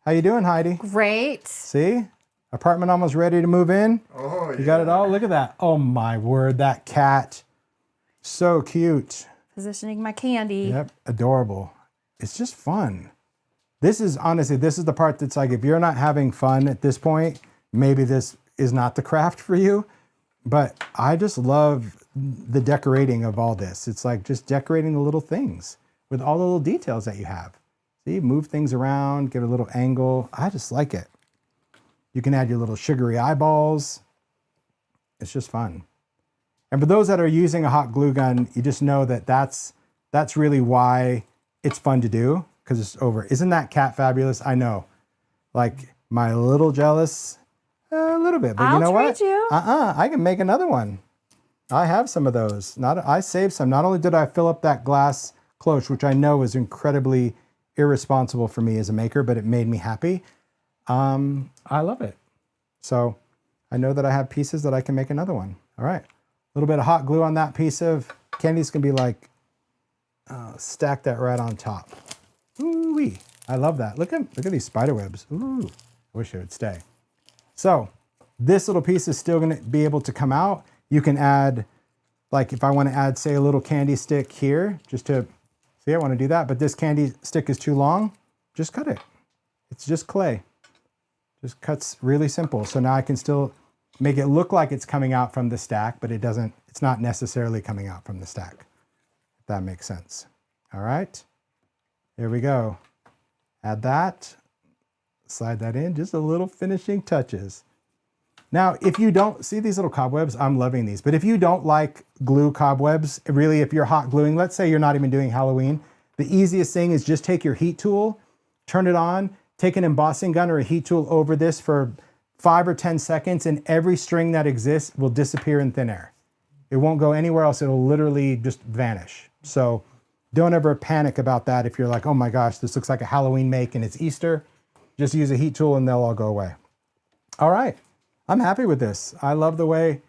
How you doing, Heidi? Great. See, apartment almost ready to move in. Oh, yeah. You got it all? Look at that. Oh my word, that cat. So cute. Positioning my candy. Yep, adorable. It's just fun. This is honestly, this is the part that's like, if you're not having fun at this point, maybe this is not the craft for you. But I just love the decorating of all this. It's like just decorating the little things with all the little details that you have. See, move things around, give it a little angle. I just like it. You can add your little sugary eyeballs. It's just fun. And for those that are using a hot glue gun, you just know that that's really why it's fun to do, because it's over. Isn't that cat fabulous? I know. Like, my little jealous, a little bit, but you know what? trade you. I can make another one. I have some of those. I saved some. Not only did I fill up that glass cloche, which I know is incredibly irresponsible for me as a maker, but it made me happy. I love it. So I know that I have pieces that I can make another one. All right. A little bit of hot glue on that piece of candy's gonna be like, stack that right on top. Ooh-wee. I love that. Look at these spider webs. Ooh, I wish it would stay. So this little piece is still gonna be able to come out. You can add, like if I wanna add, say, a little candy stick here, just to, see, I wanna do that, but this candy stick is too long, just cut it. It's just clay. Just cuts really simple. So now I can still make it look like it's coming out from the stack, but it's not necessarily coming out from the stack, if that makes sense. All right, here we go. Add that, slide that in, just a little finishing touches. Now, if you don't, see these little cobwebs? I'm loving these, but if you don't like glue cobwebs, really, if you're hot gluing, let's say you're not even doing Halloween, the easiest thing is just take your heat tool, turn it on, take an embossing gun or a heat tool over this for 5 or 10 seconds, and every string that exists will disappear in thin air. It won't go anywhere else. It'll literally just vanish. So don't ever panic about that. If you're like, oh my gosh, this looks like a Halloween make and it's Easter, just use a heat tool and they'll all go away. All right, I'm happy with this. I love the way,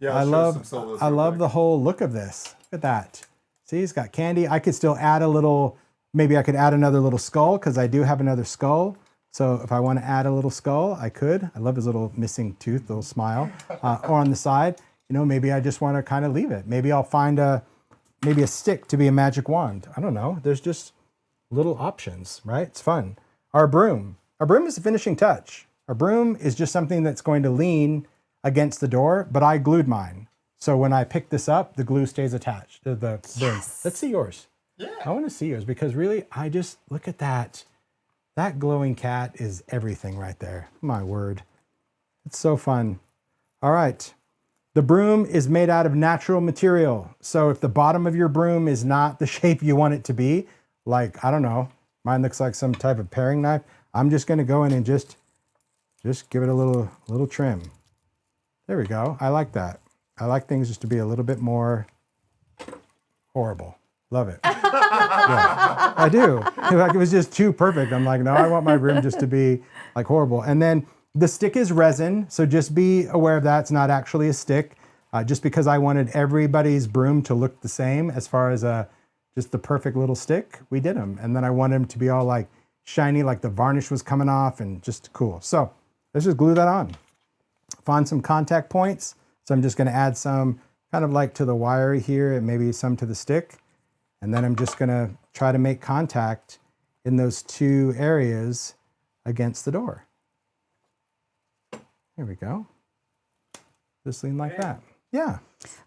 Yeah, I love the whole look of this. Look at that. See, it's got candy. I could still add a little, maybe I could add another little skull, because I do have another skull. So if I want to add a little skull, I could. I love his little missing tooth, little smile. Or on the side, you know, maybe I just want to kind of leave it. Maybe I'll find maybe a stick to be a magic wand. I don't know. There's just little options, right? It's fun. Our broom is the finishing touch. Our broom is just something that's going to lean against the door, but I glued mine. So when I pick this up, the glue stays attached to the broom. Let's see yours. Yeah. I want to see yours, because really, look at that. That glowing cat is everything right there. My word. It's so fun. All right. The broom is made out of natural material. So if the bottom of your broom is not the shape you want it to be, like, I don't know, mine looks like some type of paring knife, I'm just going to go in and just give it a little trim. There we go. I like that. I like things just to be a little bit more horrible. Love it. Yeah, I do. Like, it was just too perfect. I'm like, no, I want my broom just to be like horrible. And then the stick is resin, so just be aware of that. It's not actually a stick. Just because I wanted everybody's broom to look the same as far as just the perfect little stick, we did them. And then I wanted them to be all like shiny, like the varnish was coming off, and just cool. So let's just glue that on. Find some contact points. So I'm just going to add some kind of like to the wire here and maybe some to the stick. And then I'm just going to try to make contact in those two areas against the door. There we go. Just lean like that. Yeah.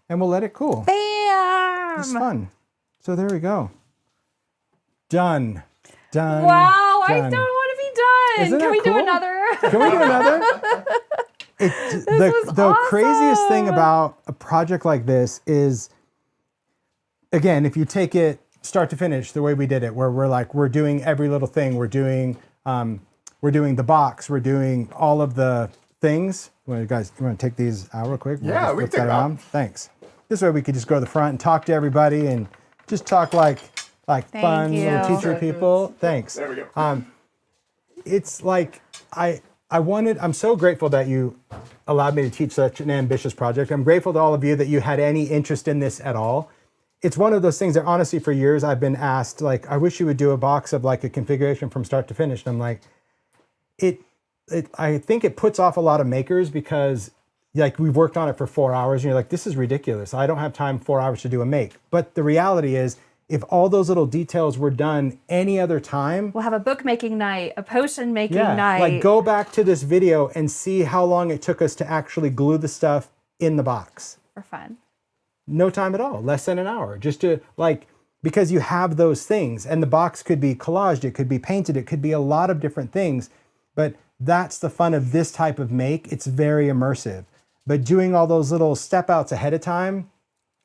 And we'll let it cool. Bam! It's fun. So there we go. Done. Done. Wow, I done. don't want to be done. Isn't Can that we do cool? another? Can we do another? The craziest thing about a project like this is, again, if you take it start to finish the way we did it, where we're doing every little thing, we're doing the box, we're doing all of the things. You want to take these out real quick? Yeah, just we flip can take that them out. around. Thanks. This way we could just go to the front and talk to everybody and just talk like fun little you. teacher people. Thanks. There we go. It's like I'm so grateful that you allowed me to teach such an ambitious project. I'm grateful to all of you that you had any interest in this at all. It's one of those things that honestly for years I've been asked, like, I wish you would do a box of like a configuration from start to finish. And I'm like, I think it puts off a lot of makers because like we've worked on it for 4 hours and you're like, this is ridiculous. I don't have time 4 hours to do a make. But the reality is if all those little details were done any other time, We'll have a bookmaking night, a potion making yeah, night. like go back to this video and see how long it took us to actually glue the stuff in the box. for fun. No time at all, less than an hour, just to like, because you have those things and the box could be collaged, it could be painted, it could be a lot of different things, but that's the fun of this type of make. It's very immersive, but doing all those little step outs ahead of time,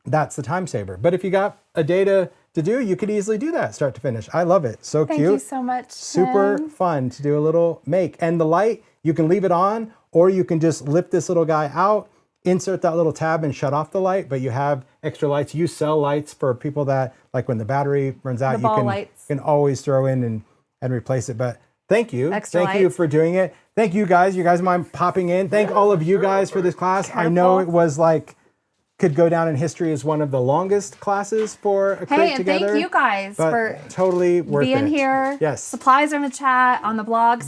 that's the time saver. But if you got a day to do, you could easily do that start to finish. I love it. So Thank cute. you so much. Super Tim. fun to do a little make. And the light, you can leave it on or you can just lift this little guy out, insert that little tab and shut off the light, but you have extra lights. You sell lights for people that, like when the battery runs out, The ball you lights. can always throw in and replace it. But thank you. Extra Thank you lights. for doing it. Thank you guys. You guys mind popping in. Thank all of you guys for this class. I know Careful. it was like, could go down in history as one of the longest classes for a crate Hey, and together. thank you guys but for totally worth being it. here. Yes. Supplies are in the chat, on the blog,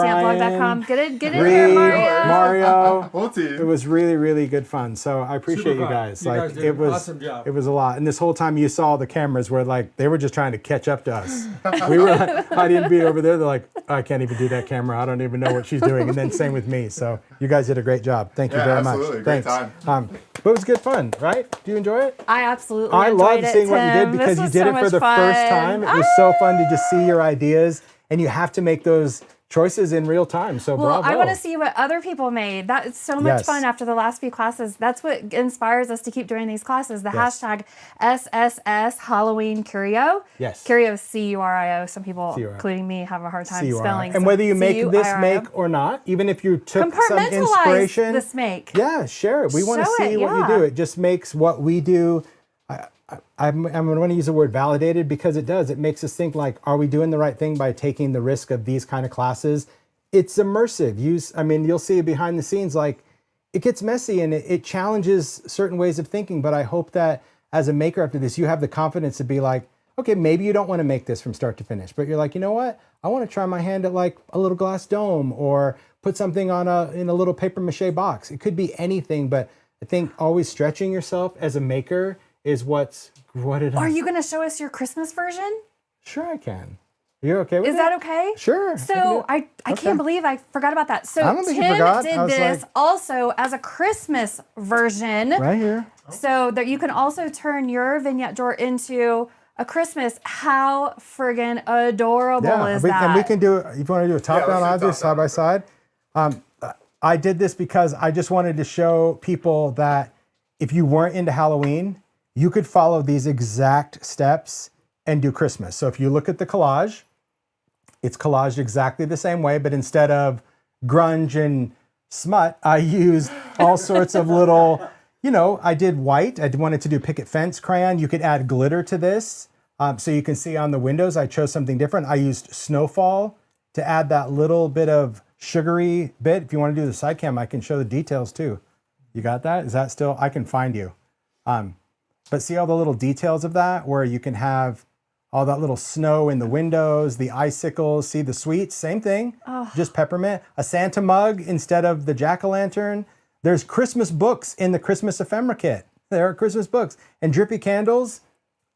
simonsaystamblog.com. Get in Reed, here, Mario. Mario. Whole team. It was really, really good fun. So I appreciate Super you fun. guys. You Like guys did it an was awesome job. It was a lot. And this whole time you saw the cameras were like they were just trying to catch up to us. We were like, Heidi and be over there. They're like, I can't even do that camera. I don't even know what she's doing. And then same with me. So you guys did a great job. Thank you Yeah, very absolutely. much. Great Thanks. time. But it was good fun, right? Do you enjoy it? I absolutely I enjoyed loved it, seeing what you did Tim. because This you was did so it for much the first fun. time. It was so fun to just see your ideas, and you have to make those choices in real time. So Well, bravo. I want to see what other people made. That is so much Yes. fun after the last few classes. That's what inspires us to keep doing these classes. The Yes. hashtag SSS Halloween Curio. Yes. Curio is C-U-R-I-O. Some people, C-U-R-I-O. including me, have a hard time CUR. spelling. And so whether you make this C-U-R-I-O. make or not, even if you took some Compartmentalize inspiration, this make. yeah, share it. We want to Show see it, what you yeah. do. It just makes what we do. I'm going to use the word validated because it does. It makes us think like, are we doing the right thing by taking the risk of these kind of classes? It's immersive. You'll see behind the scenes, like it gets messy and it challenges certain ways of thinking. But I hope that as a maker after this, you have the confidence to be like, okay, maybe you don't want to make this from start to finish, but you're like, you know what? I want to try my hand at like a little glass dome or put something in a little paper mache box. It could be anything, but I think always stretching yourself as a maker is what it is. Are you going to show us your Christmas version? Sure, I can. You're okay with it? Is that okay? Sure. So I Okay. can't believe I forgot about that. So I don't think you Tim forgot. did I was this like- also as a Christmas version. Right here. So that you can also turn your vignette drawer into a Christmas. How friggin' adorable is that? And we can do, if you want to do a top down, let's I'll do do top side by side. I did this because I just wanted to show people that if you weren't into Halloween, you could follow these exact steps and do Christmas. So if you look at the collage, it's collaged exactly the same way, but instead of grunge and smut, I used all sorts of little, I did white. I wanted to do picket fence crayon. You could add glitter to this. So you can see on the windows, I chose something different. I used snowfall to add that little bit of sugary bit. If you want to do the side cam, I can show the details too. You got that? Is that still, I can find you. But see all the little details of that where you can have all that little snow in the windows, the icicles, see the sweets, same thing, just peppermint. A Santa mug instead of the jack-o'-lantern. There's Christmas books in the Christmas ephemera kit. There are Christmas books. And drippy candles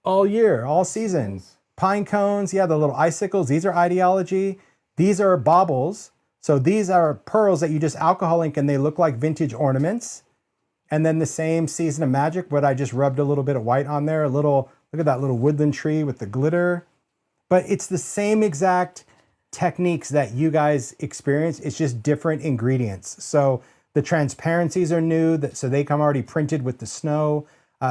all year, all season. Pine cones, yeah, the little icicles. These are idea-ology. These are baubles. So these are pearls that you just alcohol ink and they look like vintage ornaments. And then the same Season of Magic, but I just rubbed a little bit of white on there. Look at that little woodland tree with the glitter. But it's the same exact techniques that you guys experience. It's just different ingredients. So the transparencies are new, so they come already printed with the snow.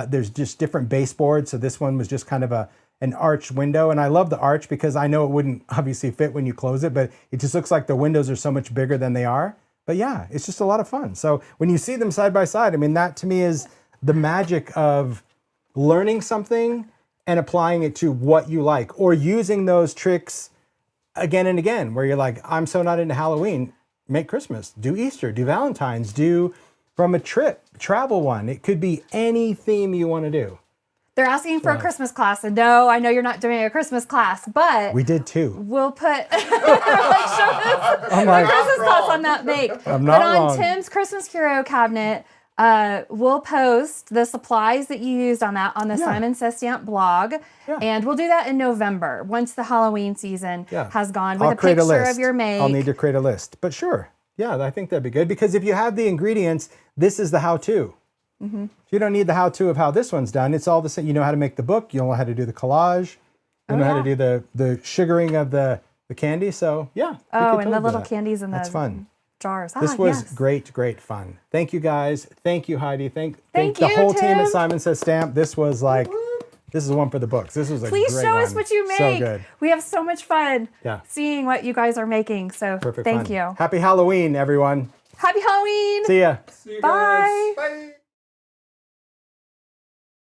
There's just different baseboards. So this one was just kind of an arched window. And I love the arch because I know it wouldn't obviously fit when you close it, but it just looks like the windows are so much bigger than they are. But yeah, it's just a lot of fun. So when you see them side by side, I mean, that to me is the magic of learning something and applying it to what you like, or using those tricks again and again, where you're like, I'm so not into Halloween, make Christmas, do Easter, do Valentine's, do from a trip, travel one. It could be any theme you want to do. They're asking for a Christmas class, and no, I know you're not doing a Christmas class, but We did too. we'll put like, show us I'm the like, Christmas class on that make. I'm not But on wrong. Tim's Christmas Curio cabinet, we'll post the supplies that you used on that on the Yeah. Simon Says Stamp blog, Yeah. and we'll do that in November once the Halloween season has gone with I'll a create picture list. of your make. I'll need to create a list, but sure. Yeah, I think that'd be good, because if you have the ingredients, this is the how-to. Mm-hmm. You don't need the how-to of how this one's done. It's all the same. You know how to make the book. You know how to do the collage. You know how to do the sugaring of the candy. So yeah. we Oh, could and the totally do little that. candies in That's the fun. jars. This was yes. great fun. Thank you guys. Thank you, Heidi. Thank Thank the you, whole team at Tim. Simon Says Stamp. This was like, this is one for the books. This was a Please great show us one. what you make. So good. We have so much fun Yeah. seeing what you guys are making. So Perfect thank fun. you. Happy Halloween, everyone. Happy Halloween. See ya. See you Bye. guys. Bye.